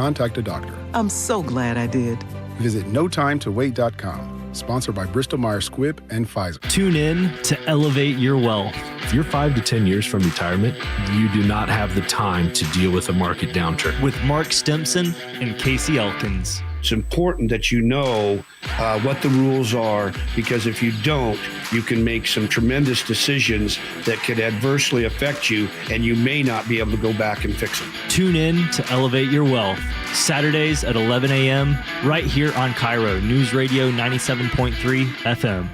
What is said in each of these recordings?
contact a doctor. I'm so glad I did. Visit notimetowait.com. Sponsored by Bristol-Myers Squibb and Pfizer. Tune in to Elevate Your Wealth. If you're 5 to 10 years from retirement, you do not have the time to deal with a market downturn. With Mark Stimson and Casey Elkins. It's important that you know what the rules are, because if you don't, you can make some tremendous decisions that could adversely affect you, and you may not be able to go back and fix them. Tune in to Elevate Your Wealth, Saturdays at 11 a.m., right here on KIRO Newsradio 97.3 FM.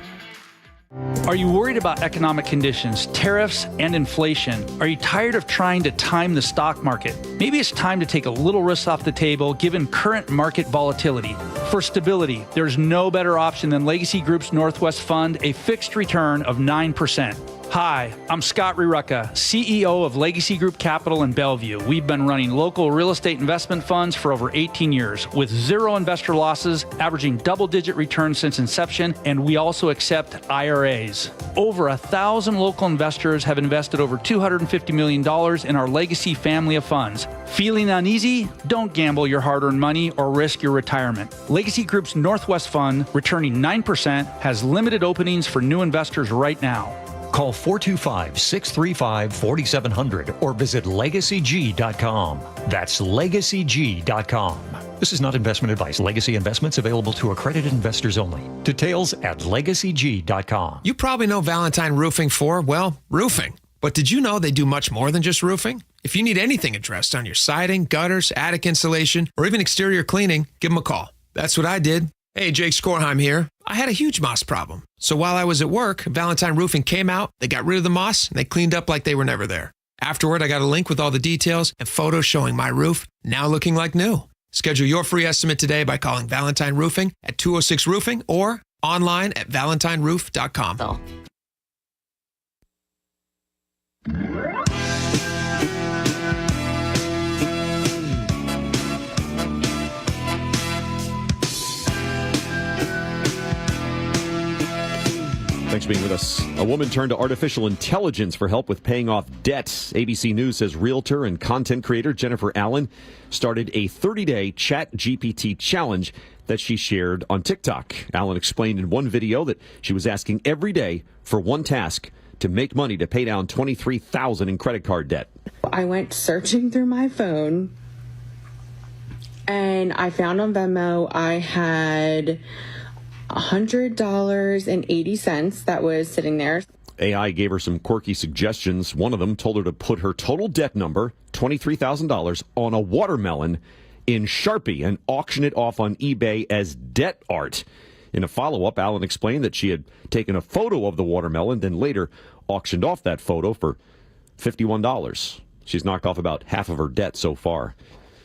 Are you worried about economic conditions, tariffs, and inflation? Are you tired of trying to time the stock market? Maybe it's time to take a little risk off the table given current market volatility. For stability, there's no better option than Legacy Group's Northwest Fund, a fixed return of 9%. Hi, I'm Scott Rirucka, CEO of Legacy Group Capital in Bellevue. We've been running local real estate investment funds for over 18 years with zero investor losses, averaging double-digit returns since inception, and we also accept IRAs. Over 1,000 local investors have invested over $250 million in our Legacy family of funds. Feeling uneasy? Don't gamble your hard-earned money or risk your retirement. Legacy Group's Northwest Fund, returning 9%, has limited openings for new investors right now. Call 425-635-4700 or visit LegacyG.com. That's LegacyG.com. This is not investment advice. Legacy Investments available to accredited investors only. Details at LegacyG.com. You probably know Valentine Roofing for, well, roofing. But did you know they do much more than just roofing? If you need anything addressed on your siding, gutters, attic insulation, or even exterior cleaning, give them a call. That's what I did. Hey, Jake Skorheim here. I had a huge moss problem. So while I was at work, Valentine Roofing came out, they got rid of the moss, and they cleaned up like they were never there. Afterward, I got a link with all the details and photos showing my roof now looking like new. Schedule your free estimate today by calling Valentine Roofing at 206-ROOFING or online at valentineroof.com. Thanks for being with us. A woman turned to artificial intelligence for help with paying off debts. ABC News says realtor and content creator Jennifer Allen started a 30-day ChatGPT challenge that she shared on TikTok. Allen explained in one video that she was asking every day for one task: to make money to pay down $23,000 in credit card debt. I went searching through my phone and I found on Venmo I had $100.80 that was sitting there. AI gave her some quirky suggestions. One of them told her to put her total debt number, $23,000, on a watermelon in Sharpie and auction it off on eBay as debt art. In a follow-up, Allen explained that she had taken a photo of the watermelon, then later auctioned off that photo for $51. She's knocked off about half of her debt so far.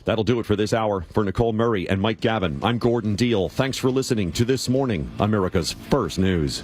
That'll do it for this hour. For Nicole Murray and Mike Gavin, I'm Gordon Deal. Thanks for listening to This Morning, America's First News.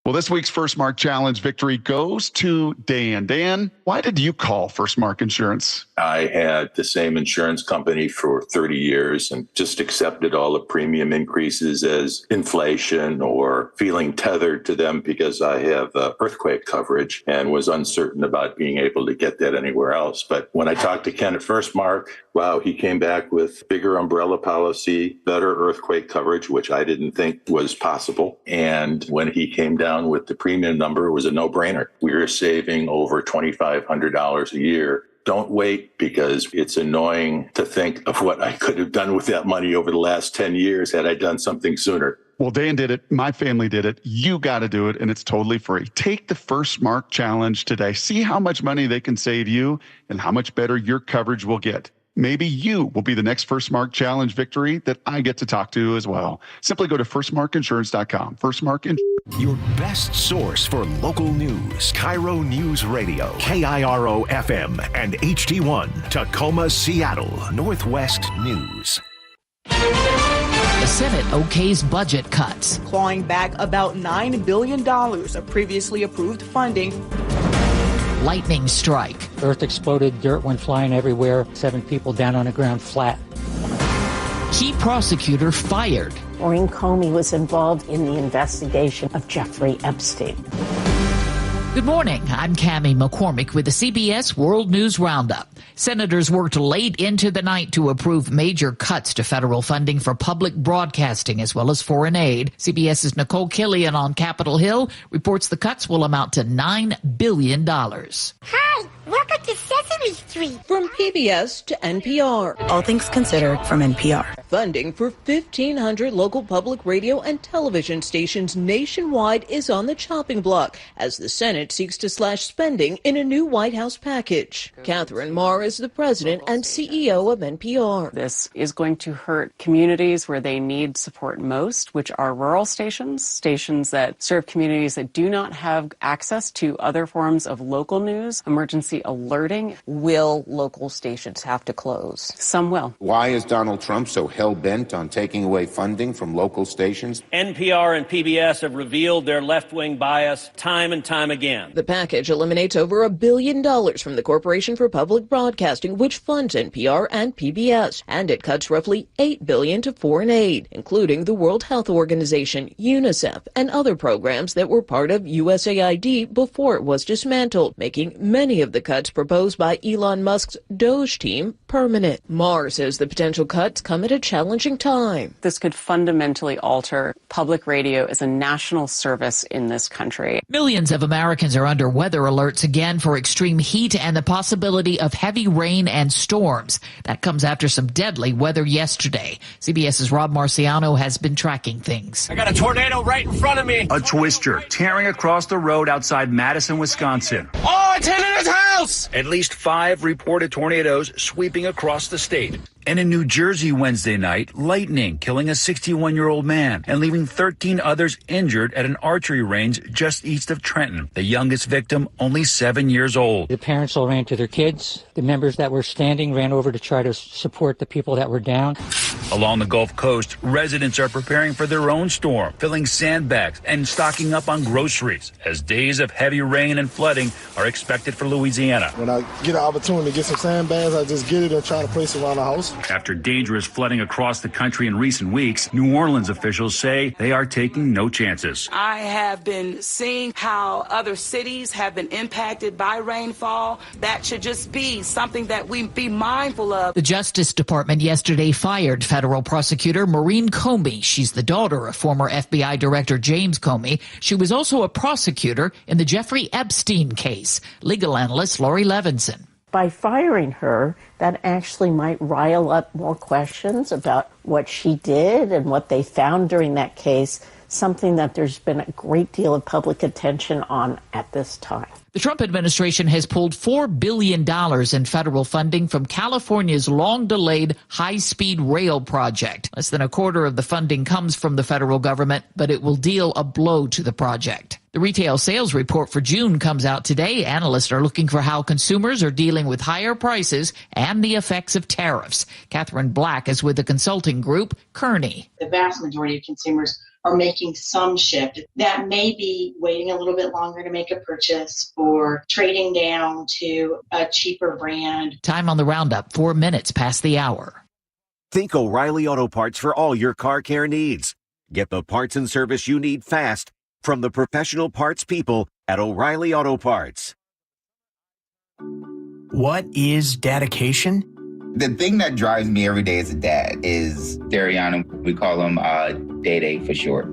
Well, this week's First Mark Challenge victory goes to Dan. Dan, why did you call First Mark Insurance? I had the same insurance company for 30 years and just accepted all the premium increases as inflation or feeling tethered to them because I have earthquake coverage and was uncertain about being able to get that anywhere else. But when I talked to Ken at First Mark, wow, he came back with bigger umbrella policy, better earthquake coverage, which I didn't think was possible. And when he came down with the premium number, it was a no-brainer. We were saving over $2,500 a year. Don't wait, because it's annoying to think of what I could have done with that money over the last 10 years had I done something sooner. Well, Dan did it. My family did it. You got to do it, and it's totally free. Take the First Mark Challenge today. See how much money they can save you and how much better your coverage will get. Maybe you will be the next First Mark Challenge victory that I get to talk to as well. Simply go to firstmarkinsurance.com. First Mark Insurance. Your best source for local news. KIRO Newsradio, KIRO FM, and HD1, Tacoma, Seattle, Northwest News. The Senate okays budget cuts, clawing back about $9 billion of previously approved funding. Lightning strike. Earth exploded, dirt went flying everywhere, 7 people down on the ground flat. Key prosecutor fired. Maureen Comey was involved in the investigation of Jeffrey Epstein. Good morning. I'm Cammie McCormick with the CBS World News Roundup. Senators worked late into the night to approve major cuts to federal funding for public broadcasting as well as foreign aid. CBS's Nicole Killian on Capitol Hill reports the cuts will amount to $9 billion. Hi, welcome to Sesame Street. From PBS to NPR. All things considered from NPR. Funding for 1,500 local public radio and television stations nationwide is on the chopping block as the Senate seeks to slash spending in a new White House package. Catherine Marr is the president and CEO of NPR. This is going to hurt communities where they need support most, which are rural stations that serve communities that do not have access to other forms of local news, emergency alerting. Will local stations have to close? Some will. Why is Donald Trump so hell-bent on taking away funding from local stations? NPR and PBS have revealed their left-wing bias time and time again. The package eliminates over $1 billion from the Corporation for Public Broadcasting, which funds NPR and PBS, and it cuts roughly $8 billion to foreign aid, including the World Health Organization, UNICEF, and other programs that were part of USAID before it was dismantled, making many of the cuts proposed by Elon Musk's Doge team permanent. Marr says the potential cuts come at a challenging time. This could fundamentally alter public radio as a national service in this country. Millions of Americans are under weather alerts again for extreme heat and the possibility of heavy rain and storms. That comes after some deadly weather yesterday. CBS's Rob Marciano has been tracking things. I got a tornado right in front of me. A twister tearing across the road outside Madison, Wisconsin. Oh, it's hitting his house! At least 5 reported tornadoes sweeping across the state. And in New Jersey Wednesday night, lightning killing a 61-year-old man and leaving 13 others injured at an archery range just east of Trenton. The youngest victim, only 7 years old. The parents all ran to their kids. The members that were standing ran over to try to support the people that were down. Along the Gulf Coast, residents are preparing for their own storm, filling sandbags and stocking up on groceries as days of heavy rain and flooding are expected for Louisiana. When I get an opportunity to get some sandbags, I just get it and try to place it around the house. After dangerous flooding across the country in recent weeks, New Orleans officials say they are taking no chances. I have been seeing how other cities have been impacted by rainfall. That should just be something that we be mindful of. The Justice Department yesterday fired federal prosecutor Maureen Comey. She's the daughter of former FBI Director James Comey. She was also a prosecutor in the Jeffrey Epstein case. Legal analyst Lori Levinson. By firing her, that actually might rile up more questions about what she did and what they found during that case, something that there's been a great deal of public attention on at this time. The Trump administration has pulled $4 billion in federal funding from California's long-delayed high-speed rail project. Less than a quarter of the funding comes from the federal government, but it will deal a blow to the project. The retail sales report for June comes out today. Analysts are looking for how consumers are dealing with higher prices and the effects of tariffs. Catherine Black is with the consulting group Kearney. The vast majority of consumers are making some shift. That may be waiting a little bit longer to make a purchase or trading down to a cheaper brand. Time on the roundup, 4 minutes past the hour. Think O'Reilly Auto Parts for all your car care needs. Get the parts and service you need fast from the professional parts people at O'Reilly Auto Parts. What is dedication? The thing that drives me every day as a dad is Darian. We call him Day for short.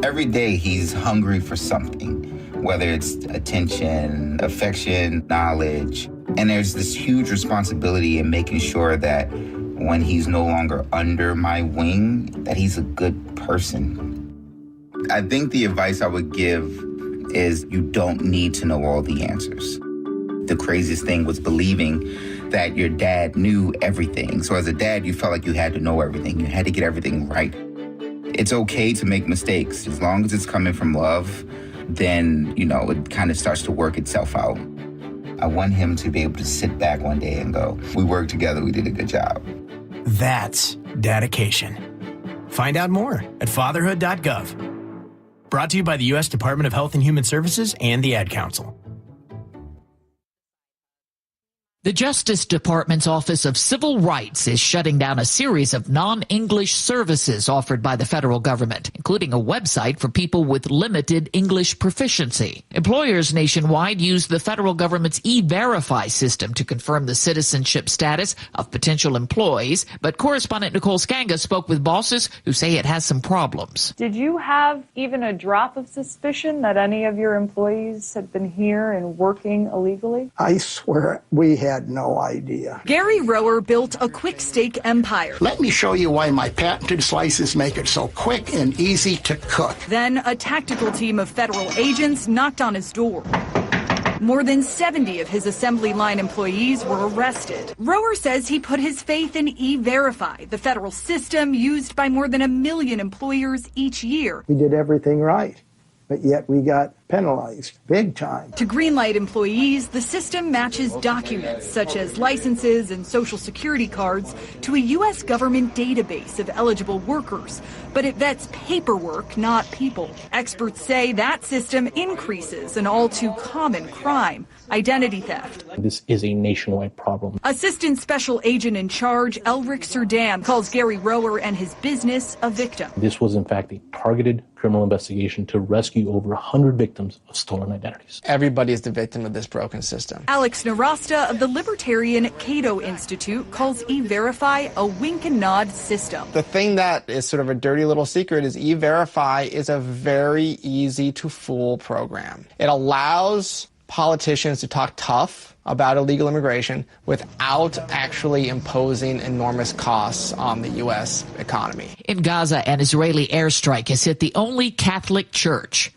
Every day he's hungry for something, whether it's attention, affection, knowledge. And there's this huge responsibility in making sure that when he's no longer under my wing, that he's a good person. I think the advice I would give is you don't need to know all the answers. The craziest thing was believing that your dad knew everything. So as a dad, you felt like you had to know everything. You had to get everything right. It's okay to make mistakes. As long as it's coming from love, then, it kind of starts to work itself out. I want him to be able to sit back one day and go, we worked together, we did a good job. That's dedication. Find out more at fatherhood.gov. Brought to you by the U.S. Department of Health and Human Services and the Ad Council. The Justice Department's Office of Civil Rights is shutting down a series of non-English services offered by the federal government, including a website for people with limited English proficiency. Employers nationwide use the federal government's E-Verify system to confirm the citizenship status of potential employees, but correspondent Nicole Skanga spoke with bosses who say it has some problems. Did you have even a drop of suspicion that any of your employees had been here and working illegally? I swear we had no idea. Gary Rower built a quick steak empire. Let me show you why my patented slices make it so quick and easy to cook. Then a tactical team of federal agents knocked on his door. More than 70 of his assembly line employees were arrested. Rower says he put his faith in E-Verify, the federal system used by more than 1 million employers each year. We did everything right, but yet we got penalized big time. To greenlight employees, the system matches documents such as licenses and social security cards to a U.S. government database of eligible workers, but it vets paperwork, not people. Experts say that system increases an all too common crime, identity theft. This is a nationwide problem. Assistant Special Agent in Charge Elric Serdam calls Gary Rower and his business a victim. This was in fact a targeted criminal investigation to rescue over 100 victims of stolen identities. Everybody is the victim of this broken system. Alex Narasta of the libertarian Cato Institute calls E-Verify a wink and nod system. The thing that is sort of a dirty little secret is E-Verify is a very easy to fool program. It allows politicians to talk tough about illegal immigration without actually imposing enormous costs on the U.S. economy. In Gaza, an Israeli airstrike has hit the only Catholic church.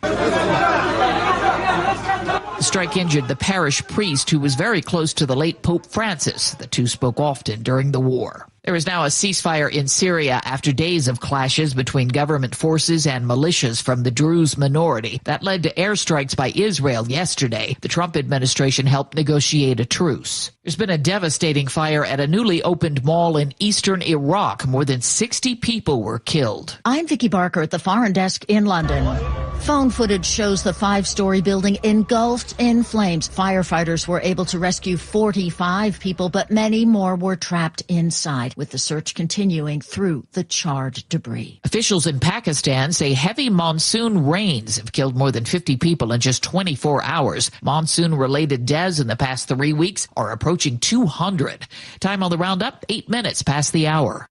The strike injured the parish priest who was very close to the late Pope Francis. The two spoke often during the war. There is now a ceasefire in Syria after days of clashes between government forces and militias from the Druze minority. That led to airstrikes by Israel yesterday. The Trump administration helped negotiate a truce. There's been a devastating fire at a newly opened mall in eastern Iraq. More than 60 people were killed. I'm Vicki Barker at the Foreign Desk in London. Phone footage shows the 5-story building engulfed in flames. Firefighters were able to rescue 45 people, but many more were trapped inside, with the search continuing through the charred debris. Officials in Pakistan say heavy monsoon rains have killed more than 50 people in just 24 hours. Monsoon-related deaths in the past 3 weeks are approaching 200. Time on the roundup, 8 minutes past the hour.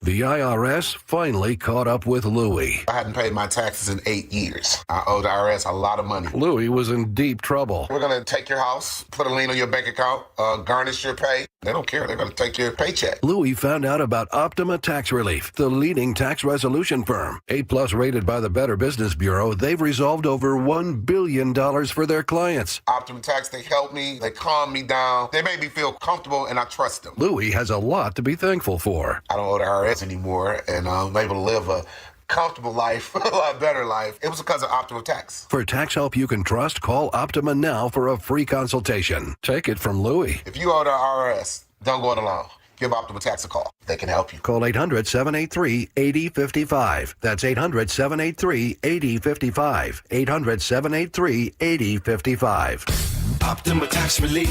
The IRS finally caught up with Louie. I hadn't paid my taxes in 8 years. I owe the IRS a lot of money. Louie was in deep trouble. We're going to take your house, put a lien on your bank account, garnish your pay. They don't care. They're going to take your paycheck. Louie found out about Optima Tax Relief, the leading tax resolution firm. A+ rated by the Better Business Bureau, they've resolved over $1 billion for their clients. Optima Tax, they help me. They calm me down. They make me feel comfortable, and I trust them. Louie has a lot to be thankful for. I don't owe the IRS anymore, and I'm able to live a comfortable life, a lot better life. It was because of Optima Tax. For tax help you can trust, call Optima now for a free consultation. Take it from Louie. If you owe the IRS, don't go it alone. Give Optima Tax a call. They can help you. Call 800-783-8055. That's 800-783-8055. 800-783-8055. Optima Tax Relief.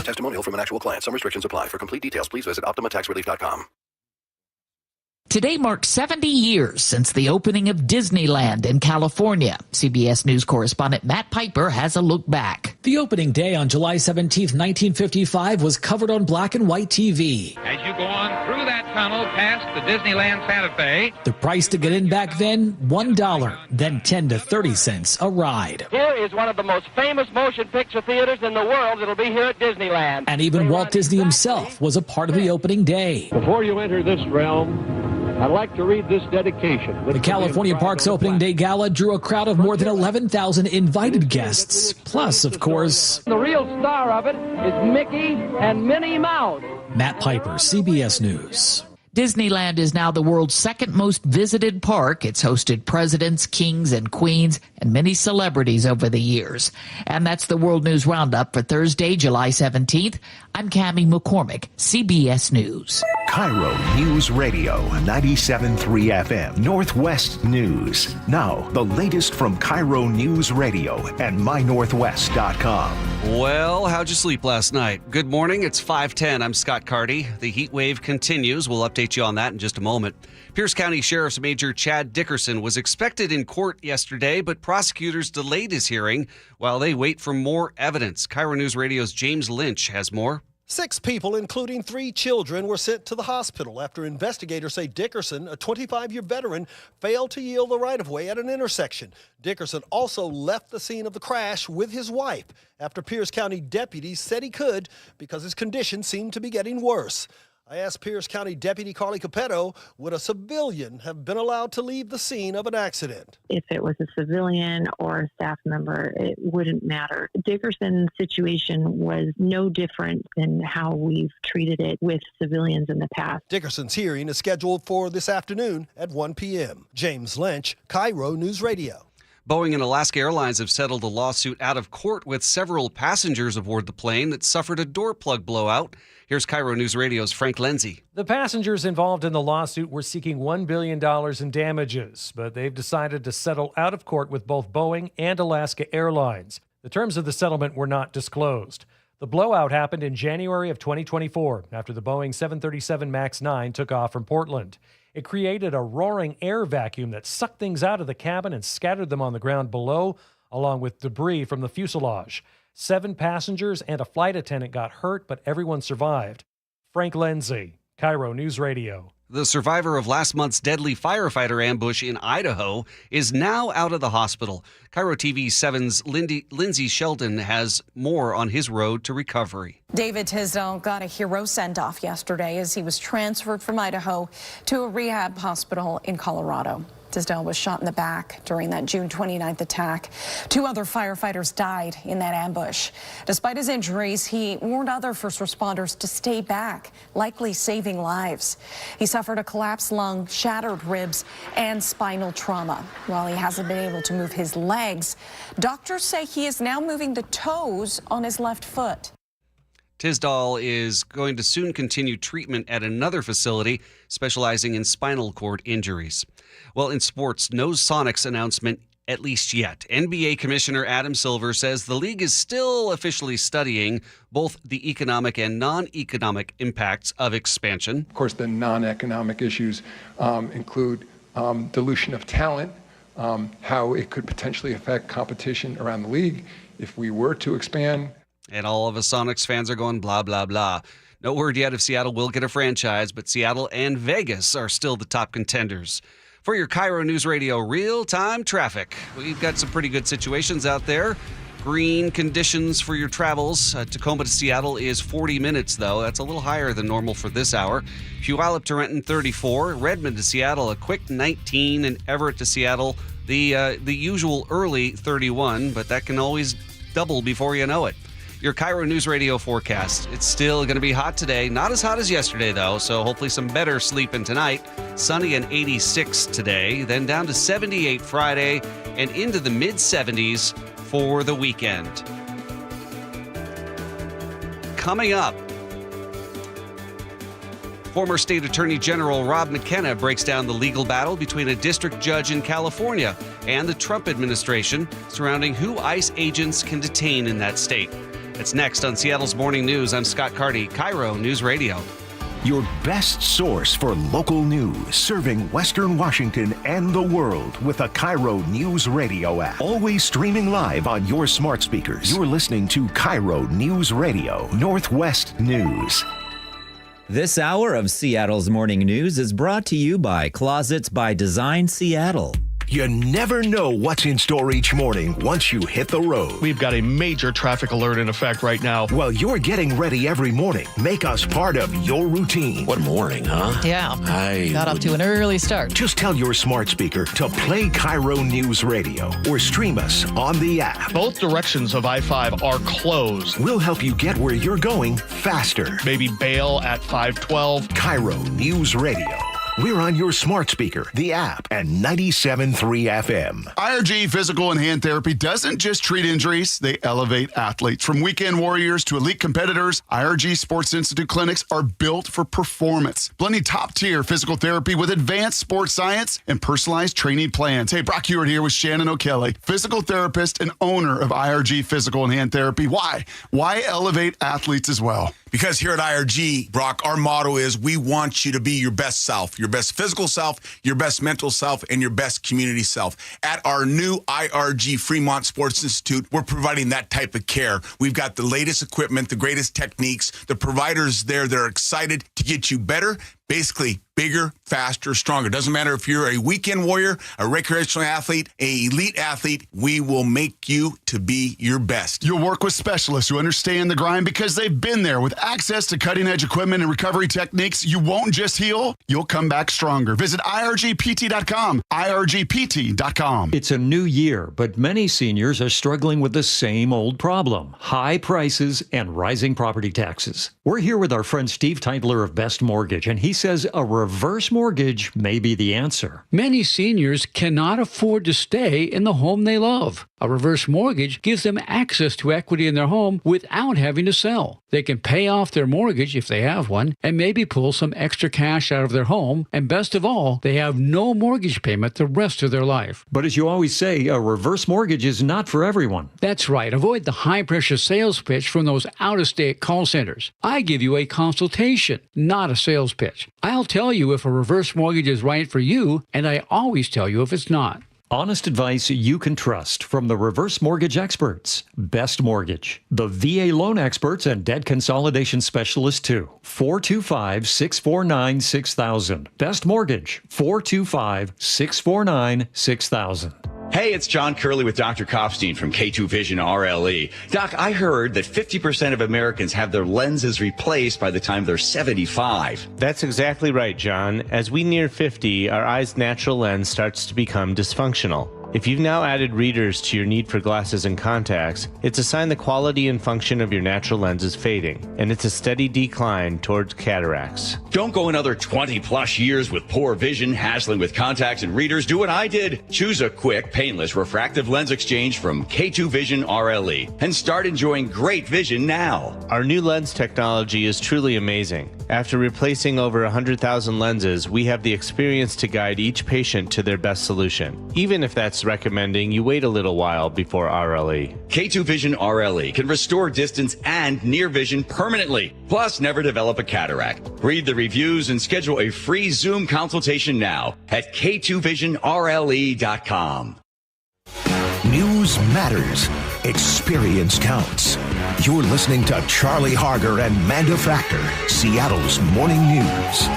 Testimonial from an actual client. Some restrictions apply. For complete details, please visit OptimaTaxRelief.com. Today marks 70 years since the opening of Disneyland in California. CBS News correspondent Matt Piper has a look back. The opening day on July 17, 1955 was covered on black and white TV. As you go on through that tunnel past the Disneyland Santa Fe. The price to get in back then, $1, then 10 to 30 cents a ride. Here is one of the most famous motion picture theaters in the world. It'll be here at Disneyland. And even Walt Disney himself was a part of the opening day. Before you enter this realm, I'd like to read this dedication. The California Parks Opening Day Gala drew a crowd of more than 11,000 invited guests. Plus, of course, the real star of it is Mickey and Minnie Mouse. Matt Piper, CBS News. Disneyland is now the world's second most visited park. It's hosted presidents, kings, and queens, and many celebrities over the years. And that's the World News Roundup for Thursday, July 17th. I'm Cammie McCormick, CBS News. KIRO News Radio, 97.3 FM, Northwest News. Now, the latest from KIRO News Radio and mynorthwest.com. Well, how'd you sleep last night? Good morning, it's 5:10. I'm Scott Carty. The heat wave continues. We'll update you on that in just a moment. Pierce County Sheriff's Major Chad Dickerson was expected in court yesterday, but prosecutors delayed his hearing while they wait for more evidence. KIRO News Radio's James Lynch has more. 6 people, including 3 children, were sent to the hospital after investigators say Dickerson, a 25-year veteran, failed to yield the right-of-way at an intersection. Dickerson also left the scene of the crash with his wife after Pierce County deputies said he could because his condition seemed to be getting worse. I asked Pierce County Deputy Carly Capetto, would a civilian have been allowed to leave the scene of an accident? If it was a civilian or a staff member, it wouldn't matter. Dickerson's situation was no different than how we've treated it with civilians in the past. Dickerson's hearing is scheduled for this afternoon at 1 p.m. James Lynch, KIRO News Radio. Boeing and Alaska Airlines have settled a lawsuit out of court with several passengers aboard the plane that suffered a door plug blowout. Here's KIRO News Radio's Frank Lindsay. The passengers involved in the lawsuit were seeking $1 billion in damages, but they've decided to settle out of court with both Boeing and Alaska Airlines. The terms of the settlement were not disclosed. The blowout happened in January of 2024 after the Boeing 737 MAX 9 took off from Portland. It created a roaring air vacuum that sucked things out of the cabin and scattered them on the ground below, along with debris from the fuselage. 7 passengers and a flight attendant got hurt, but everyone survived. Frank Lindsay, KIRO News Radio. The survivor of last month's deadly firefighter ambush in Idaho is now out of the hospital. KIRO TV 7's Lindsay Sheldon has more on his road to recovery. David Tisdale got a hero send-off yesterday as he was transferred from Idaho to a rehab hospital in Colorado. Tisdale was shot in the back during that June 29th attack. 2 other firefighters died in that ambush. Despite his injuries, he warned other first responders to stay back, likely saving lives. He suffered a collapsed lung, shattered ribs, and spinal trauma. While he hasn't been able to move his legs, doctors say he is now moving the toes on his left foot. Tisdale is going to soon continue treatment at another facility specializing in spinal cord injuries. Well, in sports, no Sonics announcement, at least yet. NBA Commissioner Adam Silver says the league is still officially studying both the economic and non-economic impacts of expansion. Of course, the non-economic issues include dilution of talent, how it could potentially affect competition around the league if we were to expand. And all of us Sonics fans are going blah, blah, blah. No word yet if Seattle will get a franchise, but Seattle and Vegas are still the top contenders. For your KIRO News Radio real-time traffic, we've got some pretty good situations out there. Green conditions for your travels. Tacoma to Seattle is 40 minutes, though. That's a little higher than normal for this hour. Puyallup to Renton, 34. Redmond to Seattle, a quick 19. And Everett to Seattle, the usual early 31, but that can always double before you know it. Your KIRO News Radio forecast. It's still going to be hot today. Not as hot as yesterday, though, so hopefully some better sleeping tonight. Sunny and 86 today, then down to 78 Friday, and into the mid-70s for the weekend. Coming up, former State Attorney General Rob McKenna breaks down the legal battle between a district judge in California and the Trump administration surrounding who ICE agents can detain in that state. It's next on Seattle's Morning News. I'm Scott Carty, KIRO News Radio. Your best source for local news, serving Western Washington and the world with the KIRO News Radio app. Always streaming live on your smart speakers. You're listening to KIRO News Radio, Northwest News. This hour of Seattle's Morning News is brought to you by Closets by Design Seattle. You never know what's in store each morning once you hit the road. We've got a major traffic alert in effect right now. While you're getting ready every morning, make us part of your routine. What morning, huh? Yeah. Got off to an early start. Just tell your smart speaker to play KIRO News Radio or stream us on the app. Both directions of I-5 are closed. We'll help you get where you're going faster. Maybe bail at 512. KIRO News Radio. We're on your smart speaker, the app, and 97.3 FM. IRG Physical and Hand Therapy doesn't just treat injuries, they elevate athletes. From weekend warriors to elite competitors, IRG Sports Institute clinics are built for performance, blending top-tier physical therapy with advanced sports science and personalized training plans. Hey, Brock Hewitt here with Shannon O'Kelly, physical therapist and owner of IRG Physical and Hand Therapy. Why? Why elevate athletes as well? Because here at IRG, Brock, our motto is we want you to be your best self, your best physical self, your best mental self, and your best community self. At our new IRG Fremont Sports Institute, we're providing that type of care. We've got the latest equipment, the greatest techniques, the providers there that are excited to get you better, basically bigger, faster, stronger. Doesn't matter if you're a weekend warrior, a recreational athlete, an elite athlete, we will make you to be your best. You'll work with specialists who understand the grind because they've been there. With access to cutting-edge equipment and recovery techniques, you won't just heal, you'll come back stronger. Visit irgpt.com, irgpt.com. It's a new year, but many seniors are struggling with the same old problem: high prices and rising property taxes. We're here with our friend Steve Teitler of Best Mortgage, and he says a reverse mortgage may be the answer. Many seniors cannot afford to stay in the home they love. A reverse mortgage gives them access to equity in their home without having to sell. They can pay off their mortgage if they have one and maybe pull some extra cash out of their home. And best of all, they have no mortgage payment the rest of their life. But as you always say, a reverse mortgage is not for everyone. That's right. Avoid the high-pressure sales pitch from those out-of-state call centers. I give you a consultation, not a sales pitch. I'll tell you if a reverse mortgage is right for you, and I always tell you if it's not. Honest advice you can trust from the reverse mortgage experts. Best Mortgage, the VA loan experts and debt consolidation specialists too. 425-649-6000. Best Mortgage, 425-649-6000. Hey, it's John Curley with Dr. Kopstein from K2 Vision RLE. Doc, I heard that 50% of Americans have their lenses replaced by the time they're 75. That's exactly right, John. As we near 50, our eye's natural lens starts to become dysfunctional. If you've now added readers to your need for glasses and contacts, it's a sign the quality and function of your natural lens is fading, and it's a steady decline towards cataracts. Don't go another 20 plus years with poor vision, hassling with contacts and readers. Do what I did. Choose a quick, painless refractive lens exchange from K2 Vision RLE and start enjoying great vision now. Our new lens technology is truly amazing. After replacing over 100,000 lenses, we have the experience to guide each patient to their best solution, even if that's recommending you wait a little while before RLE. K2 Vision RLE can restore distance and near vision permanently, plus never develop a cataract. Read the reviews and schedule a free Zoom consultation now at k2visionrle.com. News matters. Experience counts. You're listening to Charlie Harger and Manda Factor, Seattle's morning news.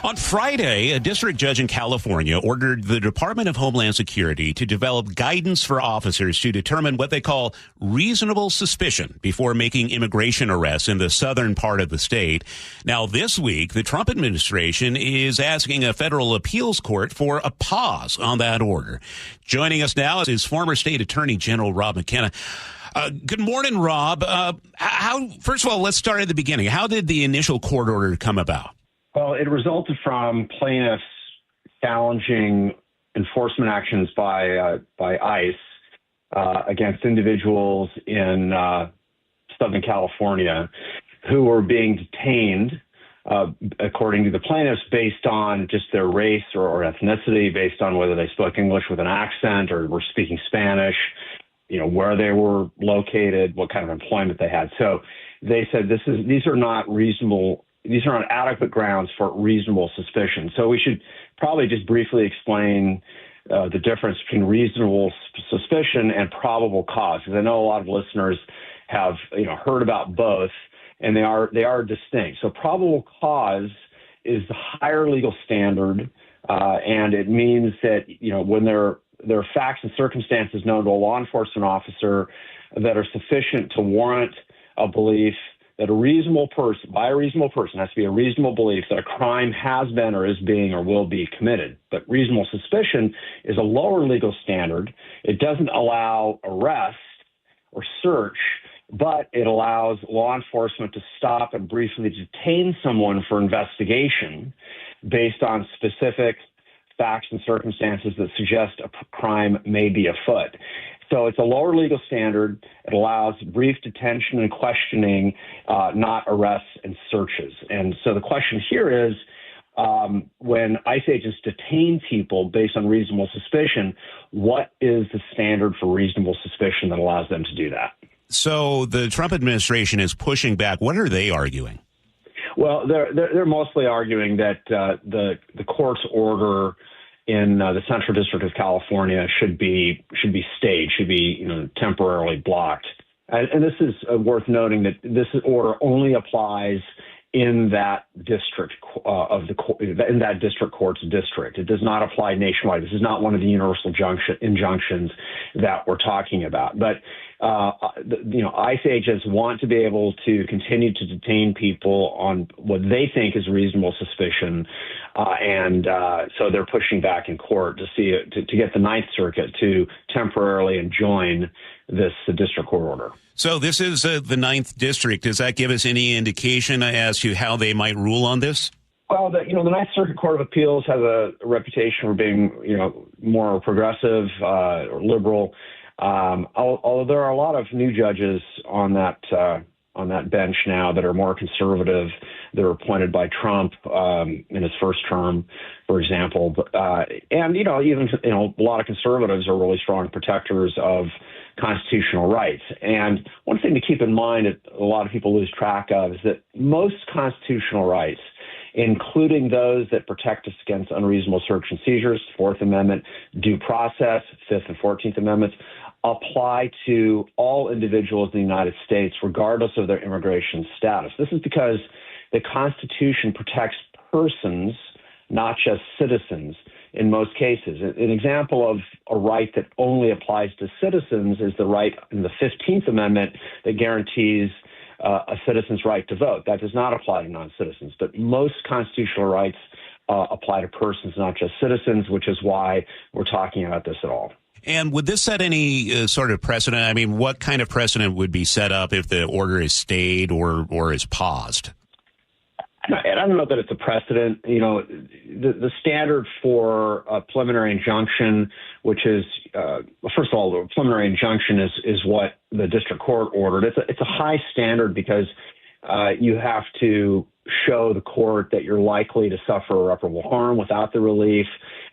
On Friday, a district judge in California ordered the Department of Homeland Security to develop guidance for officers to determine what they call reasonable suspicion before making immigration arrests in the southern part of the state. Now, this week, the Trump administration is asking a federal appeals court for a pause on that order. Joining us now is former State Attorney General Rob McKenna. Good morning, Rob. First of all, let's start at the beginning. How did the initial court order come about? Well, it resulted from plaintiffs challenging enforcement actions by ICE against individuals in Southern California who were being detained, according to the plaintiffs, based on just their race or ethnicity, based on whether they spoke English with an accent or were speaking Spanish, where they were located, what kind of employment they had. So they said these are not adequate grounds for reasonable suspicion. So we should probably just briefly explain the difference between reasonable suspicion and probable cause, because I know a lot of listeners have heard about both, and they are distinct. So probable cause is the higher legal standard And it means that, when there are facts and circumstances known to a law enforcement officer that are sufficient to warrant a belief that a reasonable person has to be a reasonable belief that a crime has been or is being or will be committed. But reasonable suspicion is a lower legal standard. It doesn't allow arrest or search, but it allows law enforcement to stop and briefly detain someone for investigation based on specific facts and circumstances that suggest a crime may be afoot. So it's a lower legal standard. It allows brief detention and questioning, not arrests and searches. And so the question here is, when ICE agents detain people based on reasonable suspicion, what is the standard for reasonable suspicion that allows them to do that? So the Trump administration is pushing back. What are they arguing? Well, they're mostly arguing that the court's order in the Central District of California should be staged, should be temporarily blocked. And this is worth noting that this order only applies in that district in that district court's district. It does not apply nationwide. This is not one of the universal injunctions that we're talking about. But ICE agents want to be able to continue to detain people on what they think is reasonable suspicion, and so they're pushing back in court to get the Ninth Circuit to temporarily enjoin this district court order. So this is the Ninth District. Does that give us any indication as to how they might rule on this? Well, the Ninth Circuit Court of Appeals has a reputation for being, more progressive or liberal. Although there are a lot of new judges on that bench now that are more conservative. They're appointed by Trump in his first term, for example. And even a lot of conservatives are really strong protectors of constitutional rights. And one thing to keep in mind that a lot of people lose track of is that most constitutional rights, including those that protect us against unreasonable search and seizures, Fourth Amendment, due process, Fifth and 14th Amendments, apply to all individuals in the United States, regardless of their immigration status. This is because the Constitution protects persons, not just citizens, in most cases. An example of a right that only applies to citizens is the right in the 15th Amendment that guarantees a citizen's right to vote. That does not apply to non-citizens, but most constitutional rights apply to persons, not just citizens, which is why we're talking about this at all. And would this set any sort of precedent? I mean, what kind of precedent would be set up if the order is stayed or is paused? I don't know that it's a precedent. The standard for a preliminary injunction, which is, first of all, the preliminary injunction is what the district court ordered. It's a high standard because you have to show the court that you're likely to suffer irreparable harm without the relief,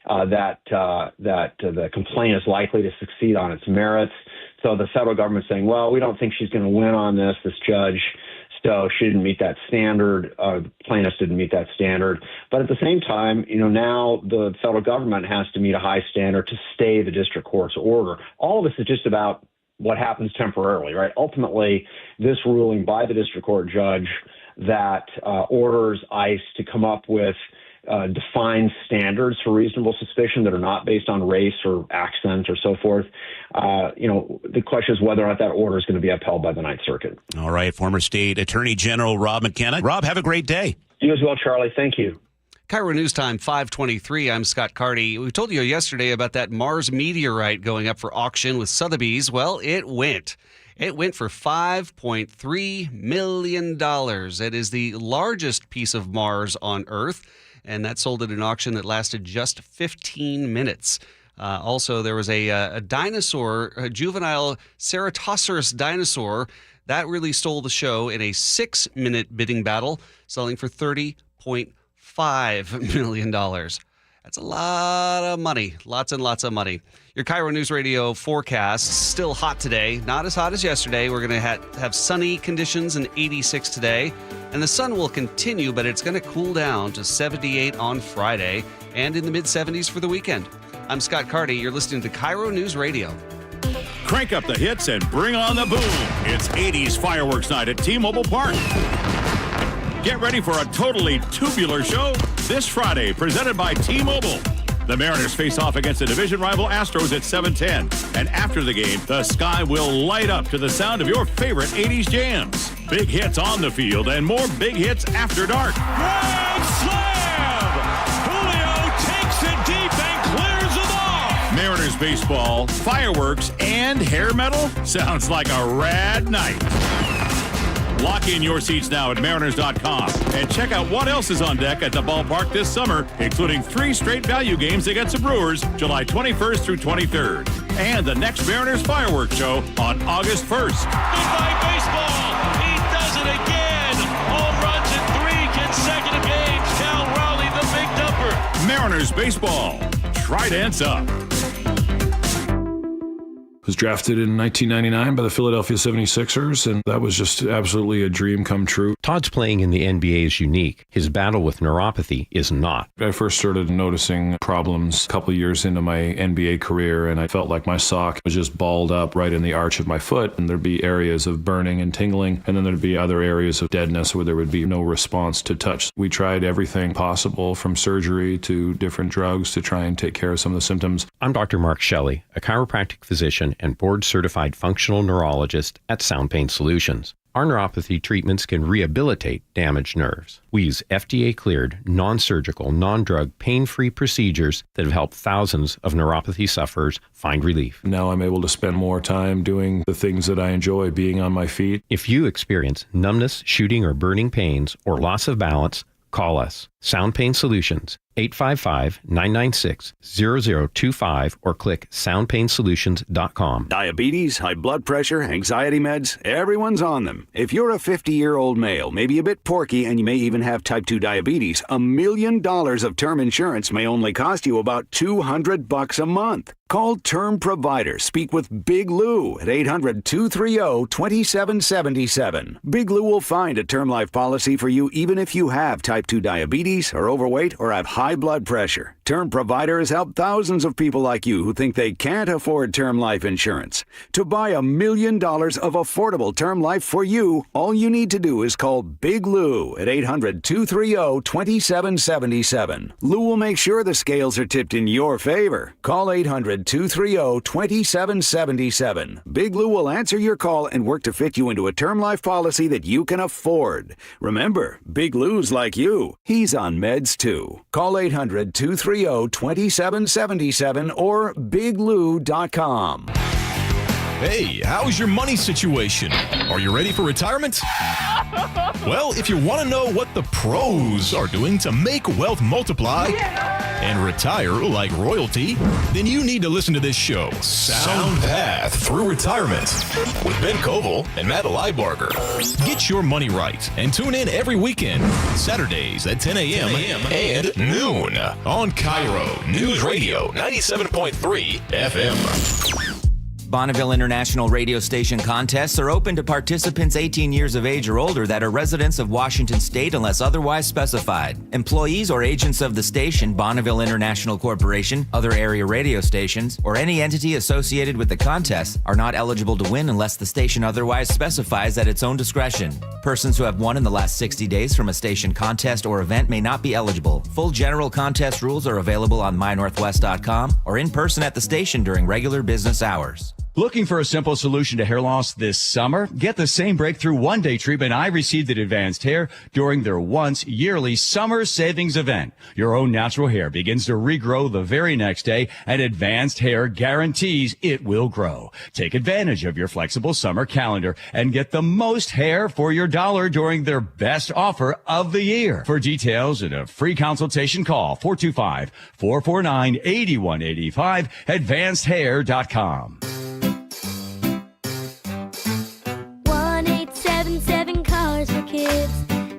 that the complaint is likely to succeed on its merits. So the federal government's saying, well, we don't think she's going to win on this judge. So she didn't meet that standard. The plaintiffs didn't meet that standard. But at the same time, now the federal government has to meet a high standard to stay the district court's order. All of this is just about what happens temporarily, right? Ultimately, this ruling by the district court judge that orders ICE to come up with defined standards for reasonable suspicion that are not based on race or accent or so forth. The question is whether or not that order is going to be upheld by the Ninth Circuit. All right. Former State Attorney General Rob McKenna. Rob, have a great day. You as well, Charlie. Thank you. KIRO News Time 5:23. I'm Scott Carty. We told you yesterday about that Mars meteorite going up for auction with Sotheby's. Well, it went. It went for $5.3 million. It is the largest piece of Mars on Earth, and that sold at an auction that lasted just 15 minutes. Also, there was a dinosaur, a juvenile Ceratosaurus dinosaur, that really stole the show in a 6-minute bidding battle, selling for $30.5 million. That's a lot of money. Lots and lots of money. Your KIRO News Radio forecast, still hot today. Not as hot as yesterday. We're going to have sunny conditions and 86 today. And the sun will continue, but it's going to cool down to 78 on Friday and in the mid-70s for the weekend. I'm Scott Carty. You're listening to KIRO News Radio. Crank up the hits and bring on the boom. It's 80s fireworks night at T-Mobile Park. Get ready for a totally tubular show this Friday, presented by T-Mobile. The Mariners face off against the division rival Astros at 7:10. And after the game, the sky will light up to the sound of your favorite 80s jams. Big hits on the field and more big hits after dark. Grand slam! Julio takes it deep and clears them off. Mariners baseball, fireworks, and hair metal? Sounds like a rad night. Lock in your seats now at Mariners.com and check out what else is on deck at the ballpark this summer, including 3 straight value games against the Brewers, July 21st through 23rd. And the next Mariners fireworks show on August 1st. Goodbye, baseball. He does it again. Home runs in 3 consecutive games. Cal Raleigh, the big dumper. Mariners baseball. Tridents up. Was drafted in 1999 by the Philadelphia 76ers, and that was just absolutely a dream come true. Todd's playing in the NBA is unique. His battle with neuropathy is not. I first started noticing problems a couple of years into my NBA career, and I felt like my sock was just balled up right in the arch of my foot, and there'd be areas of burning and tingling, and then there'd be other areas of deadness where there would be no response to touch. We tried everything possible, from surgery to different drugs, to try and take care of some of the symptoms. I'm Dr. Mark Shelley, a chiropractic physician and board-certified functional neurologist at Sound Pain Solutions. Our neuropathy treatments can rehabilitate damaged nerves. We use FDA-cleared, non-surgical, non-drug, pain-free procedures that have helped thousands of neuropathy sufferers find relief. Now I'm able to spend more time doing the things that I enjoy, being on my feet. If you experience numbness, shooting, or burning pains, or loss of balance, call us. Sound Pain Solutions, 855-996-0025, or click soundpainsolutions.com. Diabetes, high blood pressure, anxiety meds, everyone's on them. If you're a 50-year-old male, maybe a bit porky, and you may even have type 2 diabetes, $1 million of term insurance may only cost you about $200 a month. Call Term Provider. Speak with Big Lou at 800-230-2777. Big Lou will find a term life policy for you even if you have type 2 diabetes, are overweight, or have high blood pressure. Term Provider has helped thousands of people like you who think they can't afford term life insurance. To buy $1 million of affordable term life for you, all you need to do is call Big Lou at 800-230-2777. Lou will make sure the scales are tipped in your favor. Call 800-230-2777. Big Lou will answer your call and work to fit you into a term life policy that you can afford. Remember, Big Lou's like you. He's on meds too. Call 800-230-2777 or biglou.com. Hey, how's your money situation? Are you ready for retirement? Well, if you want to know what the pros are doing to make wealth multiply and retire like royalty, then you need to listen to this show, Sound Path Through Retirement, with Ben Koval and Matt Leibarger. Get your money right and tune in every weekend, Saturdays at 10 a.m. and noon on KIRO Newsradio 97.3 FM. Bonneville International radio station contests are open to participants 18 years of age or older that are residents of Washington State unless otherwise specified. Employees or agents of the station, Bonneville International Corporation, other area radio stations, or any entity associated with the contest are not eligible to win unless the station otherwise specifies at its own discretion. Persons who have won in the last 60 days from a station contest or event may not be eligible. Full general contest rules are available on mynorthwest.com or in person at the station during regular business hours. Looking for a simple solution to hair loss this summer? Get the same breakthrough one-day treatment I received at Advanced Hair during their once yearly summer savings event. Your own natural hair begins to regrow the very next day, and Advanced Hair guarantees it will grow. Take advantage of your flexible summer calendar and get the most hair for your dollar during their best offer of the year. For details and a free consultation, call 425-449-8185, advancedhair.com. 1-877 Cars for Kids.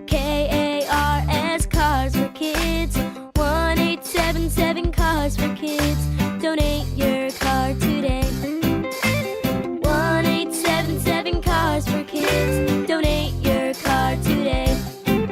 KARS Cars for Kids. 1-877 Cars for Kids. Donate your car today. 1-877 Cars for Kids. Donate your car today.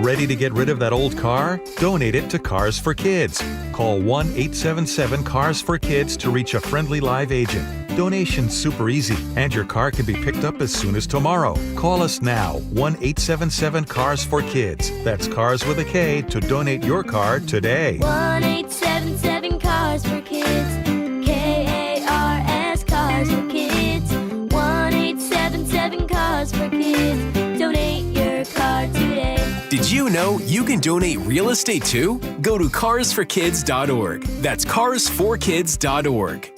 Ready to get rid of that old car? Donate it to Cars for Kids. Call 1-877 Cars for Kids to reach a friendly live agent. Donation's super easy, and your car can be picked up as soon as tomorrow. Call us now, 1-877-CARS-FOR-KIDS. That's Cars with a K to donate your car today. 1-877-CARS-FOR-KIDS. KARS, Cars for Kids. 1-877-CARS-FOR-KIDS. Donate your car today. Did you know you can donate real estate too? Go to carsforkids.org. That's carsforkids.org.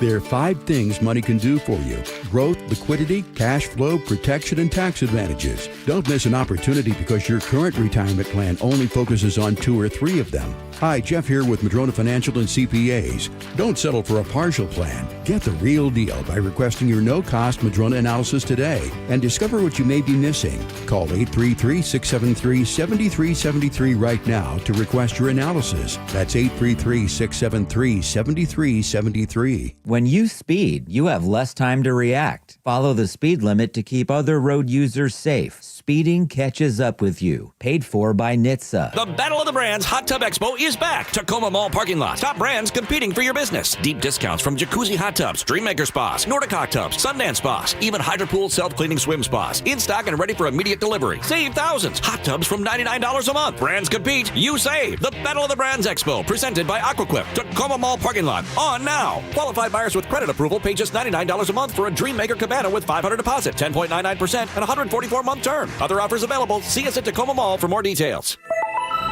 There are 5 things money can do for you: growth, liquidity, cash flow, protection, and tax advantages. Don't miss an opportunity because your current retirement plan only focuses on 2 or 3 of them. Hi, Jeff here with Madrona Financial and CPAs. Don't settle for a partial plan. Get the real deal by requesting your no-cost Madrona analysis today and discover what you may be missing. Call 833-673-7373 right now to request your analysis. That's 833-673-7373. When you speed, you have less time to react. Follow the speed limit to keep other road users safe. Speeding catches up with you. Paid for by NHTSA. The Battle of the Brands Hot Tub Expo is back. Tacoma Mall parking lot. Top brands competing for your business. Deep discounts from Jacuzzi Hot Tubs, Dreammaker Spas, Nordic Hot Tubs, Sundance Spas, even Hydro Pool self-cleaning swim spas. In stock and ready for immediate delivery. Save thousands. Hot tubs from $99 a month. Brands compete. You save. The Battle of the Brands Expo presented by Aquaquip. Tacoma Mall parking lot. On now. Qualified buyers with credit approval pay just $99 a month for a Dreammaker Cabana with $500 deposit, 10.99%, and 144-month term. Other offers available. See us at Tacoma Mall for more details.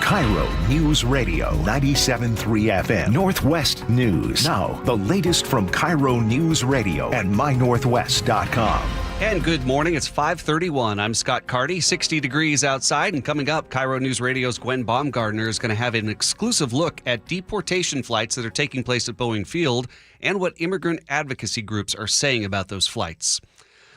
KIRO News Radio 97.3 FM Northwest News. Now, the latest from KIRO News Radio and mynorthwest.com. And good morning. It's 5:31. I'm Scott Carty. 60 degrees outside. And coming up, KIRO News Radio's Gwen Baumgartner is going to have an exclusive look at deportation flights that are taking place at Boeing Field and what immigrant advocacy groups are saying about those flights.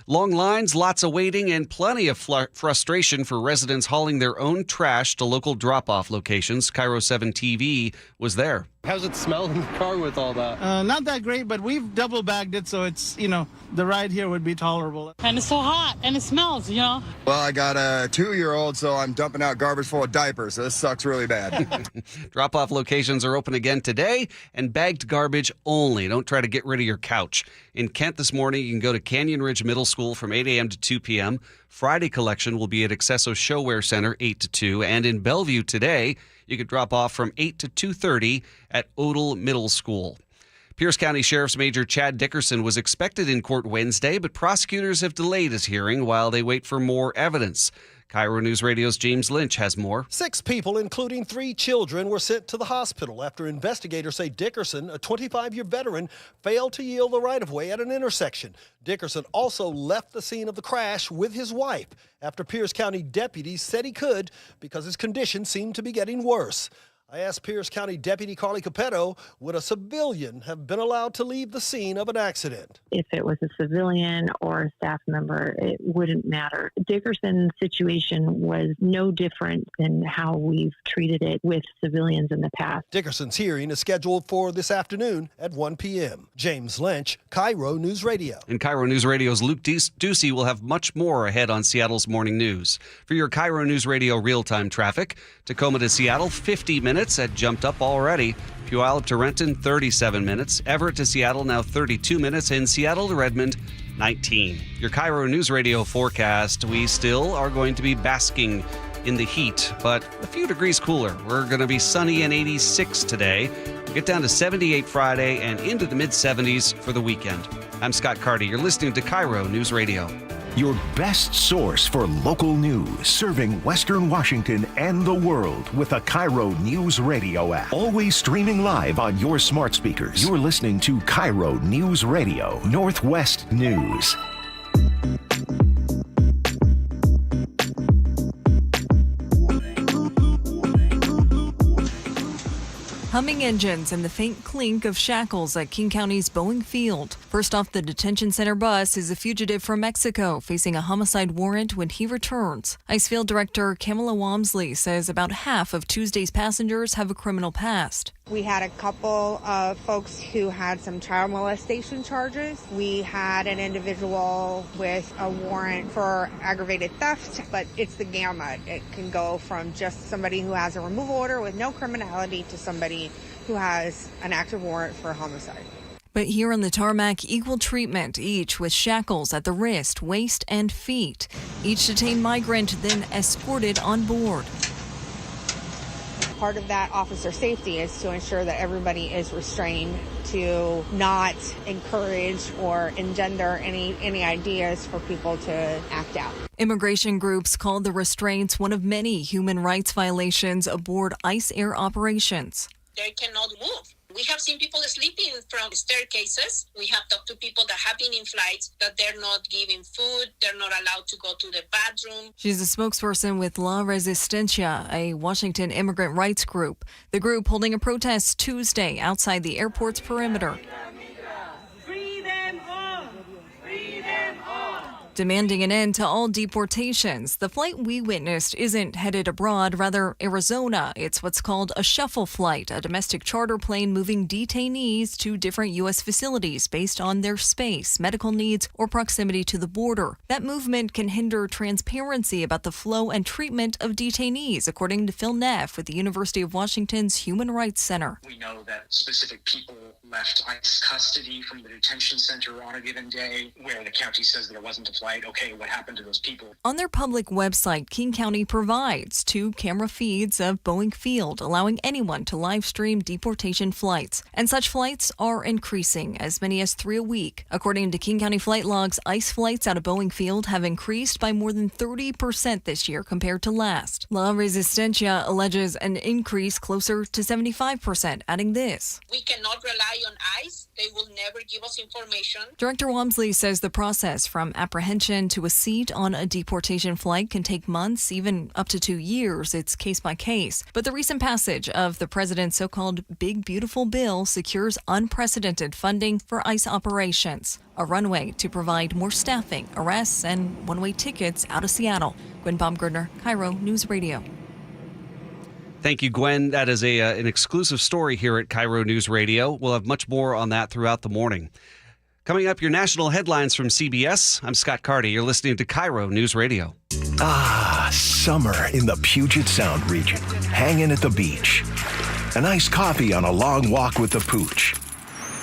Long lines, lots of waiting, and plenty of frustration for residents hauling their own trash to local drop-off locations. KIRO 7 TV was there. How's it smell in the car with all that? Not that great, but we've double bagged it, so it's, the ride here would be tolerable. And it's so hot, and it smells, Well, I got a 2-year-old, so I'm dumping out garbage full of diapers, so this sucks really bad. Drop-off locations are open again today, and bagged garbage only. Don't try to get rid of your couch. In Kent this morning, you can go to Canyon Ridge Middle School from 8 a.m. to 2 p.m. Friday collection will be at Accesso Showwear Center, 8 to 2. And in Bellevue today, you could drop off from 8 to 2:30 at Odell Middle School. Pierce County Sheriff's Major Chad Dickerson was expected in court Wednesday, but prosecutors have delayed his hearing while they wait for more evidence. KIRO News Radio's James Lynch has more. 6 people, including 3 children, were sent to the hospital after investigators say Dickerson, a 25-year veteran, failed to yield the right-of-way at an intersection. Dickerson also left the scene of the crash with his wife after Pierce County deputies said he could because his condition seemed to be getting worse. I asked Pierce County Deputy Carly Capetto, would a civilian have been allowed to leave the scene of an accident? If it was a civilian or a staff member, it wouldn't matter. Dickerson's situation was no different than how we've treated it with civilians in the past. Dickerson's hearing is scheduled for this afternoon at 1 p.m. James Lynch, KIRO News Radio. And KIRO News Radio's Luke Ducey will have much more ahead on Seattle's morning news. For your KIRO News Radio real-time traffic, Tacoma to Seattle, 50 minutes. That jumped up already. Puyallup to Renton, 37 minutes. Everett to Seattle, now 32 minutes. And Seattle to Redmond, 19. Your KIRO News Radio forecast. We still are going to be basking in the heat, but a few degrees cooler. We're going to be sunny and 86 today. We'll get down to 78 Friday and into the mid-70s for the weekend. I'm Scott Carty. You're listening to KIRO News Radio. Your best source for local news, serving Western Washington and the world with the KIRO News Radio app. Always streaming live on your smart speakers. You're listening to KIRO News Radio, Northwest News. Humming engines and the faint clink of shackles at King County's Boeing Field. First off the detention center bus is a fugitive from Mexico facing a homicide warrant when he returns. Icefield Director Kamala Wamsley says about half of Tuesday's passengers have a criminal past. We had a couple of folks who had some child molestation charges. We had an individual with a warrant for aggravated theft, but it's the gamut. It can go from just somebody who has a removal order with no criminality to somebody who has an active warrant for homicide. But here on the tarmac, equal treatment, each with shackles at the wrist, waist, and feet. Each detained migrant then escorted on board. Part of that officer safety is to ensure that everybody is restrained, to not encourage or engender any ideas for people to act out. Immigration groups called the restraints one of many human rights violations aboard ICE air operations. They cannot move. We have seen people sleeping from staircases. We have talked to people that have been in flights that they're not given food. They're not allowed to go to the bathroom. She's a spokesperson with La Resistencia, a Washington immigrant rights group. The group holding a protest Tuesday outside the airport's perimeter. Demanding an end to all deportations. The flight we witnessed isn't headed abroad, rather Arizona. It's what's called a shuffle flight, a domestic charter plane moving detainees to different U.S. facilities based on their space, medical needs, or proximity to the border. That movement can hinder transparency about the flow and treatment of detainees, according to Phil Neff with the University of Washington's Human Rights Center. We know that specific people left ICE custody from the detention center on a given day where the county says there wasn't a flight. Okay, what happened to those people? On their public website, King County provides 2 camera feeds of Boeing Field, allowing anyone to live stream deportation flights. And such flights are increasing, as many as 3 a week. According to King County flight logs, ICE flights out of Boeing Field have increased by more than 30% this year compared to last. La Resistencia alleges an increase closer to 75%, adding this. We cannot rely on ICE. They will never give us information. Director Wamsley says the process from apprehension to a seat on a deportation flight can take months, even up to 2 years. It's case by case. But the recent passage of the president's so-called Big Beautiful Bill secures unprecedented funding for ICE operations, a runway to provide more staffing, arrests, and one-way tickets out of Seattle. Gwen Baumgartner, KIRO News Radio. Thank you, Gwen. That is an exclusive story here at KIRO News Radio. We'll have much more on that throughout the morning. Coming up, your national headlines from CBS. I'm Scott Carty. You're listening to KIRO News Radio. Ah, summer in the Puget Sound region. Hanging at the beach. A nice coffee on a long walk with the pooch.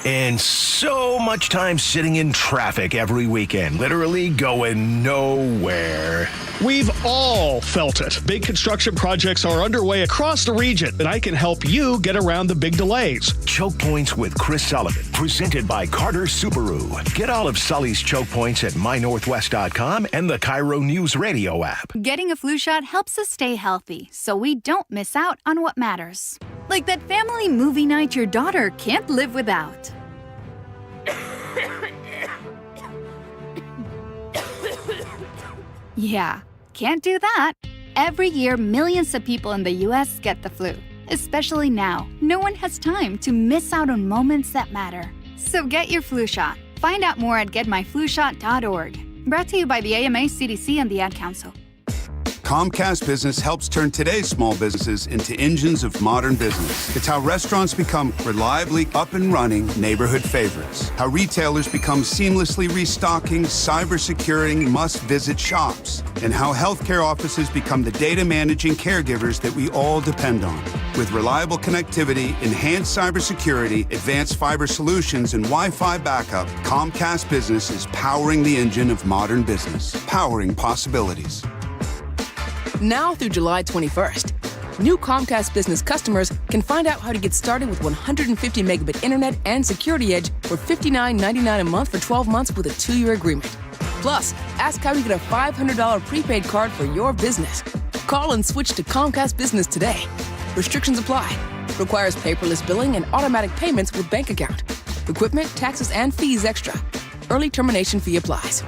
And so much time sitting in traffic every weekend, literally going nowhere. We've all felt it. Big construction projects are underway across the region, and I can help you get around the big delays. Choke Points with Chris Sullivan, presented by Carter Subaru. Get all of Sully's choke points at mynorthwest.com and the KIRO News Radio app. Getting a flu shot helps us stay healthy, so we don't miss out on what matters. Like that family movie night your daughter can't live without. Yeah, can't do that. Every year, millions of people in the U.S. get the flu. Especially now, no one has time to miss out on moments that matter. So get your flu shot. Find out more at getmyflushot.org. Brought to you by the AMA, CDC, and the Ad Council. Comcast Business helps turn today's small businesses into engines of modern business. It's how restaurants become reliably up and running neighborhood favorites. How retailers become seamlessly restocking, cyber-securing, must-visit shops. And how healthcare offices become the data managing caregivers that we all depend on. With reliable connectivity, enhanced cybersecurity, advanced fiber solutions, and Wi-Fi backup, Comcast Business is powering the engine of modern business. Powering possibilities. Now through July 21st, new Comcast Business customers can find out how to get started with 150 megabit internet and Security Edge for $59.99 a month for 12 months with a 2-year agreement. Plus, ask how you get a $500 prepaid card for your business. Call and switch to Comcast Business today. Restrictions apply. Requires paperless billing and automatic payments with bank account. Equipment, taxes, and fees extra. Early termination fee applies.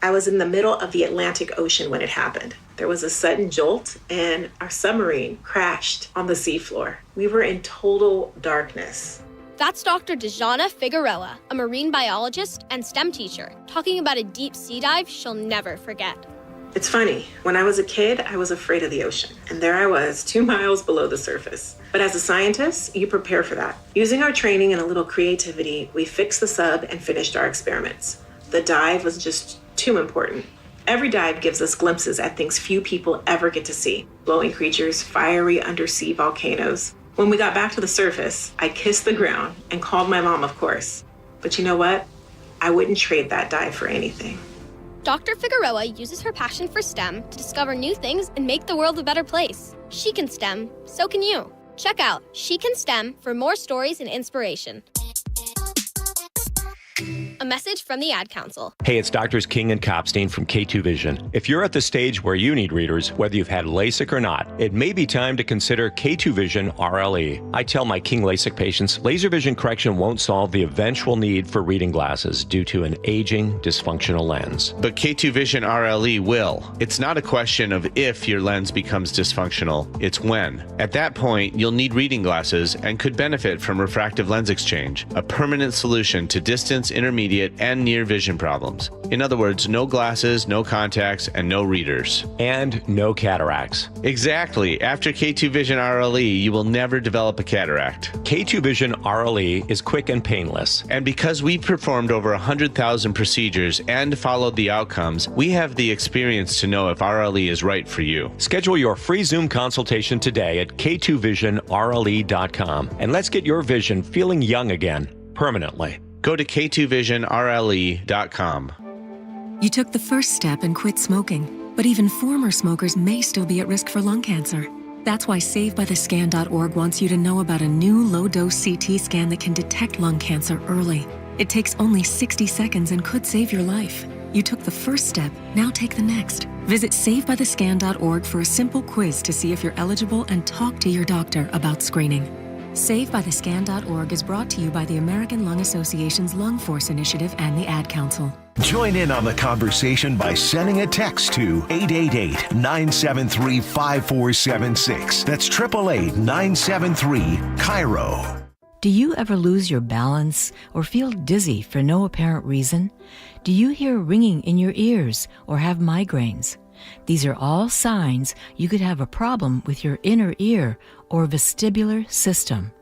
I was in the middle of the Atlantic Ocean when it happened. There was a sudden jolt and our submarine crashed on the seafloor. We were in total darkness. That's Dr. Dejana Figueroa, a marine biologist and STEM teacher, talking about a deep sea dive she'll never forget. It's funny, when I was a kid, I was afraid of the ocean. And there I was, 2 miles below the surface. But as a scientist, you prepare for that. Using our training and a little creativity, we fixed the sub and finished our experiments. The dive was just too important. Every dive gives us glimpses at things few people ever get to see. Glowing creatures, fiery undersea volcanoes. When we got back to the surface, I kissed the ground and called my mom, of course. But you know what? I wouldn't trade that dive for anything. Dr. Figueroa uses her passion for STEM to discover new things and make the world a better place. She can STEM, so can you. Check out She Can STEM for more stories and inspiration. A message from the Ad Council. Hey, it's Doctors King and Copstein from K2 Vision. If you're at the stage where you need readers, whether you've had LASIK or not, it may be time to consider K2 Vision RLE. I tell my King LASIK patients, laser vision correction won't solve the eventual need for reading glasses due to an aging, dysfunctional lens. But K2 Vision RLE will. It's not a question of if your lens becomes dysfunctional, it's when. At that point, you'll need reading glasses and could benefit from refractive lens exchange, a permanent solution to distance, intermediate, and near vision problems. In other words, no glasses, no contacts, and no readers. And no cataracts. Exactly. After K2 Vision RLE, you will never develop a cataract. K2 Vision RLE is quick and painless. And because we've performed over 100,000 procedures and followed the outcomes, we have the experience to know if RLE is right for you. Schedule your free Zoom consultation today at k2visionrle.com. And let's get your vision feeling young again, permanently. Go to k2visionrle.com. You took the first step and quit smoking, but even former smokers may still be at risk for lung cancer. That's why SaveByTheScan.org wants you to know about a new low-dose CT scan that can detect lung cancer early. It takes only 60 seconds and could save your life. You took the first step, now take the next. Visit SaveByTheScan.org for a simple quiz to see if you're eligible and talk to your doctor about screening. SaveByTheScan.org is brought to you by the American Lung Association's Lung Force Initiative and the Ad Council. Join in on the conversation by sending a text to 888-973-5476. That's 888-973-KIRO. Do you ever lose your balance or feel dizzy for no apparent reason? Do you hear ringing in your ears or have migraines? These are all signs you could have a problem with your inner ear or vestibular system.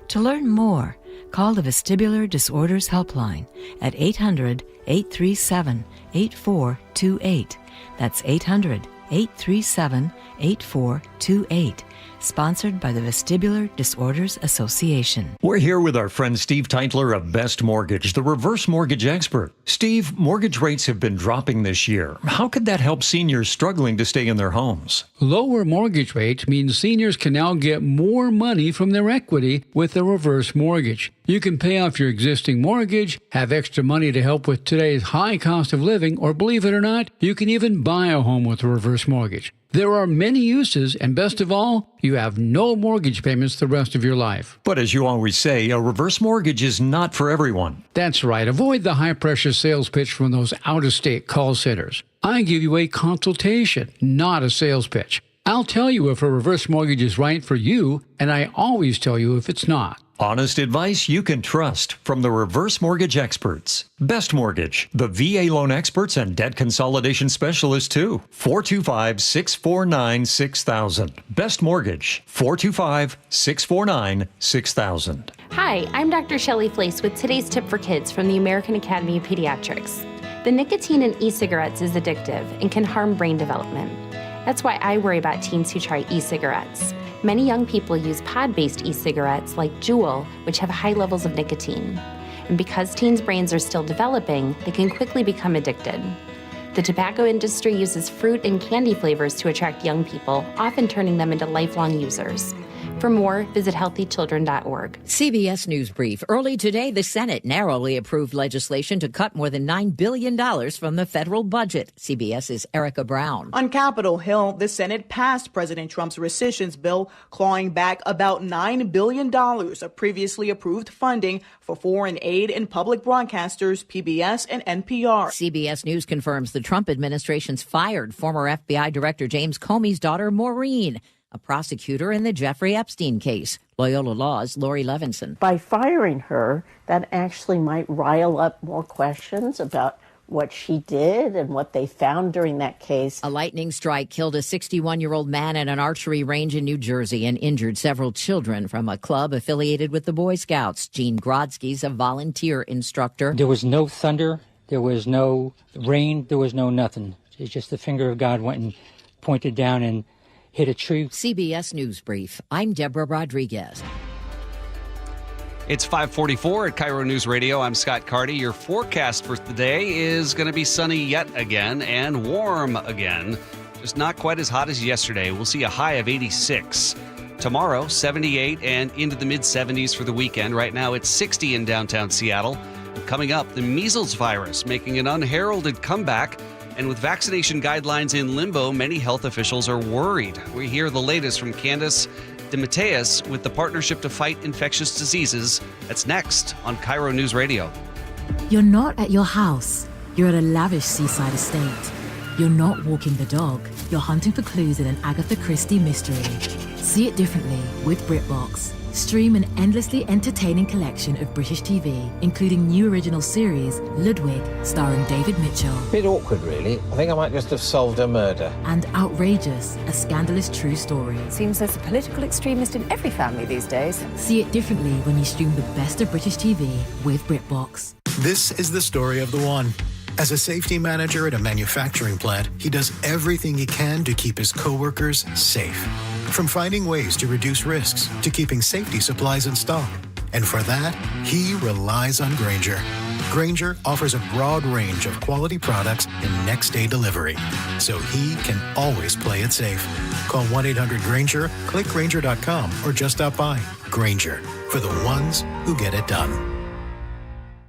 To learn more, call the Vestibular Disorders Helpline at 800-837-8428. That's 800-837-8428. Sponsored by the Vestibular Disorders Association. We're here with our friend Steve Teitler of Best Mortgage, the reverse mortgage expert. Steve, mortgage rates have been dropping this year. How could that help seniors struggling to stay in their homes? Lower mortgage rates means seniors can now get more money from their equity with a reverse mortgage. You can pay off your existing mortgage, have extra money to help with today's high cost of living, or believe it or not, you can even buy a home with a reverse mortgage. There are many uses, and best of all, you have no mortgage payments the rest of your life. But as you always say, a reverse mortgage is not for everyone. That's right. Avoid the high-pressure sales pitch from those out-of-state call centers. I give you a consultation, not a sales pitch. I'll tell you if a reverse mortgage is right for you, and I always tell you if it's not. Honest advice you can trust from the reverse mortgage experts. Best Mortgage, the VA loan experts and debt consolidation specialists too. 425-649-6000. Best Mortgage, 425-649-6000. Hi, I'm Dr. Shelley Flace with today's tip for kids from the American Academy of Pediatrics. The nicotine in e-cigarettes is addictive and can harm brain development. That's why I worry about teens who try e-cigarettes. Many young people use pod-based e-cigarettes like Juul, which have high levels of nicotine. And because teens' brains are still developing, they can quickly become addicted. The tobacco industry uses fruit and candy flavors to attract young people, often turning them into lifelong users. For more, visit healthychildren.org. CBS News Brief. Early today, the Senate narrowly approved legislation to cut more than $9 billion from the federal budget. CBS's Erica Brown. On Capitol Hill, the Senate passed President Trump's rescissions bill, clawing back about $9 billion of previously approved funding for foreign aid and public broadcasters, PBS and NPR. CBS News confirms the Trump administration's fired former FBI Director James Comey's daughter, Maureen, a prosecutor in the Jeffrey Epstein case. Loyola Law's Lori Levinson. By firing her, that actually might rile up more questions about what she did and what they found during that case. A lightning strike killed a 61-year-old man at an archery range in New Jersey and injured several children from a club affiliated with the Boy Scouts. Gene Grodsky's a volunteer instructor. There was no thunder. There was no rain. There was no nothing. It's just the finger of God went and pointed down, and hit a true. CBS News Brief. I'm Deborah Rodriguez. It's 5:44 at KIRO News Radio. I'm Scott Carty. Your forecast for today is going to be sunny yet again and warm again. Just not quite as hot as yesterday. We'll see a high of 86. Tomorrow, 78 and into the mid-70s for the weekend. Right now, it's 60 in downtown Seattle. Coming up, the measles virus making an unheralded comeback. And with vaccination guidelines in limbo, many health officials are worried. We hear the latest from Candace DeMatteis with the Partnership to Fight Infectious Diseases. That's next on KIRO News Radio. You're not at your house. You're at a lavish seaside estate. You're not walking the dog. You're hunting for clues in an Agatha Christie mystery. See it differently with BritBox. Stream an endlessly entertaining collection of British TV, including new original series, Ludwig, starring David Mitchell. Bit awkward, really. I think I might just have solved a murder. And Outrageous, a scandalous true story. Seems there's a political extremist in every family these days. See it differently when you stream the best of British TV with BritBox. This is the story of the one. As a safety manager at a manufacturing plant, he does everything he can to keep his coworkers safe. From finding ways to reduce risks to keeping safety supplies in stock. And for that, he relies on Grainger. Grainger offers a broad range of quality products and next-day delivery, so he can always play it safe. Call 1-800-GRAINGER, click Grainger.com, or just stop by. Grainger, for the ones who get it done.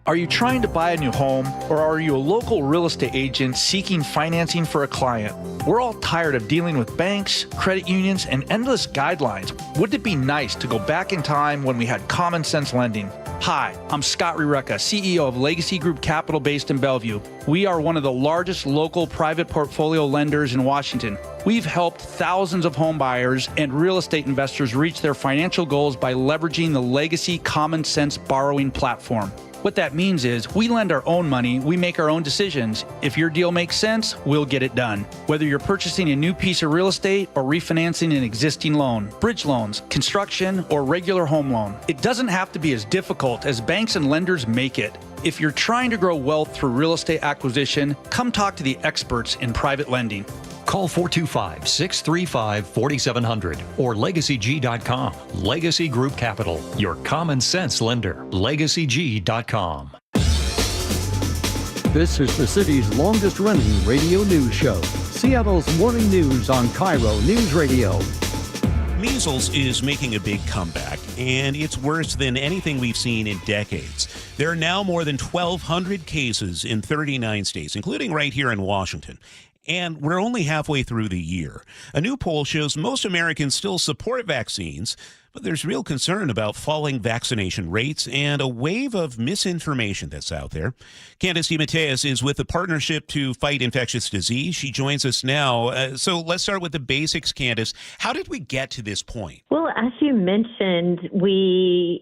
Are you trying to buy a new home, or are you a local real estate agent seeking financing for a client? We're all tired of dealing with banks, credit unions, and endless guidelines. Wouldn't it be nice to go back in time when we had common sense lending? Hi, I'm Scott Rireka, CEO of Legacy Group Capital based in Bellevue. We are one of the largest local private portfolio lenders in Washington. We've helped thousands of home buyers and real estate investors reach their financial goals by leveraging the Legacy Common Sense borrowing platform. What that means is we lend our own money, we make our own decisions. If your deal makes sense, we'll get it done. Whether you're purchasing a new piece of real estate or refinancing an existing loan, bridge loans, construction, or regular home loan, it doesn't have to be as difficult as banks and lenders make it. If you're trying to grow wealth through real estate acquisition, come talk to the experts in private lending. Call 425-635-4700 or LegacyG.com. Legacy Group Capital, your common sense lender. LegacyG.com. This is the city's longest running radio news show. Seattle's morning news on KIRO News Radio. Measles is making a big comeback, and it's worse than anything we've seen in decades. There are now more than 1,200 cases in 39 states, including right here in Washington. And we're only halfway through the year. A new poll shows most Americans still support vaccines, but there's real concern about falling vaccination rates and a wave of misinformation that's out there. Candace DeMatteis is with the Partnership to Fight Infectious Disease. She joins us now. So let's start with the basics, Candace. How did we get to this point? Well, as you mentioned, we're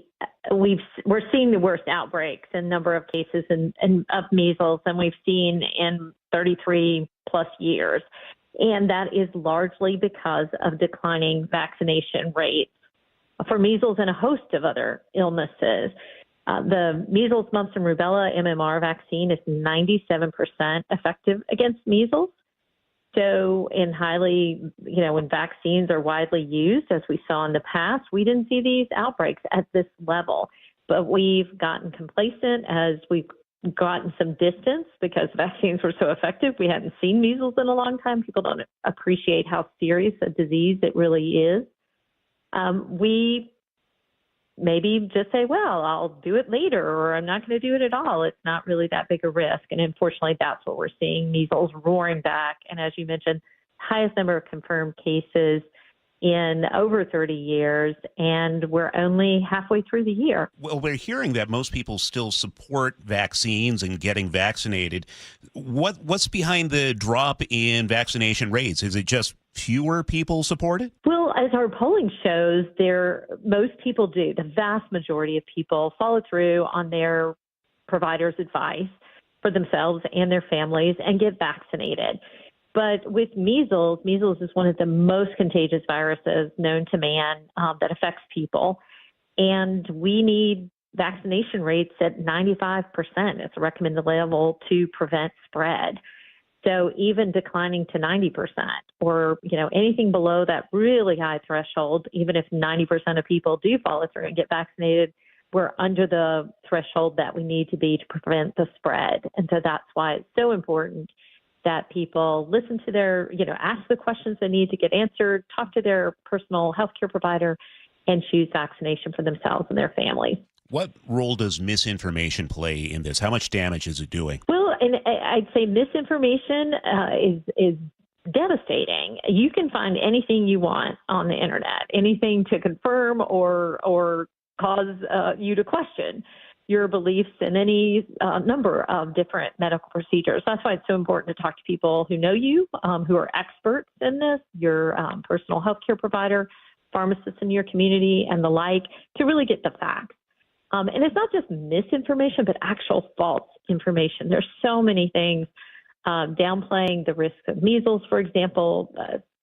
seeing the worst outbreaks and number of cases of measles than we've seen in 33 plus years. And that is largely because of declining vaccination rates for measles and a host of other illnesses. The measles, mumps, and rubella MMR vaccine is 97% effective against measles. So when vaccines are widely used, as we saw in the past, we didn't see these outbreaks at this level. But we've gotten complacent as we've gotten some distance because vaccines were so effective. We hadn't seen measles in a long time. People don't appreciate how serious a disease it really is. We maybe just say, well, I'll do it later, or I'm not going to do it at all. It's not really that big a risk. And unfortunately, that's what we're seeing, measles roaring back. And as you mentioned, highest number of confirmed cases in over 30 years, and we're only halfway through the year. Well, we're hearing that most people still support vaccines and getting vaccinated. What's behind the drop in vaccination rates? Is it just fewer people support it? Well, as our polling shows, most people do. The vast majority of people follow through on their provider's advice for themselves and their families and get vaccinated. But with measles is one of the most contagious viruses known to man that affects people. And we need vaccination rates at 95%. It's a recommended level to prevent spread. So even declining to 90% or, anything below that really high threshold, even if 90% of people do follow through and get vaccinated, we're under the threshold that we need to be to prevent the spread. And so that's why it's so important that people listen to their, ask the questions they need to get answered, talk to their personal healthcare provider, and choose vaccination for themselves and their families. What role does misinformation play in this? How much damage is it doing? Well, and I'd say misinformation is devastating. You can find anything you want on the internet, anything to confirm or cause you to question your beliefs in any number of different medical procedures. That's why it's so important to talk to people who know you, who are experts in this, your personal healthcare provider, pharmacists in your community, and the like, to really get the facts. And it's not just misinformation, but actual false information. There's so many things downplaying the risk of measles, for example.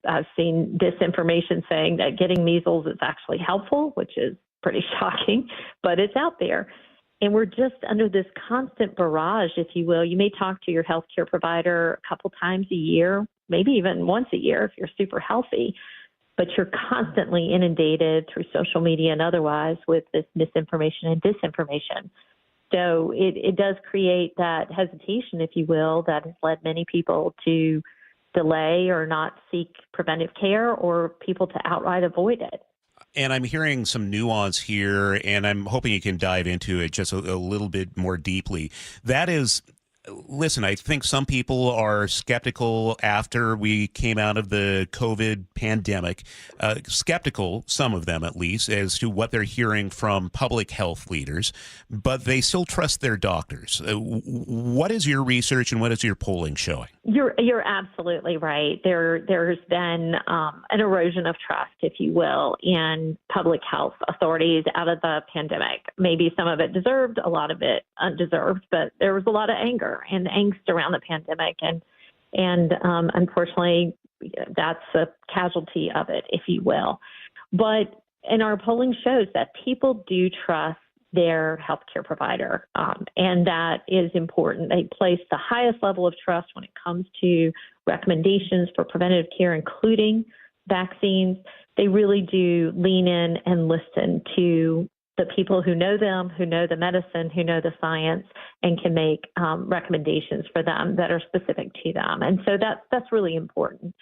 I've seen disinformation saying that getting measles is actually helpful, which is pretty shocking, but it's out there. And we're just under this constant barrage, if you will. You may talk to your healthcare provider a couple times a year, maybe even once a year if you're super healthy, but you're constantly inundated through social media and otherwise with this misinformation and disinformation. So it does create that hesitation, if you will, that has led many people to delay or not seek preventive care or people to outright avoid it. And I'm hearing some nuance here, and I'm hoping you can dive into it just a little bit more deeply. That is, listen, I think some people are skeptical after we came out of the COVID pandemic, skeptical, some of them at least, as to what they're hearing from public health leaders, but they still trust their doctors. What is your research and what is your polling showing? You're absolutely right. There's been an erosion of trust, if you will, in public health authorities out of the pandemic. Maybe some of it deserved, a lot of it undeserved, but there was a lot of anger and angst around the pandemic, and unfortunately, that's a casualty of it, if you will. But and our polling shows that people do trust their healthcare provider, and that is important. They place the highest level of trust when it comes to recommendations for preventative care, including vaccines. They really do lean in and listen to the people who know them, who know the medicine, who know the science, and can make recommendations for them that are specific to them. And so that's really important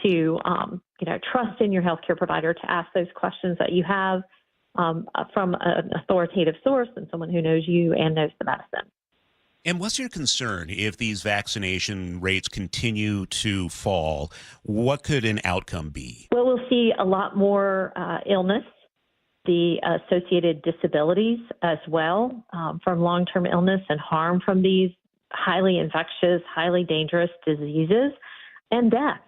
to trust in your healthcare provider to ask those questions that you have from an authoritative source and someone who knows you and knows the medicine. And what's your concern if these vaccination rates continue to fall? What could an outcome be? Well, we'll see a lot more illness, the associated disabilities as well from long-term illness and harm from these highly infectious, highly dangerous diseases, and death,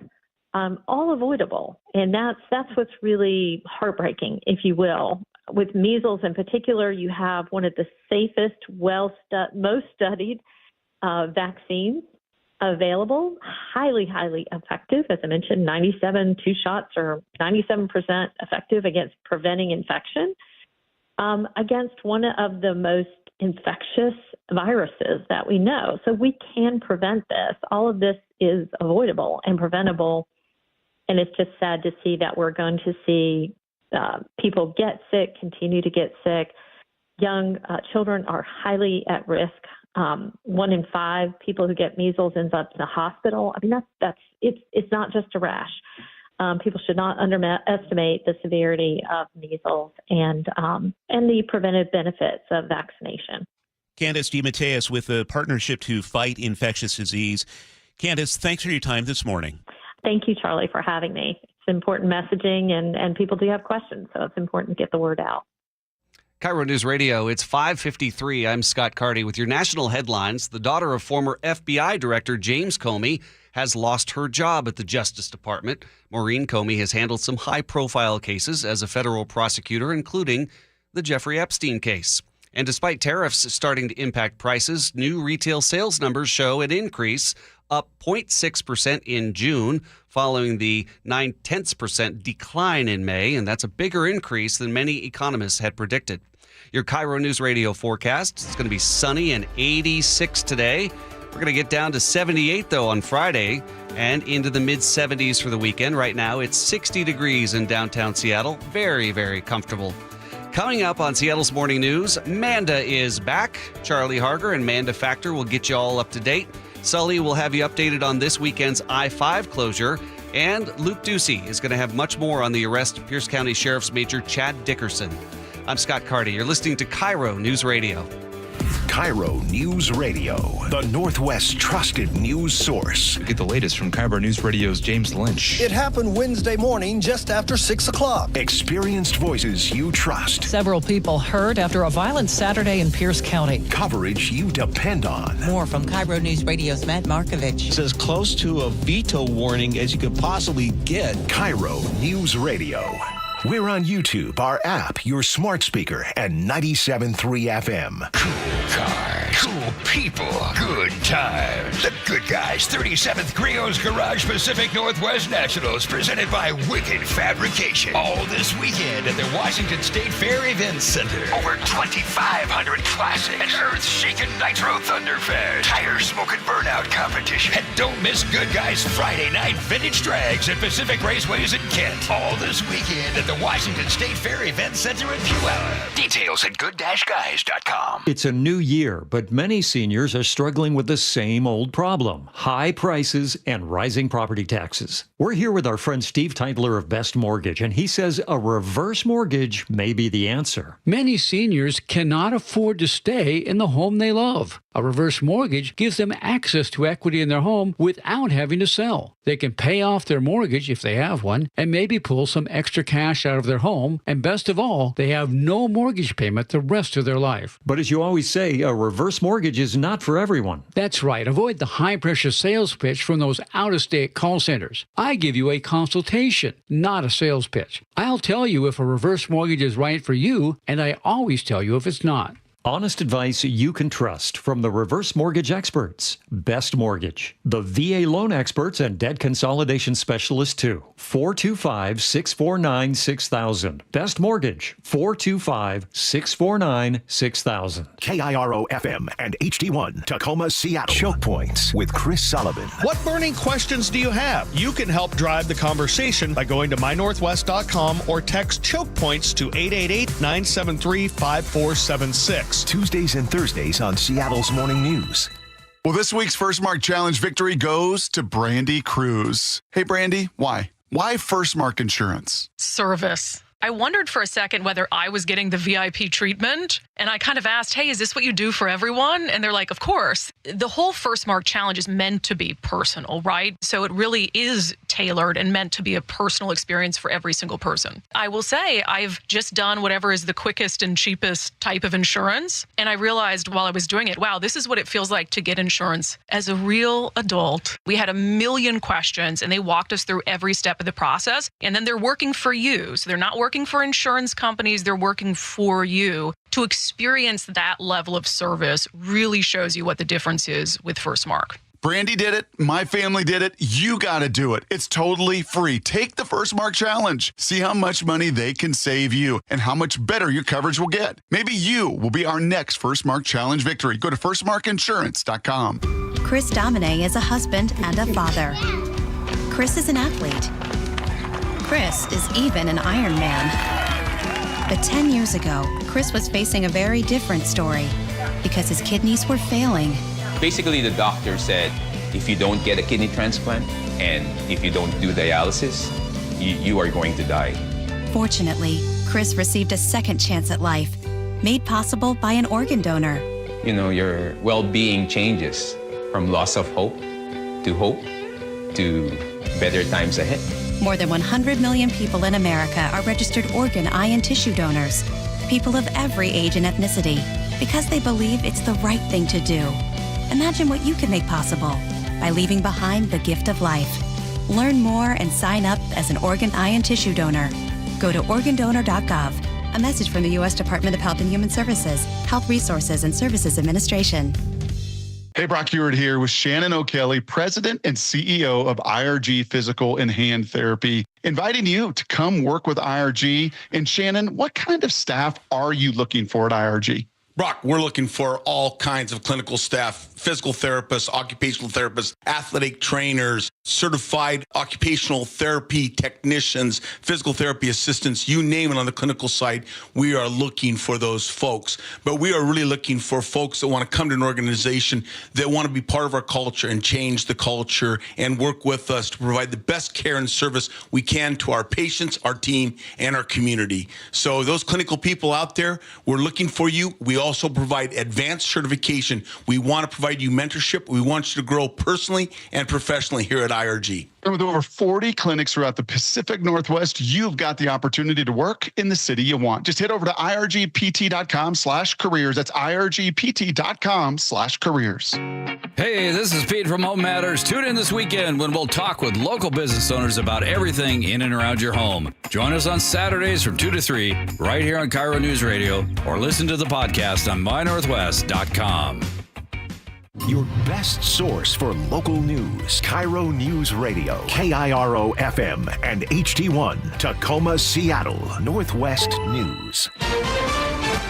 all avoidable. And that's what's really heartbreaking, if you will. With measles in particular, you have one of the safest, most studied vaccines available, highly, highly effective. As I mentioned, 2 shots are 97% effective against preventing infection against one of the most infectious viruses that we know. So we can prevent this. All of this is avoidable and preventable. And it's just sad to see that we're going to see people get sick, continue to get sick. Young children are highly at risk. 1 in 5 people who get measles ends up in the hospital. I mean, it's not just a rash. People should not underestimate the severity of measles and the preventive benefits of vaccination. Candace DeMatteis with the Partnership to Fight Infectious Disease. Candace, thanks for your time this morning. Thank you, Charlie, for having me. It's important messaging, and people do have questions, so it's important to get the word out. KIRO News Radio, it's 5:53. I'm Scott Carty with your national headlines. The daughter of former FBI Director James Comey has lost her job at the Justice Department. Maureen Comey has handled some high-profile cases as a federal prosecutor, including the Jeffrey Epstein case. And despite tariffs starting to impact prices, new retail sales numbers show an increase, up 0.6% in June, following the 0.9% decline in May, and that's a bigger increase than many economists had predicted. Your KIRO News Radio forecast, it's going to be sunny and 86 today. We're going to get down to 78, though, on Friday and into the mid-70s for the weekend. Right now, it's 60 degrees in downtown Seattle. Very, very comfortable. Coming up on Seattle's Morning News, Manda is back. Charlie Harger and Manda Factor will get you all up to date. Sully will have you updated on this weekend's I-5 closure. And Luke Ducey is going to have much more on the arrest of Pierce County Sheriff's Major Chad Dickerson. I'm Scott Carty. You're listening to KIRO News Radio. KIRO News Radio, the Northwest's trusted news source. Get the latest from KIRO News Radio's James Lynch. It happened Wednesday morning just after 6 o'clock. Experienced voices you trust. Several people hurt after a violent Saturday in Pierce County. Coverage you depend on. More from KIRO News Radio's Matt Markovich. It's as close to a veto warning as you could possibly get. KIRO News Radio. We're on YouTube, our app, your smart speaker, and 97.3 FM. Cool cars, cool people, good times. The Good Guys 37th Grio's Garage Pacific Northwest Nationals, presented by Wicked Fabrication. All this weekend at the Washington State Fair Events Center. Over 2,500 classics. An earth-shaking Nitro Thunderfest. Tire-smoking burnout competition. And don't miss Good Guys Friday night vintage drags at Pacific Raceways in Kent. All this weekend at the Washington State Fair Event Center in Puyallup. Details at good-guys.com. It's a new year, but many seniors are struggling with the same old problem: high prices and rising property taxes. We're here with our friend Steve Teitler of Best Mortgage, and he says a reverse mortgage may be the answer. Many seniors cannot afford to stay in the home they love. A reverse mortgage gives them access to equity in their home without having to sell. They can pay off their mortgage if they have one, and maybe pull some extra cash out of their home, and best of all, they have no mortgage payment the rest of their life. But as you always say, a reverse mortgage is not for everyone. That's right. Avoid the high-pressure sales pitch from those out-of-state call centers. I give you a consultation, not a sales pitch. I'll tell you if a reverse mortgage is right for you, and I always tell you if it's not. Honest advice you can trust from the reverse mortgage experts. Best Mortgage, the VA loan experts and debt consolidation specialists too. 425-649-6000. Best Mortgage, 425-649-6000. KIRO FM and HD1, Tacoma, Seattle. Choke Points with Chris Sullivan. What burning questions do you have? You can help drive the conversation by going to mynorthwest.com or text Choke Points to 888-973-5476. Tuesdays and Thursdays on Seattle's Morning News. Well, this week's First Mark Challenge victory goes to Brandy Cruz. Hey, Brandy, why? Why First Mark Insurance? Service. I wondered for a second whether I was getting the VIP treatment, and I kind of asked, hey, is this what you do for everyone? And they're like, of course. The whole First Mark Challenge is meant to be personal, right? So it really is tailored and meant to be a personal experience for every single person. I will say I've just done whatever is the quickest and cheapest type of insurance, and I realized while I was doing it, wow, this is what it feels like to get insurance as a real adult. We had 1 million questions, and they walked us through every step of the process, and then they're working for you. So they're not working for insurance companies, they're working for you. To experience that level of service really shows you what the difference is with First Mark. Brandy did it. My family did it. You got to do it. It's totally free. Take the First Mark Challenge. See how much money they can save you and how much better your coverage will get. Maybe you will be our next First Mark Challenge victory. Go to firstmarkinsurance.com. Chris Domine is a husband and a father. Chris is an athlete. Chris is even an Iron Man. But 10 years ago, Chris was facing a very different story because his kidneys were failing. Basically, the doctor said, if you don't get a kidney transplant and if you don't do dialysis, you are going to die. Fortunately, Chris received a second chance at life, made possible by an organ donor. You know, your well-being changes from loss of hope to better times ahead. More than 100 million people in America are registered organ, eye, and tissue donors. People of every age and ethnicity, because they believe it's the right thing to do. Imagine what you can make possible by leaving behind the gift of life. Learn more and sign up as an organ, eye, and tissue donor. Go to organdonor.gov. A message from the U.S. Department of Health and Human Services, Health Resources and Services Administration. Hey, Brock Heward here with Shannon O'Kelly, President and CEO of IRG Physical and Hand Therapy, inviting you to come work with IRG. And Shannon, what kind of staff are you looking for at IRG? Brock, we're looking for all kinds of clinical staff, physical therapists, occupational therapists, athletic trainers, certified occupational therapy technicians, physical therapy assistants, you name it on the clinical side. We are looking for those folks. But we are really looking for folks that want to come to an organization that want to be part of our culture and change the culture and work with us to provide the best care and service we can to our patients, our team, and our community. So those clinical people out there, we're looking for you. We also provide advanced certification. We want to provide you mentorship. We want you to grow personally and professionally here at IRG. And with over 40 clinics throughout the Pacific Northwest, you've got the opportunity to work in the city you want. Just head over to irgpt.com/careers. That's irgpt.com/careers. Hey, this is Pete from Home Matters. Tune in this weekend when we'll talk with local business owners about everything in and around your home. Join us on Saturdays from 2 to 3 right here on KIRO News Radio, or listen to the podcast on mynorthwest.com. Your best source for local news. KIRO News Radio. KIRO FM and HD1. Tacoma, Seattle. Northwest News.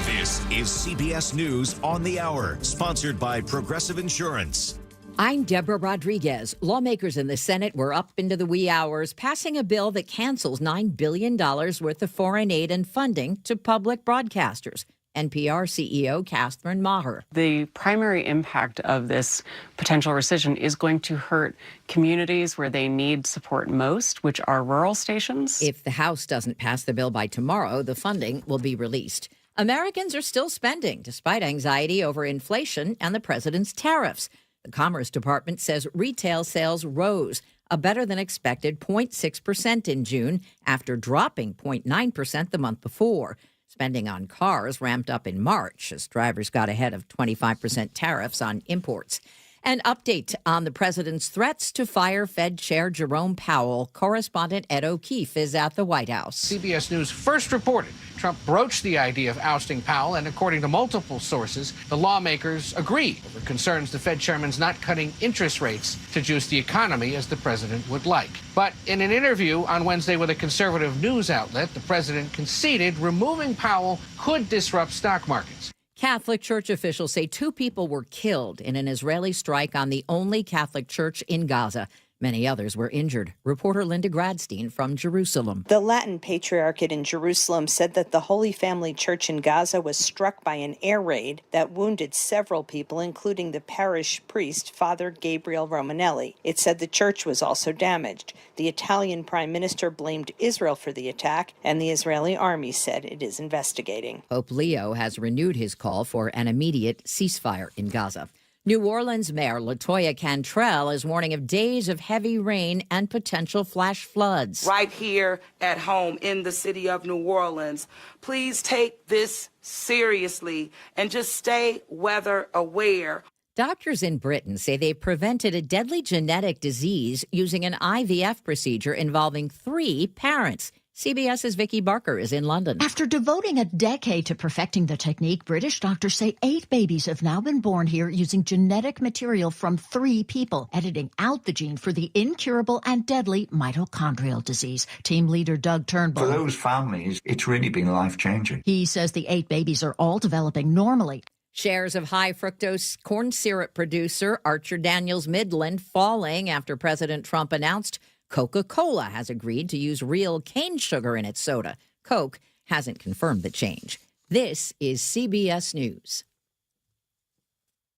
This is CBS News on the Hour, sponsored by Progressive Insurance. I'm Deborah Rodriguez. Lawmakers in the Senate were up into the wee hours, passing a bill that cancels $9 billion worth of foreign aid and funding to public broadcasters. NPR CEO Catherine Maher. The primary impact of this potential rescission is going to hurt communities where they need support most, which are rural stations. If the House doesn't pass the bill by tomorrow, the funding will be released. Americans are still spending, despite anxiety over inflation and the president's tariffs. The Commerce Department says retail sales rose, a better-than-expected 0.6% in June, after dropping 0.9% the month before. Spending on cars ramped up in March as drivers got ahead of 25% tariffs on imports. An update on the president's threats to fire Fed Chair Jerome Powell. Correspondent Ed O'Keefe is at the White House. CBS News first reported Trump broached the idea of ousting Powell, and according to multiple sources, the lawmakers agree over concerns the Fed chairman's not cutting interest rates to juice the economy as the president would like. But in an interview on Wednesday with a conservative news outlet, the president conceded removing Powell could disrupt stock markets. Catholic Church officials say 2 people were killed in an Israeli strike on the only Catholic church in Gaza. Many others were injured. Reporter Linda Gradstein from Jerusalem. The Latin Patriarchate in Jerusalem said that the Holy Family Church in Gaza was struck by an air raid that wounded several people, including the parish priest, Father Gabriel Romanelli. It said the church was also damaged. The Italian Prime Minister blamed Israel for the attack, and the Israeli army said it is investigating. Pope Leo has renewed his call for an immediate ceasefire in Gaza. New Orleans Mayor LaToya Cantrell is warning of days of heavy rain and potential flash floods. Right here at home in the city of New Orleans, please take this seriously and just stay weather aware. Doctors in Britain say they prevented a deadly genetic disease using an IVF procedure involving 3 parents. CBS's Vicky Barker is in London. After devoting a decade to perfecting the technique, British doctors say 8 babies have now been born here using genetic material from 3 people, editing out the gene for the incurable and deadly mitochondrial disease. Team leader Doug Turnbull. For those families, it's really been life-changing. He says the 8 babies are all developing normally. Shares of high-fructose corn syrup producer Archer Daniels Midland falling after President Trump announced Coca-Cola has agreed to use real cane sugar in its soda. Coke hasn't confirmed the change. This is CBS News.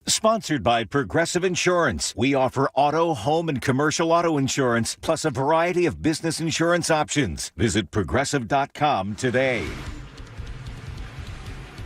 Sponsored by Progressive Insurance. We offer auto, home, and commercial auto insurance, plus a variety of business insurance options. Visit Progressive.com today.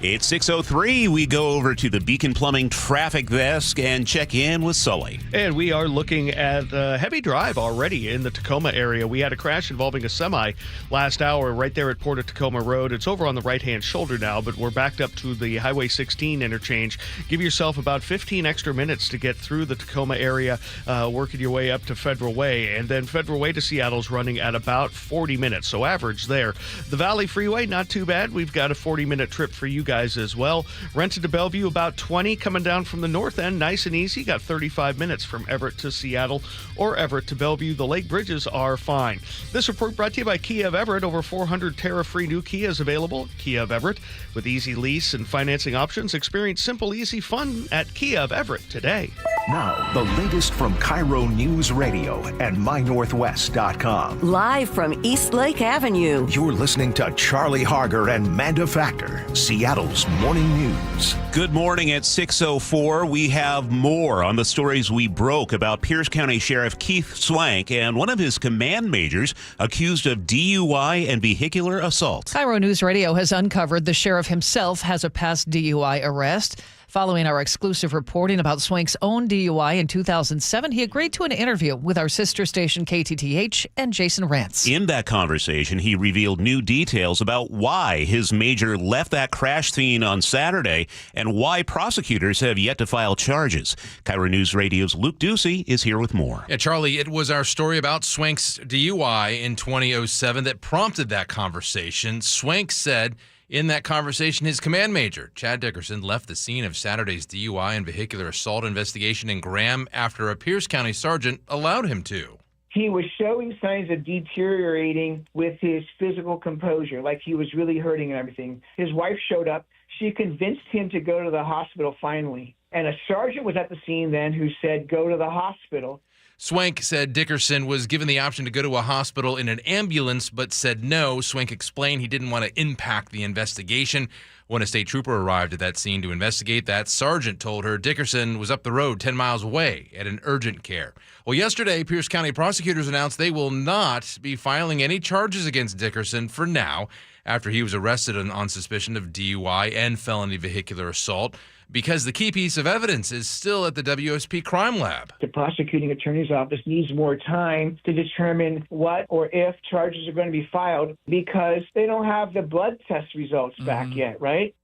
It's 6:03. We go over to the Beacon Plumbing traffic desk and check in with Sully. And we are looking at a heavy drive already in the Tacoma area. We had a crash involving a semi last hour right there at Port of Tacoma Road. It's over on the right-hand shoulder now, but we're backed up to the Highway 16 interchange. Give yourself about 15 extra minutes to get through the Tacoma area, working your way up to Federal Way. And then Federal Way to Seattle's running at about 40 minutes, so average there. The Valley Freeway, not too bad. We've got a 40-minute trip for you guys as well. Rented to Bellevue, about 20. Coming down from the north end, nice and easy. Got 35 minutes from Everett to Seattle or Everett to Bellevue. The lake bridges are fine. This report brought to you by Kia of Everett. Over 400 tariff-free new Kias available. Kia of Everett. With easy lease and financing options, experience simple, easy fun at Kia of Everett today. Now, the latest from KIRO Newsradio and MyNorthwest.com. Live from East Lake Avenue. You're listening to Charlie Harger and Manda Factor, Seattle's morning news. Good morning at 6:04. We have more on the stories we broke about Pierce County Sheriff Keith Swank and one of his command majors accused of DUI and vehicular assault. KIRO News Radio has uncovered the sheriff himself has a past DUI arrest. Following our exclusive reporting about Swank's own DUI in 2007, he agreed to an interview with our sister station KTTH and Jason Rantz. In that conversation, he revealed new details about why his major left that crash scene on Saturday and why prosecutors have yet to file charges. KIRO News Radio's Luke Ducey is here with more. Yeah, Charlie, it was our story about Swank's DUI in 2007 that prompted that conversation. Swank said in that conversation, his command major, Chad Dickerson, left the scene of Saturday's DUI and vehicular assault investigation in Graham after a Pierce County sergeant allowed him to. He was showing signs of deteriorating with his physical composure, like he was really hurting and everything. His wife showed up. She convinced him to go to the hospital finally. And a sergeant was at the scene then who said, go to the hospital. Swank said Dickerson was given the option to go to a hospital in an ambulance, but said no. Swank explained he didn't want to impact the investigation. When a state trooper arrived at that scene to investigate, that sergeant told her Dickerson was up the road 10 miles away at an urgent care. Well, yesterday, Pierce County prosecutors announced they will not be filing any charges against Dickerson for now, after he was arrested on suspicion of DUI and felony vehicular assault, because the key piece of evidence is still at the WSP Crime Lab. The prosecuting attorney's office needs more time to determine what or if charges are going to be filed because they don't have the blood test results back yet, right?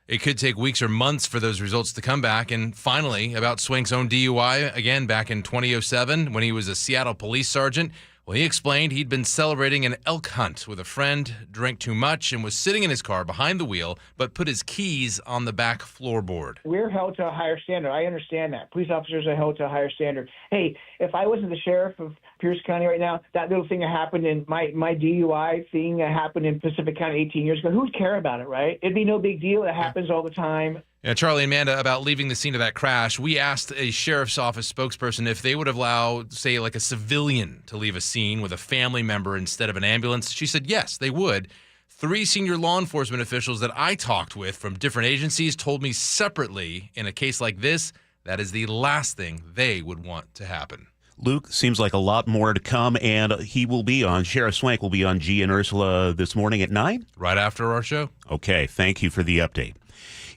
It could take weeks or months for those results to come back. And finally, about Swank's own DUI, again, back in 2007 when he was a Seattle police sergeant. Well, he explained he'd been celebrating an elk hunt with a friend, drank too much, and was sitting in his car behind the wheel, but put his keys on the back floorboard. We're held to a higher standard. I understand that. Police officers are held to a higher standard. Hey, if I wasn't the sheriff of Pierce County right now, that little thing that happened in my DUI thing that happened in Pacific County 18 years ago, who'd care about it, right? It'd be no big deal. It happens all the time. Yeah, Charlie and Amanda, about leaving the scene of that crash, we asked a sheriff's office spokesperson if they would allow, say, like a civilian to leave a scene with a family member instead of an ambulance. She said yes, they would. 3 senior law enforcement officials that I talked with from different agencies told me separately, in a case like this, that is the last thing they would want to happen. Luke, seems like a lot more to come, and Sheriff Swank will be on G and Ursula this morning at 9? Right after our show. Okay, thank you for the update.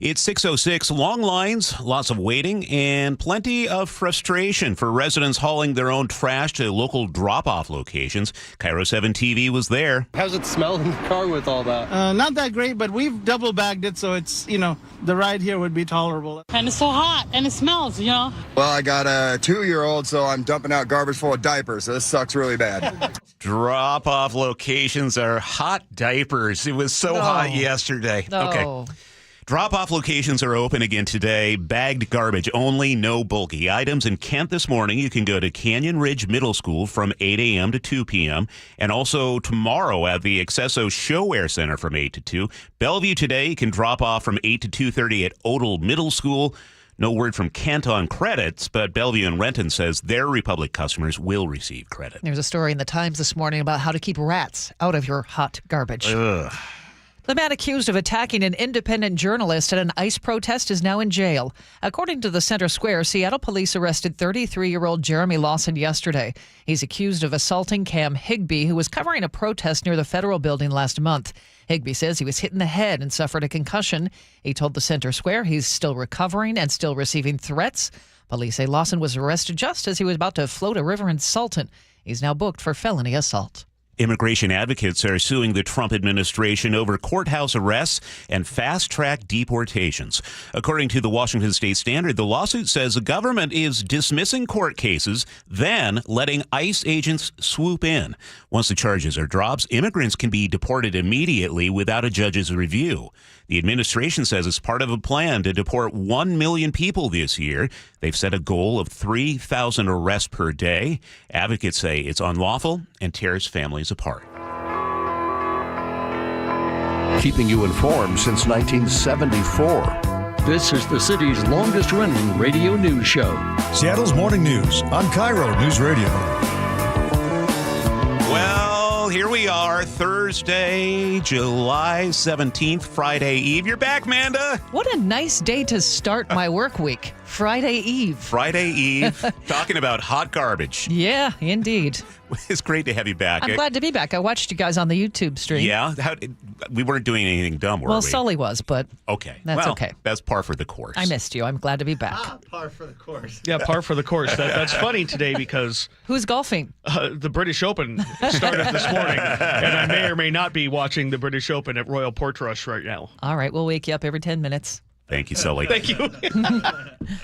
It's 6:06. Long lines, lots of waiting, and plenty of frustration for residents hauling their own trash to local drop-off locations. KIRO 7 TV was there. How's it smell in the car with all that? Not that great, but we've double bagged it, so it's, the ride here would be tolerable. And it's so hot, and it smells, Well, I got a 2-year-old, so I'm dumping out garbage full of diapers, so this sucks really bad. Drop-off locations are hot diapers. It was so hot yesterday. No. Okay. Drop-off locations are open again today. Bagged garbage only, no bulky items. In Kent this morning, you can go to Canyon Ridge Middle School from 8 a.m. to 2 p.m. And also tomorrow at the Accesso Showwear Center from 8 to 2. Bellevue today, you can drop off from 8 to 2:30 at Odell Middle School. No word from Kent on credits, but Bellevue and Renton says their Republic customers will receive credit. There's a story in the Times this morning about how to keep rats out of your hot garbage. Ugh. The man accused of attacking an independent journalist at an ICE protest is now in jail. According to the Center Square, Seattle police arrested 33-year-old Jeremy Lawson yesterday. He's accused of assaulting Cam Higbee, who was covering a protest near the federal building last month. Higbee says he was hit in the head and suffered a concussion. He told the Center Square he's still recovering and still receiving threats. Police say Lawson was arrested just as he was about to float a river in Salton. He's now booked for felony assault. Immigration advocates are suing the Trump administration over courthouse arrests and fast-track deportations. According to the Washington State Standard, the lawsuit says the government is dismissing court cases, then letting ICE agents swoop in. Once the charges are dropped, immigrants can be deported immediately without a judge's review. The administration says it's part of a plan to deport 1 million people this year. They've set a goal of 3,000 arrests per day. Advocates say it's unlawful and tears families apart. Keeping you informed since 1974. This is the city's longest-running radio news show. Seattle's Morning News on KIRO News Radio. Well, here we are, Thursday, July 17th, Friday Eve. You're back, Manda. What a nice day to start my work week. Friday Eve. Friday Eve, talking about hot garbage. Yeah, indeed. It's great to have you back. I'm glad to be back. I watched you guys on the YouTube stream. Yeah? We weren't doing anything dumb, were we? Well, Sully was, but okay. That's okay. That's par for the course. I missed you. I'm glad to be back. Par for the course. Yeah, par for the course. That's funny today because... Who's golfing? The British Open started this morning, and I may or may not be watching the British Open at Royal Portrush right now. All right, we'll wake you up every 10 minutes. Thank you, Sully. Thank you.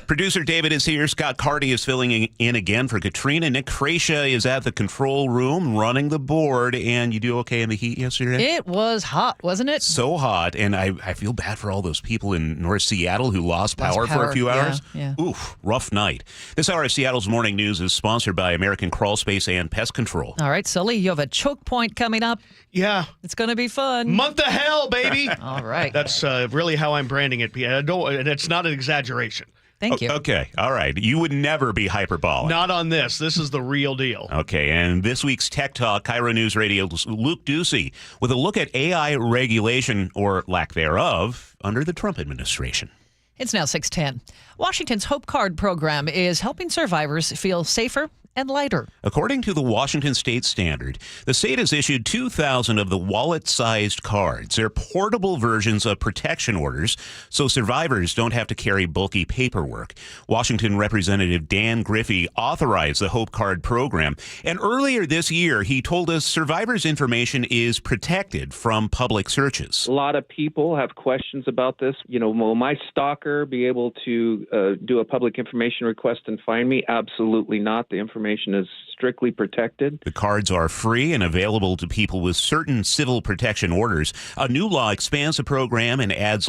Producer David is here. Scott Carty is filling in again for Katrina. Nick Krasia is at the control room running the board. And you do okay in the heat yesterday? It was hot, wasn't it? So hot. And I feel bad for all those people in North Seattle who lost power for a few hours. Yeah. Oof, rough night. This hour of Seattle's Morning News is sponsored by American Crawl Space and Pest Control. All right, Sully, you have a choke point coming up. Yeah. It's going to be fun. Month of hell, baby. All right. That's really how I'm branding it. And it's not an exaggeration. Thank you. Okay. All right. You would never be hyperbolic. Not on this. This is the real deal. Okay. And this week's Tech Talk, KIRO News Radio's Luke Ducey with a look at AI regulation, or lack thereof, under the Trump administration. It's now 6:10. Washington's Hope Card program is helping survivors feel safer and lighter. According to the Washington State Standard, the state has issued 2,000 of the wallet-sized cards. They're portable versions of protection orders, so survivors don't have to carry bulky paperwork. Washington Representative Dan Griffey authorized the Hope Card program, and earlier this year, he told us survivors' information is protected from public searches. A lot of people have questions about this. Will my stalker be able to do a public information request and find me? Absolutely not. The information is strictly protected. The cards are free and available to people with certain civil protection orders. A new law expands the program and adds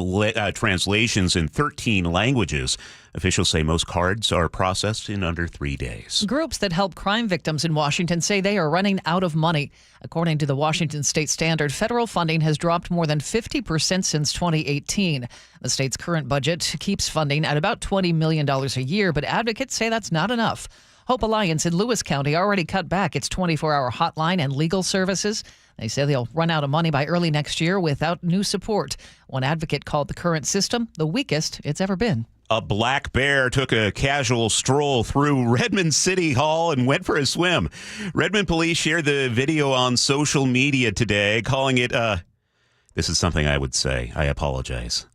translations in 13 languages. Officials say most cards are processed in under 3 days. Groups that help crime victims in Washington say they are running out of money. According to the Washington State Standard, federal funding has dropped more than 50% since 2018. The state's current budget keeps funding at about $20 million a year, but advocates say that's not enough. Hope Alliance in Lewis County already cut back its 24-hour hotline and legal services. They say they'll run out of money by early next year without new support. One advocate called the current system the weakest it's ever been. A black bear took a casual stroll through Redmond City Hall and went for a swim. Redmond police shared the video on social media today, calling it, this is something I would say, I apologize,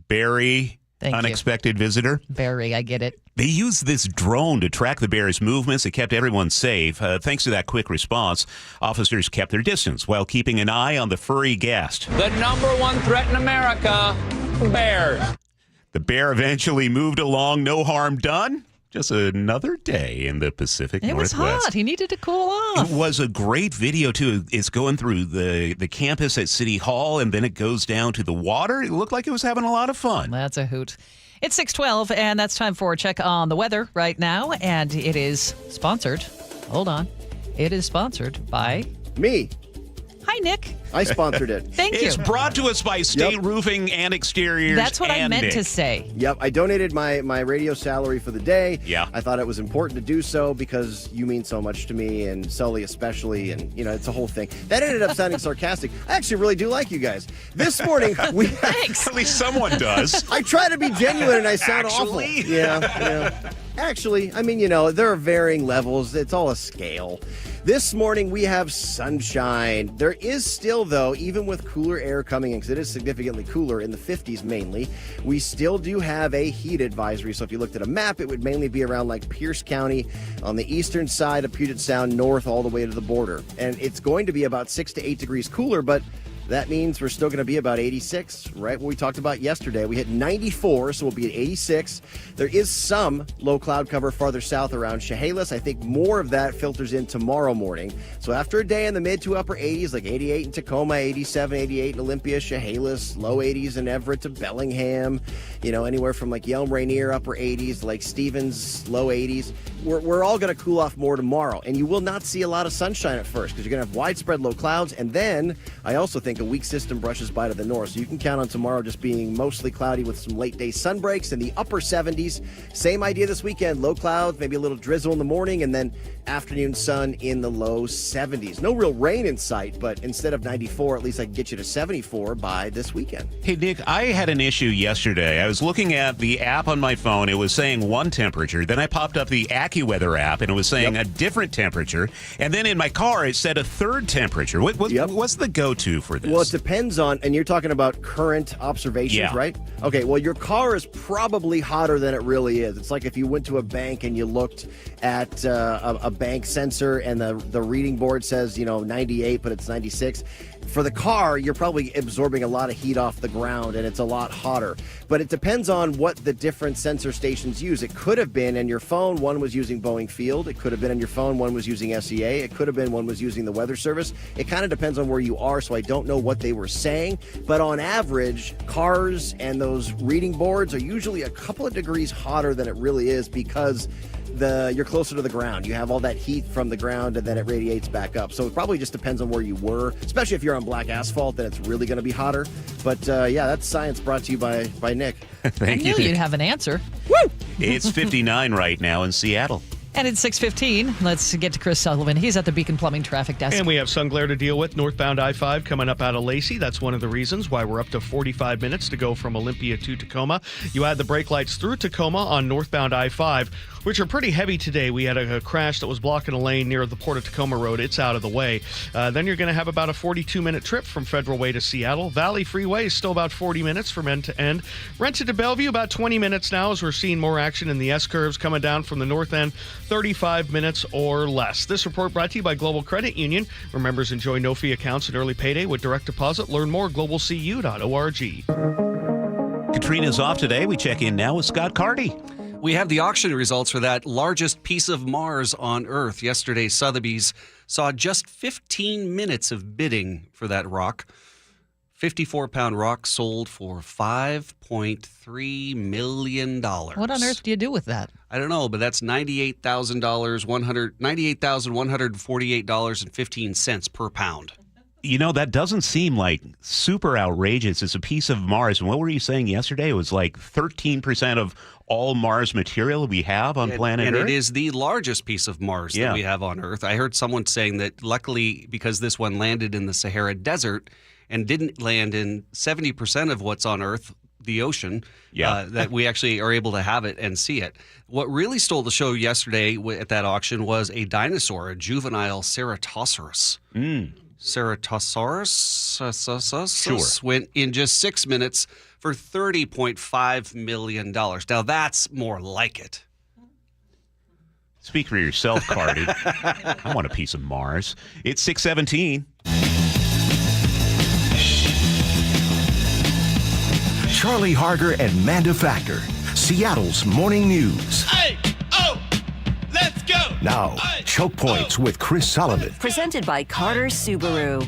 Barry, unexpected visitor. Barry, I get it. They used this drone to track the bear's movements. It kept everyone safe. Thanks to that quick response, officers kept their distance while keeping an eye on the furry guest. The number one threat in America, bears. The bear eventually moved along, no harm done. Just another day in the Pacific Northwest. It was hot. He needed to cool off. It was a great video, too. It's going through the campus at City Hall, and then it goes down to the water. It looked like it was having a lot of fun. That's a hoot. It's 6:12, and that's time for a check on the weather right now. And it is sponsored. Hold on. It is sponsored by me. Hi, Nick. I sponsored it. Thank you. It's brought to us by State Roofing and Exteriors. That's what I meant to say. Yep. I donated my radio salary for the day. Yeah. I thought it was important to do so because you mean so much to me, and Sully especially, and, it's a whole thing. That ended up sounding sarcastic. I actually really do like you guys. This morning, Thanks. At least someone does. I try to be genuine, and I sound awful. Actually? Yeah. Actually, I mean, there are varying levels. It's all a scale. This morning, we have sunshine. There is still, though, even with cooler air coming in, because it is significantly cooler in the 50s mainly, we still do have a heat advisory. So if you looked at a map, it would mainly be around like Pierce County on the eastern side of Puget Sound north all the way to the border. And it's going to be about 6 to 8 degrees cooler, but that means we're still going to be about 86, right? What we talked about yesterday. We hit 94, so we'll be at 86. There is some low cloud cover farther south around Chehalis. I think more of that filters in tomorrow morning. So after a day in the mid to upper 80s, like 88 in Tacoma, 87, 88 in Olympia, Chehalis, low 80s in Everett to Bellingham, anywhere from like Yelm Rainier, upper 80s, like Stevens, low 80s. We're all going to cool off more tomorrow, and you will not see a lot of sunshine at first because you're going to have widespread low clouds, and then I also think a weak system brushes by to the north, so you can count on tomorrow just being mostly cloudy with some late day sun breaks in the upper 70s. Same idea this weekend, low clouds, maybe a little drizzle in the morning, and then afternoon sun in the low 70s. No real rain in sight, but instead of 94, at least I can get you to 74 by this weekend. Hey, Nick, I had an issue yesterday. I was looking at the app on my phone. It was saying one temperature. Then I popped up the AccuWeather app, and it was saying a different temperature. And then in my car, it said a third temperature. What's the go-to for this? Well, it depends on, and you're talking about current observations, right? Okay, well, your car is probably hotter than it really is. It's like if you went to a bank and you looked at a bank sensor and the reading board says, 98, but it's 96. For the car, you're probably absorbing a lot of heat off the ground, and it's a lot hotter. But it depends on what the different sensor stations use. It could have been in your phone, one was using Boeing Field. It could have been in your phone, one was using SEA. It could have been one was using the Weather Service. It kind of depends on where you are, so I don't know what they were saying. But on average, cars and those reading boards are usually a couple of degrees hotter than it really is because you're closer to the ground. You have all that heat from the ground, and then it radiates back up. So it probably just depends on where you were, especially if you're on black asphalt, then it's really going to be hotter. But that's science brought to you by Nick. Thank you. I knew you'd have an answer. Woo! It's 59 right now in Seattle. And it's 6:15. Let's get to Chris Sullivan. He's at the Beacon Plumbing Traffic Desk. And we have sun glare to deal with northbound I-5 coming up out of Lacey. That's one of the reasons why we're up to 45 minutes to go from Olympia to Tacoma. You add the brake lights through Tacoma on northbound I-5, which are pretty heavy today. We had a crash that was blocking a lane near the Port of Tacoma Road. It's out of the way. Then you're going to have about a 42-minute trip from Federal Way to Seattle. Valley Freeway is still about 40 minutes from end to end. Rented to Bellevue, about 20 minutes now as we're seeing more action in the S-curves coming down from the north end, 35 minutes or less. This report brought to you by Global Credit Union, where members enjoy no-fee accounts and early payday with direct deposit. Learn more at globalcu.org. Katrina's off today. We check in now with Scott Carty. We have the auction results for that largest piece of Mars on Earth. Yesterday, Sotheby's saw just 15 minutes of bidding for that rock. 54-pound rock sold for $5.3 million. What on earth do you do with that? I don't know, but that's $98,148.15 per pound. That doesn't seem like super outrageous. It's a piece of Mars. And what were you saying yesterday? It was like 13% of all Mars material we have on planet Earth. And it is the largest piece of Mars that we have on Earth. I heard someone saying that luckily, because this one landed in the Sahara Desert and didn't land in 70% of what's on Earth, the ocean, that we actually are able to have it and see it. What really stole the show yesterday at that auction was a dinosaur, a juvenile Ceratosaurus. Ceratosaurus went in just 6 minutes for $30.5 million. Now that's more like it. Speak for yourself, Cardi. I want a piece of Mars. It's 6:17. Charlie Harger and Manda Factor, Seattle's morning news. Hey, let's go. Now, Choke Points with Chris Sullivan. Presented by Carter Subaru.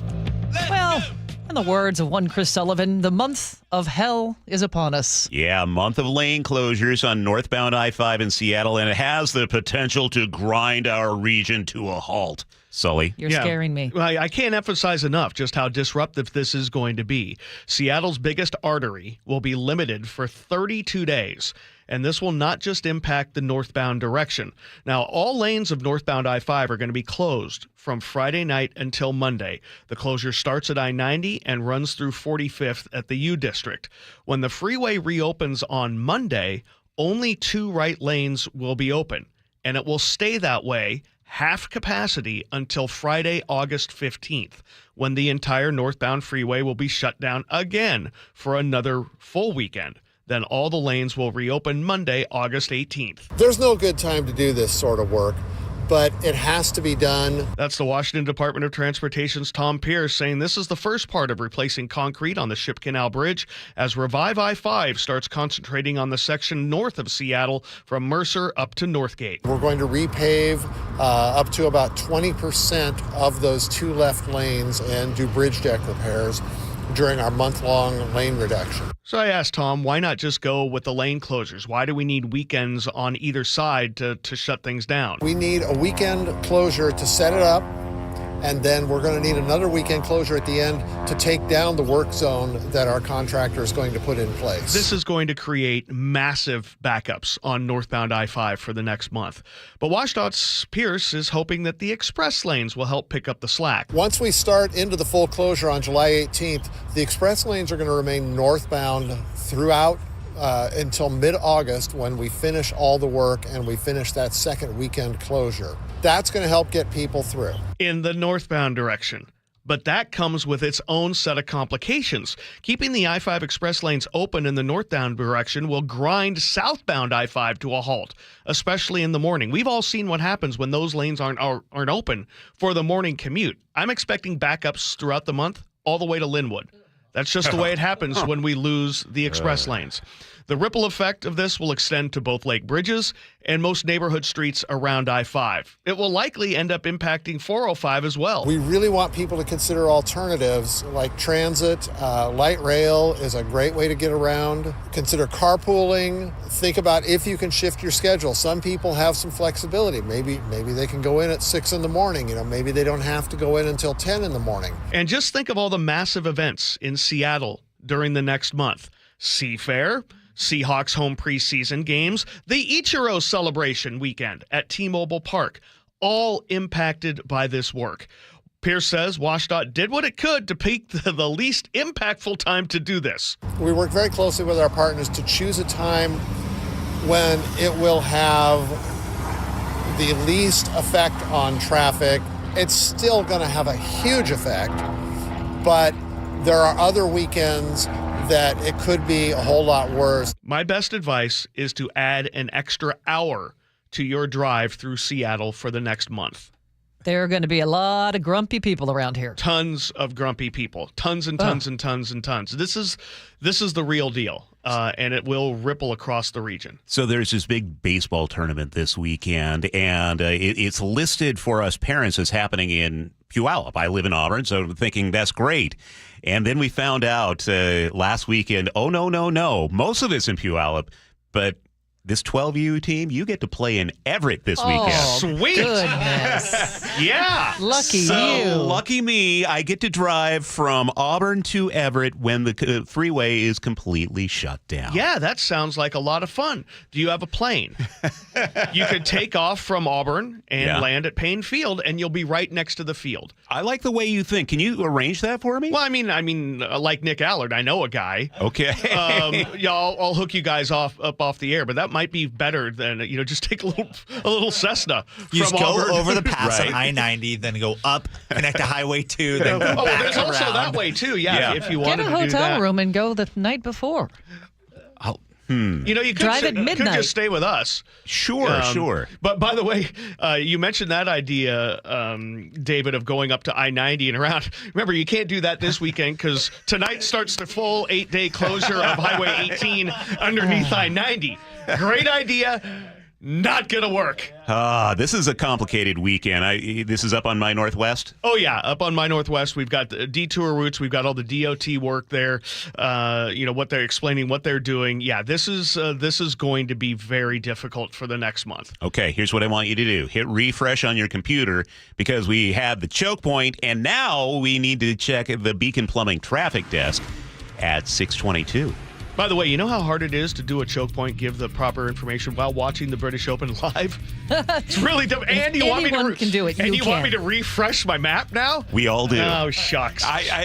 Well, in the words of one Chris Sullivan, the month of hell is upon us. Yeah, a month of lane closures on northbound I-5 in Seattle, and it has the potential to grind our region to a halt. Sully. You're scaring me. Well, I can't emphasize enough just how disruptive this is going to be. Seattle's biggest artery will be limited for 32 days. And this will not just impact the northbound direction. Now, all lanes of northbound I-5 are going to be closed from Friday night until Monday. The closure starts at I-90 and runs through 45th at the U District. When the freeway reopens on Monday, only 2 right lanes will be open, and it will stay that way, half capacity, until Friday, August 15th, when the entire northbound freeway will be shut down again for another full weekend. Then all the lanes will reopen Monday, August 18th. There's no good time to do this sort of work, but it has to be done. That's the Washington Department of Transportation's Tom Pierce saying this is the first part of replacing concrete on the Ship Canal Bridge as Revive I-5 starts concentrating on the section north of Seattle from Mercer up to Northgate. We're going to repave up to about 20% of those 2 left lanes and do bridge deck repairs during our month-long lane reduction. So I asked Tom, why not just go with the lane closures? Why do we need weekends on either side to shut things down? We need a weekend closure to set it up, and then we're going to need another weekend closure at the end to take down the work zone that our contractor is going to put in place. This is going to create massive backups on northbound I-5 for the next month. But WashDOT's Pierce is hoping that the express lanes will help pick up the slack. Once we start into the full closure on July 18th, the express lanes are going to remain northbound throughout until mid-August, when we finish all the work and we finish that second weekend closure. That's going to help get people through. In the northbound direction. But that comes with its own set of complications. Keeping the I-5 express lanes open in the northbound direction will grind southbound I-5 to a halt, especially in the morning. We've all seen what happens when those lanes aren't open for the morning commute. I'm expecting backups throughout the month all the way to Linwood. That's just the way it happens when we lose the express lanes. The ripple effect of this will extend to both lake bridges and most neighborhood streets around I-5. It will likely end up impacting 405 as well. We really want people to consider alternatives like transit. Light rail is a great way to get around. Consider carpooling. Think about if you can shift your schedule. Some people have some flexibility. Maybe they can go in at 6 in the morning. Maybe they don't have to go in until 10 in the morning. And just think of all the massive events in Seattle during the next month. Seafair, Seahawks home preseason games, the Ichiro celebration weekend at T-Mobile Park, all impacted by this work. Pierce says WashDOT did what it could to pick the least impactful time to do this. We work very closely with our partners to choose a time when it will have the least effect on traffic. It's still going to have a huge effect, but there are other weekends that it could be a whole lot worse. My best advice is to add an extra hour to your drive through Seattle for the next month. There are going to be a lot of grumpy people around here. Tons of grumpy people. Tons and tons and tons and tons. This is the real deal, and it will ripple across the region. So there's this big baseball tournament this weekend, and it's listed for us parents as happening in Puyallup. I live in Auburn, so I'm thinking that's great. And then we found out last weekend, oh, no. Most of it's in Puyallup, but this 12U team, you get to play in Everett this weekend. Sweet. Goodness. Yeah. Lucky so, you. Lucky me. I get to drive from Auburn to Everett when the freeway is completely shut down. Yeah, that sounds like a lot of fun. Do you have a plane? You could take off from Auburn and land at Payne Field, and you'll be right next to the field. I like the way you think. Can you arrange that for me? Well, I mean, like Nick Allard, I know a guy. Okay. I'll hook you guys up off the air, but that might be better than just take a little Cessna. You just go Auburn. over the pass on I-90, then go up, connect to Highway 2, then go back there's around. Also that way too. Yeah, if you wanted Get a to do that. hotel room and go the night before. You could drive at midnight. Could just stay with us. Sure. But by the way, you mentioned that idea, David, of going up to I-90 and around. Remember, you can't do that this weekend because tonight starts the full 8-day closure of Highway 18 underneath I-90. Great idea. Not going to work. This is a complicated weekend. This is up on My Northwest? Oh, yeah. Up on My Northwest. We've got the detour routes. We've got all the DOT work there. What they're explaining, what they're doing. Yeah, this is going to be very difficult for the next month. Okay, here's what I want you to do. Hit refresh on your computer because we have the choke point, and now we need to check the Beacon Plumbing traffic desk at 622. By the way, you know how hard it is to do a choke point, give the proper information while watching the British Open live? It's really tough. And you want me to refresh my map now? We all do. Oh, shucks.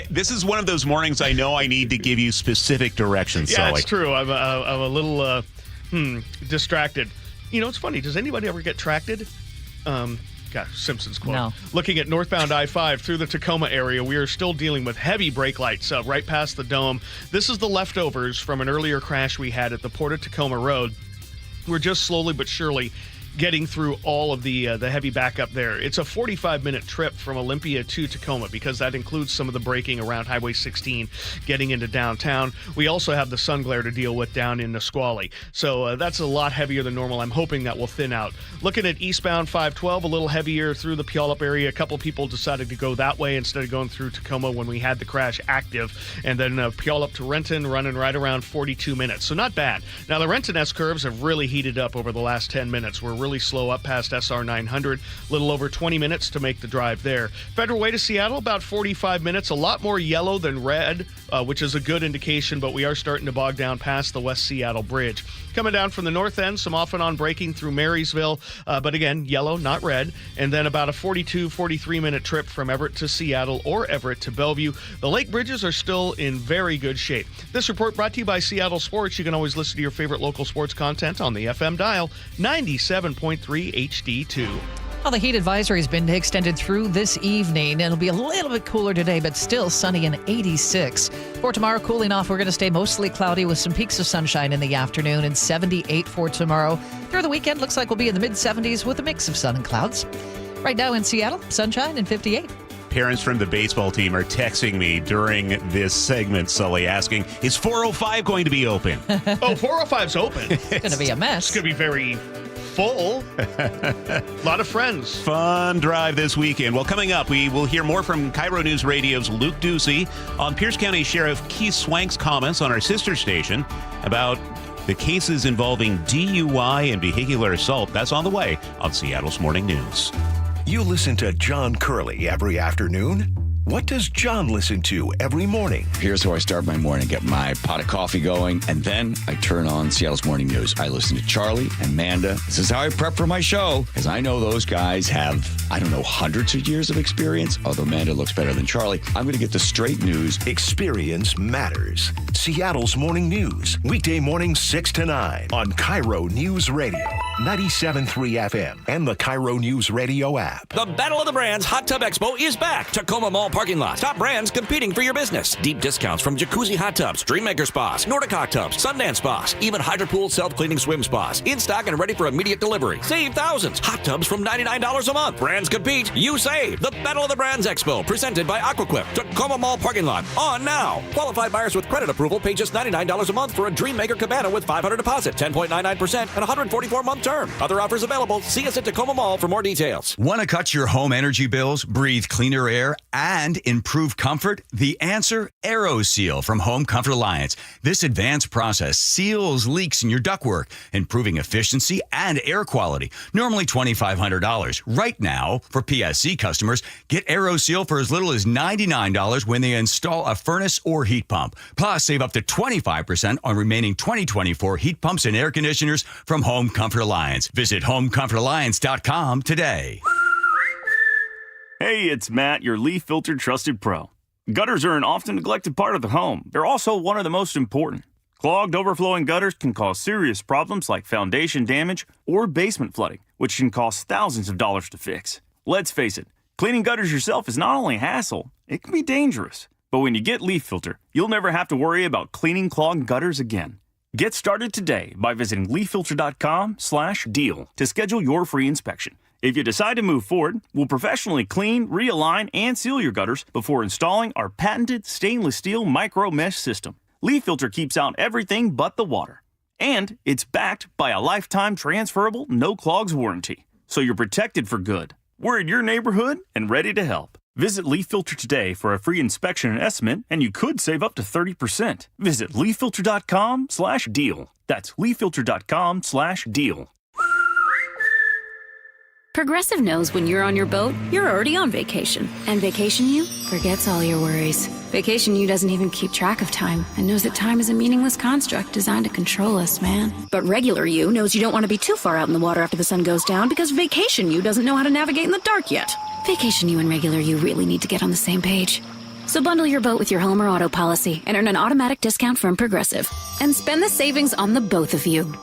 This is one of those mornings I know I need to give you specific directions. Yeah, Sully. it's true. I'm a little Distracted. You know, it's funny. Does anybody ever get tracted? Simpsons quote. No. Looking at northbound I-5 through the Tacoma area, we are still dealing with heavy brake lights right past the dome. This is the leftovers from an earlier crash we had at the Port of Tacoma Road. We're just slowly but surely getting through all of the heavy backup there. It's a 45-minute trip from Olympia to Tacoma because that includes some of the braking around Highway 16 getting into downtown. We also have the sun glare to deal with down in Nisqually. So that's a lot heavier than normal. I'm hoping that will thin out. Looking at eastbound 512, a little heavier through the Puyallup area. A couple people decided to go that way instead of going through Tacoma when we had the crash active. And then Puyallup to Renton running right around 42 minutes. So not bad. Now the Renton S-curves have really heated up over the last 10 minutes. We're really slow up past SR 900, a little over 20 minutes to make the drive there. Federal Way to Seattle, about 45 minutes, a lot more yellow than red, which is a good indication, but we are starting to bog down past the West Seattle Bridge. Coming down from the north end, some off and on braking through Marysville, but again, yellow, not red. And then about a 43-minute trip from Everett to Seattle or Everett to Bellevue. The lake bridges are still in very good shape. This report brought to you by Seattle Sports. You can always listen to your favorite local sports content on the FM dial, 97.3 HD2. Well, the heat advisory has been extended through this evening. It'll be a little bit cooler today, but still sunny and 86. For tomorrow, cooling off, we're going to stay mostly cloudy with some peaks of sunshine in the afternoon and 78 for tomorrow. Through the weekend, looks like we'll be in the mid-70s with a mix of sun and clouds. Right now in Seattle, sunshine and 58. Parents from the baseball team are texting me during this segment, Sully, asking, is 405 going to be open? Oh, 405's open. It's going to be a mess. It's going to be very full. A lot of friends. Fun drive this weekend. Well, coming up, we will hear more from KIRO News Radio's Luke Ducey on Pierce County Sheriff Keith Swank's comments on our sister station about the cases involving DUI and vehicular assault. That's on the way on Seattle's Morning News. You listen to John Curley every afternoon. What does John listen to every morning? Here's how I start my morning. Get my pot of coffee going, and then I turn on Seattle's Morning News. I listen to Charlie and Manda. This is how I prep for my show, because I know those guys have, hundreds of years of experience, although Manda looks better than Charlie. I'm going to get the straight news. Experience matters. Seattle's Morning News, weekday mornings 6 to 9 on KIRO News Radio, 97.3 FM, and the KIRO News Radio app. The Battle of the Brands Hot Tub Expo is back. Tacoma Mall parking lot. Top brands competing for your business. Deep discounts from jacuzzi hot tubs, Dreammaker spas, Nordic hot tubs, Sundance spas, even hydro-pool self-cleaning swim spas. In stock and ready for immediate delivery. Save thousands. Hot tubs from $99 a month. Brands compete. You save. The Battle of the Brands Expo, presented by Aquaquip. Tacoma Mall parking lot. On now. Qualified buyers with credit approval pay just $99 a month for a Dreammaker cabana with $500 deposit, 10.99%, and 144-month term. Other offers available. See us at Tacoma Mall for more details. Want to cut your home energy bills, breathe cleaner air, and improve comfort? The answer, AeroSeal from Home Comfort Alliance. This advanced process seals leaks in your ductwork, improving efficiency and air quality. Normally $2,500. Right now, for PSC customers, get AeroSeal for as little as $99 when they install a furnace or heat pump. Plus, save up to 25% on remaining 2024 heat pumps and air conditioners from Home Comfort Alliance. Visit homecomfortalliance.com today. Hey, it's Matt, your leaf filter trusted pro. Gutters are an often neglected part of the home. They're also one of the most important. Clogged, overflowing gutters can cause serious problems like foundation damage or basement flooding, which can cost thousands of dollars to fix. Let's face it, cleaning gutters yourself is not only a hassle, it can be dangerous. But when you get Leaf Filter, you'll never have to worry about cleaning clogged gutters again. Get started today by visiting leaffilter.com/deal to schedule your free inspection. If you decide to move forward, we'll professionally clean, realign, and seal your gutters before installing our patented stainless steel micro mesh system. Leaf Filter keeps out everything but the water. And it's backed by a lifetime transferable no clogs warranty. So you're protected for good. We're in your neighborhood and ready to help. Visit Leaf Filter today for a free inspection and estimate, and you could save up to 30%. Visit leaffilter.com/deal. That's leaffilter.com/deal. Progressive knows when you're on your boat, you're already on vacation. And Vacation You forgets all your worries. Vacation You doesn't even keep track of time and knows that time is a meaningless construct designed to control us, man. But Regular You knows you don't want to be too far out in the water after the sun goes down because Vacation You doesn't know how to navigate in the dark yet. Vacation You and Regular You really need to get on the same page. So bundle your boat with your home or auto policy and earn an automatic discount from Progressive. And spend the savings on the both of you.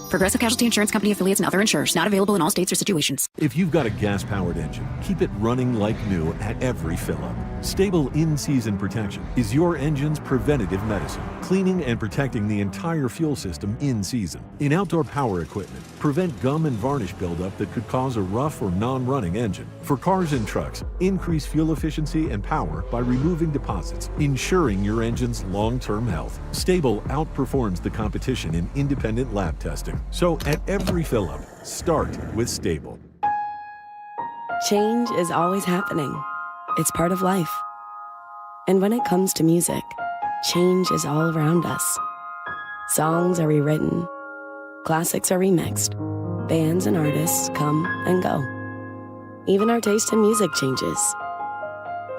Progressive Casualty Insurance Company affiliates and other insurers. Not available in all states or situations. If you've got a gas-powered engine, keep it running like new at every fill-up. Stable in-season protection is your engine's preventative medicine, cleaning and protecting the entire fuel system in season. In outdoor power equipment, prevent gum and varnish buildup that could cause a rough or non-running engine. For cars and trucks, increase fuel efficiency and power by removing deposits, ensuring your engine's long-term health. Stable outperforms the competition in independent lab testing. So at every fill-up, start with Stable. Change is always happening. It's part of life. And when it comes to music, change is all around us. Songs are rewritten. Classics are remixed. Bands and artists come and go. Even our taste in music changes.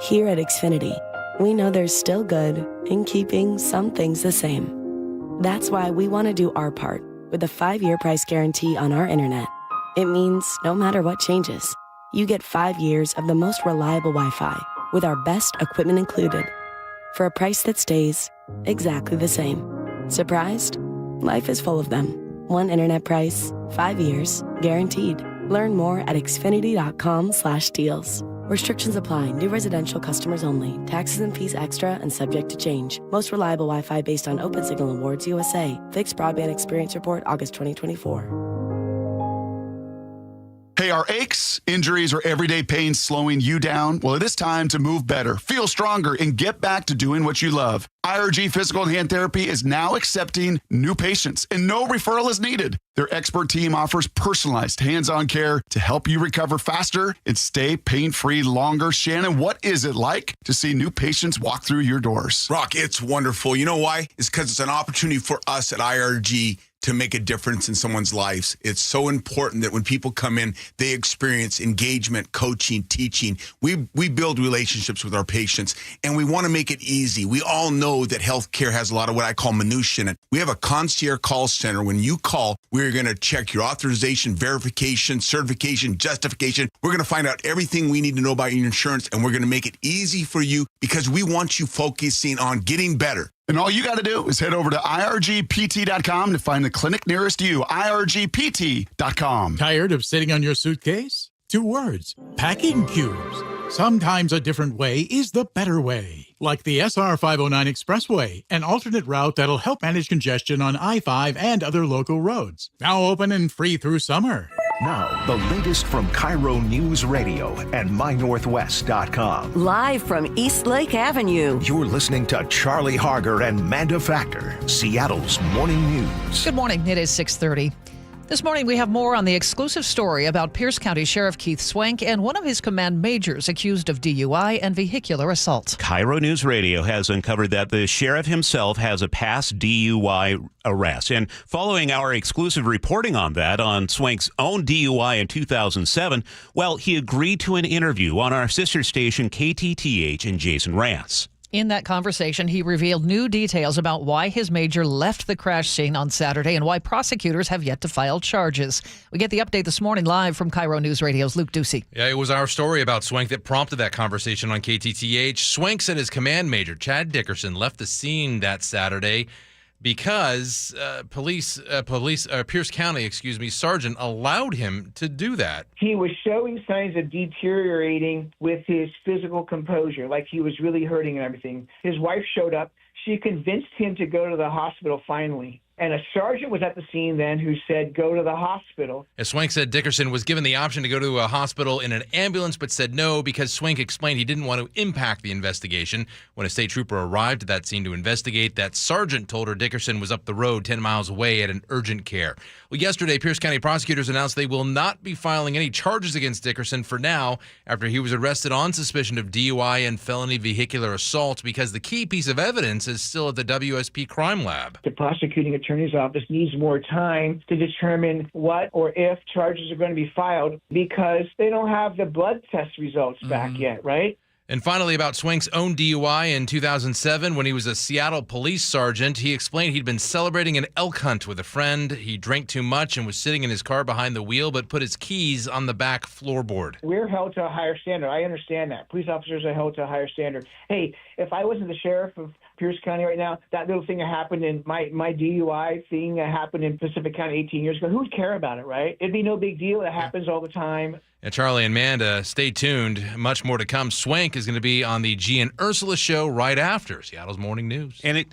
Here at Xfinity, we know there's still good in keeping some things the same. That's why we want to do our part with a 5-year price guarantee on our internet. It means no matter what changes, you get 5 years of the most reliable Wi-Fi with our best equipment included for a price that stays exactly the same. Surprised? Life is full of them. One internet price, 5 years, guaranteed. Learn more at xfinity.com/deals. Restrictions apply. New residential customers only. Taxes and fees extra and subject to change. Most reliable Wi-Fi based on Open Signal Awards USA. Fixed Broadband Experience Report, August 2024. Hey, are aches, injuries, or everyday pain slowing you down? Well, it is time to move better, feel stronger, and get back to doing what you love. IRG Physical and Hand Therapy is now accepting new patients, and no referral is needed. Their expert team offers personalized hands-on care to help you recover faster and stay pain-free longer. Shannon, what is it like to see new patients walk through your doors? Rock, it's wonderful. You know why? It's because it's an opportunity for us at IRG to make a difference in someone's lives. It's so important that when people come in, they experience engagement, coaching, teaching. We build relationships with our patients, and we want to make it easy. We all know that healthcare has a lot of what I call minutia in it. We have a concierge call center. When you call, we're going to check your authorization, verification, certification, justification. We're going to find out everything we need to know about your insurance, and we're going to make it easy for you because we want you focusing on getting better. And all you got to do is head over to irgpt.com to find the clinic nearest you. irgpt.com. Tired of sitting on your suitcase? 2 words. Packing cubes. Sometimes a different way is the better way. Like the SR 509 Expressway, an alternate route that'll help manage congestion on I-5 and other local roads. Now open and free through summer. Now, the latest from KIRO Newsradio and MyNorthwest.com. Live from East Lake Avenue. You're listening to Charlie Harger and Manda Factor, Seattle's morning news. Good morning. It is 6:30. This morning, we have more on the exclusive story about Pierce County Sheriff Keith Swank and one of his command majors accused of DUI and vehicular assault. KIRO Newsradio has uncovered that the sheriff himself has a past DUI arrest. And following our exclusive reporting on that, on Swank's own DUI in 2007, well, he agreed to an interview on our sister station KTTH in Jason Rance. In that conversation, he revealed new details about why his major left the crash scene on Saturday and why prosecutors have yet to file charges. We get the update this morning live from KIRO News Radio's Luke Ducey. Yeah, it was our story about Swank that prompted that conversation on KTTH. Swank said his command major, Chad Dickerson, left the scene that Saturday because Pierce County, sergeant allowed him to do that. He was showing signs of deteriorating with his physical composure, like he was really hurting and everything. His wife showed up. She convinced him to go to the hospital finally. And a sergeant was at the scene then who said, go to the hospital. As Swank said, Dickerson was given the option to go to a hospital in an ambulance, but said no because Swank explained he didn't want to impact the investigation. When a state trooper arrived at that scene to investigate, that sergeant told her Dickerson was up the road 10 miles away at an urgent care. Well, yesterday, Pierce County prosecutors announced they will not be filing any charges against Dickerson for now after he was arrested on suspicion of DUI and felony vehicular assault because the key piece of evidence is still at the WSP crime lab. The prosecuting attorney's office needs more time to determine what or if charges are going to be filed because they don't have the blood test results back yet, right? And finally, about Swank's own DUI in 2007, when he was a Seattle police sergeant, he explained he'd been celebrating an elk hunt with a friend. He drank too much and was sitting in his car behind the wheel, but put his keys on the back floorboard. We're held to a higher standard. I understand that. Police officers are held to a higher standard. Hey, if I wasn't the sheriff of Pierce County right now. That little thing that happened in my DUI thing that happened in Pacific County 18 years ago. Who would care about it, right? It'd be no big deal. It happens all the time. And Charlie and Manda, stay tuned. Much more to come. Swank is going to be on the G and Ursula show right after Seattle's Morning News. And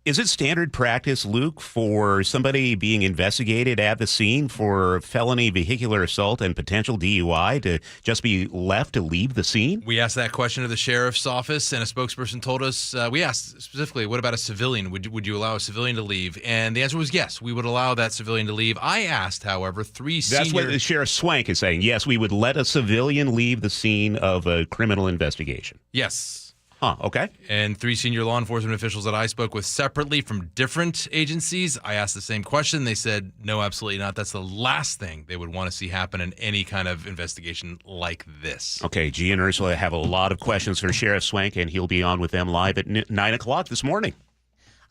is it standard practice, Luke, for somebody being investigated at the scene for felony vehicular assault and potential DUI to just be left to leave the scene? We asked that question to the sheriff's office, and a spokesperson told us, we asked specifically, what about a civilian? Would you allow a civilian to leave? And the answer was yes, we would allow that civilian to leave. I asked, however, That's what the Sheriff Swank is saying. Yes, we would let a civilian leave the scene of a criminal investigation. Yes. Huh, okay. And 3 senior law enforcement officials that I spoke with separately from different agencies, I asked the same question. They said, no, absolutely not. That's the last thing they would want to see happen in any kind of investigation like this. Okay, G and Ursula have a lot of questions for Sheriff Swank, and he'll be on with them live at 9 o'clock this morning.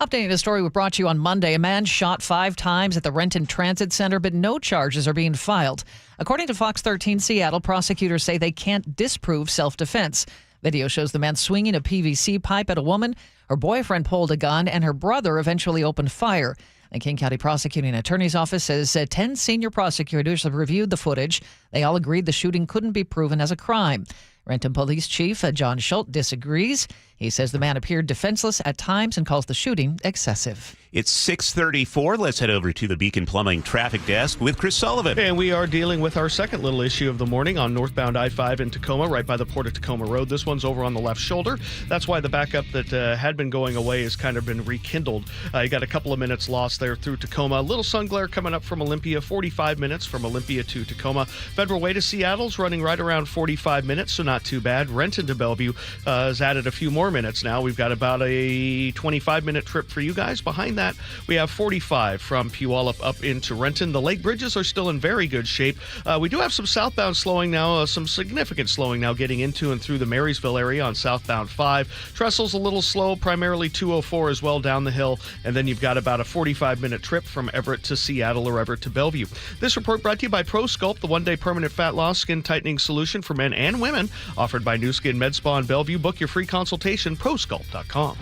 Updating a story we brought you on Monday, a man shot 5 times at the Renton Transit Center, but no charges are being filed. According to Fox 13 Seattle, prosecutors say they can't disprove self-defense. Video shows the man swinging a PVC pipe at a woman. Her boyfriend pulled a gun, and her brother eventually opened fire. The King County Prosecuting Attorney's Office says 10 senior prosecutors have reviewed the footage. They all agreed the shooting couldn't be proven as a crime. Renton Police Chief John Schultz disagrees. He says the man appeared defenseless at times and calls the shooting excessive. It's 6:34. Let's head over to the Beacon Plumbing Traffic Desk with Chris Sullivan. And we are dealing with our second little issue of the morning on northbound I-5 in Tacoma, right by the Port of Tacoma Road. This one's over on the left shoulder. That's why the backup that had been going away has kind of been rekindled. You got a couple of minutes lost there through Tacoma. A little sun glare coming up from Olympia, 45 minutes from Olympia to Tacoma. Federal Way to Seattle's running right around 45 minutes, so not too bad. Renton to Bellevue has added a few more minutes now. We've got about a 25-minute trip for you guys. Behind that, we have 45 from Puyallup up into Renton. The lake bridges are still in very good shape. We do have some southbound slowing now, some significant slowing now getting into and through the Marysville area on southbound 5. Tressel's a little slow, primarily 204 as well down the hill. And then you've got about a 45-minute trip from Everett to Seattle or Everett to Bellevue. This report brought to you by ProSculpt, the one-day permanent fat loss skin tightening solution for men and women, offered by New Skin Med Spa in Bellevue. Book your free consultation, prosculpt.com.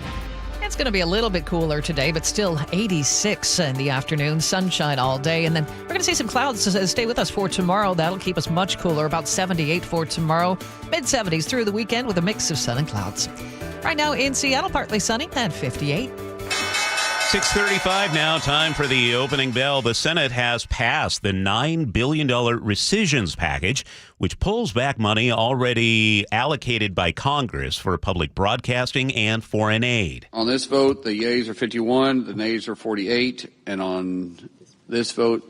It's going to be a little bit cooler today, but still 86 in the afternoon, sunshine all day. And then we're going to see some clouds. So stay with us for tomorrow. That'll keep us much cooler, about 78 for tomorrow. Mid-70s through the weekend with a mix of sun and clouds. Right now in Seattle, partly sunny at 58. 6:35 now, time for the opening bell. The Senate has passed the $9 billion rescissions package, which pulls back money already allocated by Congress for public broadcasting and foreign aid. On this vote, the yeas are 51, the nays are 48, and on this vote,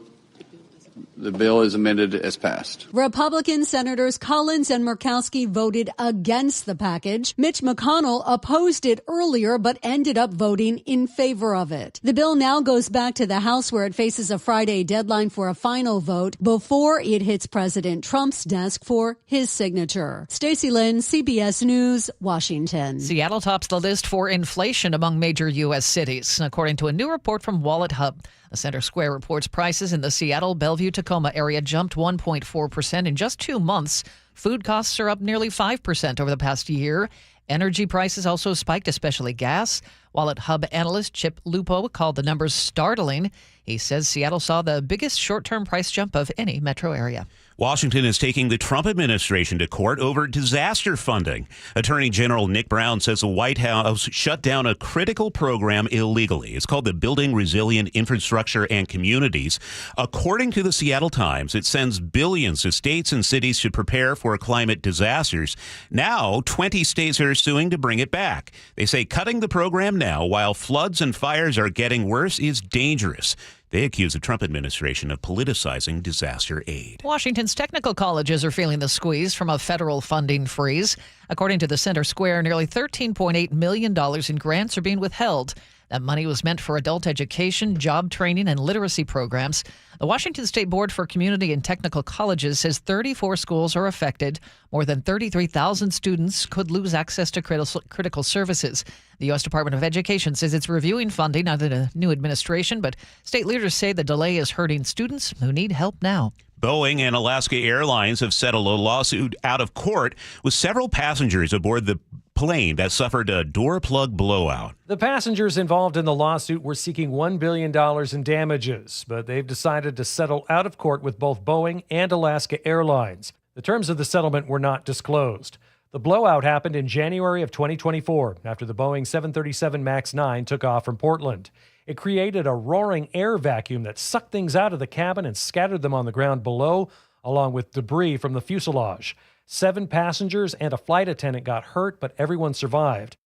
the bill is amended as passed. Republican Senators Collins and Murkowski voted against the package. Mitch McConnell opposed it earlier but ended up voting in favor of it. The bill now goes back to the House where it faces a Friday deadline for a final vote before it hits President Trump's desk for his signature. Stacey Lynn, CBS News, Washington. Seattle tops the list for inflation among major U.S. cities, according to a new report from Wallet Hub. The Center Square reports prices in the Seattle, Bellevue, Tacoma area jumped 1.4% in just 2 months. Food costs are up nearly 5% over the past year. Energy prices also spiked, especially gas. Wallet Hub analyst Chip Lupo called the numbers startling. He says Seattle saw the biggest short-term price jump of any metro area. Washington is taking the Trump administration to court over disaster funding. Attorney General Nick Brown says the White House shut down a critical program illegally. It's called the Building Resilient Infrastructure and Communities. According to the Seattle Times, it sends billions to states and cities to prepare for climate disasters. Now, 20 states are suing to bring it back. They say cutting the program now while floods and fires are getting worse is dangerous. They accuse the Trump administration of politicizing disaster aid. Washington's technical colleges are feeling the squeeze from a federal funding freeze. According to the Center Square, nearly $13.8 million in grants are being withheld. That money was meant for adult education, job training, and literacy programs. The Washington State Board for Community and Technical Colleges says 34 schools are affected. More than 33,000 students could lose access to critical services. The U.S. Department of Education says it's reviewing funding under the new administration, but state leaders say the delay is hurting students who need help now. Boeing and Alaska Airlines have settled a lawsuit out of court with several passengers aboard the plane that suffered a door plug blowout. The passengers involved in the lawsuit were seeking $1 billion in damages, but they've decided to settle out of court with both Boeing and Alaska Airlines. The terms of the settlement were not disclosed. The blowout happened in January of 2024 after the Boeing 737 MAX 9 took off from Portland. It created a roaring air vacuum that sucked things out of the cabin and scattered them on the ground below, along with debris from the fuselage. 7 passengers and a flight attendant got hurt, but everyone survived.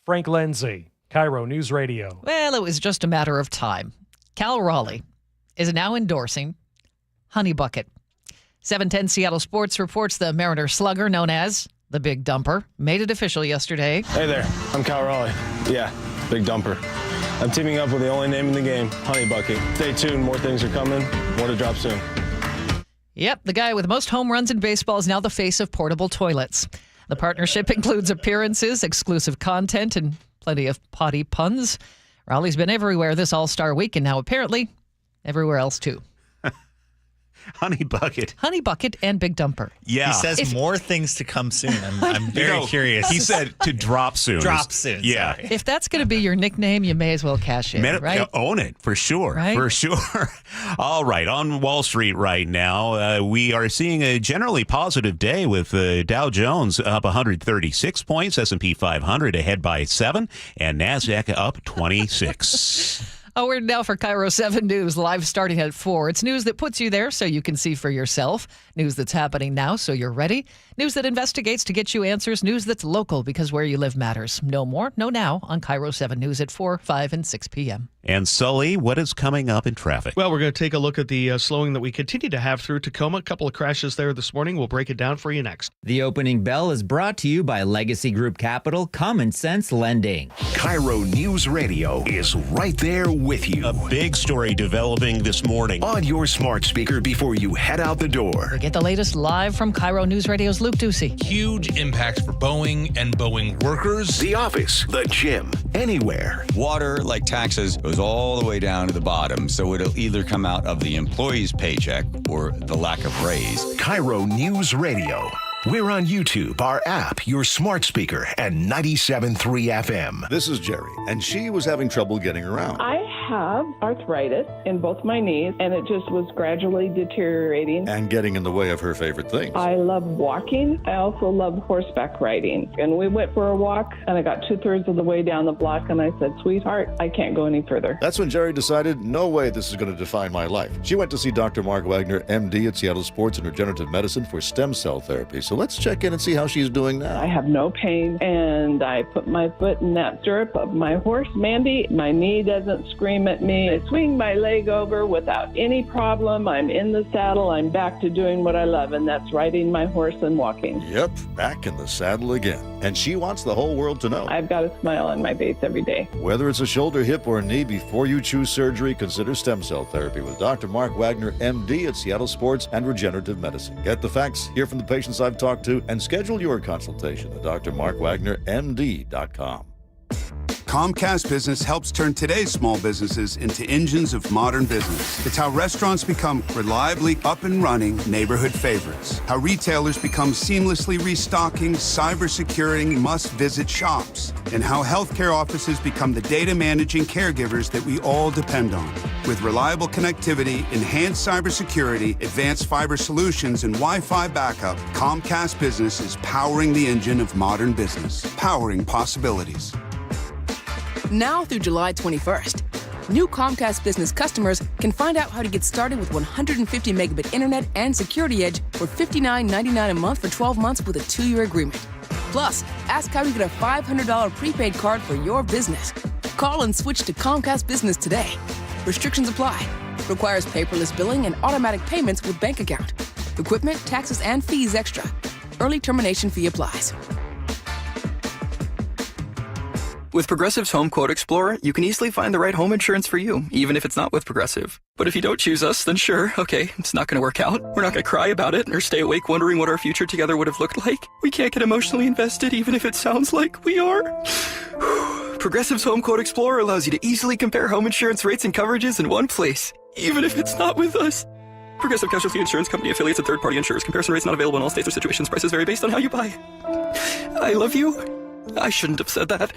Frank Lindsay, KIRO Newsradio. Well, it was just a matter of time. Cal Raleigh is now endorsing Honey Bucket. 710 Seattle Sports reports the Mariner slugger known as the Big Dumper made it official yesterday. Hey there, I'm Cal Raleigh. Yeah, Big Dumper. I'm teaming up with the only name in the game, Honey Bucket. Stay tuned, more things are coming, more to drop soon. Yep, the guy with most home runs in baseball is now the face of portable toilets. The partnership includes appearances, exclusive content, and plenty of potty puns. Raleigh's been everywhere this All-Star week, and now apparently everywhere else too. Honey Bucket. Honey Bucket and Big Dumper. Yeah. He says more things to come soon. I'm very curious. He said to drop soon. Drop soon. Yeah. Sorry. If that's going to be your nickname, you may as well cash in, right? Own it, for sure. Right? For sure. All right. On Wall Street right now, we are seeing a generally positive day with Dow Jones up 136 points, S&P 500 ahead by 7, and NASDAQ up 26. Oh, we're now for KIRO 7 News, live starting at 4. It's news that puts you there so you can see for yourself. News that's happening now so you're ready. News that investigates to get you answers. News that's local because where you live matters. No more, no now on KIRO 7 News at 4, 5, and 6 p.m. And Sully, what is coming up in traffic? Well, we're going to take a look at the slowing that we continue to have through Tacoma. A couple of crashes there this morning. We'll break it down for you next. The opening bell is brought to you by Legacy Group Capital Common Sense Lending. KIRO News Radio is right there with you. A big story developing this morning on your smart speaker before you head out the door. Get the latest live from KIRO News Radio's Luke Ducey. Huge impacts for Boeing and Boeing workers. The office, the gym, anywhere. Water, like taxes, goes all the way down to the bottom, so it'll either come out of the employee's paycheck or the lack of raise. KIRO News Radio. We're on YouTube, our app, your smart speaker, and 97.3 FM. This is Jerry, and she was having trouble getting around. I have arthritis in both my knees, and it just was gradually deteriorating. And getting in the way of her favorite things. I love walking. I also love horseback riding. And we went for a walk, and I got 2/3 of the way down the block, and I said, sweetheart, I can't go any further. That's when Jerry decided, no way this is going to define my life. She went to see Dr. Mark Wagner, MD at Seattle Sports and Regenerative Medicine for stem cell therapy. So let's check in and see how she's doing now. I have no pain, and I put my foot in that stirrup of my horse, Mandy. My knee doesn't scream at me. I swing my leg over without any problem. I'm in the saddle. I'm back to doing what I love, and that's riding my horse and walking. Yep, back in the saddle again. And she wants the whole world to know. I've got a smile on my face every day. Whether it's a shoulder, hip, or knee, before you choose surgery, consider stem cell therapy with Dr. Mark Wagner, MD at Seattle Sports and Regenerative Medicine. Get the facts, hear from the patients I've talked to, and schedule your consultation at drmarkwagnermd.com. Comcast Business helps turn today's small businesses into engines of modern business. It's how restaurants become reliably up and running neighborhood favorites. How retailers become seamlessly restocking, cyber-securing, must-visit shops. And how healthcare offices become the data managing caregivers that we all depend on. With reliable connectivity, enhanced cybersecurity, advanced fiber solutions, and Wi-Fi backup, Comcast Business is powering the engine of modern business. Powering possibilities. Now through July 21st, new Comcast Business customers can find out how to get started with 150 megabit internet and Security Edge for $59.99 a month for 12 months with a 2-year agreement. Plus, ask how you get a $500 prepaid card for your business. Call and switch to Comcast Business today. Restrictions apply. Requires paperless billing and automatic payments with bank account. Equipment, taxes, and fees extra. Early termination fee applies. With Progressive's Home Quote Explorer, you can easily find the right home insurance for you, even if it's not with Progressive. But if you don't choose us, then sure, okay, it's not going to work out. We're not going to cry about it or stay awake wondering what our future together would have looked like. We can't get emotionally invested, even if it sounds like we are. Progressive's Home Quote Explorer allows you to easily compare home insurance rates and coverages in one place, even if it's not with us. Progressive Casualty Insurance Company affiliates and third-party insurers. Comparison rates not available in all states or situations. Prices vary based on how you buy. I love you. I shouldn't have said that.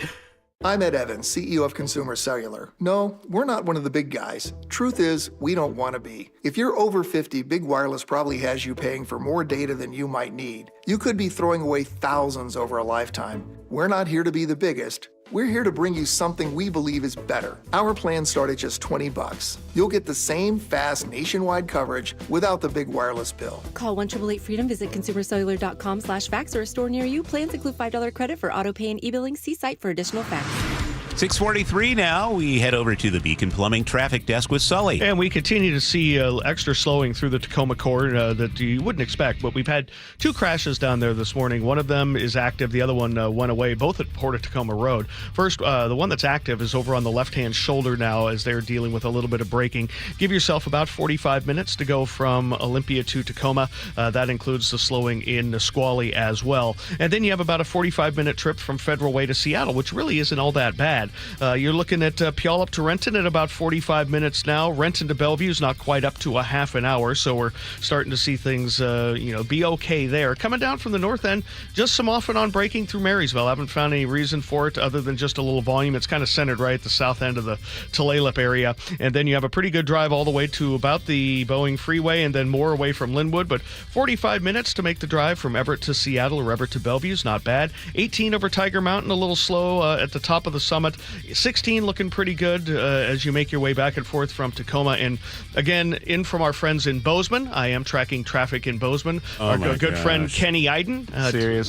I'm Ed Evans, CEO of Consumer Cellular. No, we're not one of the big guys. Truth is, we don't want to be. If you're over 50, Big Wireless probably has you paying for more data than you might need. You could be throwing away thousands over a lifetime. We're not here to be the biggest. We're here to bring you something we believe is better. Our plans start at just $20. You'll get the same fast nationwide coverage without the big wireless bill. Call 1-888-FREEDOM, visit consumercellular.com/facts or a store near you. Plans include $5 credit for auto pay and e-billing. See site for additional facts. 6:43 now. We head over to the Beacon Plumbing Traffic Desk with Sully. And we continue to see extra slowing through the Tacoma Core that you wouldn't expect. But we've had 2 crashes down there this morning. One of them is active. The other one went away, both at Port of Tacoma Road. First, the one that's active is over on the left-hand shoulder now as they're dealing with a little bit of braking. Give yourself about 45 minutes to go from Olympia to Tacoma. That includes the slowing in Nisqually as well. And then you have about a 45-minute trip from Federal Way to Seattle, which really isn't all that bad. You're looking at Puyallup to Renton at about 45 minutes now. Renton to Bellevue is not quite up to a half an hour, so we're starting to see things be okay there. Coming down from the north end, just some off and on braking through Marysville. I haven't found any reason for it other than just a little volume. It's kind of centered right at the south end of the Tulalip area. And then you have a pretty good drive all the way to about the Boeing Freeway and then more away from Linwood. But 45 minutes to make the drive from Everett to Seattle or Everett to Bellevue is not bad. 18 over Tiger Mountain, a little slow at the top of the summit. 16 looking pretty good as you make your way back and forth from Tacoma. And again, in from our friends in Bozeman. I am tracking traffic in Bozeman. Our good friend Kenny Iden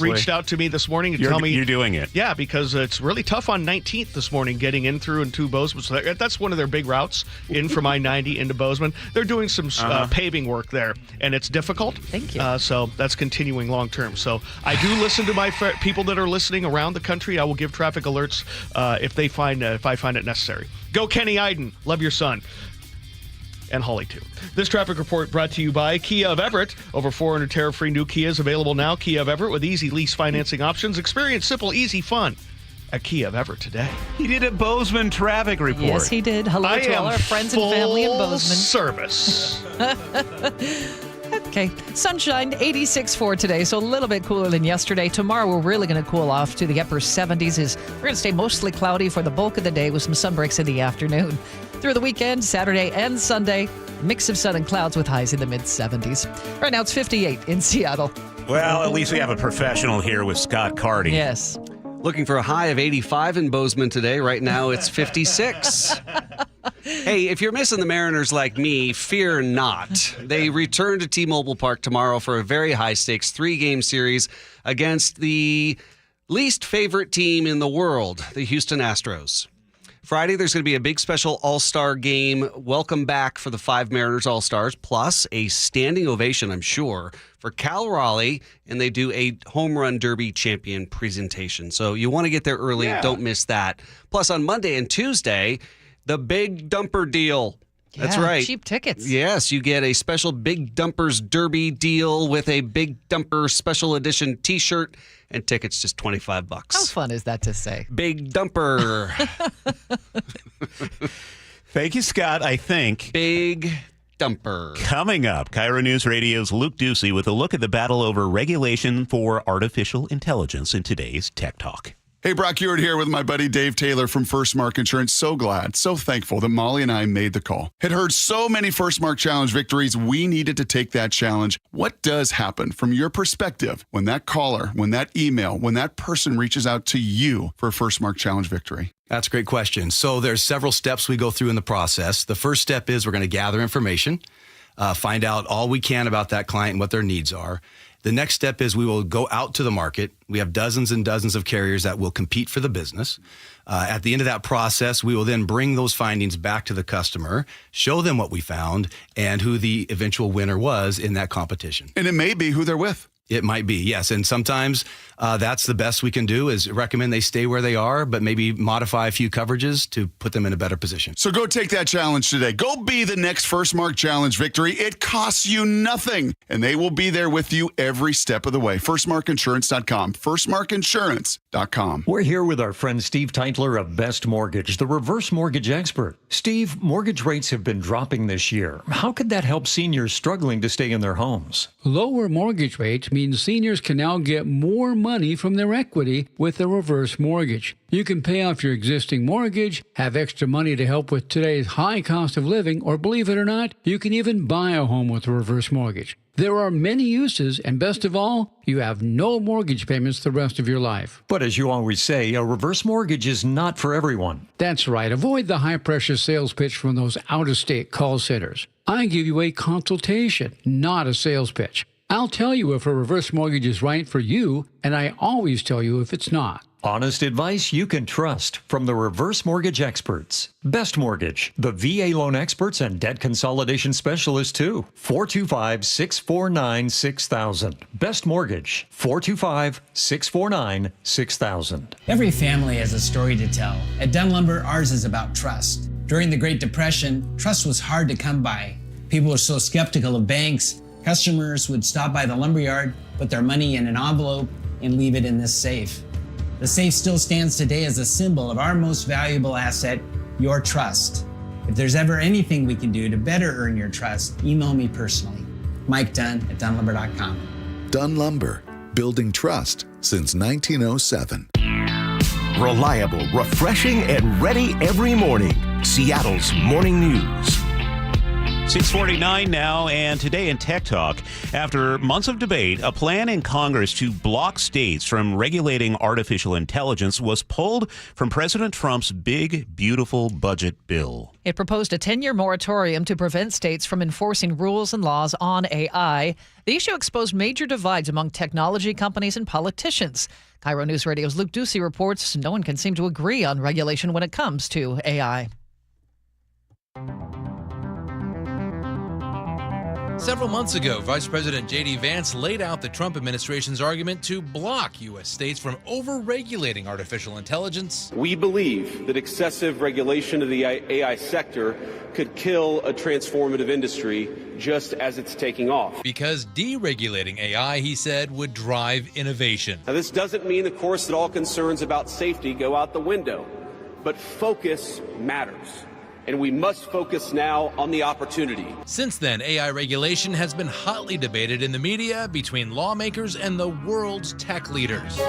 reached out to me this morning to tell me you're doing it. Yeah, because it's really tough on 19th this morning getting in through and to Bozeman. So that's one of their big routes in from I-90 into Bozeman. They're doing some paving work there, and it's difficult. Thank you. So that's continuing long term. So I do listen to my people that are listening around the country. I will give traffic alerts if I find it necessary. Go Kenny Iden. Love your son. And Holly, too. This traffic report brought to you by Kia of Everett. Over 400 tariff-free new Kias available now. Kia of Everett with easy lease financing options. Experience simple, easy fun at Kia of Everett today. He did a Bozeman traffic report. Yes, he did. Hello to all our friends and family in Bozeman. Service. Okay, sunshine, 86 for today, so a little bit cooler than yesterday. Tomorrow, we're really going to cool off to the upper 70s. We're going to stay mostly cloudy for the bulk of the day with some sun breaks in the afternoon. Through the weekend, Saturday and Sunday, mix of sun and clouds with highs in the mid-70s. Right now, it's 58 in Seattle. Well, at least we have a professional here with Scott Carty. Yes. Looking for a high of 85 in Bozeman today. Right now, it's 56. Hey, if you're missing the Mariners like me, fear not. They return to T-Mobile Park tomorrow for a very high-stakes 3-game series against the least favorite team in the world, the Houston Astros. Friday, there's going to be a big special All-Star game. Welcome back for the 5 Mariners All-Stars, plus a standing ovation, I'm sure, for Cal Raleigh, and they do a home run derby champion presentation. So you want to get there early. Yeah. Don't miss that. Plus, on Monday and Tuesday, the Big Dumper deal. That's right. Cheap tickets. Yes, you get a special Big Dumpers Derby deal with a Big Dumper special edition T-shirt and tickets just $25. How fun is that to say? Big Dumper. Thank you, Scott. I think Big Dumper. Coming up, KIRO News Radio's Luke Ducey with a look at the battle over regulation for artificial intelligence in today's Tech Talk. Hey, Brock Ewart here with my buddy Dave Taylor from First Mark Insurance. So glad, so thankful that Molly and I made the call. Had heard so many First Mark Challenge victories, we needed to take that challenge. What does happen from your perspective when that caller, when that email, when that person reaches out to you for a First Mark Challenge victory? That's a great question. So there's several steps we go through in the process. The first step is we're going to gather information, find out all we can about that client and what their needs are. The next step is we will go out to the market. We have dozens and dozens of carriers that will compete for the business. At the end of that process, we will then bring those findings back to the customer, show them what we found, and who the eventual winner was in that competition. And it may be who they're with. It might be, yes. And sometimes that's the best we can do is recommend they stay where they are, but maybe modify a few coverages to put them in a better position. So go take that challenge today. Go be the next First Mark Challenge victory. It costs you nothing, and they will be there with you every step of the way. FirstMarkInsurance.com. FirstMarkInsurance.com. We're here with our friend Steve Teitler of Best Mortgage, the reverse mortgage expert. Steve, mortgage rates have been dropping this year. How could that help seniors struggling to stay in their homes? Lower mortgage rates means seniors can now get more money from their equity with a reverse mortgage. You can pay off your existing mortgage, have extra money to help with today's high cost of living, or believe it or not, you can even buy a home with a reverse mortgage. There are many uses, and best of all, you have no mortgage payments the rest of your life. But as you always say, a reverse mortgage is not for everyone. That's right. Avoid the high-pressure sales pitch from those out-of-state call centers. I give you a consultation, not a sales pitch. I'll tell you if a reverse mortgage is right for you, and I always tell you if it's not. Honest advice you can trust from the reverse mortgage experts. Best Mortgage, the VA loan experts and debt consolidation specialists too. 425-649-6000. Best Mortgage, 425-649-6000. Every family has a story to tell. At Dunn Lumber, ours is about trust. During the Great Depression, trust was hard to come by. People were so skeptical of banks. Customers would stop by the lumberyard, put their money in an envelope, and leave it in this safe. The safe still stands today as a symbol of our most valuable asset, your trust. If there's ever anything we can do to better earn your trust, email me personally. Mike Dunn at DunnLumber.com. Dunn Lumber, building trust since 1907. Reliable, refreshing, and ready every morning. Seattle's Morning News. 6:49 now, and today in Tech Talk, after months of debate, a plan in Congress to block states from regulating artificial intelligence was pulled from President Trump's big, beautiful budget bill. It proposed a 10-year moratorium to prevent states from enforcing rules and laws on AI. The issue exposed major divides among technology companies and politicians. KIRO Newsradio's Luke Ducey reports no one can seem to agree on regulation when it comes to AI. Several months ago, Vice President J.D. Vance laid out the Trump administration's argument to block U.S. states from over-regulating artificial intelligence. We believe that excessive regulation of the AI sector could kill a transformative industry just as it's taking off. Because deregulating AI, he said, would drive innovation. Now, this doesn't mean, of course, that all concerns about safety go out the window, but focus matters. And we must focus now on the opportunity. Since then, AI regulation has been hotly debated in the media between lawmakers and the world's tech leaders.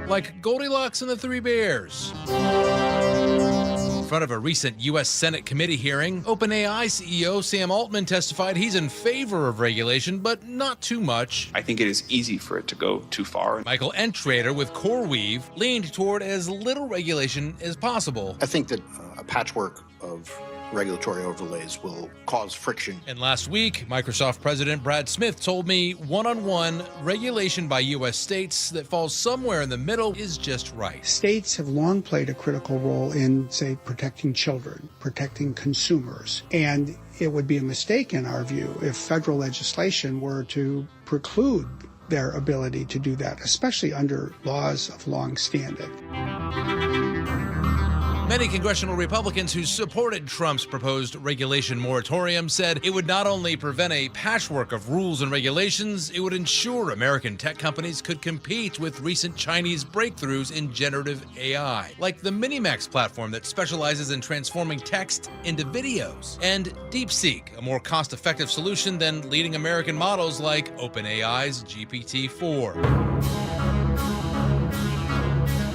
Like Goldilocks and the Three Bears. In front of a recent U.S. Senate committee hearing, OpenAI CEO Sam Altman testified he's in favor of regulation, but not too much. I think it is easy for it to go too far. Michael Entrader with CoreWeave leaned toward as little regulation as possible. I think that a patchwork of regulatory overlays will cause friction. And last week, Microsoft President Brad Smith told me one-on-one regulation by U.S. states that falls somewhere in the middle is just right. States have long played a critical role in, say, protecting children, protecting consumers. And it would be a mistake, in our view, if federal legislation were to preclude their ability to do that, especially under laws of long standing. Many congressional Republicans who supported Trump's proposed regulation moratorium said it would not only prevent a patchwork of rules and regulations, it would ensure American tech companies could compete with recent Chinese breakthroughs in generative AI, like the Minimax platform that specializes in transforming text into videos, and DeepSeek, a more cost-effective solution than leading American models like OpenAI's GPT-4.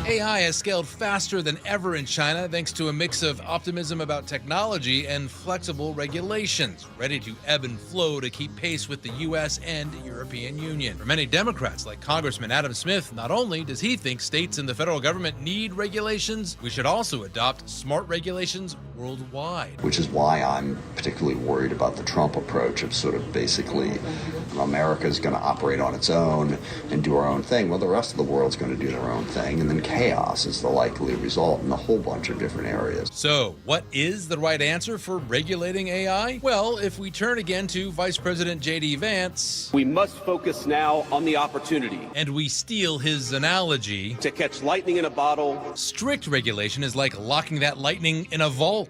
AI has scaled faster than ever in China thanks to a mix of optimism about technology and flexible regulations, ready to ebb and flow to keep pace with the U.S. and European Union. For many Democrats, like Congressman Adam Smith, not only does he think states and the federal government need regulations, we should also adopt smart regulations worldwide. Which is why I'm particularly worried about the Trump approach of sort of basically America's going to operate on its own and do our own thing. Well, the rest of the world's going to do their own thing, and then chaos is the likely result in a whole bunch of different areas. So, what is the right answer for regulating AI? Well, if we turn again to Vice President J.D. Vance, we must focus now on the opportunity. And we steal his analogy. To catch lightning in a bottle. Strict regulation is like locking that lightning in a vault.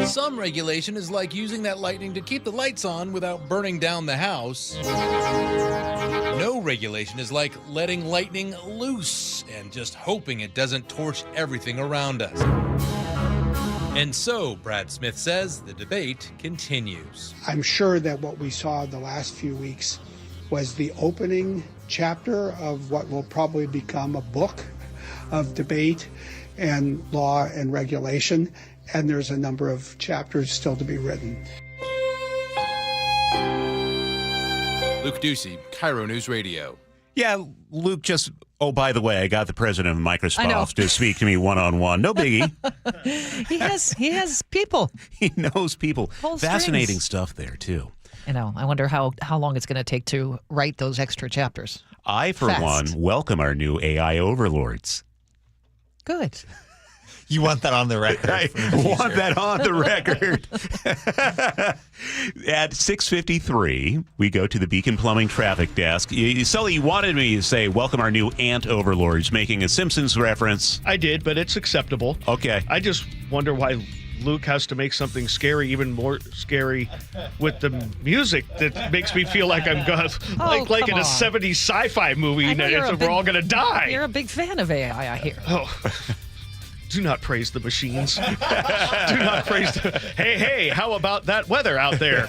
Some regulation is like using that lightning to keep the lights on without burning down the house. No regulation is like letting lightning loose and just hoping it doesn't torch everything around us. And so, Brad Smith says, the debate continues. I'm sure that what we saw the last few weeks was the opening chapter of what will probably become a book of debate and law and regulation, and there's a number of chapters still to be written. Luke Ducey, KIRO News Radio. Yeah, Luke, oh, by the way, I got the president of Microsoft to speak to me one-on-one. No biggie. He has people. He knows people. Fascinating stuff there, too. I know. I wonder how long it's going to take to write those extra chapters. I, for one, welcome our new AI overlords. Good. You want that on the record. I want that on the record. At 6:53, we go to the Beacon Plumbing traffic desk. Sully, you wanted me to say, welcome our new ant overlords, making a Simpsons reference. I did, but it's acceptable. Okay. I just wonder why Luke has to make something scary even more scary with the music that makes me feel like I'm like in a 70s sci-fi movie and we're all going to die. You're a big fan of AI, I hear. Oh. Do not praise the machines. Do not praise Hey, how about that weather out there?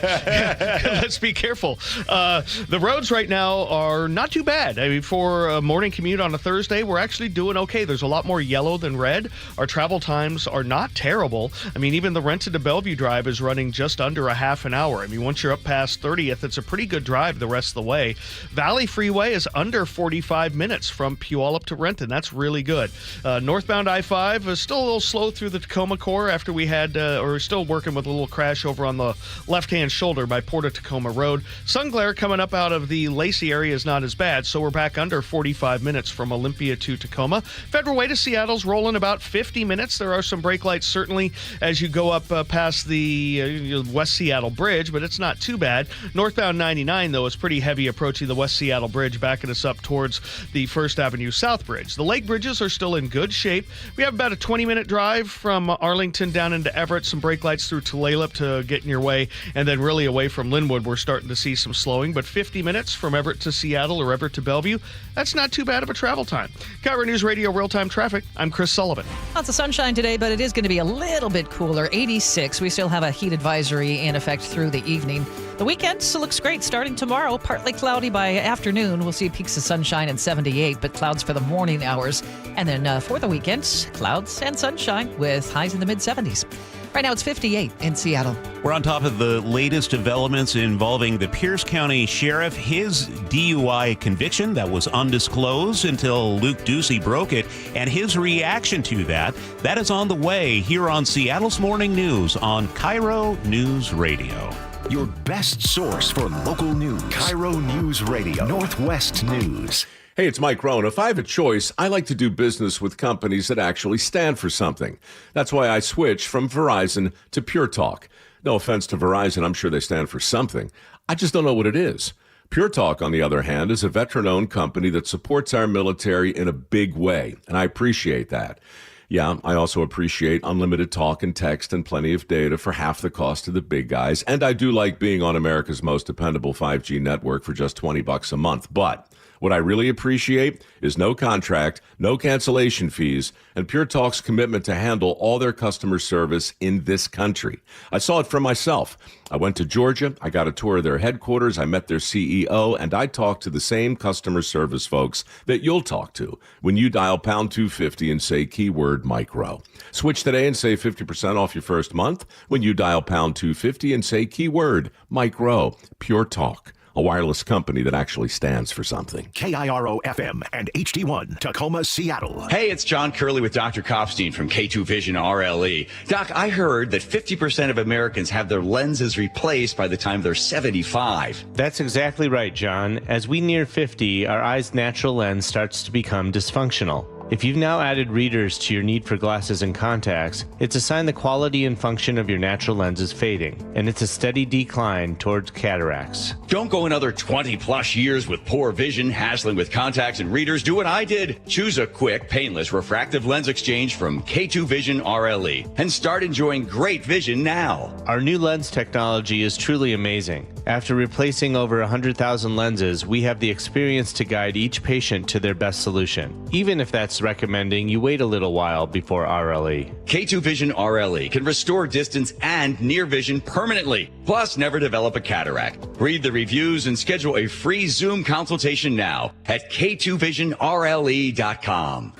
Let's be careful. The roads right now are not too bad. I mean, for a morning commute on a Thursday, we're actually doing okay. There's a lot more yellow than red. Our travel times are not terrible. I mean, even the Renton to Bellevue drive is running just under a half an hour. I mean, once you're up past 30th, it's a pretty good drive the rest of the way. Valley Freeway is under 45 minutes from Puyallup to Renton. That's really good. Northbound I-5 is still a little slow through the Tacoma core after we had, or still working with a little crash over on the left-hand shoulder by Port of Tacoma Road. Sun glare coming up out of the Lacey area is not as bad, so we're back under 45 minutes from Olympia to Tacoma. Federal Way to Seattle's rolling about 50 minutes. There are some brake lights certainly as you go up past the West Seattle Bridge, but it's not too bad. Northbound 99, though, is pretty heavy approaching the West Seattle Bridge, backing us up towards the First Avenue South Bridge. The lake bridges are still in good shape. We have about a 20-minute drive from Arlington down into Everett, some brake lights through Tulalip to get in your way, and then really away from Linwood, we're starting to see some slowing, but 50 minutes from Everett to Seattle or Everett to Bellevue, that's not too bad of a travel time. KIRO News Radio Real-Time Traffic, I'm Chris Sullivan. Lots of sunshine today, but it is going to be a little bit cooler, 86. We still have a heat advisory in effect through the evening. The weekend still looks great starting tomorrow. Partly cloudy by afternoon. We'll see peaks of sunshine at 78, but clouds for the morning hours. And then for the weekend, clouds and sunshine with highs in the mid-70s. Right now it's 58 in Seattle. We're on top of the latest developments involving the Pierce County Sheriff, his DUI conviction that was undisclosed until Luke Ducey broke it, and his reaction to that. That is on the way here on Seattle's Morning News on KIRO News Radio. Your best source for local news. KIRO News Radio. Northwest News. Hey, it's Mike Rohn. If I have a choice, I like to do business with companies that actually stand for something. That's why I switched from Verizon to Pure Talk. No offense to Verizon, I'm sure they stand for something. I just don't know what it is. Pure Talk, on the other hand, is a veteran-owned company that supports our military in a big way, and I appreciate that. Yeah, I also appreciate unlimited talk and text and plenty of data for half the cost of the big guys, and I do like being on America's most dependable 5G network for just $20 a month, but what I really appreciate is no contract, no cancellation fees, and Pure Talk's commitment to handle all their customer service in this country. I saw it for myself. I went to Georgia, I got a tour of their headquarters, I met their CEO, and I talked to the same customer service folks that you'll talk to when you dial pound 250 and say keyword micro. Switch today and save 50% off your first month when you dial pound 250 and say keyword micro. Pure Talk. A wireless company that actually stands for something. KIRO FM and HD1, Tacoma, Seattle. Hey, it's John Curley with Dr. Kopstein from K2 Vision RLE. Doc, I heard that 50% of Americans have their lenses replaced by the time they're 75. That's exactly right, John. As we near 50, our eye's natural lens starts to become dysfunctional. If you've now added readers to your need for glasses and contacts, it's a sign the quality and function of your natural lens is fading, and it's a steady decline towards cataracts. Don't go another 20 plus years with poor vision, hassling with contacts and readers. Do what I did. Choose a quick, painless refractive lens exchange from K2 Vision RLE and start enjoying great vision now. Our new lens technology is truly amazing. After replacing over 100,000 lenses, we have the experience to guide each patient to their best solution, even if that's recommending you wait a little while before RLE. K2 Vision RLE can restore distance and near vision permanently, plus never develop a cataract. Read the reviews and schedule a free Zoom consultation now at k2visionrle.com.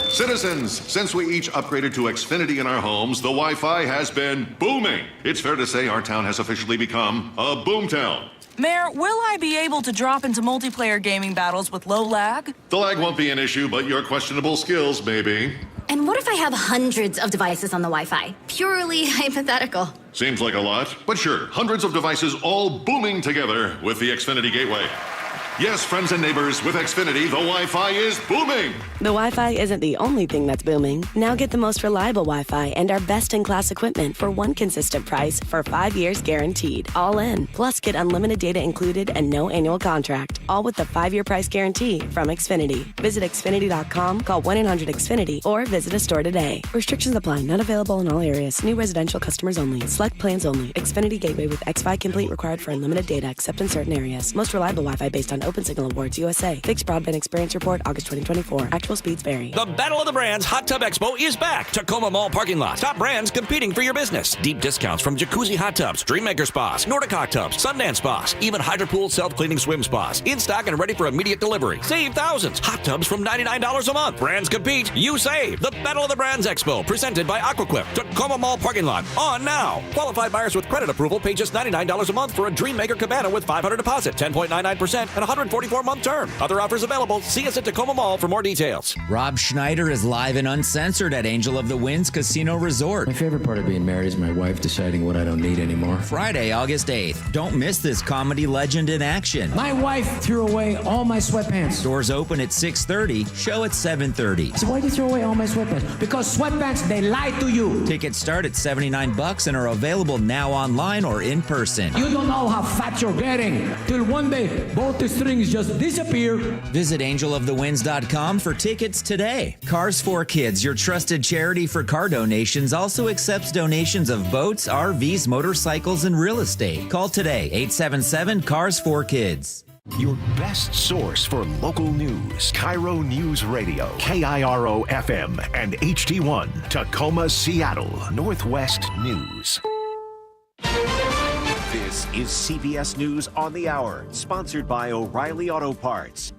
Citizens, since we each upgraded to Xfinity in our homes, the Wi-Fi has been booming. It's fair to say our town has officially become a boomtown. Mayor, will I be able to drop into multiplayer gaming battles with low lag? The lag won't be an issue, but your questionable skills may be. And what if I have hundreds of devices on the Wi-Fi? Purely hypothetical. Seems like a lot, but sure, hundreds of devices all booming together with the Xfinity Gateway. Yes, friends and neighbors, with Xfinity, the Wi-Fi is booming. The Wi-Fi isn't the only thing that's booming. Now get the most reliable Wi-Fi and our best-in-class equipment for one consistent price for 5 years guaranteed. All in. Plus, get unlimited data included and no annual contract. All with the 5-year price guarantee from Xfinity. Visit Xfinity.com, call 1-800-XFINITY, or visit a store today. Restrictions apply. Not available in all areas. New residential customers only. Select plans only. Xfinity Gateway with X5 Complete required for unlimited data except in certain areas. Most reliable Wi-Fi based on Open Signal Awards USA. Fixed Broadband Experience Report, August 2024. Actual speeds vary. The Battle of the Brands Hot Tub Expo is back. Tacoma Mall parking lot. Top brands competing for your business. Deep discounts from Jacuzzi Hot Tubs, Dreammaker Spas, Nordic Hot Tubs, Sundance Spas, even Hydro Pool self-cleaning swim spas. In stock and ready for immediate delivery. Save thousands. Hot tubs from $99 a month. Brands compete. You save. The Battle of the Brands Expo presented by Aquaquip. Tacoma Mall parking lot. On now. Qualified buyers with credit approval pay just $99 a month for a Dreammaker Cabana with $500 deposit, 10.99% and 144-month term. Other offers available. See us at Tacoma Mall for more details. Rob Schneider is live and uncensored at Angel of the Winds Casino Resort. My favorite part of being married is my wife deciding what I don't need anymore. Friday, August 8th. Don't miss this comedy legend in action. My wife threw away all my sweatpants. Doors open at 6:30, show at 7:30. So why did you throw away all my sweatpants? Because sweatpants, they lie to you. Tickets start at $79 and are available now online or in person. You don't know how fat you're getting till one day both the strings just disappear. Visit angelofthewinds.com for tickets today. Cars for Kids, your trusted charity for car donations, also accepts donations of boats, RVs, motorcycles, and real estate. Call today, 877-CARS4KIDS. Your best source for local news. KIRO Newsradio, KIRO FM, and HD1, Tacoma, Seattle, Northwest News. This is CBS News on the Hour, sponsored by O'Reilly Auto Parts.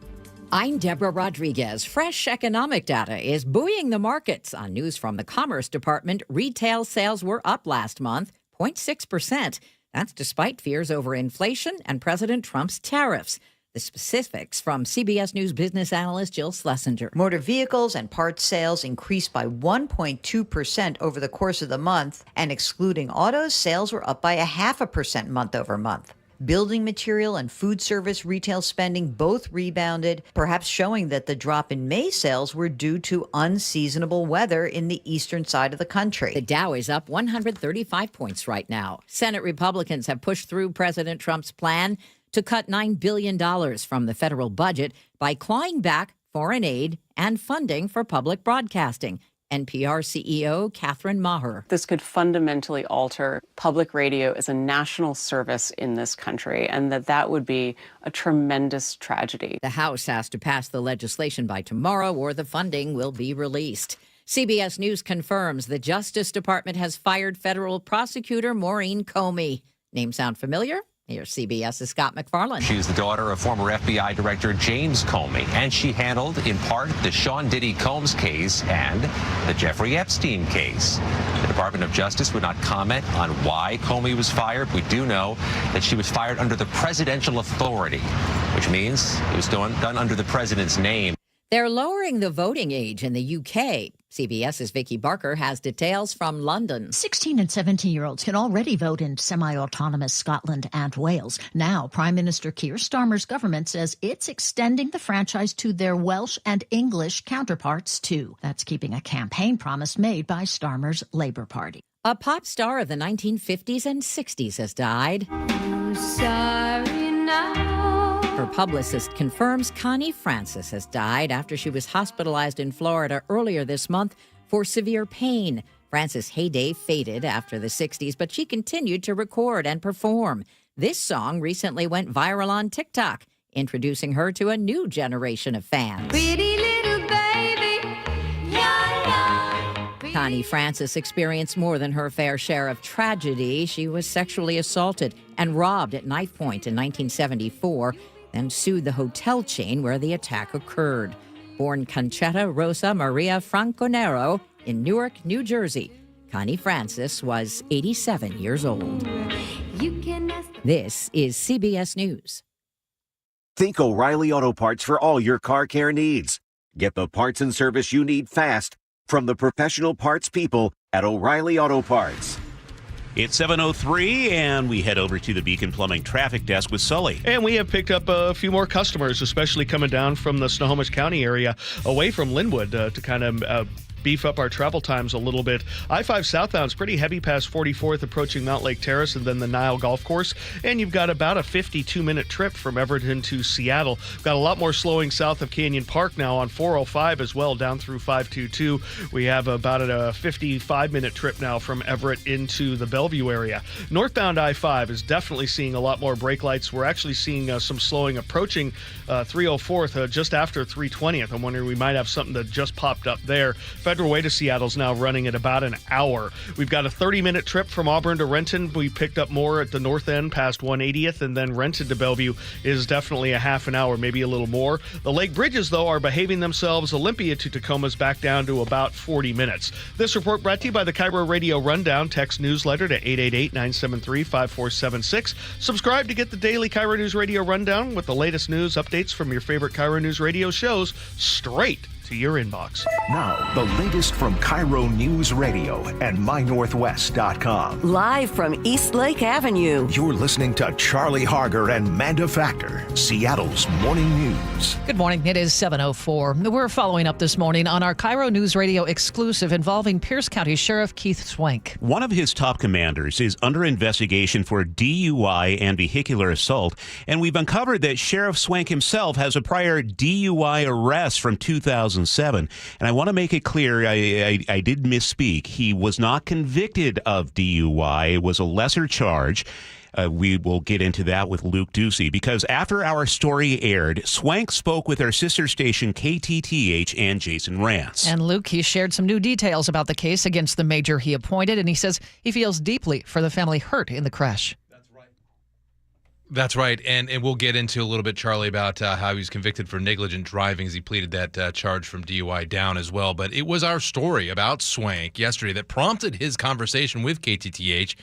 I'm Deborah Rodriguez. Fresh economic data is buoying the markets. On news from the Commerce Department, retail sales were up last month, 0.6%. That's despite fears over inflation and President Trump's tariffs. The specifics from CBS News business analyst Jill Schlesinger. Motor vehicles and parts sales increased by 1.2% over the course of the month, and excluding autos, sales were up by 0.5% month over month. Building material and food service retail spending both rebounded, perhaps showing that the drop in May sales were due to unseasonable weather in the eastern side of the country. The Dow is up 135 points right now. Senate Republicans have pushed through President Trump's plan to cut $9 billion from the federal budget by clawing back foreign aid and funding for public broadcasting. NPR CEO Catherine Maher. This could fundamentally alter public radio as a national service in this country, and that would be a tremendous tragedy. The House has to pass the legislation by tomorrow or the funding will be released. CBS News confirms the Justice Department has fired federal prosecutor Maureen Comey. Name sound familiar? Here's CBS's Scott McFarland. She's the daughter of former FBI Director James Comey, and she handled, in part, the Sean Diddy Combs case and the Jeffrey Epstein case. The Department of Justice would not comment on why Comey was fired. We do know that she was fired under the presidential authority, which means it was done under the president's name. They're lowering the voting age in the UK. CBS's Vicky Barker has details from London. 16 and 17-year-olds can already vote in semi-autonomous Scotland and Wales. Now, Prime Minister Keir Starmer's government says it's extending the franchise to their Welsh and English counterparts, too. That's keeping a campaign promise made by Starmer's Labour Party. A pop star of the 1950s and 60s has died. Sorry now. Her publicist confirms Connie Francis has died after she was hospitalized in Florida earlier this month for severe pain. Francis' heyday faded after the 60s, but she continued to record and perform. This song recently went viral on TikTok, introducing her to a new generation of fans. Pretty little baby, Connie Francis experienced more than her fair share of tragedy. She was sexually assaulted and robbed at knife point in 1974, then sued the hotel chain where the attack occurred. Born Conchetta Rosa Maria Franconero in Newark, New Jersey, Connie Francis was 87 years old. This is CBS News. Think O'Reilly Auto Parts for all your car care needs. Get the parts and service you need fast from the professional parts people at O'Reilly Auto Parts. It's 7:03, and we head over to the Beacon Plumbing Traffic Desk with Sully. And we have picked up a few more customers, especially coming down from the Snohomish County area away from Linwood to kind of beef up our travel times a little bit. I-5 southbound's pretty heavy past 44th, approaching Mount Lake Terrace and then the Nile Golf Course. And you've got about a 52-minute trip from Everett to Seattle. Got a lot more slowing south of Canyon Park now on 405 as well, down through 522. We have about a 55-minute trip now from Everett into the Bellevue area. Northbound I-5 is definitely seeing a lot more brake lights. We're actually seeing some slowing approaching 304th just after 320th. I'm wondering we might have something that just popped up there. Federal Way to Seattle is now running at about an hour. We've got a 30-minute trip from Auburn to Renton. We picked up more at the north end past 180th, and then Renton to Bellevue is definitely a half an hour, maybe a little more. The Lake Bridges, though, are behaving themselves. Olympia to Tacoma's back down to about 40 minutes. This report brought to you by the KIRO Radio Rundown. Text newsletter to 888-973-5476. Subscribe to get the daily KIRO News Radio Rundown with the latest news updates from your favorite KIRO News Radio shows straight to your inbox. Now, the latest from KIRO News Radio and MyNorthwest.com. Live from East Lake Avenue. You're listening to Charlie Harger and Manda Factor, Seattle's morning news. Good morning. It is 7:04. We're following up this morning on our KIRO News Radio exclusive involving Pierce County Sheriff Keith Swank. One of his top commanders is under investigation for DUI and vehicular assault, and we've uncovered that Sheriff Swank himself has a prior DUI arrest from 2007. And I want to make it clear, I did misspeak. He was not convicted of DUI. It was a lesser charge. We will get into that with Luke Ducey, because after our story aired, Swank spoke with our sister station KTTH and Jason Rance. And Luke, he shared some new details about the case against the major he appointed, and he says he feels deeply for the family hurt in the crash. That's right, and we'll get into a little bit, Charlie, about how he was convicted for negligent driving as he pleaded that charge from DUI down as well. But it was our story about Swank yesterday that prompted his conversation with KTTH.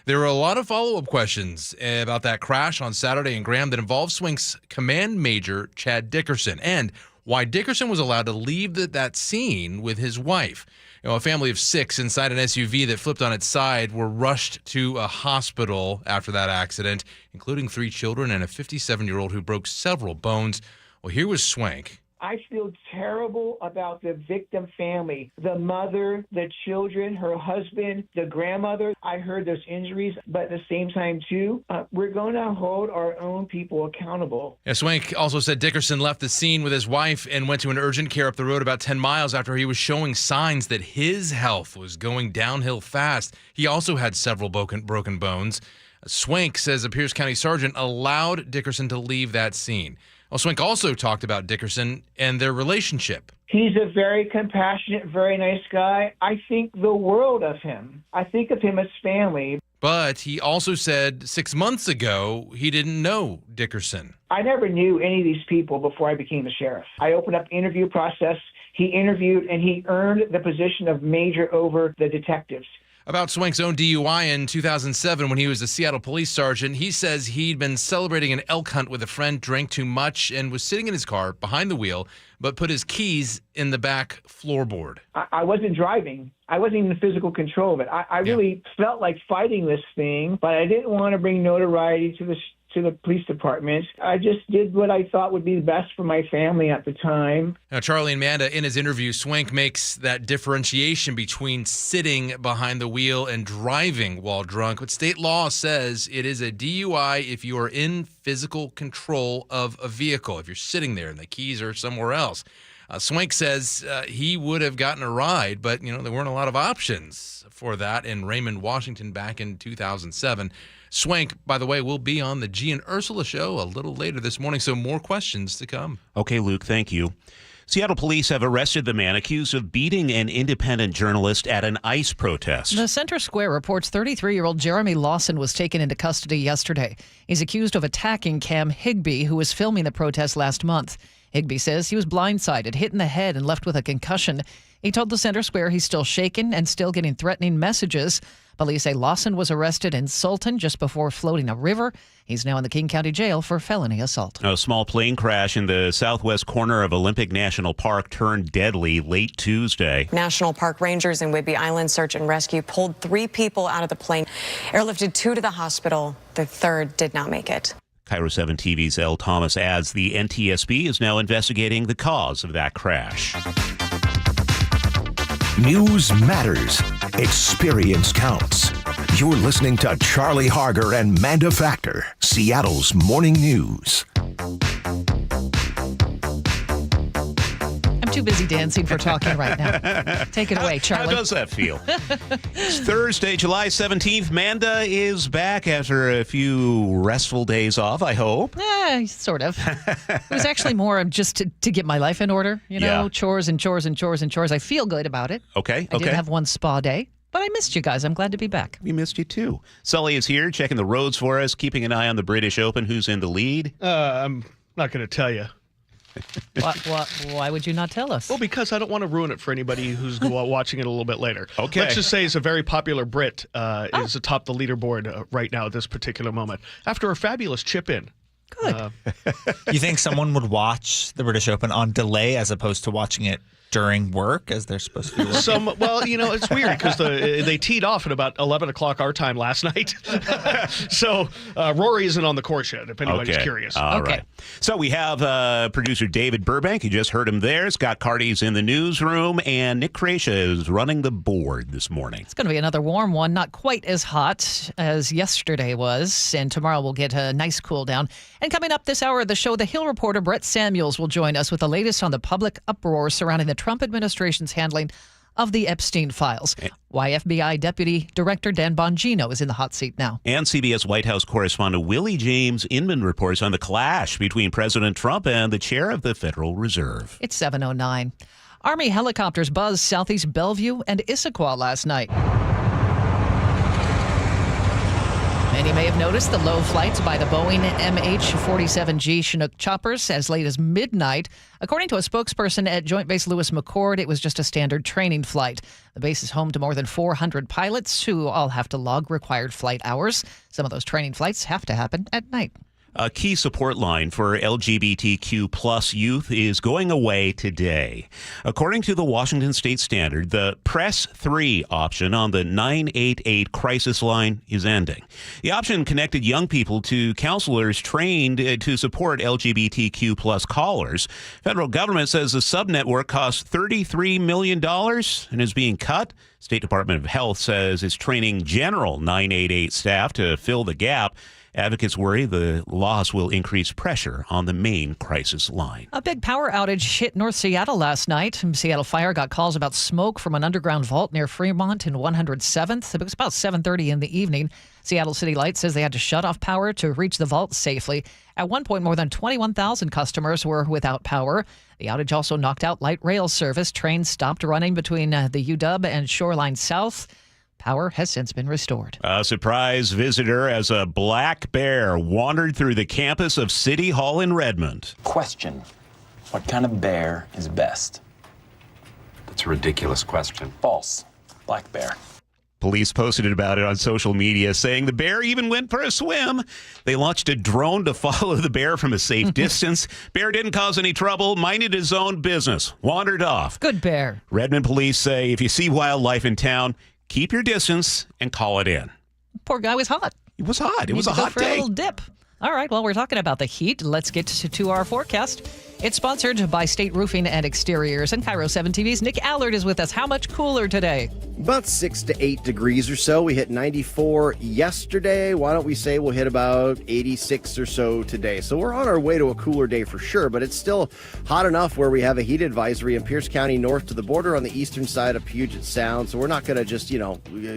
There were a lot of follow-up questions about that crash on Saturday in Graham that involved Swank's command major, Chad Dickerson, and why Dickerson was allowed to leave that scene with his wife. You know, a family of 6 inside an SUV that flipped on its side were rushed to a hospital after that accident, including 3 children and a 57-year-old who broke several bones. Well, here was Swank. I feel terrible about the victim family, the mother, the children, her husband, the grandmother. I heard those injuries, but at the same time, too, we're going to hold our own people accountable. Yeah, Swank also said Dickerson left the scene with his wife and went to an urgent care up the road about 10 miles after he was showing signs that his health was going downhill fast. He also had several broken bones. Swank says a Pierce County sergeant allowed Dickerson to leave that scene. Well, Swank also talked about Dickerson and their relationship. He's a very compassionate, very nice guy. I think the world of him. I think of him as family. But he also said 6 months ago he didn't know Dickerson. I never knew any of these people before I became the sheriff. I opened up the interview process. He interviewed, and he earned the position of major over the detectives. About Swank's own DUI in 2007 when he was a Seattle police sergeant, he says he'd been celebrating an elk hunt with a friend, drank too much, and was sitting in his car behind the wheel, but put his keys in the back floorboard. I wasn't driving. I wasn't even in physical control of it. I really felt like fighting this thing, but I didn't want to bring notoriety to the police department. I just did what I thought would be best for my family at the time. Now, Charlie and Manda, in his interview, Swank makes that differentiation between sitting behind the wheel and driving while drunk. But state law says it is a DUI if you are in physical control of a vehicle, if you're sitting there and the keys are somewhere else. Swank says he would have gotten a ride, but there weren't a lot of options for that in Raymond, Washington back in 2007. Swank, by the way, will be on the G and Ursula show a little later this morning, so more questions to come. Okay, Luke, thank you. Seattle police have arrested the man accused of beating an independent journalist at an ICE protest. The Center Square reports 33-year-old Jeremy Lawson was taken into custody yesterday. He's accused of attacking Cam Higbee, who was filming the protest last month. Higbee says he was blindsided, hit in the head, and left with a concussion. He told the Center Square he's still shaken and still getting threatening messages. Police say Lawson was arrested in Sultan just before floating a river. He's now in the King County Jail for felony assault. A small plane crash in the southwest corner of Olympic National Park turned deadly late Tuesday. National Park rangers in Whidbey Island Search and Rescue pulled 3 people out of the plane, airlifted 2 to the hospital. The 3rd did not make it. KIRO 7 TV's Elle Thomas adds the NTSB is now investigating the cause of that crash. News matters. Experience counts. You're listening to Charlie Harger and Manda Factor, Seattle's morning news. I'm too busy dancing for talking right now. Take it away, Charlie. How does that feel? It's Thursday, July 17th. Manda is back after a few restful days off, I hope. Sort of. It was actually more just to get my life in order, chores and chores and chores and chores. I feel good about it. Okay. I did have one spa day, but I missed you guys. I'm glad to be back. We missed you too. Sully is here checking the roads for us, keeping an eye on the British Open. Who's in the lead? I'm not going to tell you. Why would you not tell us? Well, because I don't want to ruin it for anybody who's watching it a little bit later. Okay. Let's just say he's a very popular Brit is atop the leaderboard right now at this particular moment after a fabulous chip in. Good. You think someone would watch the British Open on delay as opposed to watching it during work as they're supposed to be working? It's weird because they teed off at about 11 o'clock our time last night. So Rory isn't on the course yet, if anybody's curious. All right. So we have producer David Burbank. You just heard him there. Scott Carty's in the newsroom, and Nick Cretia is running the board this morning. It's going to be another warm one, not quite as hot as yesterday was, and tomorrow we'll get a nice cool down. And coming up this hour of the show, the Hill reporter Brett Samuels will join us with the latest on the public uproar surrounding the Trump administration's handling of the Epstein files. Why FBI Deputy Director Dan Bongino is in the hot seat now. And CBS White House correspondent Willie James Inman reports on the clash between President Trump and the chair of the Federal Reserve. It's 7:09. Army helicopters buzzed southeast Bellevue and Issaquah last night. Many may have noticed the low flights by the Boeing MH-47G Chinook choppers as late as midnight. According to a spokesperson at Joint Base Lewis McChord, it was just a standard training flight. The base is home to more than 400 pilots who all have to log required flight hours. Some of those training flights have to happen at night. A key support line for LGBTQ plus youth is going away today. According to the Washington State Standard, the Press 3 option on the 988 crisis line is ending. The option connected young people to counselors trained to support LGBTQ plus callers. Federal government says the subnetwork costs $33 million and is being cut. State Department of Health says it's training general 988 staff to fill the gap. Advocates worry the loss will increase pressure on the main crisis line. A big power outage hit North Seattle last night. Seattle Fire got calls about smoke from an underground vault near Fremont and 107th. It was about 7:30 in the evening. Seattle City Light says they had to shut off power to reach the vault safely. At one point, more than 21,000 customers were without power. The outage also knocked out light rail service. Trains stopped running between the UW and Shoreline South. Power has since been restored. A surprise visitor as a black bear wandered through the campus of City Hall in Redmond. Question: what kind of bear is best? That's a ridiculous question. False. Black bear. Police posted about it on social media, saying the bear even went for a swim. They launched a drone to follow the bear from a safe distance. Bear didn't cause any trouble, minded his own business, wandered off. Good bear. Redmond police say if you see wildlife in town, keep your distance and call it in. Poor guy was hot. It was hot. It was a hot day. day. A little dip. All right, well, we're talking about the heat. Let's get to our forecast. It's sponsored by State Roofing and Exteriors, and KIRO 7 TV's Nick Allard is with us. How much cooler today? About 6 to 8 degrees or so. We hit 94 yesterday. Why don't we say we'll hit about 86 or so today? So we're on our way to a cooler day for sure, but it's still hot enough where we have a heat advisory in Pierce County north to the border on the eastern side of Puget Sound. So we're not going to just,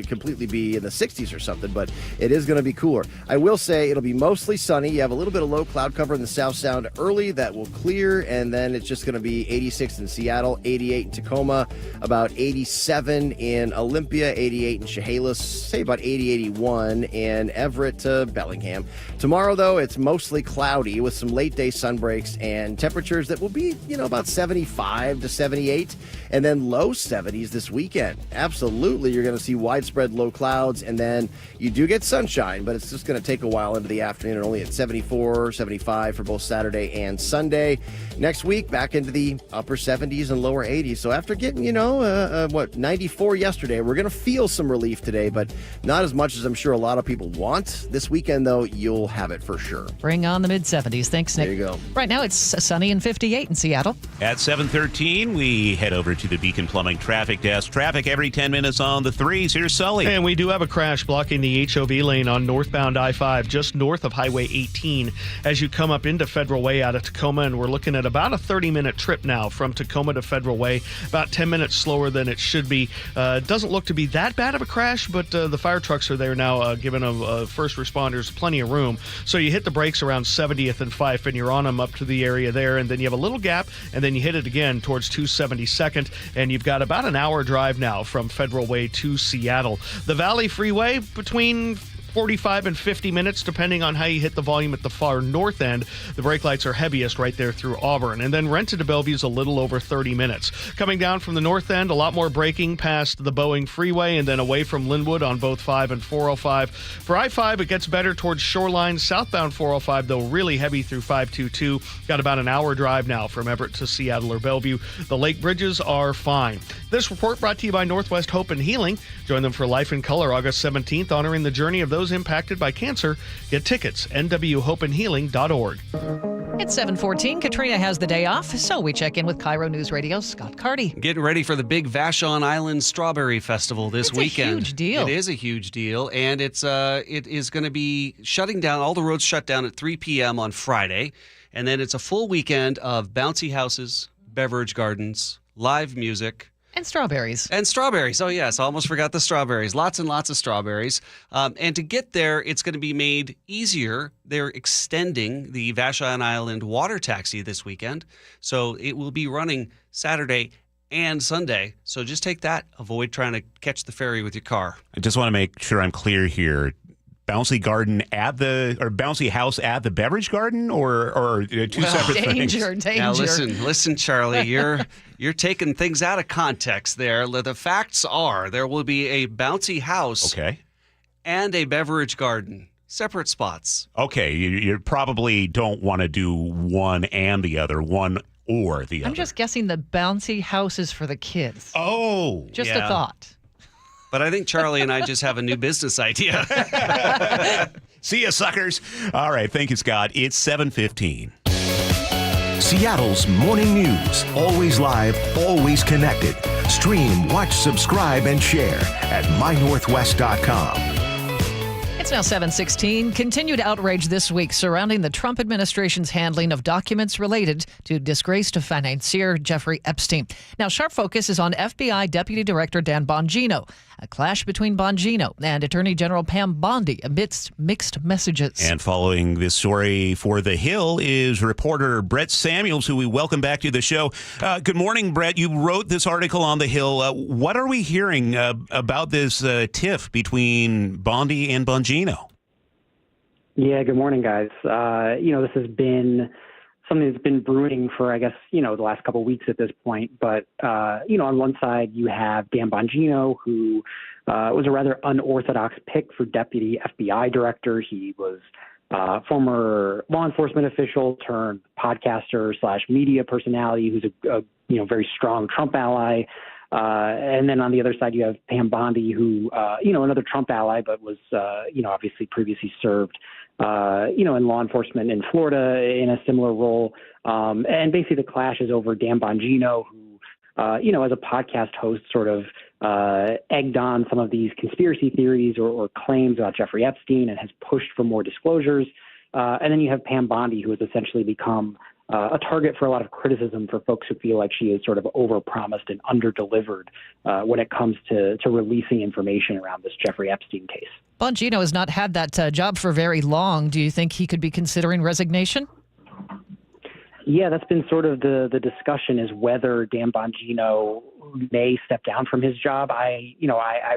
completely be in the 60s or something, but it is going to be cooler. I will say it'll be mostly sunny. You have a little bit of low cloud cover in the South Sound early. That will clear here, and then it's just going to be 86 in Seattle, 88 in Tacoma, about 87 in Olympia, 88 in Chehalis, say about 80, 81 in Everett to Bellingham. Tomorrow, though, it's mostly cloudy with some late-day sun breaks and temperatures that will be, about 75 to 78, and then low 70s this weekend. Absolutely, you're going to see widespread low clouds, and then you do get sunshine, but it's just going to take a while into the afternoon, and only at 74, 75 for both Saturday and Sunday. Next week, back into the upper 70s and lower 80s. So after getting, 94 yesterday, we're going to feel some relief today, but not as much as I'm sure a lot of people want. This weekend, though, you'll have it for sure. Bring on the mid-70s. Thanks, Nick. There you go. Right now, it's sunny and 58 in Seattle. At 7:13, we head over to the Beacon Plumbing Traffic Desk. Traffic every 10 minutes on the 3s. Here's Sully. And we do have a crash blocking the HOV lane on northbound I-5, just north of Highway 18, as you come up into Federal Way out of Tacoma, and we're looking at about a 30-minute trip now from Tacoma to Federal Way, about 10 minutes slower than it should be. Doesn't look to be that bad of a crash, but the fire trucks are there now, giving first responders plenty of room. So you hit the brakes around 70th and Fife, and you're on them up to the area there, and then you have a little gap, and then you hit it again towards 272nd, and you've got about an hour drive now from Federal Way to Seattle. The Valley Freeway, between 45 and 50 minutes, depending on how you hit the volume at the far north end. The brake lights are heaviest right there through Auburn. And then Renton to Bellevue is a little over 30 minutes. Coming down from the north end, a lot more braking past the Boeing Freeway and then away from Linwood on both 5 and 405. For I-5, it gets better towards Shoreline. Southbound 405, though, really heavy through 522. Got about an hour drive now from Everett to Seattle or Bellevue. The lake bridges are fine. This report brought to you by Northwest Hope and Healing. Join them for Life in Color August 17th, honoring the journey of those impacted by cancer. Get tickets, nwhopeandhealing.org. It's 7:14. Katrina has the day off, so we check in with KIRO News Radio's Scott Carty. Getting ready for the big Vashon Island Strawberry Festival this weekend. It's a huge deal. It is a huge deal, and it is going to be shutting down. All the roads shut down at 3 p.m. on Friday, and then it's a full weekend of bouncy houses, beverage gardens, live music. And strawberries. Oh, yes. I almost forgot the strawberries. Lots and lots of strawberries. And to get there, it's going to be made easier. They're extending the Vashon Island water taxi this weekend. So it will be running Saturday and Sunday. So just take that. Avoid trying to catch the ferry with your car. I just want to make sure I'm clear here. Bouncy garden bouncy house at the beverage garden, or two separate things? Danger. Now listen, Charlie, you're taking things out of context there. The facts are there will be a bouncy house, and a beverage garden, separate spots. Okay, you probably don't want to do one and the other, one or the other. I'm just guessing the bouncy house is for the kids. Oh, just a thought. But I think Charlie and I just have a new business idea. See ya, suckers. All right. Thank you, Scott. It's 7:15. Seattle's morning news. Always live, always connected. Stream, watch, subscribe, and share at mynorthwest.com. It's now 7:16. Continued outrage this week surrounding the Trump administration's handling of documents related to disgraced financier Jeffrey Epstein. Now, sharp focus is on FBI Deputy Director Dan Bongino. A clash between Bongino and Attorney General Pam Bondi amidst mixed messages. And following this story for The Hill is reporter Brett Samuels, who we welcome back to the show. Good morning, Brett. You wrote this article on The Hill. What are we hearing about this tiff between Bondi and Bongino? Yeah, good morning, guys. This has been something that's been brewing for, I guess, the last couple of weeks at this point. But, on one side, you have Dan Bongino, who was a rather unorthodox pick for deputy FBI director. He was former law enforcement official turned podcaster / media personality who's a very strong Trump ally. And then on the other side, you have Pam Bondi, who, another Trump ally, but was, obviously previously served, in law enforcement in Florida in a similar role. And basically the clash is over Dan Bongino, who, as a podcast host sort of egged on some of these conspiracy theories or claims about Jeffrey Epstein and has pushed for more disclosures. And then you have Pam Bondi, who has essentially become a target for a lot of criticism for folks who feel like she is sort of overpromised and underdelivered when it comes to releasing information around this Jeffrey Epstein case. Bongino has not had that job for very long. Do you think he could be considering resignation? Yeah, that's been sort of the discussion, is whether Dan Bongino may step down from his job. I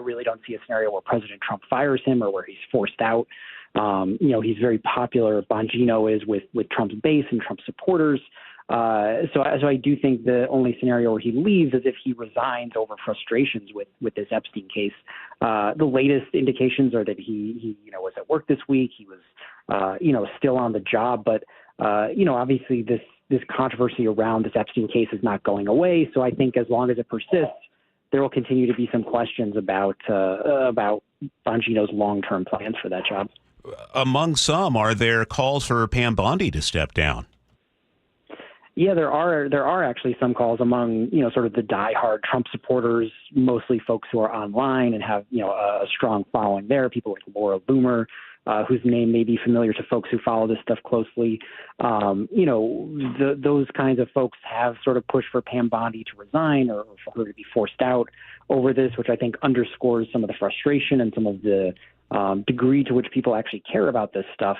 really don't see a scenario where President Trump fires him or where he's forced out. He's very popular. Bongino is with Trump's base and Trump supporters. So I do think the only scenario where he leaves is if he resigns over frustrations with this Epstein case. The latest indications are that he was at work this week. He was, still on the job. But, obviously this controversy around this Epstein case is not going away. So I think as long as it persists, there will continue to be some questions about Bongino's long-term plans for that job. Among some, are there calls for Pam Bondi to step down? Yeah, there are actually some calls among, sort of the diehard Trump supporters, mostly folks who are online and have, a strong following there. People like Laura Loomer, whose name may be familiar to folks who follow this stuff closely. Those kinds of folks have sort of pushed for Pam Bondi to resign or for her to be forced out over this, which I think underscores some of the frustration and some of the degree to which people actually care about this stuff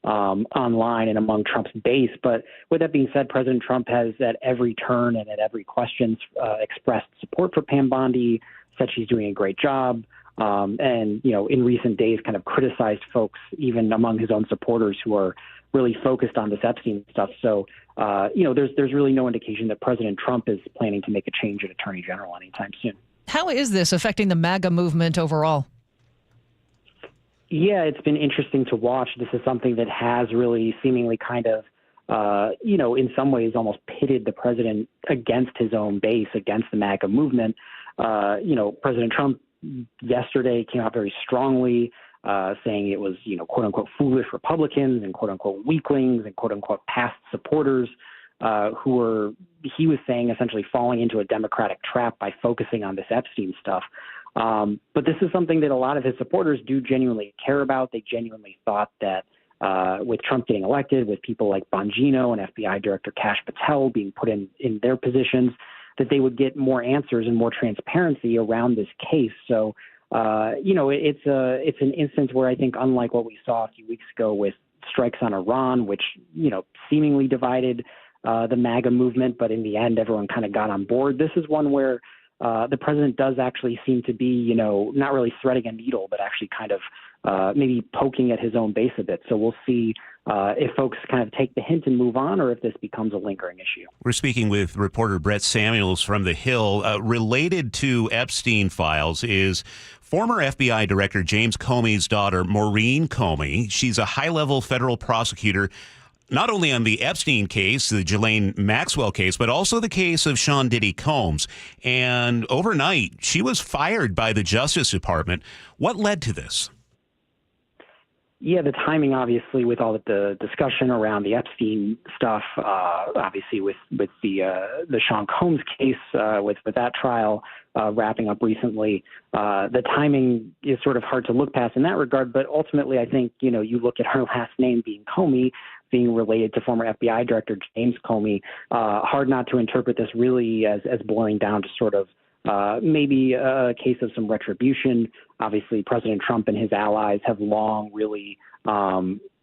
online and among Trump's base. But with that being said, President Trump has at every turn and at every question expressed support for Pam Bondi, said she's doing a great job, and in recent days kind of criticized folks even among his own supporters who are really focused on this Epstein stuff. So there's really no indication that President Trump is planning to make a change at Attorney General anytime soon. How is this affecting the MAGA movement overall? Yeah, it's been interesting to watch. This is something that has really seemingly kind of, in some ways almost pitted the president against his own base, against the MAGA movement. President Trump yesterday came out very strongly, saying it was, quote unquote, foolish Republicans and quote unquote weaklings and quote unquote past supporters who were, he was saying, essentially falling into a Democratic trap by focusing on this Epstein stuff. But this is something that a lot of his supporters do genuinely care about. They genuinely thought that with Trump getting elected, with people like Bongino and FBI Director Kash Patel being put in their positions, that they would get more answers and more transparency around this case. So, it's an instance where I think, unlike what we saw a few weeks ago with strikes on Iran, which, seemingly divided the MAGA movement, but in the end, everyone kind of got on board. This is one where the president does actually seem to be, not really threading a needle, but actually kind of maybe poking at his own base a bit. So we'll see if folks kind of take the hint and move on, or if this becomes a lingering issue. We're speaking with reporter Brett Samuels from The Hill. Related to Epstein files is former FBI Director James Comey's daughter, Maureen Comey. She's a high-level federal prosecutor, not only on the Epstein case, the Ghislaine Maxwell case, but also the case of Sean Diddy Combs. And overnight, she was fired by the Justice Department. What led to this? Yeah, the timing, obviously, with all of the discussion around the Epstein stuff, obviously with the Sean Combs case, with that trial wrapping up recently, the timing is sort of hard to look past in that regard. But ultimately, I think, you look at her last name being Comey, being related to former FBI Director James Comey, hard not to interpret this really as boiling down to sort of maybe a case of some retribution. Obviously, President Trump and his allies have long really,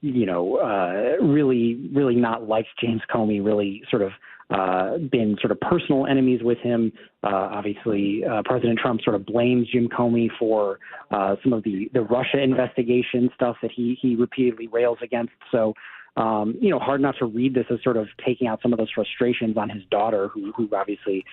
really not liked James Comey, really sort of been sort of personal enemies with him. Obviously, President Trump sort of blames Jim Comey for some of the Russia investigation stuff that he repeatedly rails against. So, hard not to read this as sort of taking out some of those frustrations on his daughter, who obviously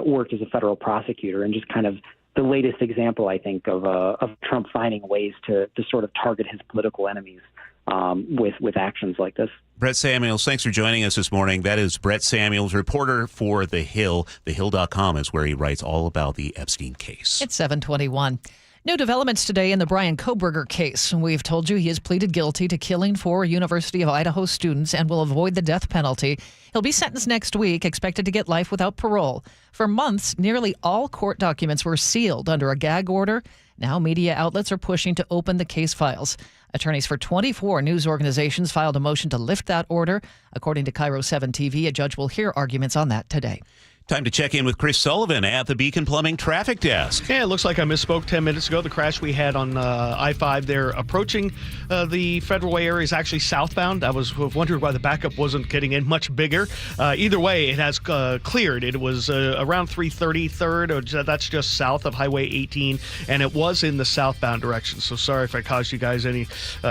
worked as a federal prosecutor, and just kind of the latest example, I think, of Trump finding ways to sort of target his political enemies with actions like this. Brett Samuels, thanks for joining us this morning. That is Brett Samuels, reporter for The Hill. TheHill.com is where he writes all about the Epstein case. It's 7:21. New developments today in the Brian Kohberger case. We've told you he has pleaded guilty to killing 4 University of Idaho students and will avoid the death penalty. He'll be sentenced next week, expected to get life without parole. For months, nearly all court documents were sealed under a gag order. Now media outlets are pushing to open the case files. Attorneys for 24 news organizations filed a motion to lift that order. According to KIRO 7 TV, a judge will hear arguments on that today. Time to check in with Chris Sullivan at the Beacon Plumbing Traffic Desk. Yeah, it looks like I misspoke 10 minutes ago. The crash we had on I-5 there approaching the Federal Way area is actually southbound. I was wondering why the backup wasn't getting in much bigger. Either way, it has cleared. It was around 330 3rd. That's just south of Highway 18, and it was in the southbound direction. So sorry if I caused you guys any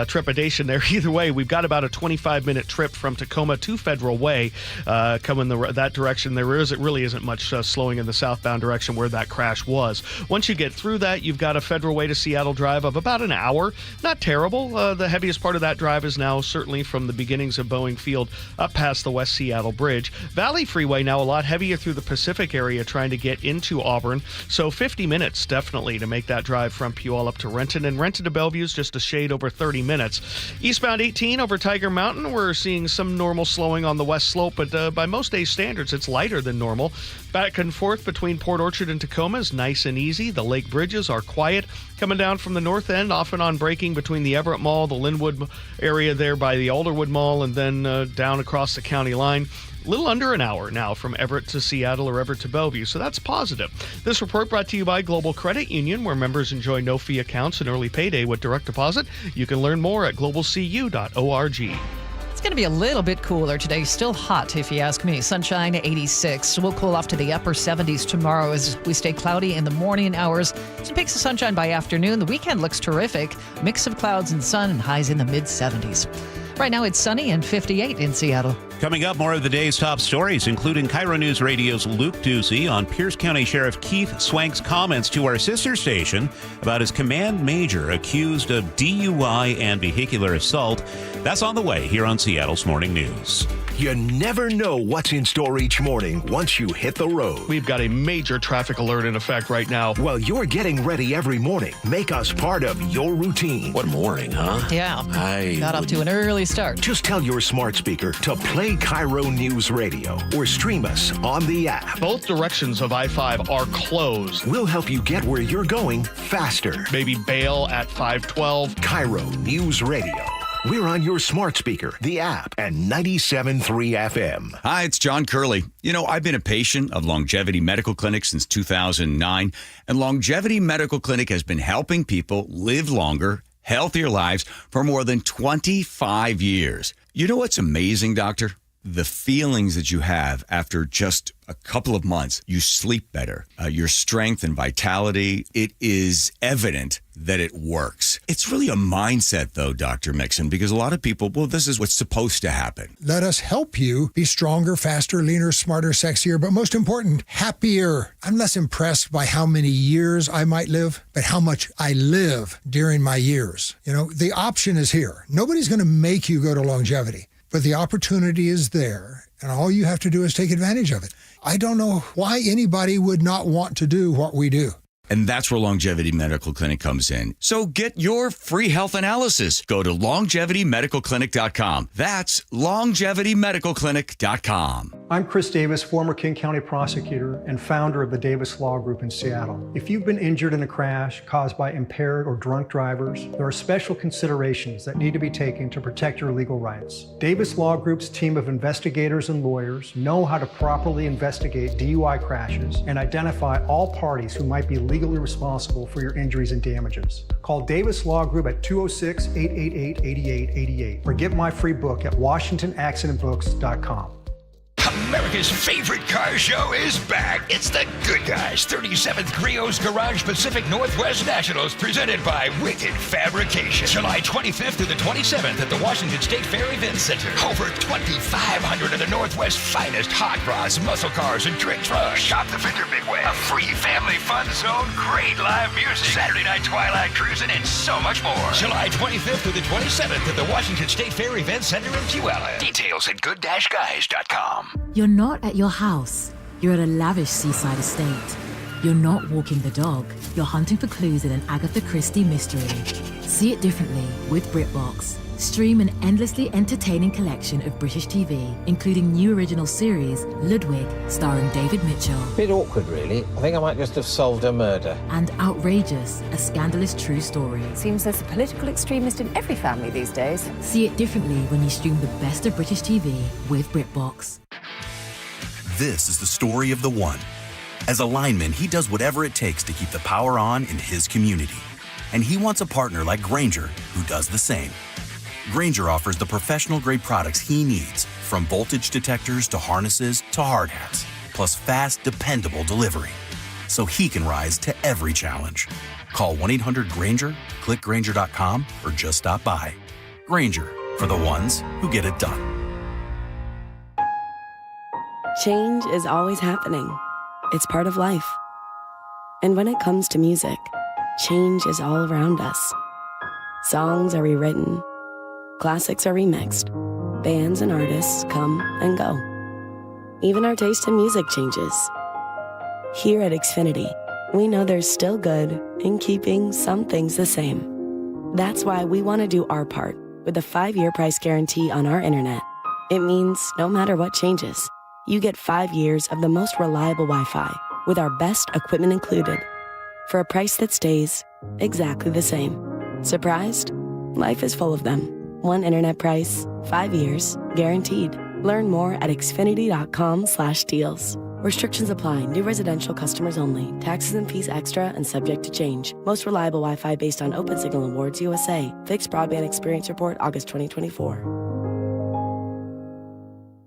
trepidation there. Either way, we've got about a 25-minute trip from Tacoma to Federal Way coming that direction. There really isn't much slowing in the southbound direction where that crash was. Once you get through that, you've got a Federal Way to Seattle drive of about an hour. Not terrible. The heaviest part of that drive is now certainly from the beginnings of Boeing Field up past the West Seattle Bridge. Valley Freeway now a lot heavier through the Pacific area trying to get into Auburn. So 50 minutes definitely to make that drive from Puyallup up to Renton. And Renton to Bellevue is just a shade over 30 minutes. Eastbound 18 over Tiger Mountain, we're seeing some normal slowing on the west slope, but by most days' standards, it's lighter than normal. Back and forth between Port Orchard and Tacoma is nice and easy. The lake bridges are quiet. Coming down from the north end, off and on braking between the Everett Mall, the Linwood area there by the Alderwood Mall, and then down across the county line. A little under an hour now from Everett to Seattle or Everett to Bellevue, so that's positive. This report brought to you by Global Credit Union, where members enjoy no-fee accounts and early payday with direct deposit. You can learn more at globalcu.org. It's going to be a little bit cooler today. Still hot, if you ask me. Sunshine, 86. We'll cool off to the upper 70s tomorrow as we stay cloudy in the morning hours. Some peaks of sunshine by afternoon. The weekend looks terrific. Mix of clouds and sun and highs in the mid-70s. Right now, it's sunny and 58 in Seattle. Coming up, more of the day's top stories, including KIRO News Radio's Luke Ducey on Pierce County Sheriff Keith Swank's comments to our sister station about his command major accused of DUI and vehicular assault. That's on the way here on Seattle's Morning News. You never know what's in store each morning once you hit the road. We've got a major traffic alert in effect right now. Well, you're getting ready every morning. Make us part of your routine. What morning, huh? Yeah. Got off to an early start. Just tell your smart speaker to play KIRO News Radio or stream us on the app. Both directions of I-5 are closed. We'll help you get where you're going faster. Maybe bail at 512. KIRO News Radio. We're on your smart speaker, the app, and 97.3 FM. Hi, it's John Curley. You know, I've been a patient of Longevity Medical Clinic since 2009, and Longevity Medical Clinic has been helping people live longer, healthier lives for more than 25 years. You know what's amazing, Doctor? The feelings that you have after just a couple of months. You sleep better. Your strength and vitality, it is evident that it works. It's really a mindset, though, Dr. Mixon, because a lot of people, well, this is what's supposed to happen. Let us help you be stronger, faster, leaner, smarter, sexier, but most important, happier. I'm less impressed by how many years I might live, but how much I live during my years. You know, the option is here. Nobody's going to make you go to longevity. But the opportunity is there, and all you have to do is take advantage of it. I don't know why anybody would not want to do what we do. And that's where Longevity Medical Clinic comes in. So get your free health analysis. Go to longevitymedicalclinic.com. That's longevitymedicalclinic.com. I'm Chris Davis, former King County prosecutor and founder of the Davis Law Group in Seattle. If you've been injured in a crash caused by impaired or drunk drivers, there are special considerations that need to be taken to protect your legal rights. Davis Law Group's team of investigators and lawyers know how to properly investigate DUI crashes and identify all parties who might be legally responsible for your injuries and damages. Call Davis Law Group at 206-888-8888 or get my free book at WashingtonAccidentBooks.com. America's favorite car show is back. It's the Good Guys 37th Griot's Garage Pacific Northwest Nationals, presented by Wicked Fabrication. July 25th through the 27th at the Washington State Fair Event Center. Over 2,500 of the Northwest's finest hot rods, muscle cars, and trick trucks. Shop the Fender Big Way. A free family fun zone, great live music, Saturday night twilight cruising, and so much more. July 25th through the 27th at the Washington State Fair Event Center in Puyallup. Details at good-guys.com. You're not at your house. You're at a lavish seaside estate. You're not walking the dog. You're hunting for clues in an Agatha Christie mystery. See it differently with BritBox. Stream an endlessly entertaining collection of British TV, including new original series, Ludwig, starring David Mitchell. Bit awkward, really. I think I might just have solved a murder. And Outrageous, a scandalous true story. Seems there's a political extremist in every family these days. See it differently when you stream the best of British TV with BritBox. This is the story of the one. As a lineman, he does whatever it takes to keep the power on in his community. And he wants a partner like Grainger who does the same. Grainger offers the professional-grade products he needs, from voltage detectors to harnesses to hard hats, plus fast, dependable delivery, so he can rise to every challenge. Call 1-800-GRAINGER, click Grainger.com, or just stop by. Grainger, for the ones who get it done. Change is always happening. It's part of life. And when it comes to music, change is all around us. Songs are rewritten. Classics are remixed. Bands and artists come and go. Even our taste in music changes. Here at Xfinity, we know there's still good in keeping some things the same. That's why we want to do our part with a 5-year price guarantee on our internet. It means no matter what changes, you get 5 years of the most reliable Wi-Fi with our best equipment included for a price that stays exactly the same. Surprised? Life is full of them. One internet price, 5 years, guaranteed. Learn more at xfinity.com/deals. Restrictions apply. New residential customers only. Taxes and fees extra and subject to change. Most reliable Wi-Fi based on Open Signal Awards USA. Fixed Broadband Experience Report, August 2024.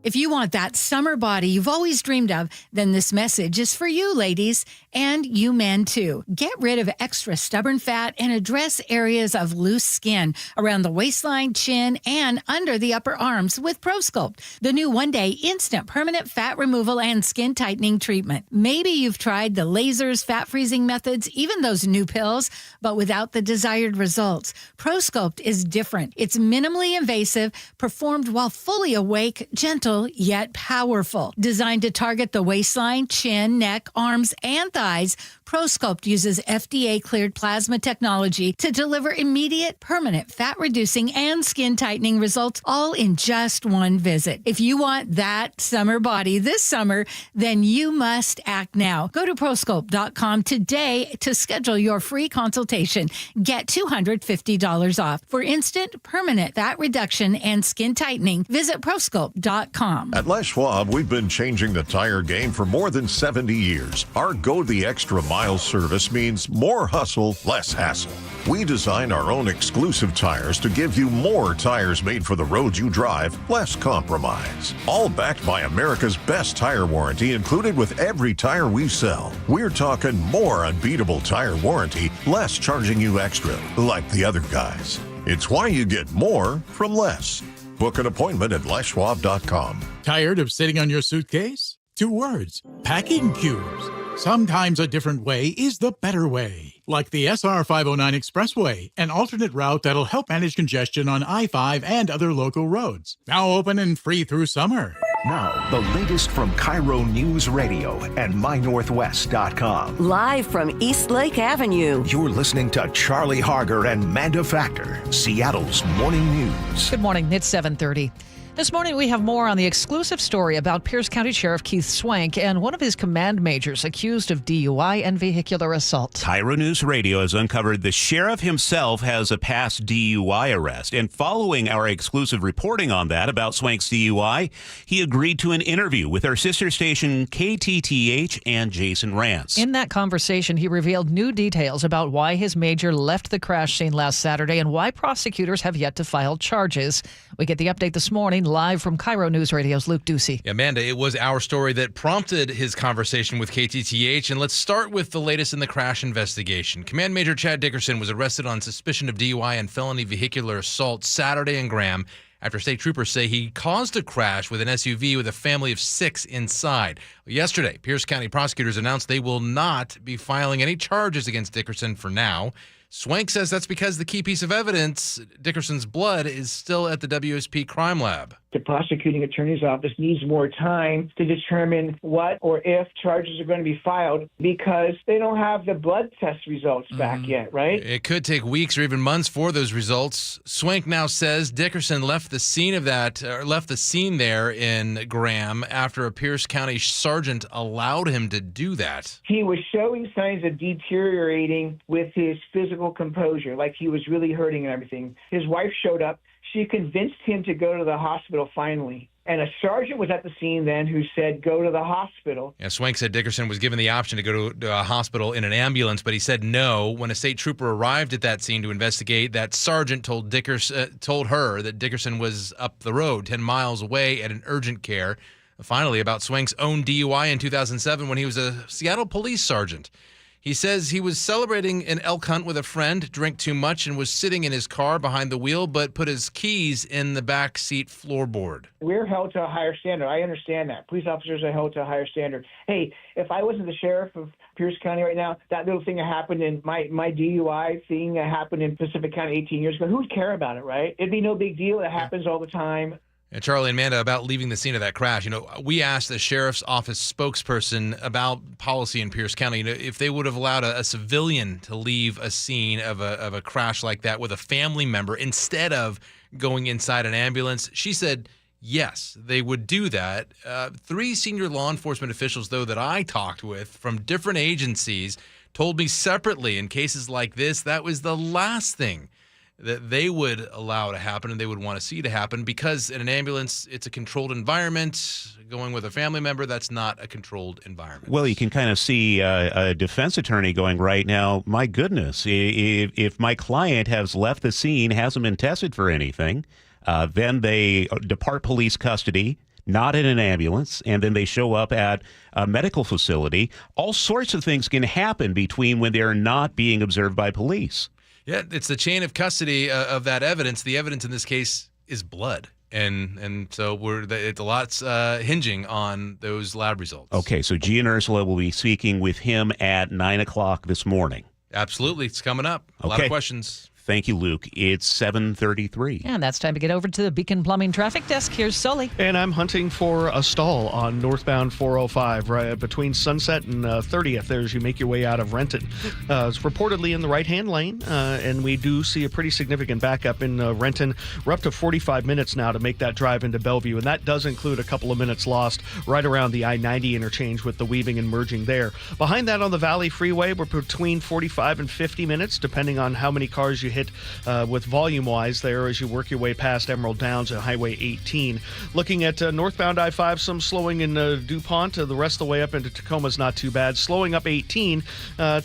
If you want that summer body you've always dreamed of, then this message is for you, ladies, and you men too. Get rid of extra stubborn fat and address areas of loose skin around the waistline, chin, and under the upper arms with ProSculpt, the new one-day instant permanent fat removal and skin tightening treatment. Maybe you've tried the lasers, fat freezing methods, even those new pills, but without the desired results. ProSculpt is different. It's minimally invasive, performed while fully awake, gentle, yet powerful. Designed to target the waistline, chin, neck, arms, and thighs, ProSculpt uses FDA-cleared plasma technology to deliver immediate, permanent fat-reducing and skin-tightening results, all in just one visit. If you want that summer body this summer, then you must act now. Go to ProSculpt.com today to schedule your free consultation. Get $250 off. For instant, permanent fat reduction and skin tightening, visit ProSculpt.com. At Les Schwab, we've been changing the tire game for more than 70 years. Our Go the Extra Mile service means more hustle, less hassle. We design our own exclusive tires to give you more tires made for the roads you drive, less compromise. All backed by America's best tire warranty included with every tire we sell. We're talking more unbeatable tire warranty, less charging you extra, like the other guys. It's why you get more from less. Book an appointment at leschwab.com. Tired of sitting on your suitcase? 2 words. Packing cubes. Sometimes a different way is the better way. Like the SR 509 Expressway, an alternate route that'll help manage congestion on I-5 and other local roads. Now open and free through summer. Now, the latest from KIRO Newsradio and MyNorthwest.com. Live from East Lake Avenue. You're listening to Charlie Harger and Manda Factor, Seattle's morning news. Good morning. It's 7:30. This morning, we have more on the exclusive story about Pierce County Sheriff Keith Swank and one of his command majors accused of DUI and vehicular assault. KIRO Newsradio has uncovered the sheriff himself has a past DUI arrest. And following our exclusive reporting on that about Swank's DUI, he agreed to an interview with our sister station KTTH and Jason Rance. In that conversation, he revealed new details about why his major left the crash scene last Saturday and why prosecutors have yet to file charges. We get the update this morning. Live from KIRO News Radio's Luke Ducey. Amanda, it was our story that prompted his conversation with KTTH, and let's start with the latest in the crash investigation. Command Major Chad Dickerson was arrested on suspicion of DUI and felony vehicular assault Saturday in Graham after state troopers say he caused a crash with an SUV with a family of 6 inside. Yesterday, Pierce County prosecutors announced they will not be filing any charges against Dickerson for now. Swank says that's because the key piece of evidence, Dickerson's blood, is still at the WSP crime lab. The prosecuting attorney's office needs more time to determine what or if charges are going to be filed because they don't have the blood test results back yet, right? It could take weeks or even months for those results. Swank now says Dickerson left the scene there in Graham after a Pierce County sergeant allowed him to do that. He was showing signs of deteriorating with his physical composure, like he was really hurting and everything. His wife showed up. She convinced him to go to the hospital finally. And a sergeant was at the scene then who said, go to the hospital. Yeah, Swank said Dickerson was given the option to go to a hospital in an ambulance, but he said no. When a state trooper arrived at that scene to investigate, that sergeant told her that Dickerson was up the road, 10 miles away at an urgent care. Finally, about Swank's own DUI in 2007 when he was a Seattle police sergeant. He says he was celebrating an elk hunt with a friend, drank too much, and was sitting in his car behind the wheel, but put his keys in the back seat floorboard. We're held to a higher standard. I understand that. Police officers are held to a higher standard. Hey, if I wasn't the sheriff of Pierce County right now, that little thing that happened in my DUI thing that happened in Pacific County 18 years ago, who would care about it, right? It'd be no big deal. It happens all the time. And Charlie and Amanda, about leaving the scene of that crash, we asked the sheriff's office spokesperson about policy in Pierce County, if they would have allowed a civilian to leave a scene of a crash like that with a family member instead of going inside an ambulance. She said, yes, they would do that. 3 senior law enforcement officials, though, that I talked with from different agencies told me separately in cases like this, that was the last thing that they would allow to happen and they would want to see to happen, because in an ambulance, it's a controlled environment. Going with a family member, that's not a controlled environment. Well, you can kind of see a defense attorney going right now, my goodness, if my client has left the scene, hasn't been tested for anything, then they depart police custody, not in an ambulance, and then they show up at a medical facility. All sorts of things can happen between when they're not being observed by police. Yeah, it's the chain of custody of that evidence. The evidence in this case is blood. And so it's a lot's hinging on those lab results. Okay, so G and Ursula will be speaking with him at 9 o'clock this morning. Absolutely. It's coming up. A lot of questions. Thank you, Luke. It's 7:33. And that's time to get over to the Beacon Plumbing Traffic Desk. Here's Sully. And I'm hunting for a stall on northbound 405, right between Sunset and 30th there as you make your way out of Renton. It's reportedly in the right-hand lane, and we do see a pretty significant backup in Renton. We're up to 45 minutes now to make that drive into Bellevue, and that does include a couple of minutes lost right around the I-90 interchange with the weaving and merging there. Behind that on the Valley Freeway, we're between 45 and 50 minutes, depending on how many cars you hit with volume-wise there as you work your way past Emerald Downs and Highway 18. Looking at northbound I-5, some slowing in DuPont. The rest of the way up into Tacoma's not too bad. Slowing up 18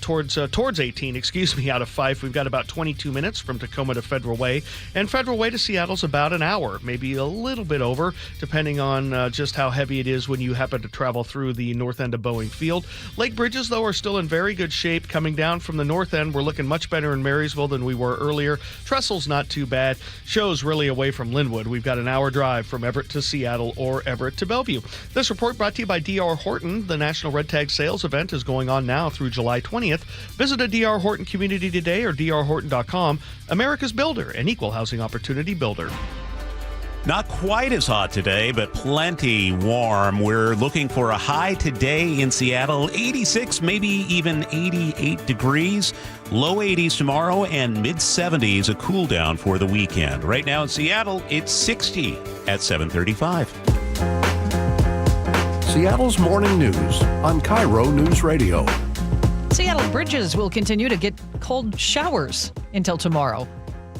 towards 18, out of Fife. We've got about 22 minutes from Tacoma to Federal Way. And Federal Way to Seattle's about an hour, maybe a little bit over, depending on just how heavy it is when you happen to travel through the north end of Boeing Field. Lake bridges, though, are still in very good shape. Coming down from the north end, we're looking much better in Marysville than we were earlier. Tressel's not too bad. Show's really away from Linwood. We've got an hour drive from Everett to Seattle or Everett to Bellevue. This report brought to you by D.R. Horton. The National Red Tag Sales event is going on now through July 20th. Visit a D.R. Horton community today or drhorton.com. America's builder, an equal housing opportunity builder. Not quite as hot today, but plenty warm. We're looking for a high today in Seattle, 86, maybe even 88 degrees. Low 80s tomorrow and mid-70s, a cool down for the weekend. Right now in Seattle, it's 60 at 7:35. Seattle's Morning News on KIRO Newsradio. Seattle bridges will continue to get cold showers until tomorrow.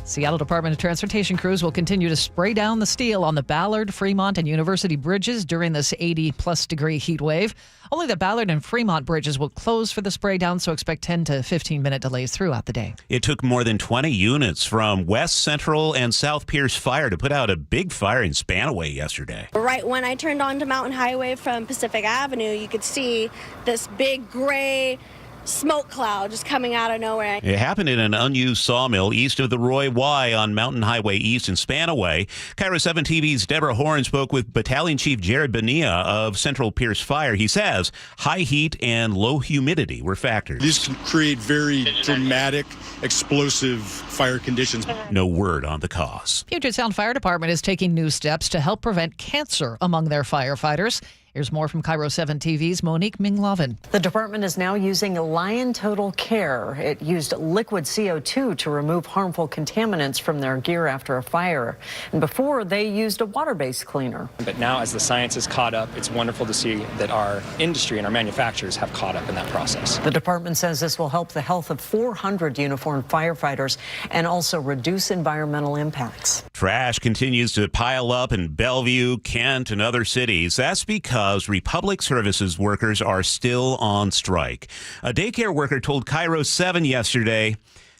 Seattle Department of Transportation crews will continue to spray down the steel on the Ballard, Fremont, and University bridges during this 80-plus degree heat wave. Only the Ballard and Fremont bridges will close for the spray down, so expect 10 to 15-minute delays throughout the day. It took more than 20 units from West Central and South Pierce Fire to put out a big fire in Spanaway yesterday. Right when I turned onto Mountain Highway from Pacific Avenue, you could see this big gray smoke cloud just coming out of nowhere. It happened in an unused sawmill east of the Roy Y on Mountain Highway East in Spanaway. KIRO 7 TV's Deborah Horn spoke with Battalion Chief Jared Bonilla of Central Pierce Fire. He says high heat and low humidity were factors. These can create very dramatic, explosive fire conditions. No word on the cause. Puget Sound Fire Department is taking new steps to help prevent cancer among their firefighters. Here's more from KIRO 7 TV's Monique Minglovin. The department is now using Lion Total Care. It used liquid CO2 to remove harmful contaminants from their gear after a fire. And before, they used a water-based cleaner. But now, as the science has caught up, it's wonderful to see that our industry and our manufacturers have caught up in that process. The department says this will help the health of 400 uniformed firefighters and also reduce environmental impacts. Trash continues to pile up in Bellevue, Kent, and other cities. That's because Republic Services workers are still on strike. A daycare worker told KIRO 7 yesterday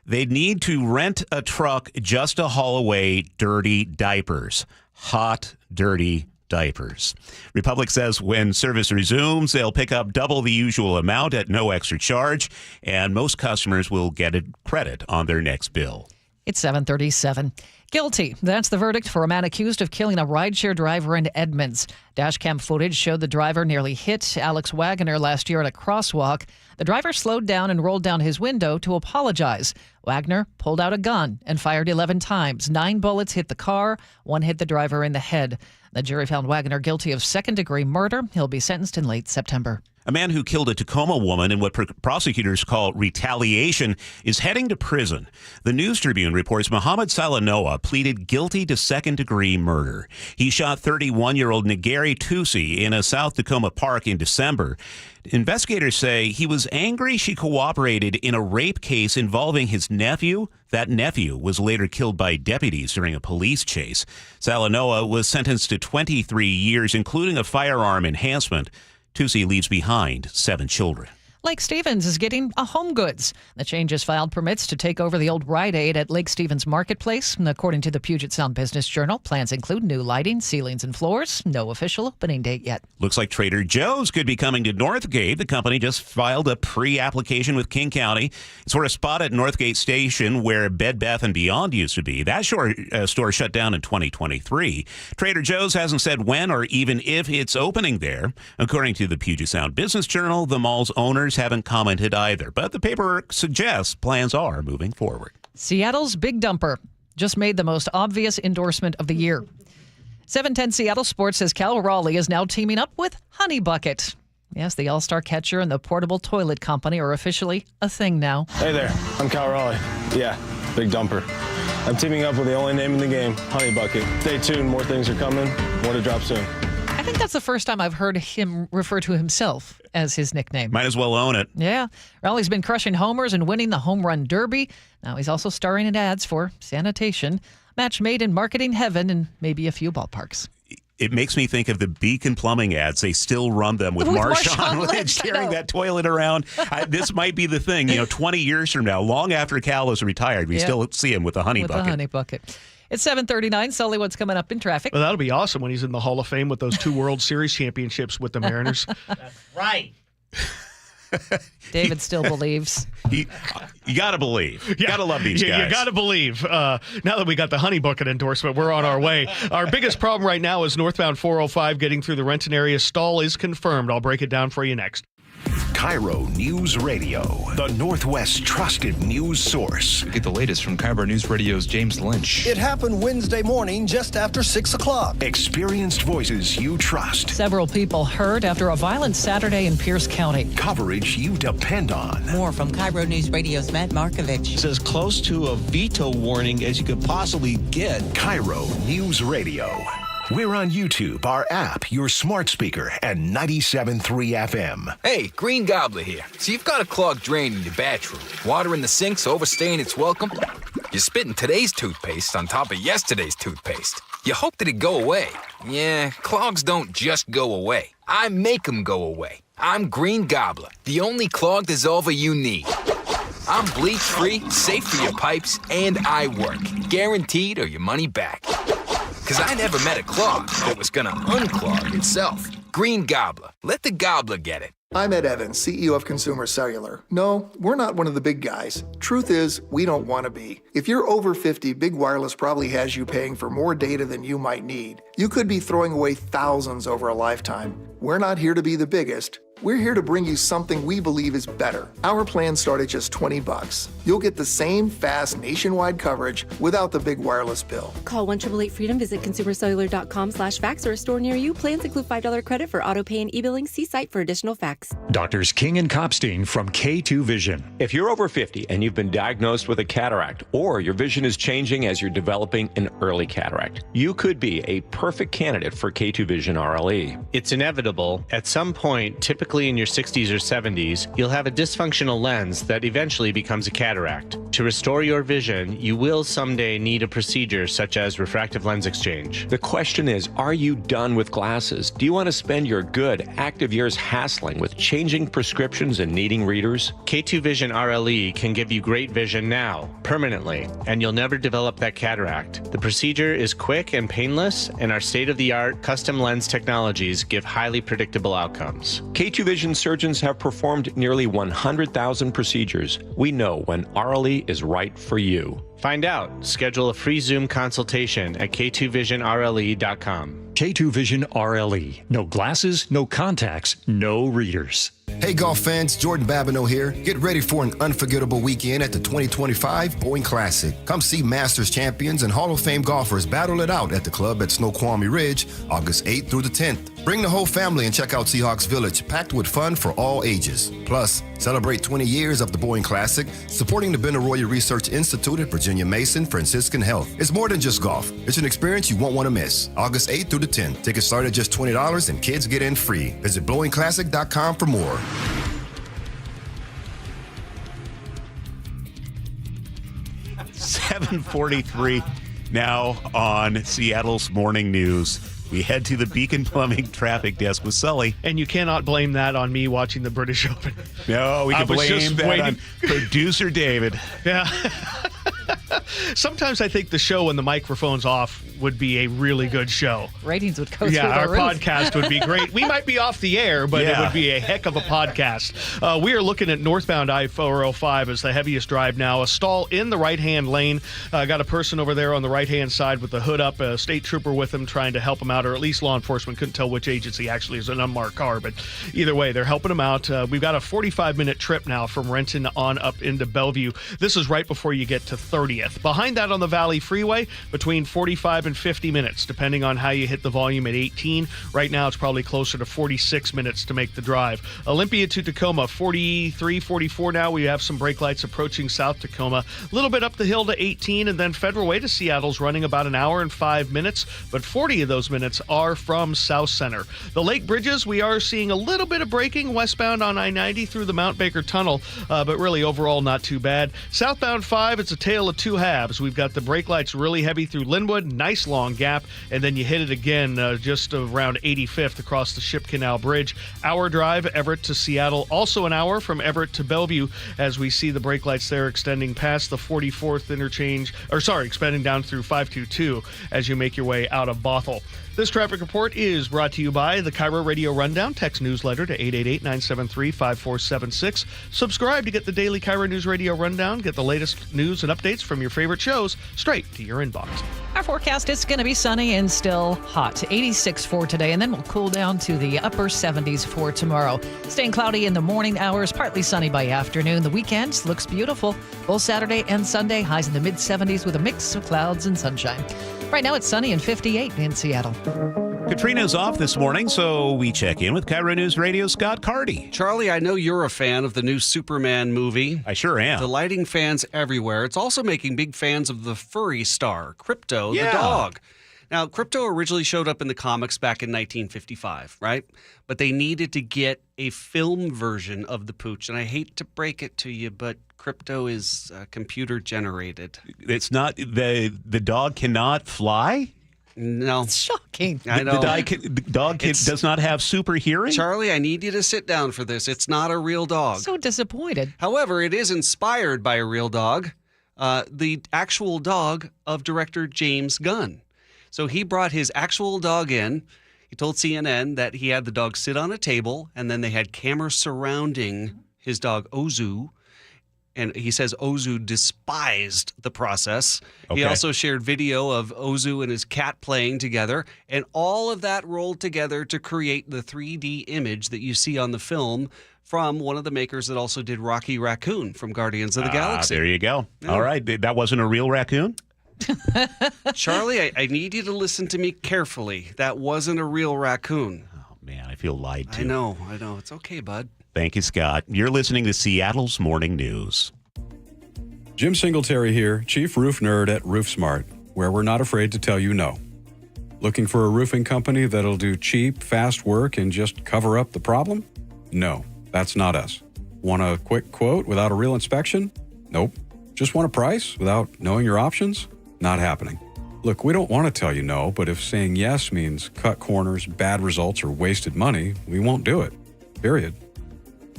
they'd need to rent a truck just to haul away dirty diapers. Hot, dirty diapers. Republic says when service resumes, they'll pick up double the usual amount at no extra charge, and most customers will get a credit on their next bill. It's 7:37. Guilty. That's the verdict for a man accused of killing a rideshare driver in Edmonds. Dashcam footage showed the driver nearly hit Alex Wagner last year at a crosswalk. The driver slowed down and rolled down his window to apologize. Wagner pulled out a gun and fired 11 times. 9 bullets hit the car. 1 hit the driver in the head. The jury found Wagner guilty of second-degree murder. He'll be sentenced in late September. A man who killed a Tacoma woman in what prosecutors call retaliation is heading to prison. The News Tribune reports Mohammed Salanoa pleaded guilty to second-degree murder. He shot 31-year-old Nagari Tusi in a South Tacoma park in December. Investigators say he was angry she cooperated in a rape case involving his nephew. That nephew was later killed by deputies during a police chase. Salanoa was sentenced to 23 years, including a firearm enhancement. Tusi leaves behind 7 children. Lake Stevens is getting a Home Goods. The changes filed permits to take over the old Rite Aid at Lake Stevens Marketplace. And according to the Puget Sound Business Journal, plans include new lighting, ceilings, and floors. No official opening date yet. Looks like Trader Joe's could be coming to Northgate. The company just filed a pre-application with King County. It's for a spot at Northgate Station where Bed Bath & Beyond used to be. That store shut down in 2023. Trader Joe's hasn't said when or even if it's opening there. According to the Puget Sound Business Journal, the mall's owners haven't commented either, but the paperwork suggests plans are moving forward. Seattle's Big Dumper just made the most obvious endorsement of the year. 710 Seattle Sports says Cal Raleigh is now teaming up with Honey Bucket. Yes, the all-star catcher and the portable toilet company are officially a thing now. Hey there, I'm Cal Raleigh. Yeah, Big Dumper. I'm teaming up with the only name in the game, Honey Bucket. Stay tuned, more things are coming, more to drop soon. I think that's the first time I've heard him refer to himself as his nickname. Might as well own it. Yeah. Raleigh's been crushing homers and winning the Home Run Derby. Now he's also starring in ads for sanitation. Match made in marketing heaven and maybe a few ballparks. It makes me think of the Beacon Plumbing ads. They still run them with Marshawn Lynch carrying that toilet around. This might be the thing. 20 years from now, long after Cal is retired, we still see him with a honey bucket. With a honey bucket. It's 7:39. Sully, what's coming up in traffic? Well, that'll be awesome when he's in the Hall of Fame with those 2 World Series championships with the Mariners. That's right. David still believes. You got to believe. You got to love these guys. You got to believe. Now that we got the Honey Bucket endorsement, we're on our way. Our biggest problem right now is northbound 405 getting through the Renton area. Stall is confirmed. I'll break it down for you next. KIRO Newsradio, the Northwest's trusted news source. Get the latest from KIRO Newsradio's James Lynch. It happened Wednesday morning just after 6 o'clock. Experienced voices you trust. Several people hurt after a violent Saturday in Pierce County. Coverage you depend on. More from KIRO Newsradio's Matt Markovich. It's as close to a veto warning as you could possibly get. KIRO Newsradio. We're on YouTube, our app, your smart speaker, and 97.3 FM. Hey, Green Gobbler here. So you've got a clogged drain in your bathroom. Water in the sink's overstaying its welcome. You're spitting today's toothpaste on top of yesterday's toothpaste. You hope that it go away. Yeah, clogs don't just go away. I make them go away. I'm Green Gobbler, the only clog dissolver you need. I'm bleach-free, safe for your pipes, and I work. Guaranteed or your money back. Because I never met a clog that was going to unclog itself. Green Gobbler. Let the gobbler get it. I'm Ed Evans, CEO of Consumer Cellular. No, we're not one of the big guys. Truth is, we don't want to be. If you're over 50, Big Wireless probably has you paying for more data than you might need. You could be throwing away thousands over a lifetime. We're not here to be the biggest. We're here to bring you something we believe is better. Our plans start at just $20. You'll get the same fast nationwide coverage without the big wireless bill. Call 1-888-FREEDOM, visit consumercellular.com/fax or a store near you. Plans include $5 credit for auto pay and e-billing. See site for additional facts. Doctors King and Kopstein from K2 Vision. If you're over 50 and you've been diagnosed with a cataract, or your vision is changing as you're developing an early cataract, you could be a perfect candidate for K2 Vision RLE. It's inevitable. At some point, typically in your 60s or 70s, you'll have a dysfunctional lens that eventually becomes a cataract. To restore your vision, you will someday need a procedure such as refractive lens exchange. The question is, are you done with glasses? Do you want to spend your good, active years hassling with changing prescriptions and needing readers? K2 Vision RLE can give you great vision now, permanently, and you'll never develop that cataract. The procedure is quick and painless, and our state-of-the-art custom lens technologies give highly predictable outcomes. K2 Vision surgeons have performed nearly 100,000 procedures. We know when RLE is right for you. Find out. Schedule a free Zoom consultation at k2visionrle.com. K2 Vision RLE. No glasses, no contacts, no readers. Hey golf fans, Jordan Babineau here. Get ready for an unforgettable weekend at the 2025 Boeing Classic. Come see Masters champions and Hall of Fame golfers battle it out at the club at Snoqualmie Ridge, August 8th through the 10th. Bring the whole family and check out Seahawks Village, packed with fun for all ages. Plus, celebrate 20 years of the Boeing Classic, supporting the Benaroya Research Institute at Virginia Mason Franciscan Health. It's more than just golf. It's an experience you won't want to miss. August 8th through the 10th. Tickets start at just $20 and kids get in free. Visit BlowingClassic.com for more. $7:43 now on Seattle's Morning News. We head to the Beacon Plumbing traffic desk with Sully. And you cannot blame that on me watching the British Open. No, we can blame that on producer David. Yeah. Sometimes I think the show when the microphone's off would be a really good show. Ratings would go through the roof. Yeah, our podcast would be great. We might be off the air, but it would be a heck of a podcast. We are looking at northbound I-405 as the heaviest drive now. A stall in the right-hand lane. Got a person over there on the right-hand side with the hood up, a state trooper with him trying to help him out, or at least law enforcement. Couldn't tell which agency actually is an unmarked car, but either way, they're helping him out. We've got a 45-minute trip now from Renton on up into Bellevue. This is right before you get to 30th. Behind that on the Valley Freeway, between 45 and 50 minutes, depending on how you hit the volume at 18. Right now, it's probably closer to 46 minutes to make the drive. Olympia to Tacoma, 43, 44 now. We have some brake lights approaching South Tacoma. A little bit up the hill to 18, and then Federal Way to Seattle's running about an hour and 5 minutes, but 40 of those minutes are from South Center. The Lake Bridges, we are seeing a little bit of braking westbound on I-90 through the Mount Baker Tunnel, but really overall not too bad. Southbound 5, it's a tale of two halves. We've got the brake lights really heavy through Linwood, nice long gap, and then you hit it again just around 85th across the Ship Canal Bridge. Hour drive, Everett to Seattle, also an hour from Everett to Bellevue as we see the brake lights there extending past the 44th interchange, expanding down through 522 as you make your way out of Bothell. This traffic report is brought to you by the KIRO Radio Rundown. Text newsletter to 888-973-5476. Subscribe to get the daily KIRO News Radio Rundown. Get the latest news and updates from your favorite shows straight to your inbox. Our forecast is going to be sunny and still hot. 86 for today, and then we'll cool down to the upper 70s for tomorrow. Staying cloudy in the morning hours, partly sunny by afternoon. The weekend looks beautiful. Both Saturday and Sunday, highs in the mid-70s with a mix of clouds and sunshine. Right now it's sunny and 58 in Seattle. Katrina's off this morning, so we check in with KIRO News Radio's Scott Carty. Charlie, I know you're a fan of the new Superman movie. I sure am. Delighting fans everywhere. It's also making big fans of the furry star, Crypto the dog. Now, Crypto originally showed up in the comics back in 1955, right? But they needed to get a film version of the pooch, and I hate to break it to you, but Crypto is computer generated. It's not the dog cannot fly? No. It's shocking. I know. The dog does not have super hearing? Charlie, I need you to sit down for this. It's not a real dog. So disappointed. However, it is inspired by a real dog, the actual dog of director James Gunn. So he brought his actual dog in. He told CNN that he had the dog sit on a table, and then they had cameras surrounding his dog, Ozu. And he says Ozu despised the process. Okay. He also shared video of Ozu and his cat playing together, and all of that rolled together to create the 3D image that you see on the film from one of the makers that also did Rocky Raccoon from Guardians of the Galaxy. There you go. Yeah. All right. That wasn't a real raccoon? Charlie, I need you to listen to me carefully. That wasn't a real raccoon. Oh, man, I feel lied to. I know. It's okay, bud. Thank you, Scott. You're listening to Seattle's Morning News. Jim Singletary here, Chief Roof Nerd at RoofSmart, where we're not afraid to tell you no. Looking for a roofing company that'll do cheap, fast work and just cover up the problem? No, that's not us. Want a quick quote without a real inspection? Nope. Just want a price without knowing your options? Not happening. Look, we don't want to tell you no, but if saying yes means cut corners, bad results, or wasted money, we won't do it. Period.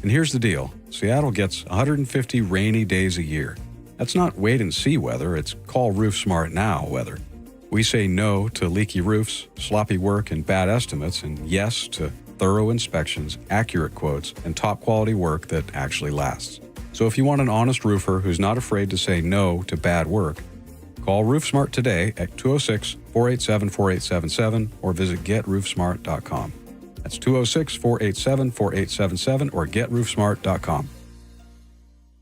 And here's the deal. Seattle gets 150 rainy days a year. That's not wait and see weather, it's call Roof Smart now weather. We say no to leaky roofs, sloppy work, and bad estimates, and yes to thorough inspections, accurate quotes, and top quality work that actually lasts. So if you want an honest roofer who's not afraid to say no to bad work, call Roof Smart today at 206-487-4877 or visit GetRoofSmart.com. That's 206-487-4877 or GetRoofSmart.com.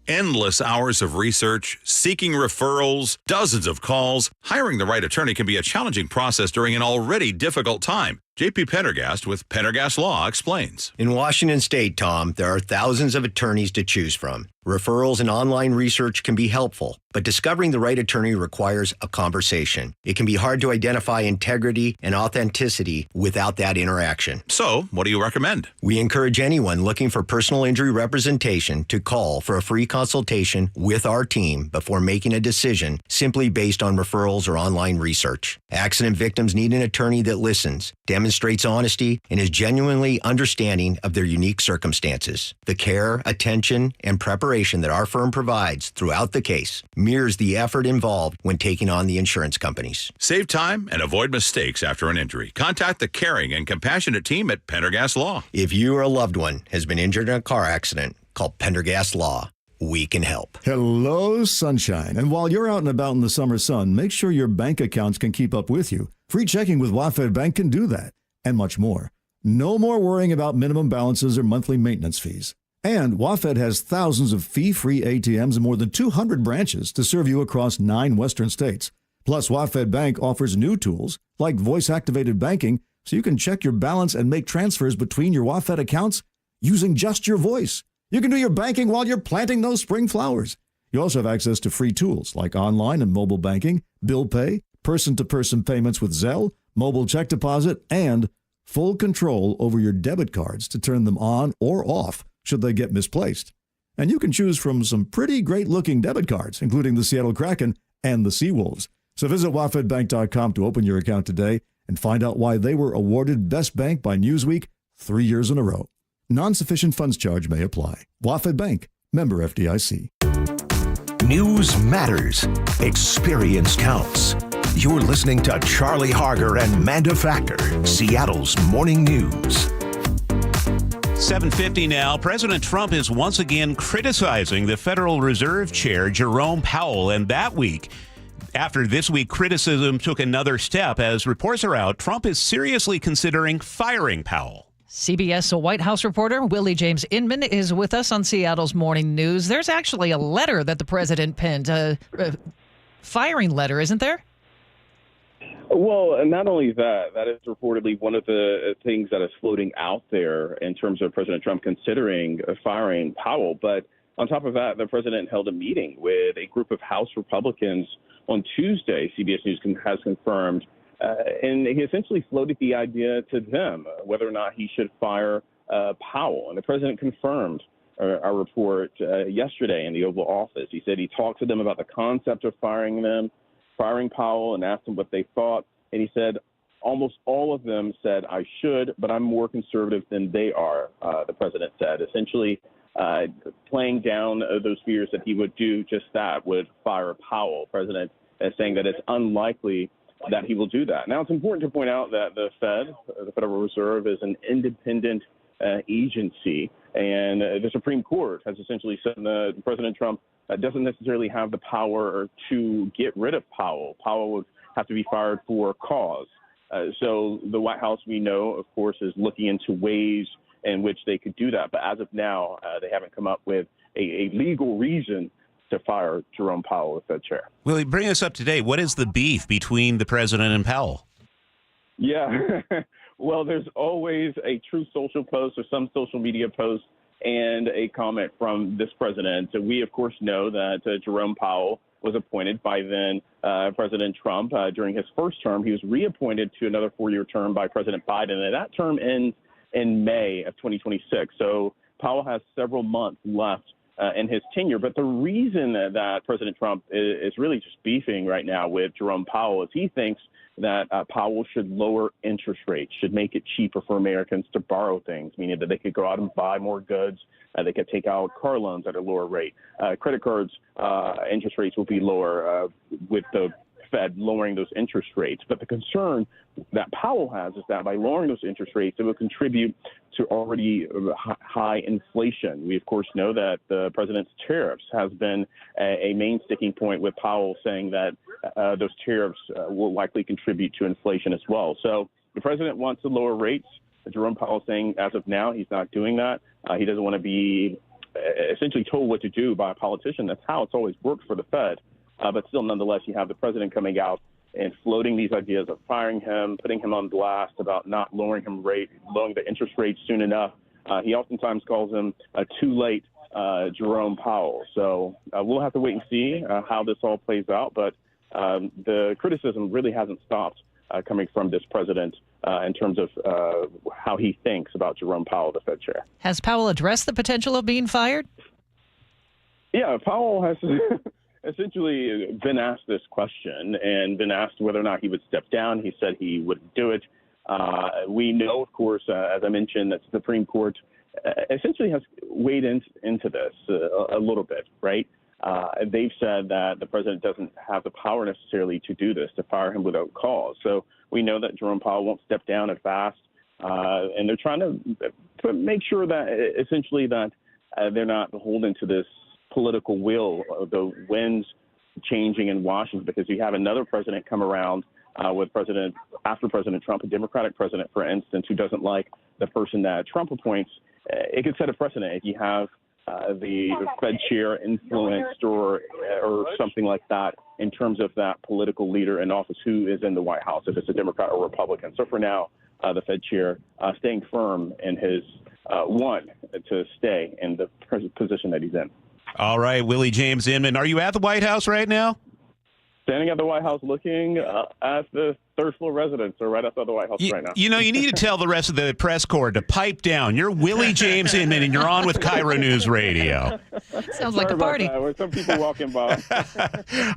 Endless hours of research, seeking referrals, dozens of calls. Hiring the right attorney can be a challenging process during an already difficult time. J.P. Pendergast with Pendergast Law explains. In Washington State, Tom, there are thousands of attorneys to choose from. Referrals and online research can be helpful, but discovering the right attorney requires a conversation. It can be hard to identify integrity and authenticity without that interaction. So, what do you recommend? We encourage anyone looking for personal injury representation to call for a free consultation with our team before making a decision simply based on referrals or online research. Accident victims need an attorney that listens, demonstrates honesty, and is genuinely understanding of their unique circumstances. The care, attention, and preparation that our firm provides throughout the case mirrors the effort involved when taking on the insurance companies. Save time and avoid mistakes after an injury. Contact the caring and compassionate team at Pendergast Law. If you or a loved one has been injured in a car accident, call Pendergast Law. We can help. Hello, sunshine. And while you're out and about in the summer sun, make sure your bank accounts can keep up with you. Free checking with WaFd Bank can do that, and much more. No more worrying about minimum balances or monthly maintenance fees. And WaFd has thousands of fee-free ATMs and more than 200 branches to serve you across 9 western states. Plus, WaFd Bank offers new tools like voice-activated banking so you can check your balance and make transfers between your WaFd accounts using just your voice. You can do your banking while you're planting those spring flowers. You also have access to free tools like online and mobile banking, bill pay, person-to-person payments with Zelle, mobile check deposit, and full control over your debit cards to turn them on or off should they get misplaced. And you can choose from some pretty great-looking debit cards, including the Seattle Kraken and the Seawolves. So visit wafdbank.com to open your account today and find out why they were awarded Best Bank by Newsweek 3 years in a row. Non-sufficient funds charge may apply. WaFd Bank, member FDIC. News matters. Experience counts. You're listening to Charlie Harger and Manda Factor, Seattle's morning news. 7:50 now. President Trump is once again criticizing the Federal Reserve Chair, Jerome Powell, and that week, after this week, criticism took another step. As reports are out, Trump is seriously considering firing Powell. CBS White House reporter Willie James Inman is with us on Seattle's Morning News. There's actually a letter that the president penned, a firing letter, isn't there? Well, not only that, that is reportedly one of the things that is floating out there in terms of President Trump considering firing Powell. But on top of that, the president held a meeting with a group of House Republicans on Tuesday, CBS News has confirmed, and he essentially floated the idea to them whether or not he should fire Powell. And the president confirmed our report yesterday in the Oval Office. He said he talked to them about the concept of firing Powell, and asked them what they thought. And he said almost all of them said, I should, but I'm more conservative than they are, the president said, essentially playing down those fears that he would do just that, would fire Powell. President is saying that it's unlikely that he will do that. Now, it's important to point out that the Fed, the Federal Reserve, is an independent agency, and the Supreme Court has essentially said that President Trump doesn't necessarily have the power to get rid of Powell. Powell would have to be fired for cause. So the White House, we know, of course, is looking into ways in which they could do that. But as of now, they haven't come up with a legal reason to fire Jerome Powell as Fed chair. Willie, bring us up to date. What is the beef between the president and Powell? Yeah, well, there's always a Truth Social post or some social media post and a comment from this president. So we, of course, know that Jerome Powell was appointed by then President Trump during his first term. He was reappointed to another 4-year term by President Biden, and that term ends in May of 2026. So Powell has several months left in his tenure. But the reason that President Trump is really just beefing right now with Jerome Powell is he thinks that Powell should lower interest rates, should make it cheaper for Americans to borrow things, meaning that they could go out and buy more goods. They could take out car loans at a lower rate. Credit cards, interest rates will be lower with the Fed lowering those interest rates. But the concern that Powell has is that by lowering those interest rates, it will contribute to already high inflation. We, of course, know that the president's tariffs has been a main sticking point, with Powell saying that those tariffs will likely contribute to inflation as well. So the president wants to lower rates. Jerome Powell saying as of now he's not doing that. He doesn't want to be essentially told what to do by a politician. That's how it's always worked for the Fed. But still, nonetheless, you have the president coming out and floating these ideas of firing him, putting him on blast about not lowering the interest rate soon enough. He oftentimes calls him too late Jerome Powell. So we'll have to wait and see how this all plays out. But the criticism really hasn't stopped coming from this president in terms of how he thinks about Jerome Powell, the Fed chair. Has Powell addressed the potential of being fired? Yeah, Powell has essentially been asked this question and been asked whether or not he would step down. He said he wouldn't do it. We know, of course, as I mentioned, that the Supreme Court essentially has weighed into this a little bit, right? They've said that the president doesn't have the power necessarily to do this, to fire him without cause. So we know that Jerome Powell won't step down and fast, and they're trying to make sure that essentially that they're not beholden to this political will of the winds changing in Washington, because you have another president come around after President Trump, a Democratic president, for instance, who doesn't like the person that Trump appoints. It could set a precedent if you have the Fed chair influenced or something like that in terms of that political leader in office who is in the White House, if it's a Democrat or Republican. So for now, the Fed chair staying firm in his want to stay in the position that he's in. All right, Willie James Inman, are you at the White House right now? Standing at the White House looking at the third floor residence, or right outside the White House right now. You know, you need to tell the rest of the press corps to pipe down. You're Willie James Inman, and you're on with KIRO News Radio. Sounds like a party. With some people walking by.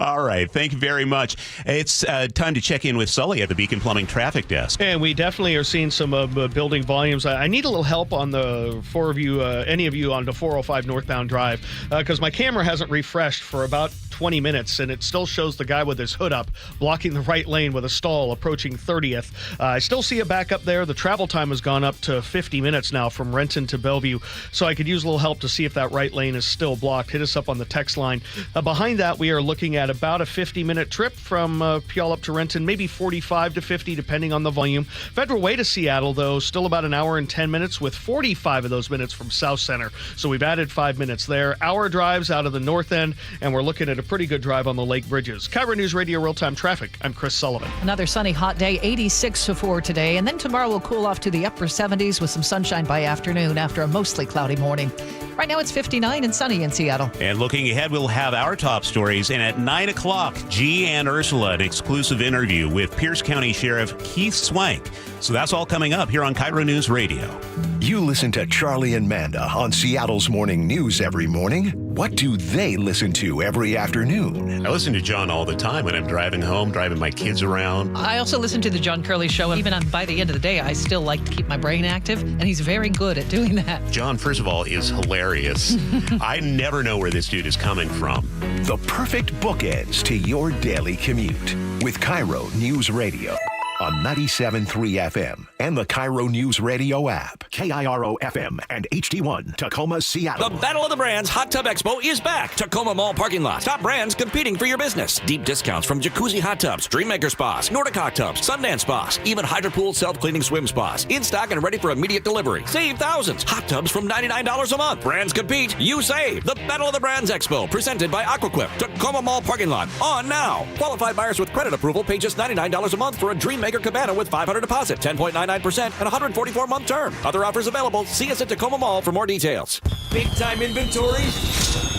All right, thank you very much. It's time to check in with Sully at the Beacon Plumbing Traffic Desk. And we definitely are seeing some building volumes. I need a little help on the any of you on the 405 northbound drive, because my camera hasn't refreshed for about 20 minutes, and it still shows the guy with his hood up blocking the right lane with a stall approaching 30th. I still see a backup there. The travel time has gone up to 50 minutes now from Renton to Bellevue, so I could use a little help to see if that right lane is still blocked. Hit us up on the text line. Behind that, we are looking at about a 50-minute trip from Puyallup to Renton, maybe 45 to 50 depending on the volume. Federal Way to Seattle, though, still about an hour and 10 minutes with 45 of those minutes from South Center. So we've added 5 minutes there. Hour drives out of the north end, and we're looking at a pretty good drive on the lake bridges. KIRO News Radio Real-Time Traffic. I'm Chris Sullivan. Another sunny, hot day, 86 for today. And then tomorrow will cool off to the upper 70s with some sunshine by afternoon after a mostly cloudy morning. Right now it's 59 and sunny in Seattle. And looking ahead, we'll have our top stories. And at 9 o'clock, G and Ursula, an exclusive interview with Pierce County Sheriff Keith Swank. So that's all coming up here on KIRO News Radio. You listen to Charlie and Manda on Seattle's Morning News every morning. What do they listen to every afternoon? I listen to John all the time when I'm driving home, driving my kids around. I also listen to the John Curley Show. Even by the end of the day, I still like to keep my brain active, and he's very good at doing that. John, first of all, is hilarious. I never know where this dude is coming from. The perfect bookends to your daily commute with KIRO News Radio on 97.3 FM and the KIRO News Radio app. KIRO FM and HD1, Tacoma, Seattle. The Battle of the Brands Hot Tub Expo is back. Tacoma Mall parking lot. Top brands competing for your business. Deep discounts from Jacuzzi Hot Tubs, Dreammaker Spas, Nordic Hot Tubs, Sundance Spas, even Hydro Pool self-cleaning swim spas. In stock and ready for immediate delivery. Save thousands. Hot tubs from $99 a month. Brands compete. You save. The Battle of the Brands Expo, presented by Aquaquip. Tacoma Mall parking lot. On now. Qualified buyers with credit approval pay just $99 a month for a Dreammaker Cabana with $500 deposit, 10.99%, and 144-month term. Other offers available. See us at Tacoma Mall for more details. Big time inventory,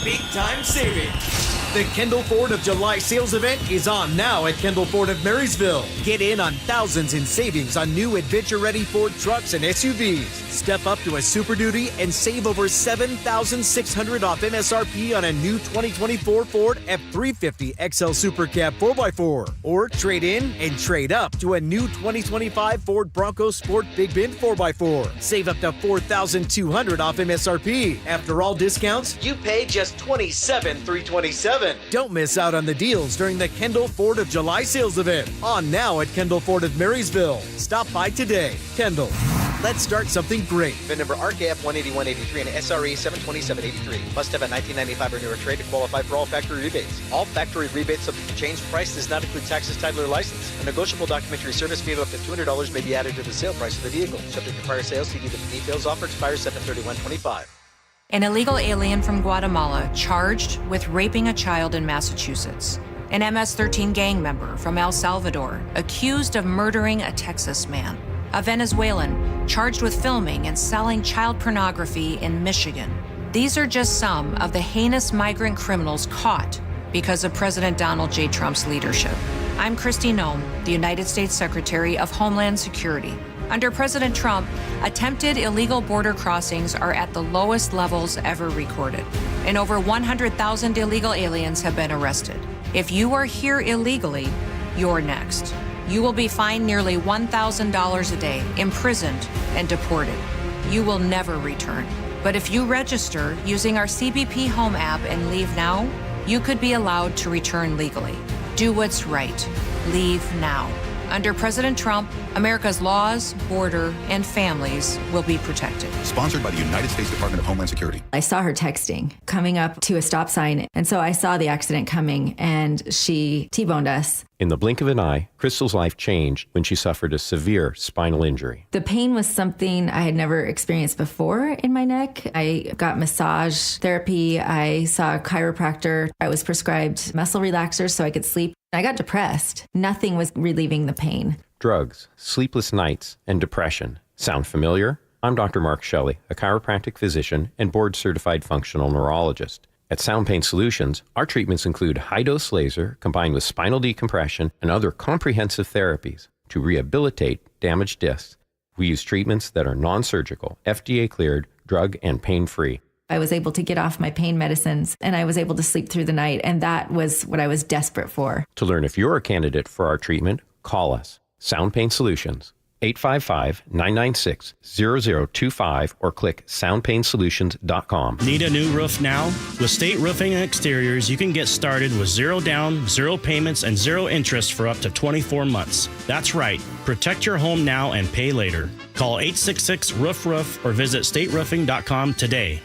big time savings. The Kendall Ford of July sales event is on now at Kendall Ford of Marysville. Get in on thousands in savings on new adventure-ready Ford trucks and SUVs. Step up to a Super Duty and save over $7,600 off MSRP on a new 2024 Ford F-350 XL Super Cab 4x4. Or trade in and trade up to a new 2025 Ford Bronco Sport Big Bend 4x4. Save up to $4,200 off MSRP. After all discounts, you pay just $27,327. Don't miss out on the deals during the Kendall Ford of July sales event. On now at Kendall Ford of Marysville. Stop by today. Kendall. Let's start something great. VIN number RKF 18183 and SRE 72783. Must have a 1995 or newer trade to qualify for all factory rebates. All factory rebates subject to change. Price does not include taxes, title, or license. A negotiable documentary service fee of up to $200 may be added to the sale price of the vehicle. Subject to prior sales, see dealer for details. Offer expires 7/31/25. An illegal alien from Guatemala charged with raping a child in Massachusetts. An MS-13 gang member from El Salvador accused of murdering a Texas man. A Venezuelan charged with filming and selling child pornography in Michigan. These are just some of the heinous migrant criminals caught because of President Donald J. Trump's leadership. I'm Kristi Noem, the United States Secretary of Homeland Security. Under President Trump, attempted illegal border crossings are at the lowest levels ever recorded, and over 100,000 illegal aliens have been arrested. If you are here illegally, you're next. You will be fined nearly $1,000 a day, imprisoned, and deported. You will never return. But if you register using our CBP Home app and leave now, you could be allowed to return legally. Do what's right. Leave now. Under President Trump, America's laws, border, and families will be protected. Sponsored by the United States Department of Homeland Security. I saw her texting, coming up to a stop sign, and so I saw the accident coming, and she T-boned us. In the blink of an eye, Crystal's life changed when she suffered a severe spinal injury. The pain was something I had never experienced before in my neck. I got massage therapy. I saw a chiropractor. I was prescribed muscle relaxers so I could sleep. I got depressed. Nothing was relieving the pain. Drugs, sleepless nights, and depression. Sound familiar? I'm Dr. Mark Shelley, a chiropractic physician and board-certified functional neurologist. At Sound Pain Solutions, our treatments include high-dose laser combined with spinal decompression and other comprehensive therapies to rehabilitate damaged discs. We use treatments that are non-surgical, FDA-cleared, drug and pain-free. I was able to get off my pain medicines, and I was able to sleep through the night, and that was what I was desperate for. To learn if you're a candidate for our treatment, call us. Sound Pain Solutions, 855-996-0025, or click soundpainsolutions.com. Need a new roof now? With State Roofing and Exteriors, you can get started with zero down, zero payments, and zero interest for up to 24 months. That's right. Protect your home now and pay later. Call 866-ROOF-ROOF or visit stateroofing.com today.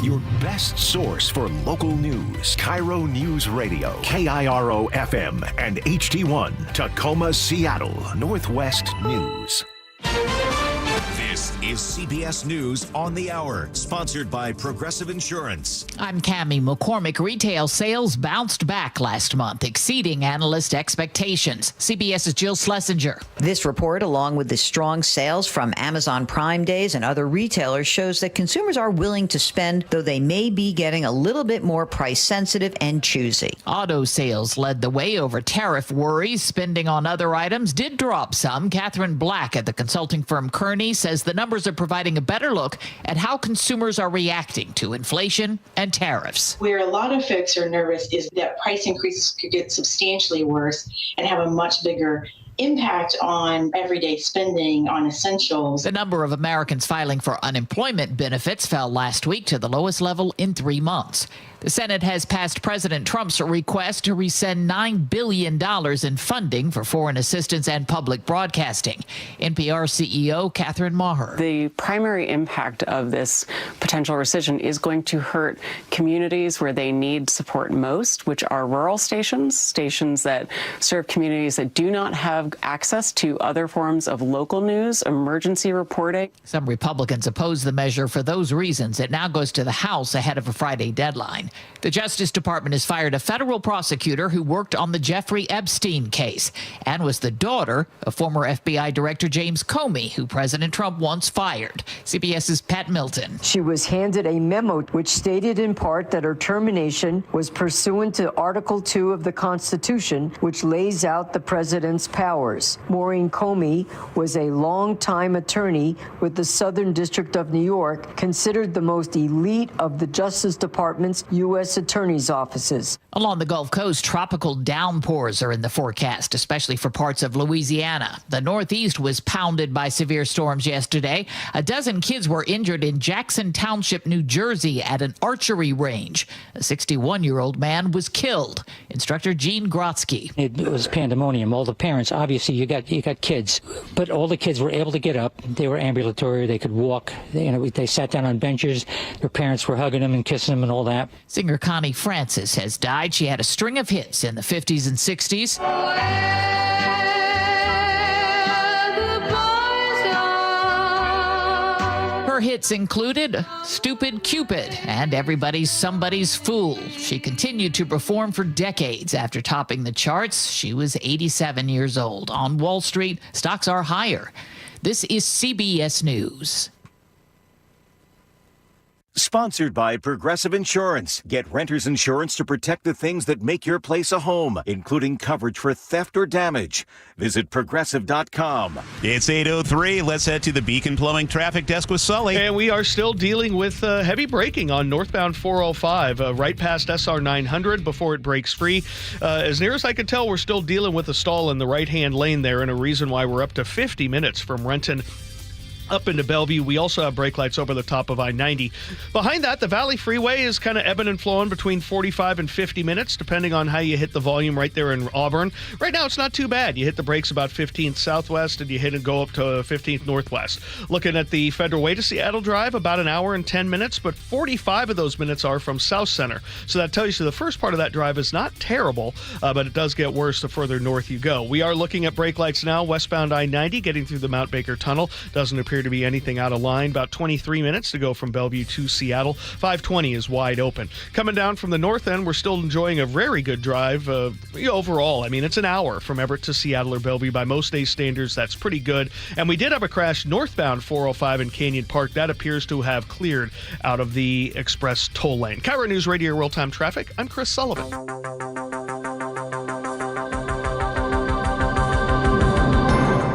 Your best source for local news. KIRO Newsradio, KIRO FM, and HD1, Tacoma, Seattle, Northwest News. This is CBS News on the Hour, sponsored by Progressive Insurance. I'm Cammie McCormick. Retail sales bounced back last month, exceeding analyst expectations. CBS's Jill Schlesinger. This report, along with the strong sales from Amazon Prime Days and other retailers, shows that consumers are willing to spend, though they may be getting a little bit more price sensitive and choosy. Auto sales led the way over tariff worries. Spending on other items did drop some. Catherine Black at the consulting firm Kearney says the numbers are providing a better look at how consumers are reacting to inflation and tariffs. Where a lot of folks are nervous is that price increases could get substantially worse and have a much bigger impact on everyday spending on essentials. The number of Americans filing for unemployment benefits fell last week to the lowest level in 3 months. The Senate has passed President Trump's request to rescind $9 billion in funding for foreign assistance and public broadcasting. NPR CEO Catherine Maher. The primary impact of this potential rescission is going to hurt communities where they need support most, which are rural stations that serve communities that do not have access to other forms of local news, emergency reporting. Some Republicans oppose the measure for those reasons. It now goes to the House ahead of a Friday deadline. The Justice Department has fired a federal prosecutor who worked on the Jeffrey Epstein case and was the daughter of former FBI Director James Comey, who President Trump once fired. CBS's Pat Milton. She was handed a memo which stated in part that her termination was pursuant to Article 2 of the Constitution, which lays out the president's powers. Maureen Comey was a longtime attorney with the Southern District of New York, considered the most elite of the Justice Department's U.S. attorney's offices. Along the Gulf Coast, tropical downpours are in the forecast, especially for parts of Louisiana. The Northeast was pounded by severe storms yesterday. A dozen kids were injured in Jackson Township, New Jersey, at an archery range. A 61-year-old man was killed. Instructor Gene Grotsky. It was pandemonium. All the parents, obviously, you got kids, but all the kids were able to get up. They were ambulatory. They could walk. They sat down on benches. Their parents were hugging them and kissing them and all that. Singer Connie Francis has died. She had a string of hits in the 50s and 60s. Her hits included Stupid Cupid and Everybody's Somebody's Fool. She continued to perform for decades after topping the charts. She was 87 years old. On Wall Street, stocks are higher. This is CBS News. Sponsored by Progressive Insurance. Get renter's insurance to protect the things that make your place a home, including coverage for theft or damage. Visit Progressive.com. It's 8:03. Let's head to the Beacon Plumbing Traffic Desk with Sully. And we are still dealing with heavy braking on northbound 405, right past SR 900 before it breaks free. As near as I can tell, we're still dealing with a stall in the right-hand lane there, and a reason why we're up to 50 minutes from Renton up into Bellevue. We also have brake lights over the top of I-90. Behind that, the Valley Freeway is kind of ebbing and flowing between 45 and 50 minutes, depending on how you hit the volume right there in Auburn. Right now, it's not too bad. You hit the brakes about 15th southwest, and you hit and go up to 15th northwest. Looking at the Federal Way to Seattle Drive, about an hour and 10 minutes, but 45 of those minutes are from South Center. So that tells you the first part of that drive is not terrible, but it does get worse the further north you go. We are looking at brake lights now, westbound I-90, getting through the Mount Baker Tunnel. Doesn't appear to be anything out of line. About 23 minutes to go from Bellevue to Seattle. 520 is wide open. Coming down from the north end, we're still enjoying a very good drive overall. I mean, it's an hour from Everett to Seattle or Bellevue. By most day standards, that's pretty good. And we did have a crash northbound 405 in Canyon Park. That appears to have cleared out of the express toll lane. KIRO Newsradio Real-Time Traffic. I'm Chris Sullivan.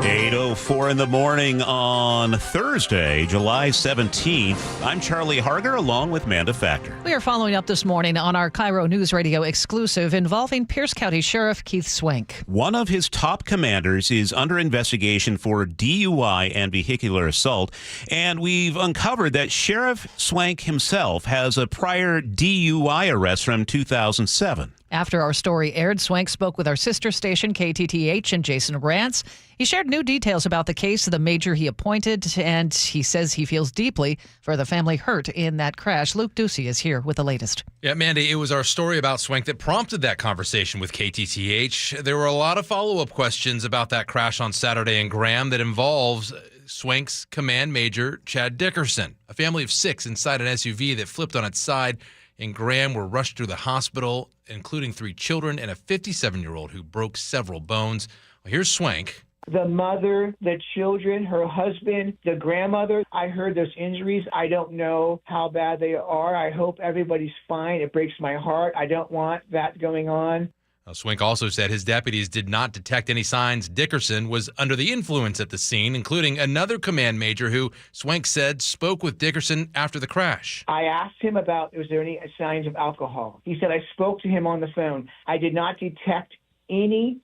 8:04 in the morning on Thursday, July 17th. I'm Charlie Harger along with Manda Factor. We are following up this morning on our KIRO News Radio exclusive involving Pierce County Sheriff Keith Swank. One of his top commanders is under investigation for DUI and vehicular assault, and we've uncovered that Sheriff Swank himself has a prior DUI arrest from 2007. After our story aired, Swank spoke with our sister station, KTTH, and Jason Rantz. He shared new details about the case of the major he appointed, and he says he feels deeply for the family hurt in that crash. Luke Ducey is here with the latest. Yeah, Mandy, it was our story about Swank that prompted that conversation with KTTH. There were a lot of follow-up questions about that crash on Saturday in Graham that involves Swank's command major, Chad Dickerson. A family of 6 inside an SUV that flipped on its side in Graham were rushed to the hospital, including 3 children and a 57-year-old who broke several bones. Well, here's Swank. The mother, the children, her husband, the grandmother. I heard those injuries. I don't know how bad they are. I hope everybody's fine. It breaks my heart. I don't want that going on. Swank also said his deputies did not detect any signs Dickerson was under the influence at the scene, including another command major who Swank said spoke with Dickerson after the crash. I asked him about, was there any signs of alcohol? He said, I spoke to him on the phone. I did not detect any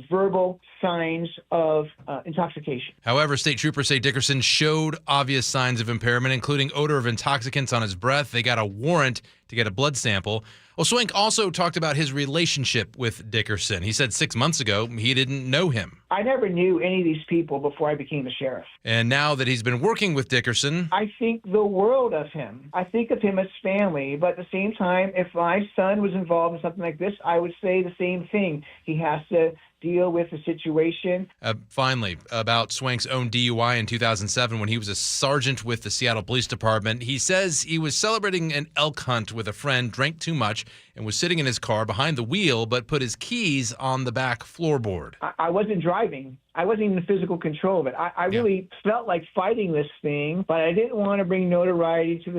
verbal signs of intoxication. However, state troopers say Dickerson showed obvious signs of impairment, including odor of intoxicants on his breath. They got a warrant to get a blood sample. Well, Swank also talked about his relationship with Dickerson. He said 6 months ago he didn't know him. I never knew any of these people before I became the sheriff. And now that he's been working with Dickerson, I think the world of him. I think of him as family, but at the same time, if my son was involved in something like this, I would say the same thing. He has to deal with the situation. Finally, about Swank's own DUI in 2007 when he was a sergeant with the Seattle Police Department. He says he was celebrating an elk hunt with a friend, drank too much, and was sitting in his car behind the wheel, but put his keys on the back floorboard. I wasn't driving. I wasn't even in physical control of it. I really felt like fighting this thing, but I didn't want to bring notoriety to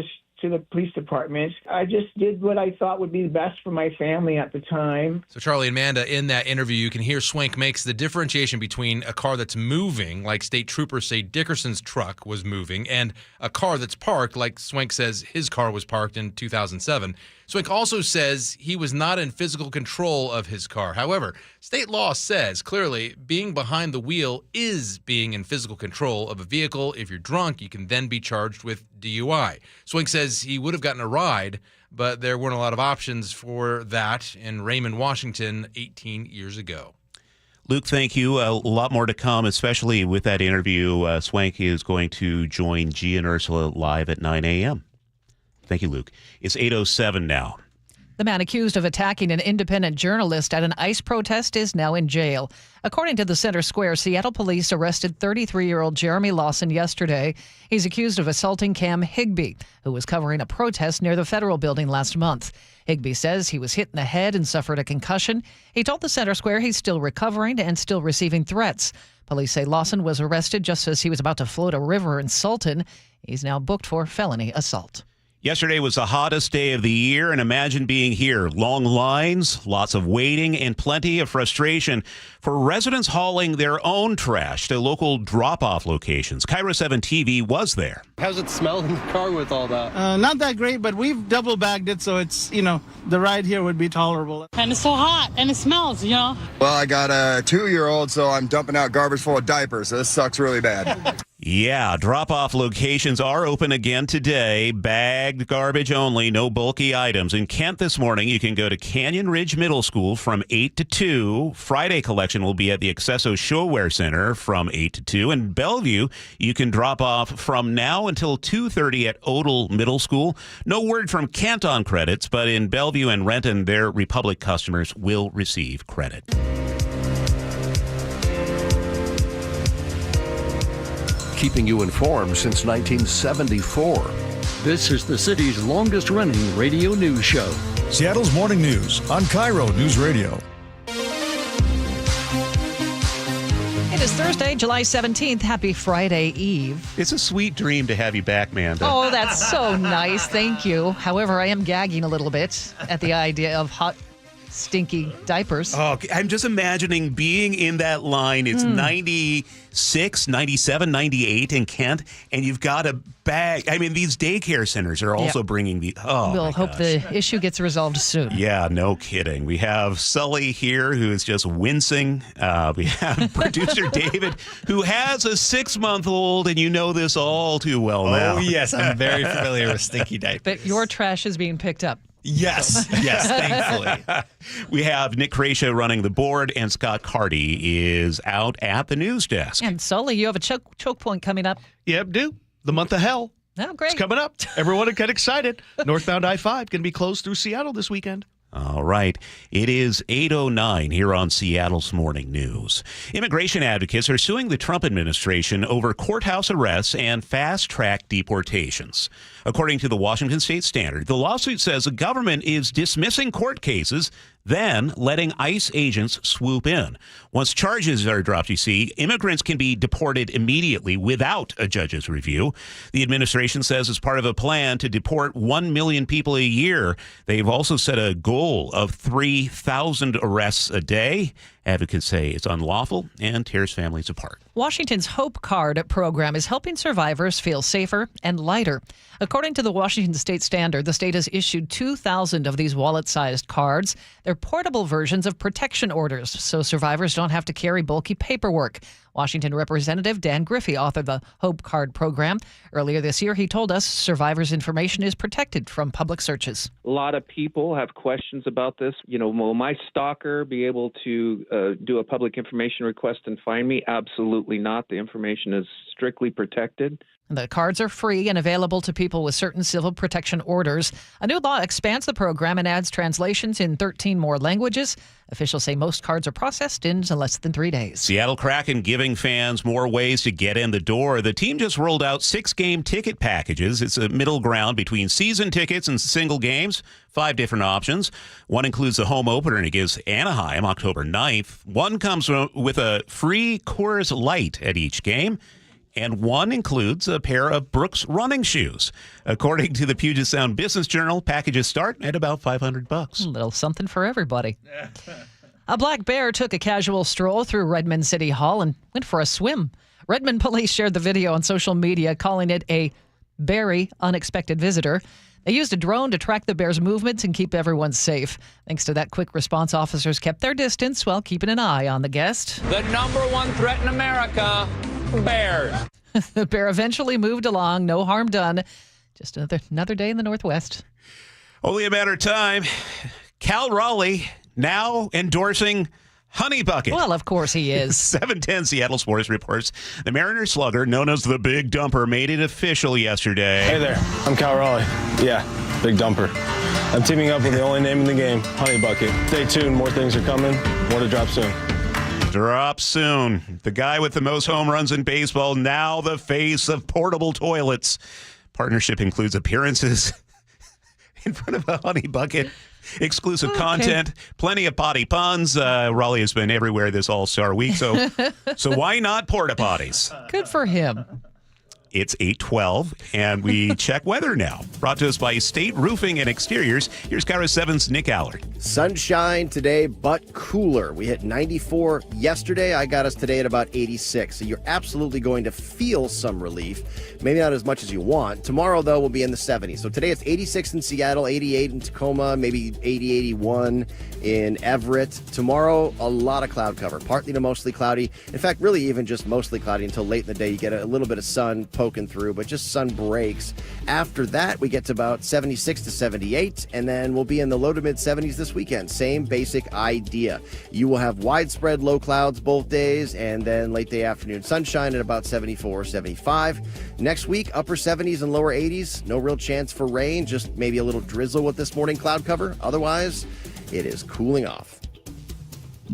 the police department. I just did what I thought would be the best for my family at the time. So Charlie and Manda, in that interview, you can hear Swank makes the differentiation between a car that's moving, like state troopers say Dickerson's truck was moving, and a car that's parked, like Swank says his car was parked in 2007. Swank also says he was not in physical control of his car. However, state law says clearly being behind the wheel is being in physical control of a vehicle. If you're drunk, you can then be charged with DUI. Swank says he would have gotten a ride, but there weren't a lot of options for that in Raymond, Washington, 18 years ago. Luke, thank you. A lot more to come, especially with that interview. Swank is going to join G and Ursula live at 9 a.m. Thank you, Luke. It's 8:07 now. The man accused of attacking an independent journalist at an ICE protest is now in jail. According to the Center Square, Seattle police arrested 33-year-old Jeremy Lawson yesterday. He's accused of assaulting Cam Higbee, who was covering a protest near the federal building last month. Higbee says he was hit in the head and suffered a concussion. He told the Center Square he's still recovering and still receiving threats. Police say Lawson was arrested just as he was about to float a river in Sultan. He's now booked for felony assault. Yesterday was the hottest day of the year, and imagine being here. Long lines, lots of waiting, and plenty of frustration for residents hauling their own trash to local drop-off locations. KIRO 7 TV was there. How's it smell in the car with all that? Not that great, but we've double bagged it, so it's, the ride here would be tolerable. And it's so hot, and it smells, Well, I got a 2-year-old, so I'm dumping out garbage full of diapers, so this sucks really bad. Yeah, drop-off locations are open again today. Bagged garbage only, no bulky items. In Kent this morning, you can go to Canyon Ridge Middle School from 8 to 2. Friday collection will be at the Accesso Showwear Center from 8 to 2. In Bellevue, you can drop off from now until 2:30 at Odell Middle School. No word from Kent on credits, but in Bellevue and Renton, their Republic customers will receive credit. Keeping you informed since 1974. This is the city's longest-running radio news show. Seattle's Morning News on KIRO News Radio. It is Thursday, July 17th. Happy Friday Eve. It's a sweet dream to have you back, Manda. Oh, that's so nice. Thank you. However, I am gagging a little bit at the idea of hot, stinky diapers. Oh, I'm just imagining being in that line. It's 96, 97, 98 in Kent, and you've got a bag. I mean, these daycare centers are also bringing the... Oh, we'll hope the issue gets resolved soon. Yeah, no kidding. We have Sully here, who is just wincing. We have producer David, who has a 6-month-old, and you know this all too well now. Oh, yes, I'm very familiar with stinky diapers. But your trash is being picked up. Yes, thankfully. We have Nick Cretia running the board, and Scott Carty is out at the news desk. And Sully, you have a choke point coming up. Yep, do. The month of hell. Oh, great. It's coming up. Everyone get excited. Northbound I-5 going to be closed through Seattle this weekend. All right. It is 8:09 here on Seattle's Morning News. Immigration advocates are suing the Trump administration over courthouse arrests and fast-track deportations. According to the Washington State Standard, the lawsuit says the government is dismissing court cases, then letting ICE agents swoop in. Once charges are dropped, you see, immigrants can be deported immediately without a judge's review. The administration says it's part of a plan to deport 1 million people a year. They've also set a goal of 3,000 arrests a day. Advocates say it's unlawful and tears families apart. Washington's Hope Card program is helping survivors feel safer and lighter. According to the Washington State Standard, the state has issued 2,000 of these wallet-sized cards. They're portable versions of protection orders, so survivors don't have to carry bulky paperwork. Washington Representative Dan Griffey authored the Hope Card program. Earlier this year, he told us survivors' information is protected from public searches. A lot of people have questions about this. Will my stalker be able to do a public information request and find me? Absolutely not. The information is strictly protected. The cards are free and available to people with certain civil protection orders. A new law expands the program and adds translations in 13 more languages. Officials say most cards are processed in less than 3 days. Seattle Kraken giving fans more ways to get in the door. The team just rolled out 6-game ticket packages. It's a middle ground between season tickets and single games. 5 different options. One includes the home opener, and it gives Anaheim October 9th. One comes with a free Coors Light at each game. And one includes a pair of Brooks running shoes. According to the Puget Sound Business Journal, packages start at about $500. A little something for everybody. A black bear took a casual stroll through Redmond City Hall and went for a swim. Redmond police shared the video on social media, calling it a very unexpected visitor. They used a drone to track the bear's movements and keep everyone safe. Thanks to that quick response, officers kept their distance while keeping an eye on the guest. The number one threat in America, bears. The bear eventually moved along. No harm done. Just another day in the Northwest. Only a matter of time. Cal Raleigh now endorsing Honey Bucket. Well, of course he is. 710 Seattle Sports reports the Mariners slugger, known as the Big Dumper, made it official yesterday. Hey there, I'm Cal Raleigh. Yeah, Big Dumper. I'm teaming up with the only name in the game, Honey Bucket. Stay tuned, more things are coming. More to drop soon. Drop soon. The guy with the most home runs in baseball, now the face of portable toilets. Partnership includes appearances in front of a Honey Bucket. Exclusive content, plenty of potty puns. Raleigh has been everywhere this All-Star week, so why not porta potties? Good for him. It's 8:12, and we check weather now. Brought to us by State Roofing and Exteriors. Here's KIRO 7's Nick Allard. Sunshine today, but cooler. We hit 94 yesterday. I got us today at about 86. So you're absolutely going to feel some relief. Maybe not as much as you want. Tomorrow, though, will be in the 70s. So today it's 86 in Seattle, 88 in Tacoma, maybe 80, 81 in Everett. Tomorrow, a lot of cloud cover. Partly to mostly cloudy. In fact, really even just mostly cloudy until late in the day. You get a little bit of sun poking through, but just sun breaks. After that, we get to about 76 to 78, and then we'll be in the low to mid 70s this weekend. Same basic idea. You will have widespread low clouds both days, and then late day afternoon sunshine at about 74, 75. Next week, upper 70s and lower 80s. No real chance for rain, just maybe a little drizzle with this morning cloud cover. Otherwise, it is cooling off.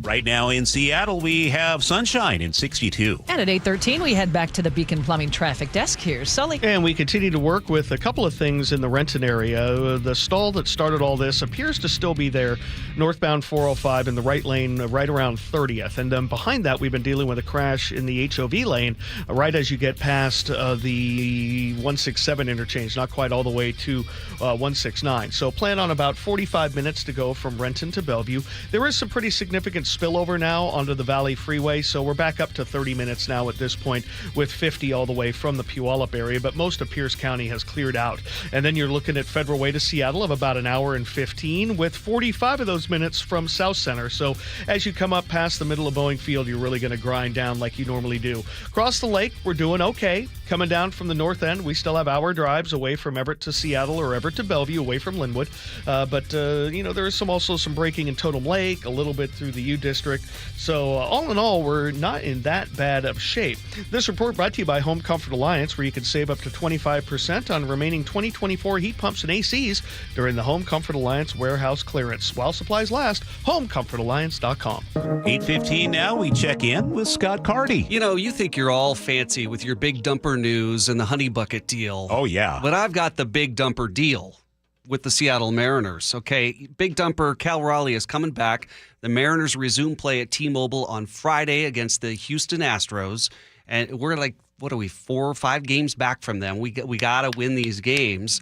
Right now in Seattle, we have sunshine in 62. And at 8:13, we head back to the Beacon Plumbing traffic desk. Here's Sully. And we continue to work with a couple of things in the Renton area. The stall that started all this appears to still be there, northbound 405 in the right lane, right around 30th. And then behind that, we've been dealing with a crash in the HOV lane, right as you get past the 167 interchange, not quite all the way to 169. So plan on about 45 minutes to go from Renton to Bellevue. There is some pretty significant spillover now onto the Valley Freeway, so we're back up to 30 minutes now at this point, with 50 all the way from the Puyallup area, but most of Pierce County has cleared out. And then you're looking at Federal Way to Seattle of about an hour and 15, with 45 of those minutes from South Center. So as you come up past the middle of Boeing Field, you're really going to grind down like you normally do. Across the lake, we're doing okay. Coming down from the north end, we still have hour drives away from Everett to Seattle or Everett to Bellevue, away from Linwood. But there is also some braking in Totem Lake, a little bit through the U District. So all in all, we're not in that bad of shape. This report brought to you by Home Comfort Alliance, where you can save up to 25% on remaining 2024 heat pumps and ACs during the Home Comfort Alliance warehouse clearance. While supplies last, homecomfortalliance.com. 8:15 now, we check in with Scott Carty. You think you're all fancy with your Big Dumper news and the Honey Bucket deal. Oh, yeah. But I've got the Big Dumper deal with the Seattle Mariners. Okay, Big Dumper Cal Raleigh is coming back. The Mariners resume play at T-Mobile on Friday against the Houston Astros. And we're like, what are we, 4 or 5 games back from them? We got to win these games.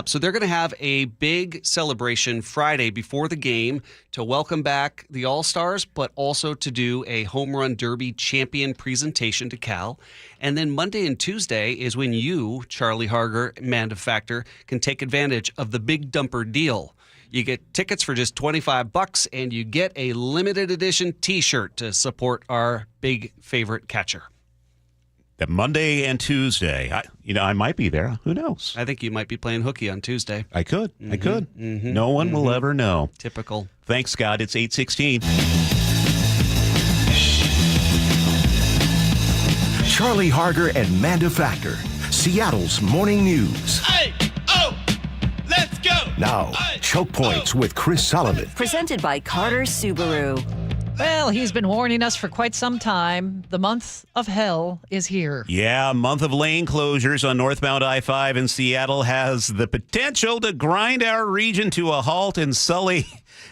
So they're going to have a big celebration Friday before the game to welcome back the All-Stars, but also to do a Home Run Derby champion presentation to Cal. And then Monday and Tuesday is when you, Charlie Harger, Manda Factor, can take advantage of the Big Dumper deal. You get tickets for just $25, and you get a limited edition T-shirt to support our big favorite catcher. That Monday and Tuesday. I might be there. Who knows? I think you might be playing hooky on Tuesday. I could. No one will ever know. Typical. Thanks, Scott. It's 8:16. Charlie Harger and Manda Factor, Seattle's morning news. Hey, oh, let's go. Now, Choke Points with Chris Sullivan. Presented by Carter Subaru. Well, he's been warning us for quite some time. The month of hell is here. Yeah, a month of lane closures on northbound I-5 in Seattle has the potential to grind our region to a halt and sully.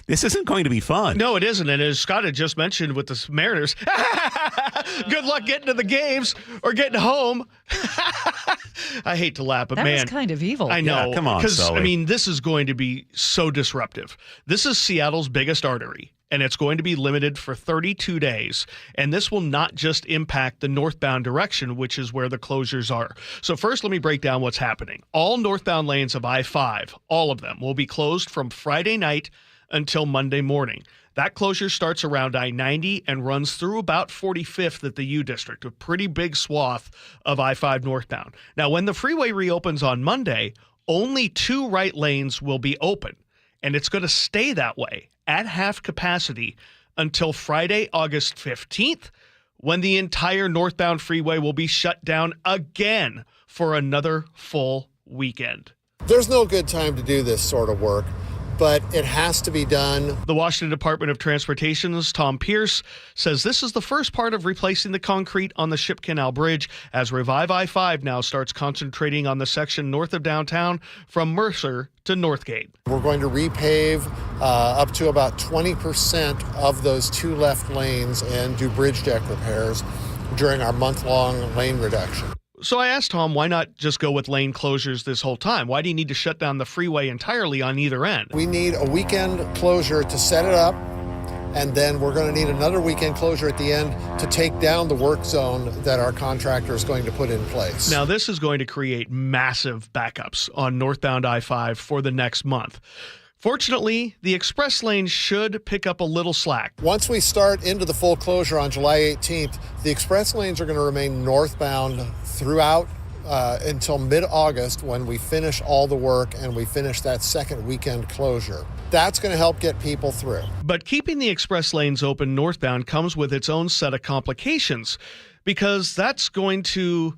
This isn't going to be fun. No, it isn't. And as Scott had just mentioned with the Mariners, good luck getting to the games or getting home. I hate to laugh, but that man. was kind of evil. I know. Yeah, come on, because, Sully. this is going to be so disruptive. This is Seattle's biggest artery, and it's going to be limited for 32 days. And this will not just impact the northbound direction, which is where the closures are. So first, let me break down what's happening. All northbound lanes of I-5, all of them, will be closed from Friday night until Monday morning. That closure starts around I-90 and runs through about 45th at the U District, a pretty big swath of I-5 northbound. Now, when the freeway reopens on Monday, only 2 right lanes will be open, and it's going to stay that way at half capacity until Friday, August 15th, when the entire northbound freeway will be shut down again for another full weekend. There's no good time to do this sort of work, but it has to be done. The Washington Department of Transportation's Tom Pierce says this is the first part of replacing the concrete on the Ship Canal Bridge as Revive I-5 now starts concentrating on the section north of downtown from Mercer to Northgate. We're going to repave up to about 20% of those 2 left lanes and do bridge deck repairs during our month-long lane reduction. So I asked Tom, why not just go with lane closures this whole time? Why do you need to shut down the freeway entirely on either end? We need a weekend closure to set it up, and then we're going to need another weekend closure at the end to take down the work zone that our contractor is going to put in place. Now, this is going to create massive backups on northbound I-5 for the next month. Fortunately, the express lane should pick up a little slack. Once we start into the full closure on July 18th, the express lanes are going to remain northbound throughout until mid-August when we finish all the work and we finish that second weekend closure. That's going to help get people through. But keeping the express lanes open northbound comes with its own set of complications, because that's going to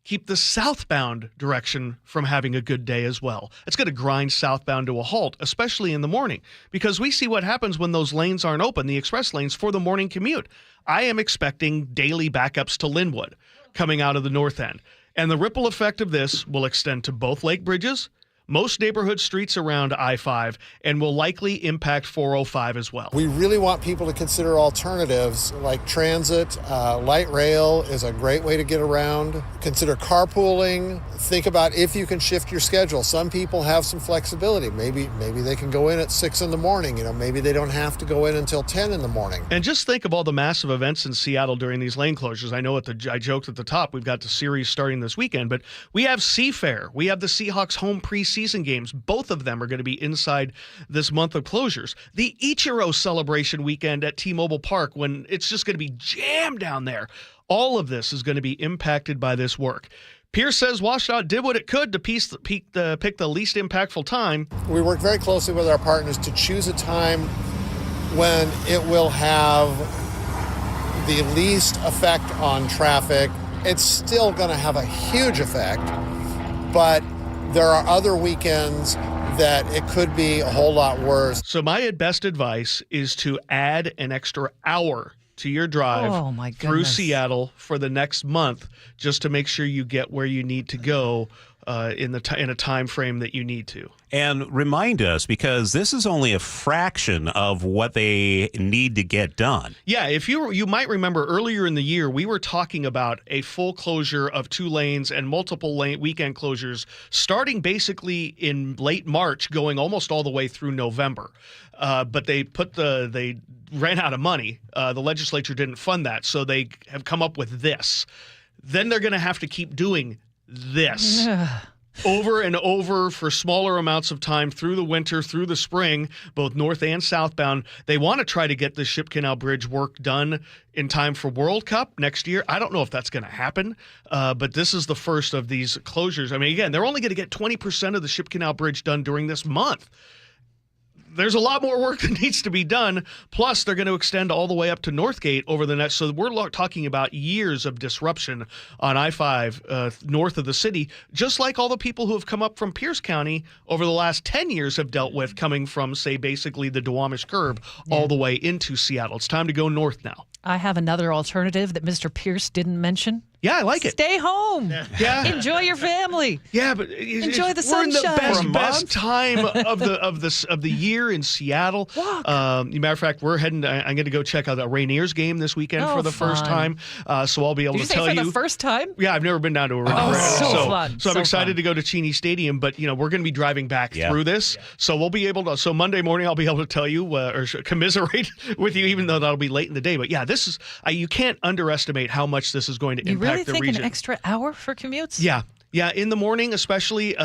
keep the southbound direction from having a good day as well. It's going to grind southbound to a halt, especially in the morning, because we see what happens when those lanes aren't open, the express lanes for the morning commute. I am expecting daily backups to Linwood coming out of the north end. And the ripple effect of this will extend to both lake bridges, most neighborhood streets around I-5, and will likely impact 405 as well. We really want people to consider alternatives like transit. Light rail is a great way to get around. Consider carpooling. Think about if you can shift your schedule. Some people have some flexibility. Maybe they can go in at 6 in the morning. Maybe they don't have to go in until 10 in the morning. And just think of all the massive events in Seattle during these lane closures. I know I joked at the top, we've got the series starting this weekend, but we have Seafair. We have the Seahawks home preseason games. Both of them are going to be inside this month of closures. The Ichiro celebration weekend at T-Mobile Park, when it's just going to be jammed down there. All of this is going to be impacted by this work. Pierce says WashDOT did what it could to pick the least impactful time. We worked very closely with our partners to choose a time when it will have the least effect on traffic. It's still going to have a huge effect, but there are other weekends that it could be a whole lot worse. So my best advice is to add an extra hour to your drive through Seattle for the next month, just to make sure you get where you need to go in a time frame that you need to. And remind us, because this is only a fraction of what they need to get done. Yeah, if you might remember earlier in the year, we were talking about a full closure of 2 lanes and multiple weekend closures starting basically in late March, going almost all the way through November. But they ran out of money. The legislature didn't fund that, so they have come up with this. Then they're going to have to keep doing this. over and over for smaller amounts of time through the winter, through the spring, both north and southbound. They want to try to get the Ship Canal Bridge work done in time for World Cup next year. I don't know if that's going to happen, but this is the first of these closures. I mean, again, they're only going to get 20% of the Ship Canal Bridge done during this month. There's a lot more work that needs to be done. Plus, they're going to extend all the way up to Northgate over the next. So we're talking about years of disruption on I-5 north of the city, just like all the people who have come up from Pierce County over the last 10 years have dealt with coming from, say, basically the Duwamish curb all the way into Seattle. It's time to go north now. I have another alternative that Mr. Pierce didn't mention. Yeah, I like it. Stay home. Yeah. Enjoy your family. Yeah, but enjoy the we're in sunshine. the best time of the year in Seattle. Matter of fact, we're heading. I'm going to go check out the Rainiers game this weekend for the first time. So I'll be able to tell you. For the first time? Yeah, I've never been down to a Rainiers. So fun. So I'm excited to go to Cheney Stadium, but we're going to be driving back through this, so we'll be able to. So Monday morning, I'll be able to tell you or commiserate with you, even though that'll be late in the day. But yeah, this is you can't underestimate how much this is going to impact the region. You really think an extra hour for commutes? Yeah, in the morning, especially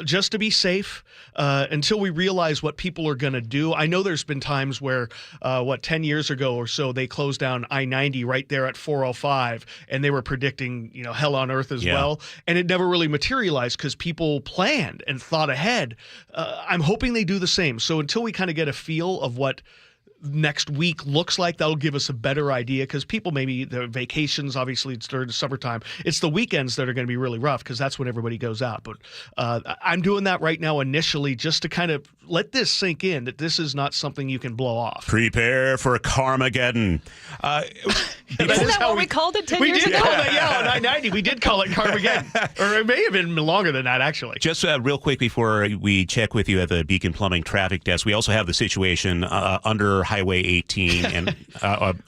just to be safe until we realize what people are going to do. I know there's been times where, 10 years ago or so, they closed down I-90 right there at 405, and they were predicting, hell on earth as well. And it never really materialized because people planned and thought ahead. I'm hoping they do the same. So until we kind of get a feel of what next week looks like, that'll give us a better idea, because people maybe their vacations, obviously it's during the summertime, it's the weekends that are going to be really rough because that's when everybody goes out. But I'm doing that right now initially just to kind of let this sink in that this is not something you can blow off. Prepare for Carmageddon. Isn't that what we called it 10 years ago? We did call that, on I-90 we did call it Carmageddon, or it may have been longer than that actually. Just real quick before we check with you at the Beacon Plumbing traffic desk, we also have the situation under Highway 18 and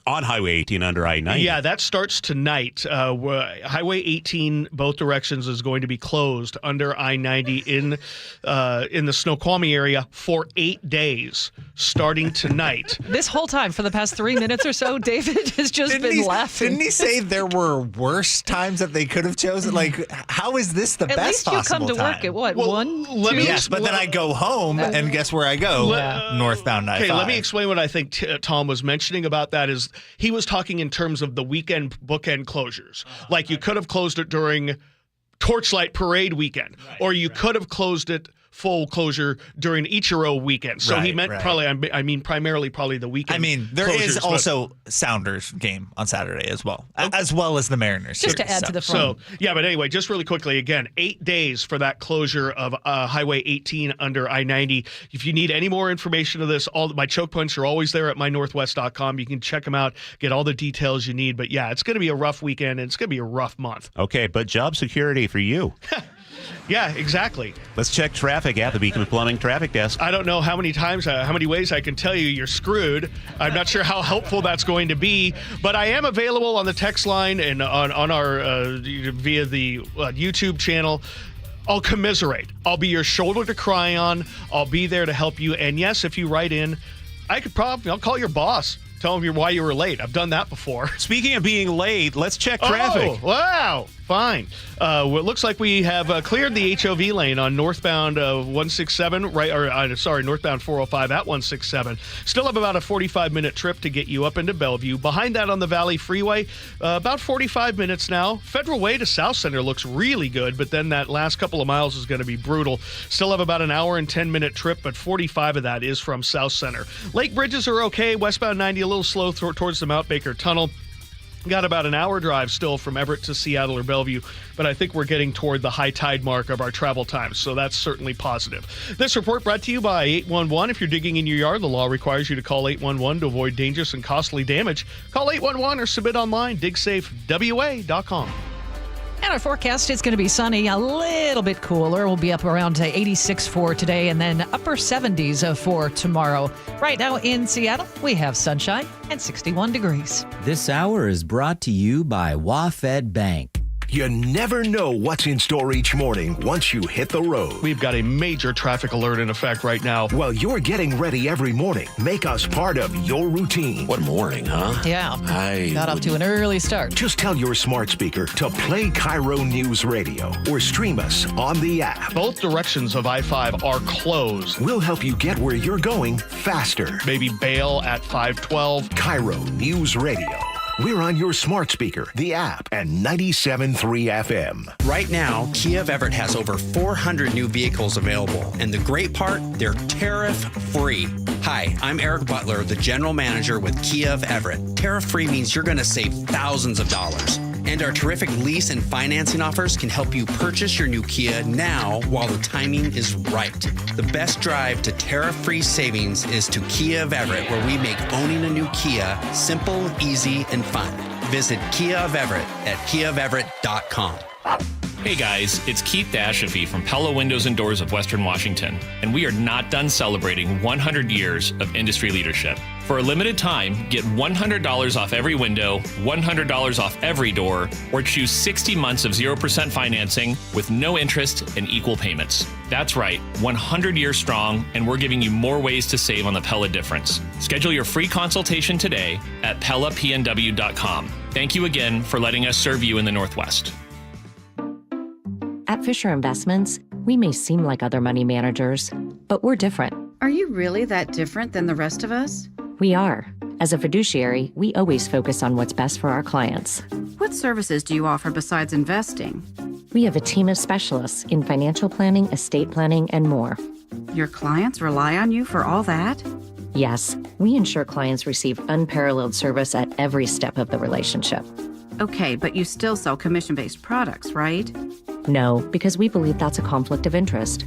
on Highway 18 under I-90. Yeah, that starts tonight. Highway 18, both directions, is going to be closed under I-90 in the Snoqualmie area for 8 days, starting tonight. This whole time, for the past 3 minutes or so, David has just been laughing. Didn't he say there were worse times that they could have chosen? Like, how is this the best possible time? At least you come to work at what, 1, 2? Yes, but then I go home, and guess where I go? Northbound I-5. Okay, let me explain what I think Tom was mentioning about that. Is he was talking in terms of the weekend bookend closures. Like you could have closed it during Torchlight Parade weekend, or you could have closed it full closure during Ichiro weekend. So he meant probably, I mean, primarily probably the weekend. I mean, there is also Sounders game on Saturday as well as the Mariners. Just to add to the fun. So, yeah, but anyway, just really quickly, again, 8 days for that closure of Highway 18 under I-90. If you need any more information of this, all my choke points are always there at mynorthwest.com. You can check them out, get all the details you need. But yeah, it's going to be a rough weekend, and it's going to be a rough month. Okay, but job security for you. Yeah, exactly. Let's check traffic at the Beacon Plumbing traffic desk. I don't know how many ways I can tell you you're screwed. I'm not sure how helpful that's going to be, but I am available on the text line and on our via the YouTube channel. I'll commiserate. I'll be your shoulder to cry on. I'll be there to help you. And yes, if you write in, I'll call your boss. Tell him why you were late. I've done that before. Speaking of being late, let's check traffic. Oh, wow. Fine. It looks like we have cleared the HOV lane on northbound 167, northbound 405 at 167. Still have about a 45-minute trip to get you up into Bellevue. Behind that on the Valley Freeway, about 45 minutes now. Federal Way to South Center looks really good, but then that last couple of miles is going to be brutal. Still have about an hour and 10-minute trip, but 45 of that is from South Center. Lake bridges are okay. Westbound 90 a little slow towards the Mount Baker Tunnel. Got about an hour drive still from Everett to Seattle or Bellevue, but I think we're getting toward the high tide mark of our travel times, so that's certainly positive. This report brought to you by 811. If you're digging in your yard, the law requires you to call 811 to avoid dangerous and costly damage. Call 811 or submit online, digsafewa.com. And our forecast is going to be sunny, a little bit cooler. We'll be up around 86 for today and then upper 70s for tomorrow. Right now in Seattle, we have sunshine and 61 degrees. This hour is brought to you by WaFed Bank. You never know what's in store each morning once you hit the road. We've got a major traffic alert in effect right now. While you're getting ready every morning, make us part of your routine. What morning, huh? Yeah. Got off to an early start. Just tell your smart speaker to play KIRO News Radio or stream us on the app. Both directions of I-5 are closed. We'll help you get where you're going faster. Maybe bail at 512. KIRO News Radio. We're on your smart speaker, the app, and 97.3 FM. Right now, Kia of Everett has over 400 new vehicles available. And the great part, they're tariff-free. Hi, I'm Eric Butler, the general manager with Kia of Everett. Tariff-free means you're going to save thousands of dollars. And our terrific lease and financing offers can help you purchase your new Kia now while the timing is right. The best drive to tariff-free savings is to Kia of Everett, where we make owning a new Kia simple, easy, and fun. Visit Kia of Everett at kiaofeverett.com. Hey guys, it's Keith Dashafi from Pella Windows and Doors of Western Washington, and we are not done celebrating 100 years of industry leadership. For a limited time, get $100 off every window, $100 off every door, or choose 60 months of 0% financing with no interest and equal payments. That's right, 100 years strong, and we're giving you more ways to save on the Pella difference. Schedule your free consultation today at PellaPNW.com. Thank you again for letting us serve you in the Northwest. At Fisher Investments, we may seem like other money managers, but we're different. Are you really that different than the rest of us? We are. As a fiduciary, we always focus on what's best for our clients. What services do you offer besides investing? We have a team of specialists in financial planning, estate planning, and more. Your clients rely on you for all that? Yes, we ensure clients receive unparalleled service at every step of the relationship. Okay, but you still sell commission-based products, right? No, because we believe that's a conflict of interest.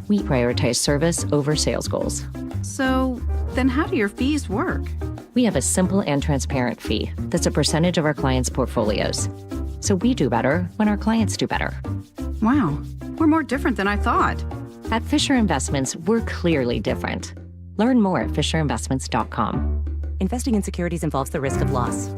We prioritize service over sales goals. So, then how do your fees work? We have a simple and transparent fee that's a percentage of our clients' portfolios. So we do better when our clients do better. Wow, we're more different than I thought. At Fisher Investments, we're clearly different. Learn more at fisherinvestments.com. Investing in securities involves the risk of loss.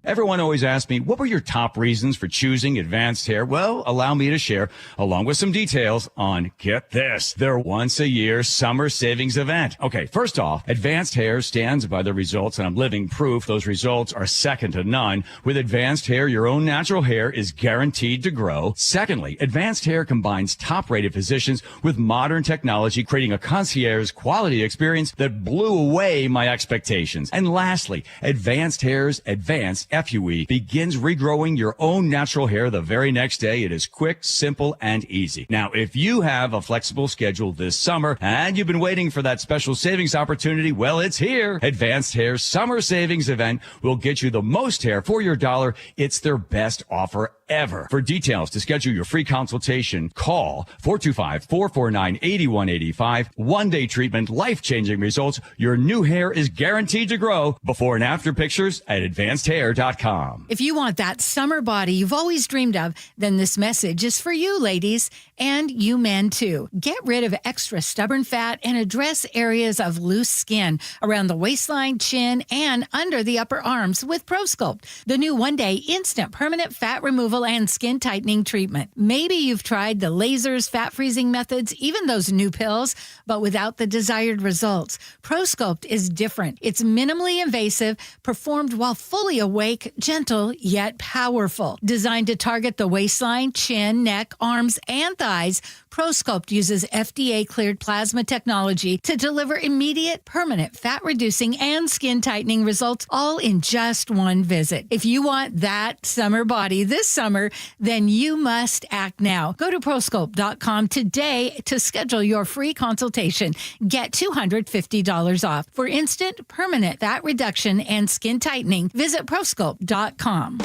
Everyone always asks me, what were your top reasons for choosing Advanced Hair? Well, allow me to share, along with some details on, get this, their once-a-year summer savings event. Okay, first off, Advanced Hair stands by the results, and I'm living proof those results are second to none. With Advanced Hair, your own natural hair is guaranteed to grow. Secondly, Advanced Hair combines top-rated physicians with modern technology, creating a concierge quality experience that blew away my expectations. And lastly, Advanced Hair's Advanced FUE begins regrowing your own natural hair the very next day. It is quick, simple, and easy. Now, if you have a flexible schedule this summer and you've been waiting for that special savings opportunity, well, it's here. Advanced Hair's Summer Savings Event will get you the most hair for your dollar. It's their best offer ever. For details to schedule your free consultation, call 425-449-8185. One-day treatment, life-changing results. Your new hair is guaranteed to grow. Before and after pictures at advancedhair.com. If you want that summer body you've always dreamed of, then this message is for you, ladies, and you men too. Get rid of extra stubborn fat and address areas of loose skin around the waistline, chin, and under the upper arms with ProSculpt, the new one-day instant permanent fat removal and skin tightening treatment. Maybe you've tried the lasers, fat freezing methods, even those new pills, but without the desired results. ProSculpt is different. It's minimally invasive, performed while fully awake, gentle, yet powerful. Designed to target the waistline, chin, neck, arms, and thighs, ProSculpt uses FDA-cleared plasma technology to deliver immediate, permanent fat-reducing and skin-tightening results, all in just one visit. If you want that summer body this summer, then you must act now. Go to ProSculpt.com today to schedule your free consultation. Get $250 off. For instant, permanent fat reduction and skin tightening, visit ProSculpt.com.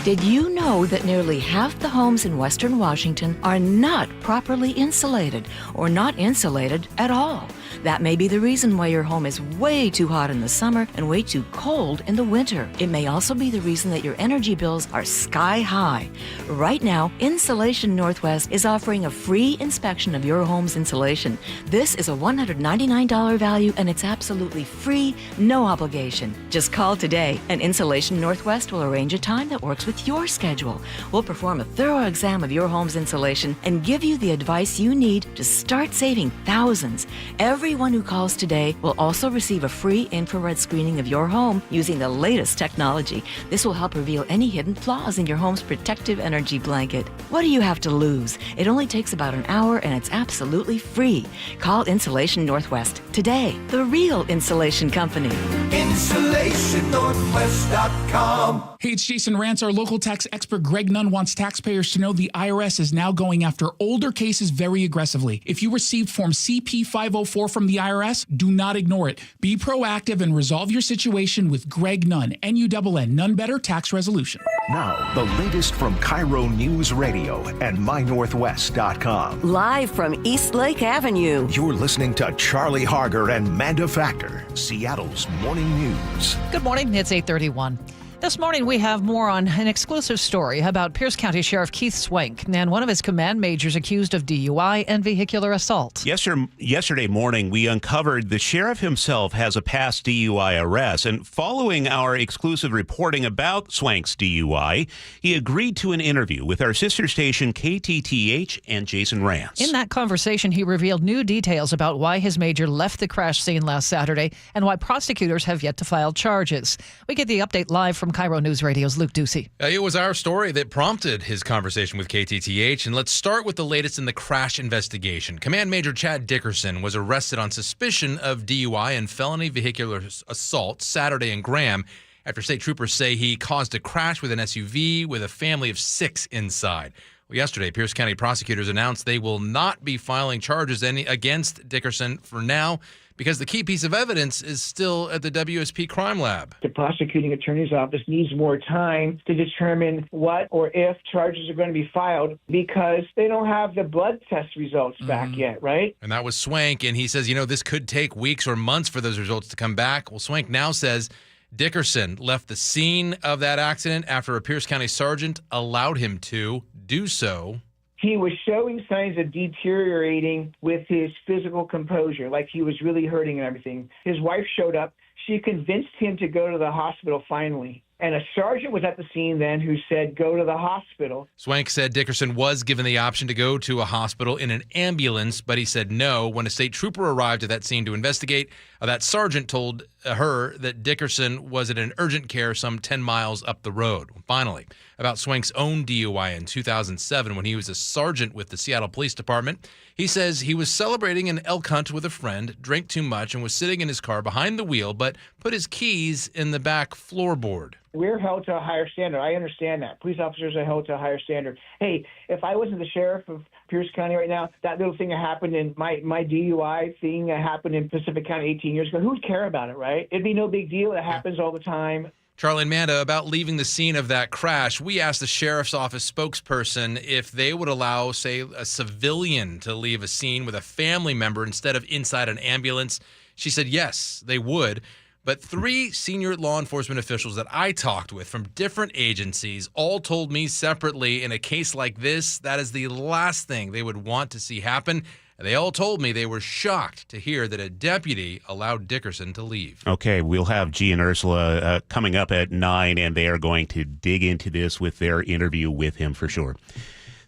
Did you know that nearly half the homes in Western Washington are not properly insulated or not insulated at all? That may be the reason why your home is way too hot in the summer and way too cold in the winter. It may also be the reason that your energy bills are sky high. Right now, Insulation Northwest is offering a free inspection of your home's insulation. This is a $199 value and it's absolutely free, no obligation. Just call today and Insulation Northwest will arrange a time that works with your schedule. We'll perform a thorough exam of your home's insulation and give you the advice you need to start saving thousands. Everyone who calls today will also receive a free infrared screening of your home using the latest technology. This will help reveal any hidden flaws in your home's protective energy blanket. What do you have to lose? It only takes about an hour and it's absolutely free. Call Insulation Northwest today, the real insulation company. InsulationNorthwest.com. Hey, it's Jason Rance. Our local tax expert Greg Nunn wants taxpayers to know the IRS is now going after older cases very aggressively. If you received Form CP-504 from the IRS, do not ignore it. Be proactive and resolve your situation with Greg Nunn, N-U-N-N, None Better Tax Resolution. Now, the latest from KIRO Newsradio and MyNorthwest.com. Live from East Lake Avenue. You're listening to Charlie Harger and Manda Factor, Seattle's morning news. Good morning. It's 8:31. This morning, we have more on an exclusive story about Pierce County Sheriff Keith Swank and one of his command majors accused of DUI and vehicular assault. Yesterday morning, we uncovered the sheriff himself has a past DUI arrest. And following our exclusive reporting about Swank's DUI, he agreed to an interview with our sister station KTTH and Jason Rance. In that conversation, he revealed new details about why his major left the crash scene last Saturday and why prosecutors have yet to file charges. We get the update live from KIRO News Radio's Luke Ducey. It was our story that prompted his conversation with KTTH, and let's start with the latest in the crash investigation. Command Major Chad Dickerson was arrested on suspicion of DUI and felony vehicular assault Saturday in Graham after state troopers say he caused a crash with an SUV with a family of 6 inside. Well, yesterday, Pierce County prosecutors announced they will not be filing charges against Dickerson for now, because the key piece of evidence is still at the WSP Crime Lab. The prosecuting attorney's office needs more time to determine what or if charges are going to be filed because they don't have the blood test results back yet, right? And that was Swank, and he says, this could take weeks or months for those results to come back. Well, Swank now says Dickerson left the scene of that accident after a Pierce County sergeant allowed him to do so. He was showing signs of deteriorating with his physical composure, like he was really hurting and everything. His wife showed up. She convinced him to go to the hospital finally. And a sergeant was at the scene then who said, go to the hospital. Swank said Dickerson was given the option to go to a hospital in an ambulance, but he said no. When a state trooper arrived at that scene to investigate, that sergeant told her that Dickerson was at an urgent care some 10 miles up the road. Finally, about Swank's own DUI in 2007 when he was a sergeant with the Seattle Police Department. He says he was celebrating an elk hunt with a friend, drank too much, and was sitting in his car behind the wheel, but put his keys in the back floorboard. We're held to a higher standard. I understand that. Police officers are held to a higher standard. Hey, if I wasn't the sheriff of Pierce County right now, that little thing that happened in my DUI thing that happened in Pacific County 18 years ago, who would care about it, right? It'd be no big deal. It happens all the time. Charlie and Manda, about leaving the scene of that crash, we asked the sheriff's office spokesperson if they would allow, say, a civilian to leave a scene with a family member instead of inside an ambulance. She said yes, they would. But 3 senior law enforcement officials that I talked with from different agencies all told me separately in a case like this, that is the last thing they would want to see happen. And they all told me they were shocked to hear that a deputy allowed Dickerson to leave. Okay, we'll have G and Ursula coming up at 9, and they are going to dig into this with their interview with him for sure.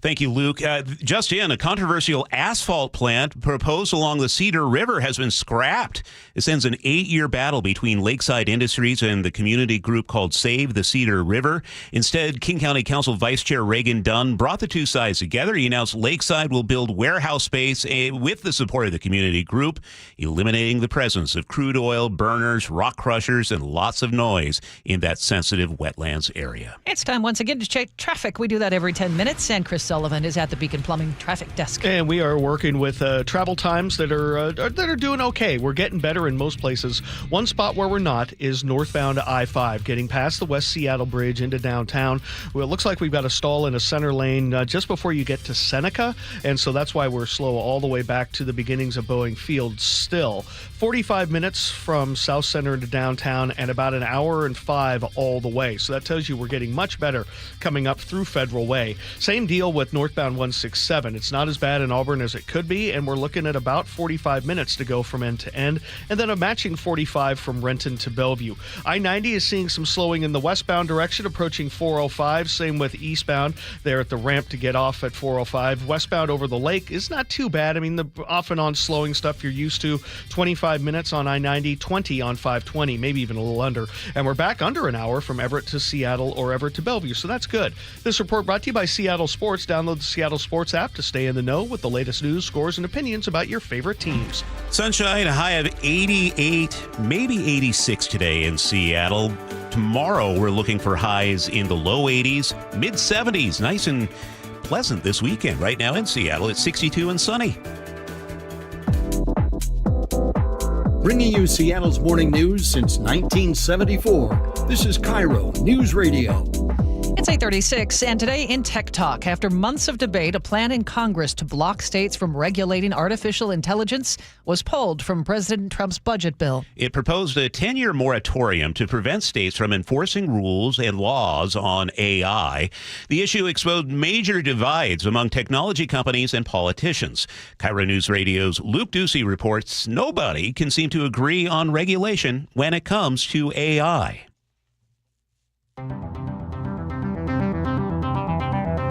Thank you, Luke. Just in, a controversial asphalt plant proposed along the Cedar River has been scrapped. This ends an 8-year battle between Lakeside Industries and the community group called Save the Cedar River. Instead, King County Council Vice Chair Reagan Dunn brought the two sides together. He announced Lakeside will build warehouse space with the support of the community group, eliminating the presence of crude oil, burners, rock crushers, and lots of noise in that sensitive wetlands area. It's time once again to check traffic. We do that every 10 minutes, and Chris Sullivan is at the Beacon Plumbing traffic desk. And we are working with travel times that are doing okay. We're getting better in most places. One spot where we're not is northbound I-5, getting past the West Seattle Bridge into downtown. Well, it looks like we've got a stall in a center lane just before you get to Seneca, and so that's why we're slow all the way back to the beginnings of Boeing Field still. 45 minutes from South Center into downtown and about an hour and 5 all the way. So that tells you we're getting much better coming up through Federal Way. Same deal with northbound 167. It's not as bad in Auburn as it could be, and we're looking at about 45 minutes to go from end to end, and then a matching 45 from Renton to Bellevue. I-90 is seeing some slowing in the westbound direction, approaching 405. Same with eastbound there at the ramp to get off at 405. Westbound over the lake is not too bad. I mean, the off and on slowing stuff you're used to. 25 minutes on I-90, 20 on 520, maybe even a little under. And we're back under an hour from Everett to Seattle or Everett to Bellevue, so that's good. This report brought to you by Seattle Sports. Download the Seattle Sports app to stay in the know with the latest news, scores, and opinions about your favorite teams. Sunshine, a high of 88, maybe 86 today in Seattle. Tomorrow, we're looking for highs in the low 80s, mid 70s. Nice and pleasant this weekend. Right now in Seattle, it's 62 and sunny. Bringing you Seattle's morning news since 1974. This is KIRO Newsradio. It's 8:36, and today in Tech Talk, after months of debate, a plan in Congress to block states from regulating artificial intelligence was pulled from President Trump's budget bill. It proposed a 10-year moratorium to prevent states from enforcing rules and laws on AI. The issue exposed major divides among technology companies and politicians. KIRO News Radio's Luke Ducey reports nobody can seem to agree on regulation when it comes to AI.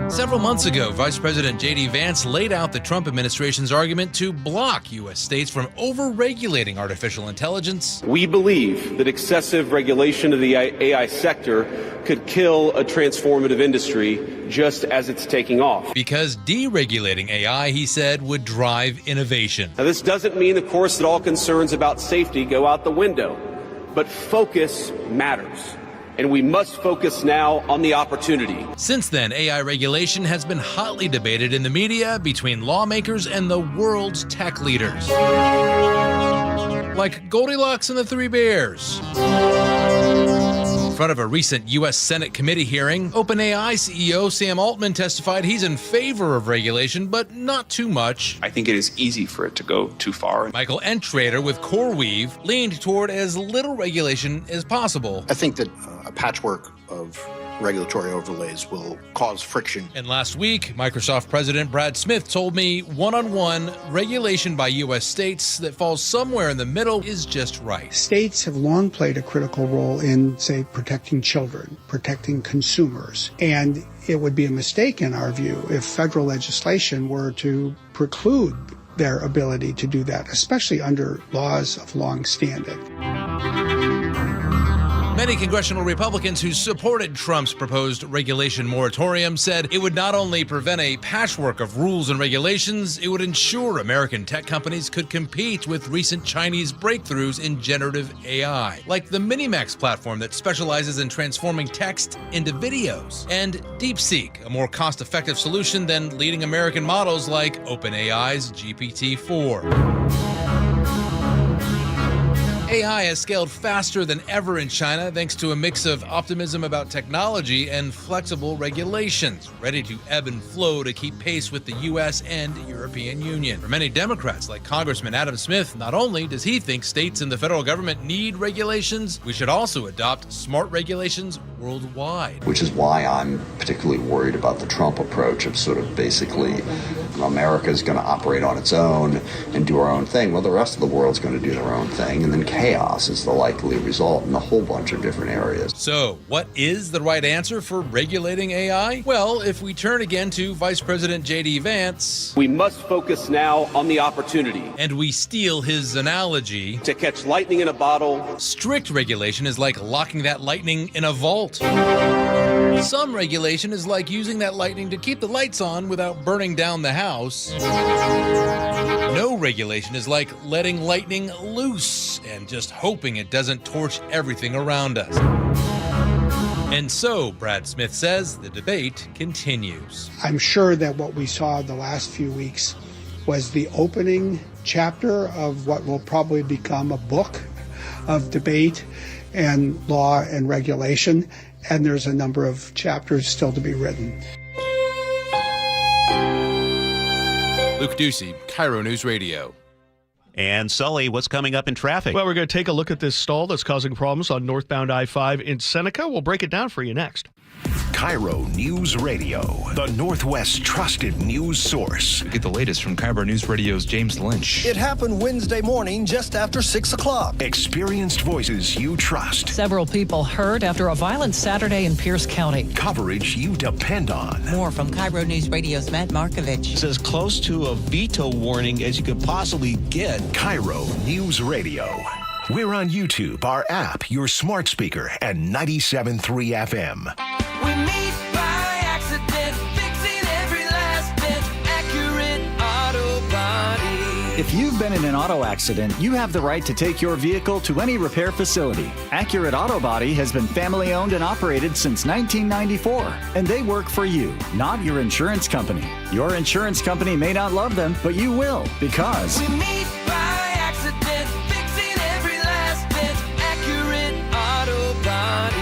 Several months ago, Vice President J.D. Vance laid out the Trump administration's argument to block U.S. states from over-regulating artificial intelligence. We believe that excessive regulation of the AI sector could kill a transformative industry just as it's taking off. Because deregulating AI, he said, would drive innovation. Now, this doesn't mean, of course, that all concerns about safety go out the window, but focus matters. And we must focus now on the opportunity. Since then, AI regulation has been hotly debated in the media between lawmakers and the world's tech leaders. Like Goldilocks and the Three Bears. In front of a recent U.S. Senate committee hearing, OpenAI CEO Sam Altman testified he's in favor of regulation, but not too much. I think it is easy for it to go too far. Michael Entrader with CoreWeave leaned toward as little regulation as possible. I think that a patchwork of regulatory overlays will cause friction. And last week, Microsoft President Brad Smith told me one-on-one regulation by U.S. states that falls somewhere in the middle is just right. States have long played a critical role in, say, protecting children, protecting consumers. And it would be a mistake, in our view, if federal legislation were to preclude their ability to do that, especially under laws of long standing. Many congressional Republicans who supported Trump's proposed regulation moratorium said it would not only prevent a patchwork of rules and regulations, it would ensure American tech companies could compete with recent Chinese breakthroughs in generative AI, like the Minimax platform that specializes in transforming text into videos, and DeepSeek, a more cost-effective solution than leading American models like OpenAI's GPT-4. AI has scaled faster than ever in China thanks to a mix of optimism about technology and flexible regulations, ready to ebb and flow to keep pace with the U.S. and European Union. For many Democrats, like Congressman Adam Smith, not only does he think states and the federal government need regulations, we should also adopt smart regulations worldwide. Which is why I'm particularly worried about the Trump approach of sort of basically America's going to operate on its own and do our own thing. Well, the rest of the world's going to do their own thing, and then chaos is the likely result in a whole bunch of different areas. So, what is the right answer for regulating AI? Well, if we turn again to Vice President J.D. Vance, we must focus now on the opportunity. And we steal his analogy. To catch lightning in a bottle. Strict regulation is like locking that lightning in a vault. Some regulation is like using that lightning to keep the lights on without burning down the house. No regulation is like letting lightning loose and just hoping it doesn't torch everything around us. And so, Brad Smith says, the debate continues. I'm sure that what we saw the last few weeks was the opening chapter of what will probably become a book of debate and law and regulation, and there's a number of chapters still to be written. Luke Ducey, KIRO News Radio. And Sully, what's coming up in traffic? Well, we're going to take a look at this stall that's causing problems on northbound I-5 in Seneca. We'll break it down for you next. KIRO News Radio, the Northwest's trusted news source. Get the latest from KIRO News Radio's James Lynch. It happened Wednesday morning just after 6 o'clock. Experienced voices you trust. Several people hurt after a violent Saturday in Pierce County. Coverage you depend on. More from KIRO News Radio's Matt Markovich. It's as close to a veto warning as you could possibly get. KIRO News Radio. We're on YouTube, our app, your smart speaker, and 97.3 FM. We meet by accident, fixing every last bit, Accurate Auto Body. If you've been in an auto accident, you have the right to take your vehicle to any repair facility. Accurate Auto Body has been family owned and operated since 1994, and they work for you, not your insurance company. Your insurance company may not love them, but you will, because we meet by accident, fixing every last bit, Accurate Auto Body.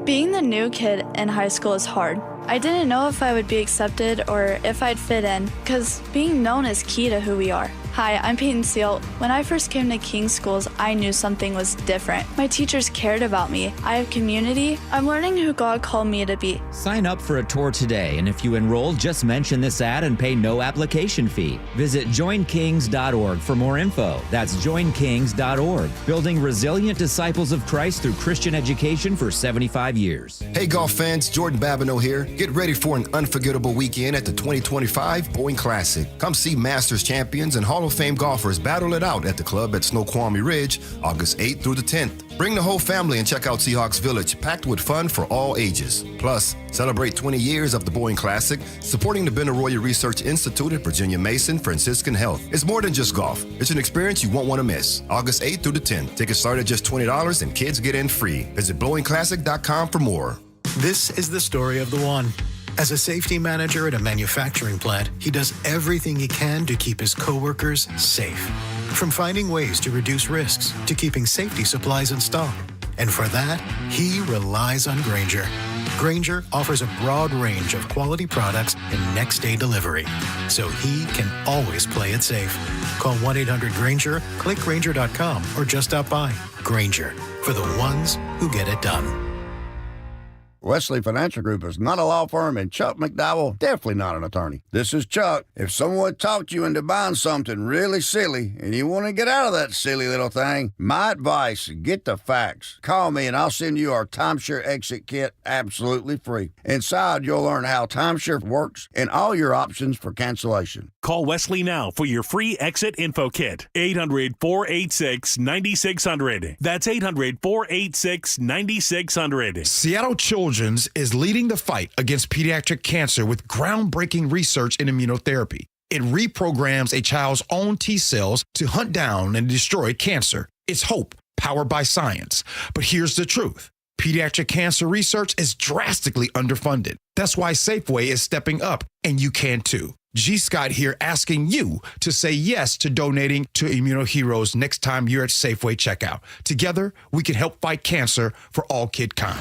Being the new kid in high school is hard. I didn't know if I would be accepted or if I'd fit in, because being known is key to who we are. Hi, I'm Peyton Seal. When I first came to King Schools, I knew something was different. My teachers cared about me. I have community. I'm learning who God called me to be. Sign up for a tour today, and if you enroll, just mention this ad and pay no application fee. Visit joinkings.org for more info. That's joinkings.org. Building resilient disciples of Christ through Christian education for 75 years. Hey golf fans, Jordan Babineau here. Get ready for an unforgettable weekend at the 2025 Boeing Classic. Come see Masters champions and Hall of Fame golfers battle it out at the club at Snoqualmie Ridge, August 8th through the 10th. Bring the whole family and check out Seahawks Village, packed with fun for all ages. Plus, celebrate 20 years of the Boeing Classic, supporting the Benaroya Research Institute at Virginia Mason Franciscan Health. It's more than just golf. It's an experience you won't want to miss. August 8th through the 10th. Tickets start at just $20 and kids get in free. Visit BlowingClassic.com for more. This is the story of the one. As a safety manager at a manufacturing plant, he does everything he can to keep his coworkers safe. From finding ways to reduce risks to keeping safety supplies in stock. And for that, he relies on Grainger. Grainger offers a broad range of quality products and next-day delivery, so he can always play it safe. Call 1-800-GRAINGER, click Grainger.com, or just stop by. Grainger, for the ones who get it done. Wesley Financial Group is not a law firm, and Chuck McDowell definitely not an attorney. This is Chuck. If someone talked you into buying something really silly and you want to get out of that silly little thing, my advice, get the facts. Call me and I'll send you our timeshare exit kit absolutely free. Inside, you'll learn how timeshare works and all your options for cancellation. Call Wesley now for your free exit info kit. 800-486-9600. That's 800-486-9600. Seattle Children's is leading the fight against pediatric cancer with groundbreaking research in immunotherapy. It reprograms a child's own T cells to hunt down and destroy cancer. It's hope, powered by science. But here's the truth. Pediatric cancer research is drastically underfunded. That's why Safeway is stepping up, and you can too. G. Scott here asking you to say yes to donating to Immunoheroes next time you're at Safeway checkout. Together, we can help fight cancer for all kidkind.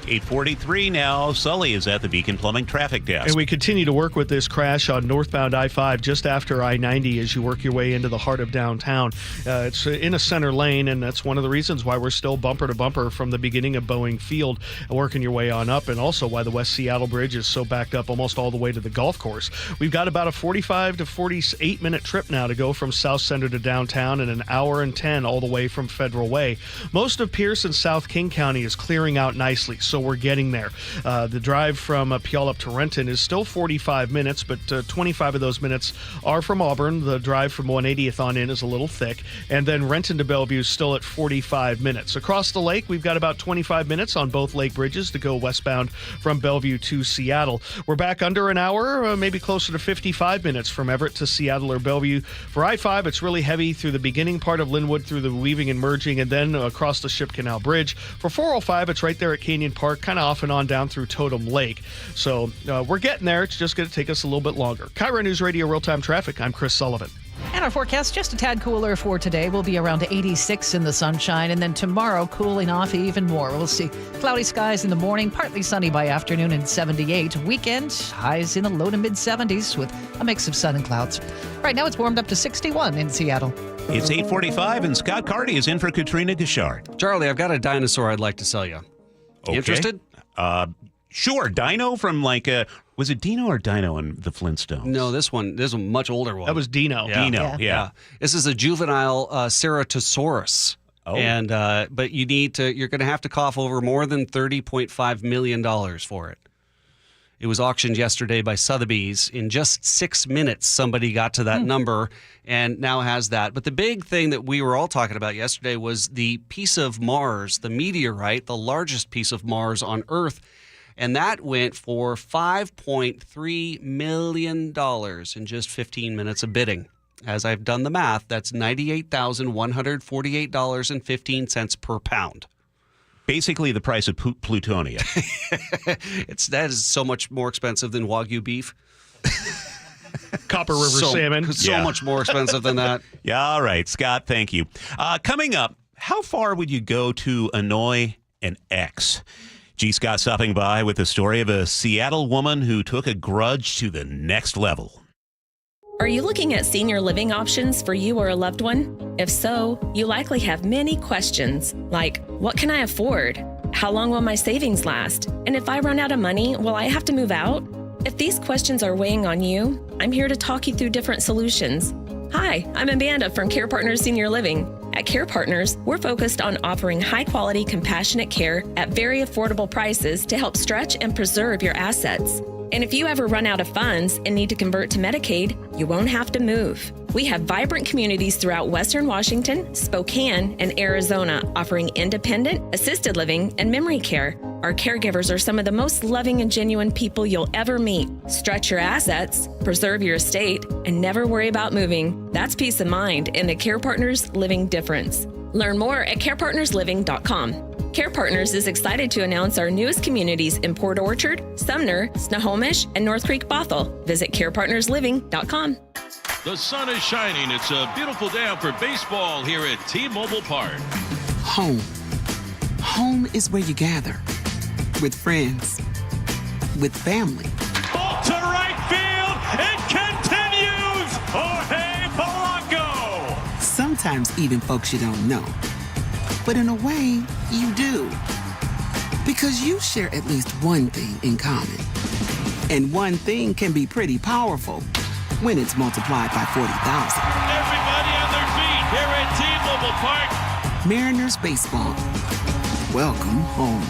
8:43 now. Sully is at the Beacon Plumbing Traffic Desk. And we continue to work with this crash on northbound I-5 just after I-90 as you work your way into the heart of downtown. It's in a center lane, and that's one of the reasons why we're still bumper to bumper from the beginning of Boeing Field, working your way on up, and also why the West Seattle Bridge is so backed up almost all the way to the golf course. We've got about a 45 to 48 minute trip now to go from South Center to downtown, and an hour and 10 all the way from Federal Way. Most of Pierce and South King County is clearing out nicely. so we're getting there. The drive from Puyallup to Renton is still 45 minutes, but 25 of those minutes are from Auburn. The drive from 180th on in is a little thick, and then Renton to Bellevue is still at 45 minutes. Across the lake, we've got about 25 minutes on both lake bridges to go westbound from Bellevue to Seattle. We're back under an hour, maybe closer to 55 minutes from Everett to Seattle or Bellevue. For I-5, it's really heavy through the beginning part of Linwood, through the weaving and merging, and then across the Ship Canal Bridge. For 405, it's right there at Canyon Park, kind of off and on down through Totem Lake. So we're getting there. It's just going to take us a little bit longer. KIRO News Radio Real-Time Traffic. I'm Chris Sullivan. And our forecast, just a tad cooler for today. We'll be around 86 in the sunshine, and then tomorrow cooling off even more. We'll see cloudy skies in the morning, partly sunny by afternoon, and 78. Weekend, highs in the low to mid-70s with a mix of sun and clouds. Right now, it's warmed up to 61 in Seattle. It's 8:45, and Scott Carty is in for Katrina Gishard. Charlie, I've got a dinosaur I'd like to sell you. Okay. Interested? Sure. Dino from was it Dino or Dino in the Flintstones? No, this one is a much older one. That was Dino. Yeah. Dino, yeah. This is a juvenile Ceratosaurus. Oh. And but you're going to have to cough over more than $30.5 million for it. It was auctioned yesterday by Sotheby's. In just 6 minutes, somebody got to that number and now has that. But the big thing that we were all talking about yesterday was the piece of Mars, the meteorite, the largest piece of Mars on Earth. And that went for $5.3 million in just 15 minutes of bidding. As I've done the math, that's $98,148.15 per pound. Basically the price of plutonium. That is so much more expensive than Wagyu beef. Copper River salmon. So much more expensive than that. Yeah, all right, Scott, thank you. Coming up, how far would you go to annoy an ex? G. Scott stopping by with the story of a Seattle woman who took a grudge to the next level. Are you looking at senior living options for you or a loved one? If so, you likely have many questions like, what can I afford? How long will my savings last? And if I run out of money, will I have to move out? If these questions are weighing on you, I'm here to talk you through different solutions. Hi, I'm Amanda from Care Partners Senior Living. At Care Partners, we're focused on offering high-quality, compassionate care at very affordable prices to help stretch and preserve your assets. And if you ever run out of funds and need to convert to Medicaid, you won't have to move. We have vibrant communities throughout Western Washington, Spokane, and Arizona offering independent, assisted living, and memory care. Our caregivers are some of the most loving and genuine people you'll ever meet. Stretch your assets, preserve your estate, and never worry about moving. That's peace of mind in the Care Partners Living difference. Learn more at carepartnersliving.com. Care Partners is excited to announce our newest communities in Port Orchard, Sumner, Snohomish, and North Creek Bothell. Visit carepartnersliving.com. The sun is shining. It's a beautiful day out for baseball here at T-Mobile Park. Home. Home is where you gather. With friends. With family. Ball to right field. It continues. Jorge Polanco. Sometimes even folks you don't know. But in a way, you do. Because you share at least one thing in common. And one thing can be pretty powerful when it's multiplied by 40,000. Everybody on their feet here at T-Mobile Park. Mariners baseball. Welcome home.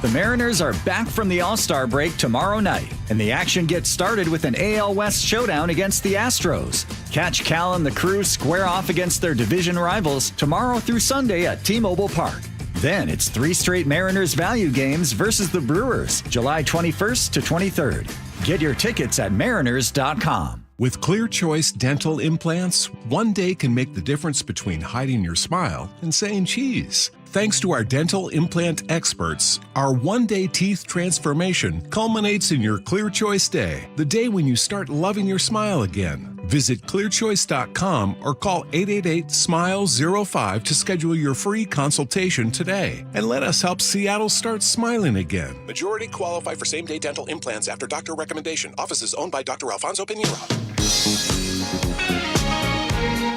The Mariners are back from the All-Star break tomorrow night, and the action gets started with an AL West showdown against the Astros. Catch Cal and the crew square off against their division rivals tomorrow through Sunday at T-Mobile Park. Then it's 3 straight Mariners value games versus the Brewers, July 21st to 23rd. Get your tickets at mariners.com. With Clear Choice dental implants, one day can make the difference between hiding your smile and saying cheese. Thanks to our dental implant experts, our one-day teeth transformation culminates in your Clear Choice Day, the day when you start loving your smile again. Visit clearchoice.com or call 888-SMILE-05 to schedule your free consultation today. And let us help Seattle start smiling again. Majority qualify for same-day dental implants after doctor recommendation. Offices owned by Dr. Alfonso Pinheiro.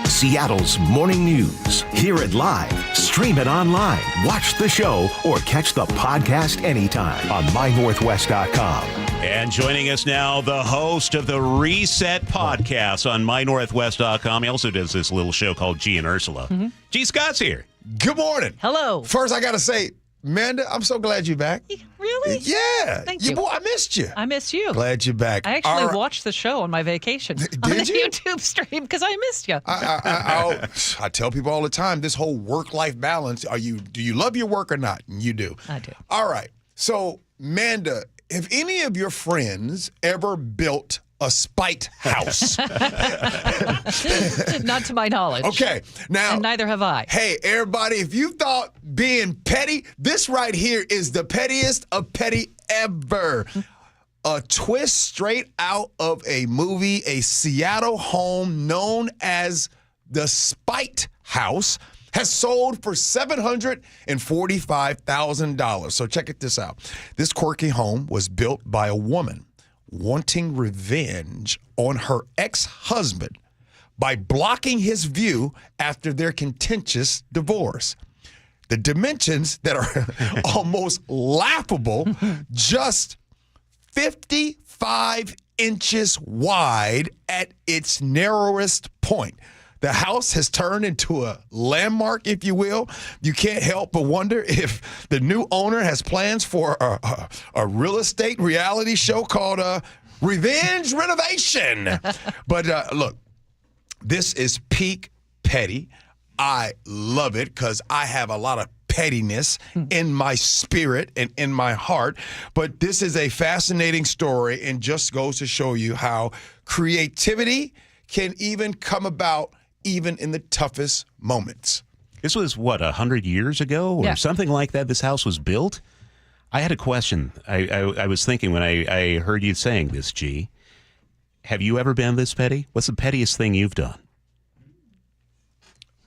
Seattle's morning news. Hear it live, stream it online, watch the show, or catch the podcast anytime on mynorthwest.com. And joining us now, the host of the Reset podcast on mynorthwest.com. He also does this little show called G and Ursula. G. Scott's here. Good morning. Hello. First, I got to say, Amanda, I'm so glad you're back. Really? Yeah. Thank you. Boy, I missed you. I miss you. Glad you're back. I actually watched the show on my vacation on the YouTube stream because I missed you. I tell people all the time, this whole work-life balance, do you love your work or not? And you do. I do. All right. So, Amanda, have any of your friends ever built a spite house? Not to my knowledge. Okay. Now, and neither have I. Hey, everybody, if you thought being petty, this right here is the pettiest of petty ever. A twist straight out of a movie, a Seattle home known as the Spite House has sold for $745,000. So check this out. This quirky home was built by a woman wanting revenge on her ex-husband by blocking his view after their contentious divorce. The dimensions that are almost laughable, just 55 inches wide at its narrowest point. The house has turned into a landmark, if you will. You can't help but wonder if the new owner has plans for a real estate reality show called Revenge Renovation. But look, this is peak petty. I love it because I have a lot of pettiness in my spirit and in my heart. But this is a fascinating story and just goes to show you how creativity can even come about even in the toughest moments. This was, 100 years ago or something like that? This house was built? I had a question. I was thinking when I heard you saying this, G. Have you ever been this petty? What's the pettiest thing you've done?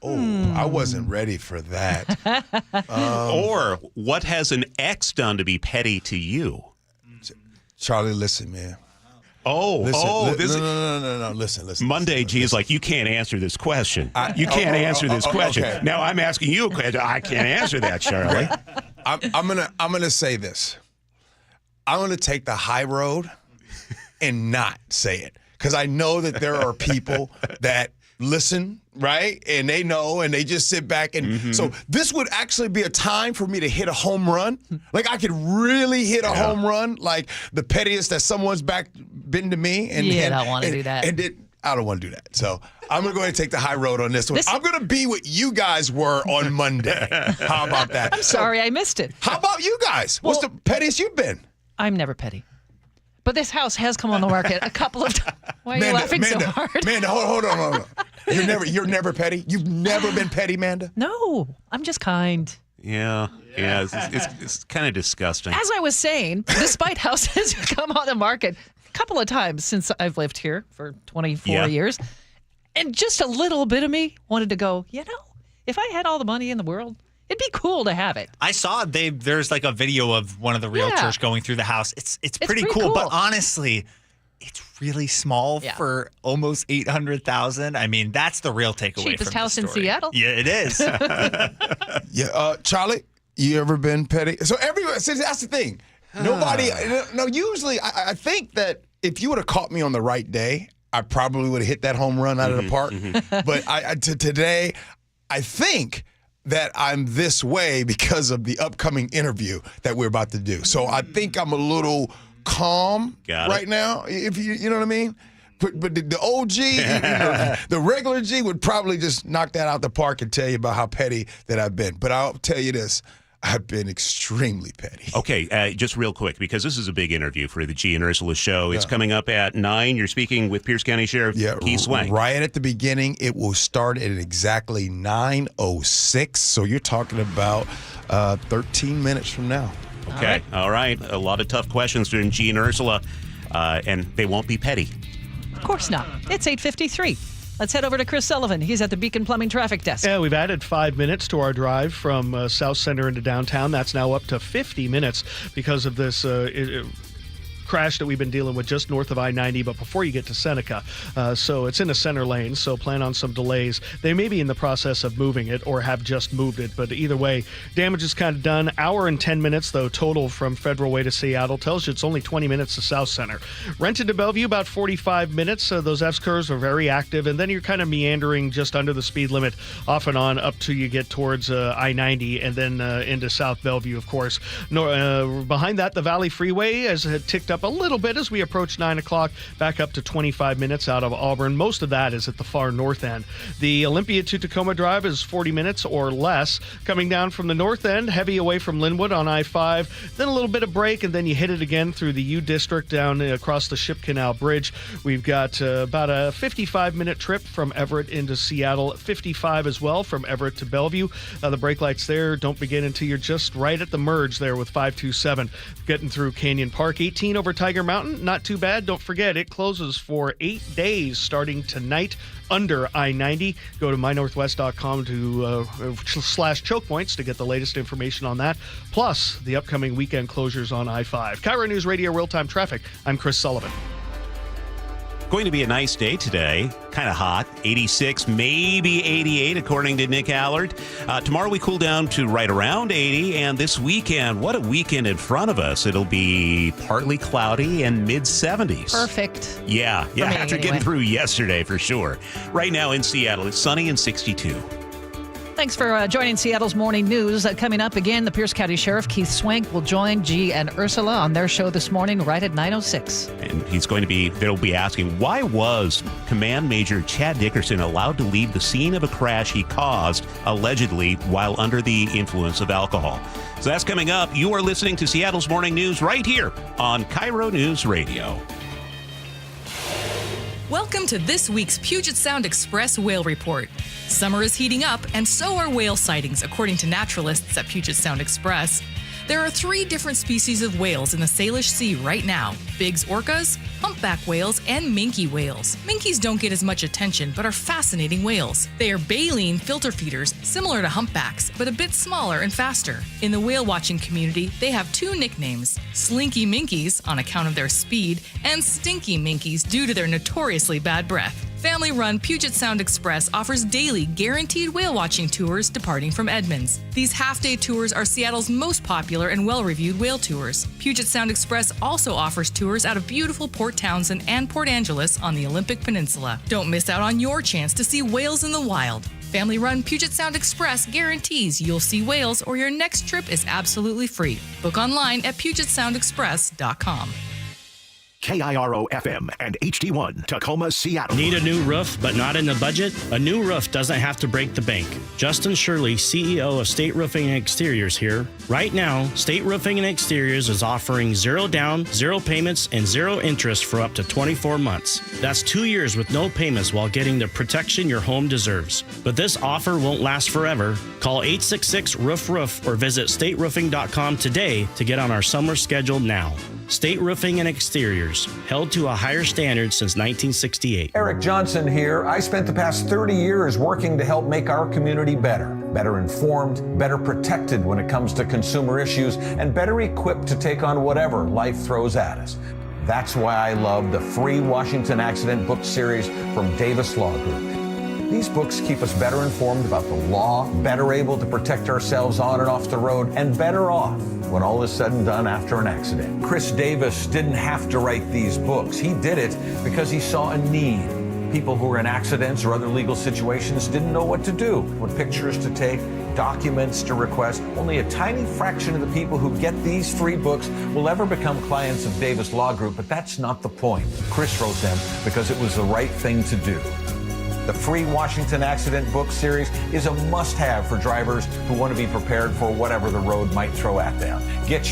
Oh, I wasn't ready for that. Or what has an ex done to be petty to you? Charlie, listen, man. No. Listen. Monday, G is like, you can't answer this question. You can't answer this question. Okay. Now I'm asking you a question. I can't answer that, Charlie. I'm gonna say this. I'm gonna take the high road and not say it because I know that there are people that listen, right? And they know, and they just sit back. And so this would actually be a time for me to hit a home run. Like I could really hit a home run, like the pettiest that someone's been to me. And I don't want to do that. I don't want to do that. So I'm going to go ahead and take the high road on this one. I'm going to be what you guys were on Monday. How about that? I'm sorry, I missed it. How about you guys? What's the pettiest you've been? I'm never petty. But this house has come on the market a couple of times. Why are you laughing so hard? Manda, hold on. You're never petty? You've never been petty, Manda? No, I'm just kind. Yeah. It's kind of disgusting. As I was saying, the Spite House has come on the market a couple of times since I've lived here for 24 years. And just a little bit of me wanted to go, if I had all the money in the world, it'd be cool to have it. I saw there's like a video of one of the realtors going through the house. It's pretty cool, but honestly, it's really small for almost $800,000. I mean, that's the real takeaway. Cheapest from house the in story. Seattle. Yeah, it is. Charlie, you ever been petty? So that's the thing. Nobody. No, usually I think that if you would have caught me on the right day, I probably would have hit that home run out of the park. But today, I think that I'm this way because of the upcoming interview that we're about to do. So I think I'm a little calm right now, if you know what I mean. But the OG, the regular G would probably just knock that out the park and tell you about how petty that I've been. But I'll tell you this. I've been extremely petty. Okay, just real quick, because this is a big interview for the G and Ursula show. It's coming up at 9. You're speaking with Pierce County Sheriff Keith Swank. Right at the beginning. It will start at exactly 9:06. So you're talking about 13 minutes from now. Okay, all right. A lot of tough questions during G and Ursula, and they won't be petty. Of course not. It's 8:53. Let's head over to Chris Sullivan. He's at the Beacon Plumbing Traffic Desk. Yeah, we've added 5 minutes to our drive from South Center into downtown. That's now up to 50 minutes because of this crash that we've been dealing with just north of I-90, but before you get to Seneca. So it's in the center lane, so plan on some delays. They may be in the process of moving it or have just moved it, but either way, damage is kind of done. Hour and 10 minutes, though, total from Federal Way to Seattle. Tells you it's only 20 minutes to South Center. Renton to Bellevue, about 45 minutes. Those S-curves are very active, and then you're kind of meandering just under the speed limit off and on up till you get towards I-90 and then into South Bellevue, of course. Behind that, the Valley Freeway has ticked up a little bit as we approach 9 o'clock, back up to 25 minutes out of Auburn. Most of that is at the far north end. The Olympia to Tacoma Drive is 40 minutes or less. Coming down from the north end, heavy away from Linwood on I-5, then a little bit of break, and then you hit it again through the U District down across the Ship Canal Bridge. We've got about a 55-minute trip from Everett into Seattle, 55 as well from Everett to Bellevue. The brake lights there don't begin until you're just right at the merge there with 527. Getting through Canyon Park. 18 over Tiger Mountain, not too bad. Don't forget, it closes for 8 days starting tonight under I-90. Go to mynorthwest.com to /choke points to get the latest information on that, plus the upcoming weekend closures on I-5. KIRO News Radio Real-Time Traffic. I'm Chris Sullivan. Going to be a nice day today. Kind of hot. 86, maybe 88, according to Nick Allard. Tomorrow we cool down to right around 80. And this weekend, what a weekend in front of us. It'll be partly cloudy and mid-70s. Perfect. Yeah, after getting through yesterday, for sure. Right now in Seattle, it's sunny and 62. Thanks for joining Seattle's Morning News. Coming up again, the Pierce County Sheriff Keith Swank will join G and Ursula on their show this morning right at 9:06. And they'll be asking, why was Command Major Chad Dickerson allowed to leave the scene of a crash he caused, allegedly, while under the influence of alcohol? So that's coming up. You are listening to Seattle's Morning News right here on KIRO News Radio. Welcome to this week's Puget Sound Express Whale Report. Summer is heating up, and so are whale sightings, according to naturalists at Puget Sound Express. There are 3 different species of whales in the Salish Sea right now: Biggs orcas, humpback whales, and minke whales. Minkies don't get as much attention, but are fascinating whales. They are baleen filter feeders, similar to humpbacks, but a bit smaller and faster. In the whale watching community, they have 2 nicknames: Slinky Minkies, on account of their speed, and Stinky Minkies, due to their notoriously bad breath. Family-run Puget Sound Express offers daily guaranteed whale-watching tours departing from Edmonds. These half-day tours are Seattle's most popular and well-reviewed whale tours. Puget Sound Express also offers tours out of beautiful Port Townsend and Port Angeles on the Olympic Peninsula. Don't miss out on your chance to see whales in the wild. Family-run Puget Sound Express guarantees you'll see whales or your next trip is absolutely free. Book online at PugetSoundExpress.com. KIRO FM and HD1 Tacoma, Seattle. Need a new roof but not in the budget? A new roof doesn't have to break the bank. Justin Shirley, CEO of State Roofing and Exteriors here. Right now, State Roofing and Exteriors is offering 0 down, 0 payments, and 0 interest for up to 24 months. That's 2 years with no payments while getting the protection your home deserves. But this offer won't last forever. Call 866-ROOF-ROOF or visit stateroofing.com today to get on our summer schedule now. State Roofing and Exteriors, held to a higher standard since 1968. Eric Johnson here. I spent the past 30 years working to help make our community better informed, better protected when it comes to consumer issues, and better equipped to take on whatever life throws at us. That's why I love the free Washington Accident book series from Davis Law Group. These books keep us better informed about the law, better able to protect ourselves on and off the road, and better off when all is said and done after an accident. Chris Davis didn't have to write these books. He did it because he saw a need. People who were in accidents or other legal situations didn't know what to do, what pictures to take, documents to request. Only a tiny fraction of the people who get these free books will ever become clients of Davis Law Group, but that's not the point. Chris wrote them because it was the right thing to do. The free Washington Accident book series is a must-have for drivers who want to be prepared for whatever the road might throw at them. Get your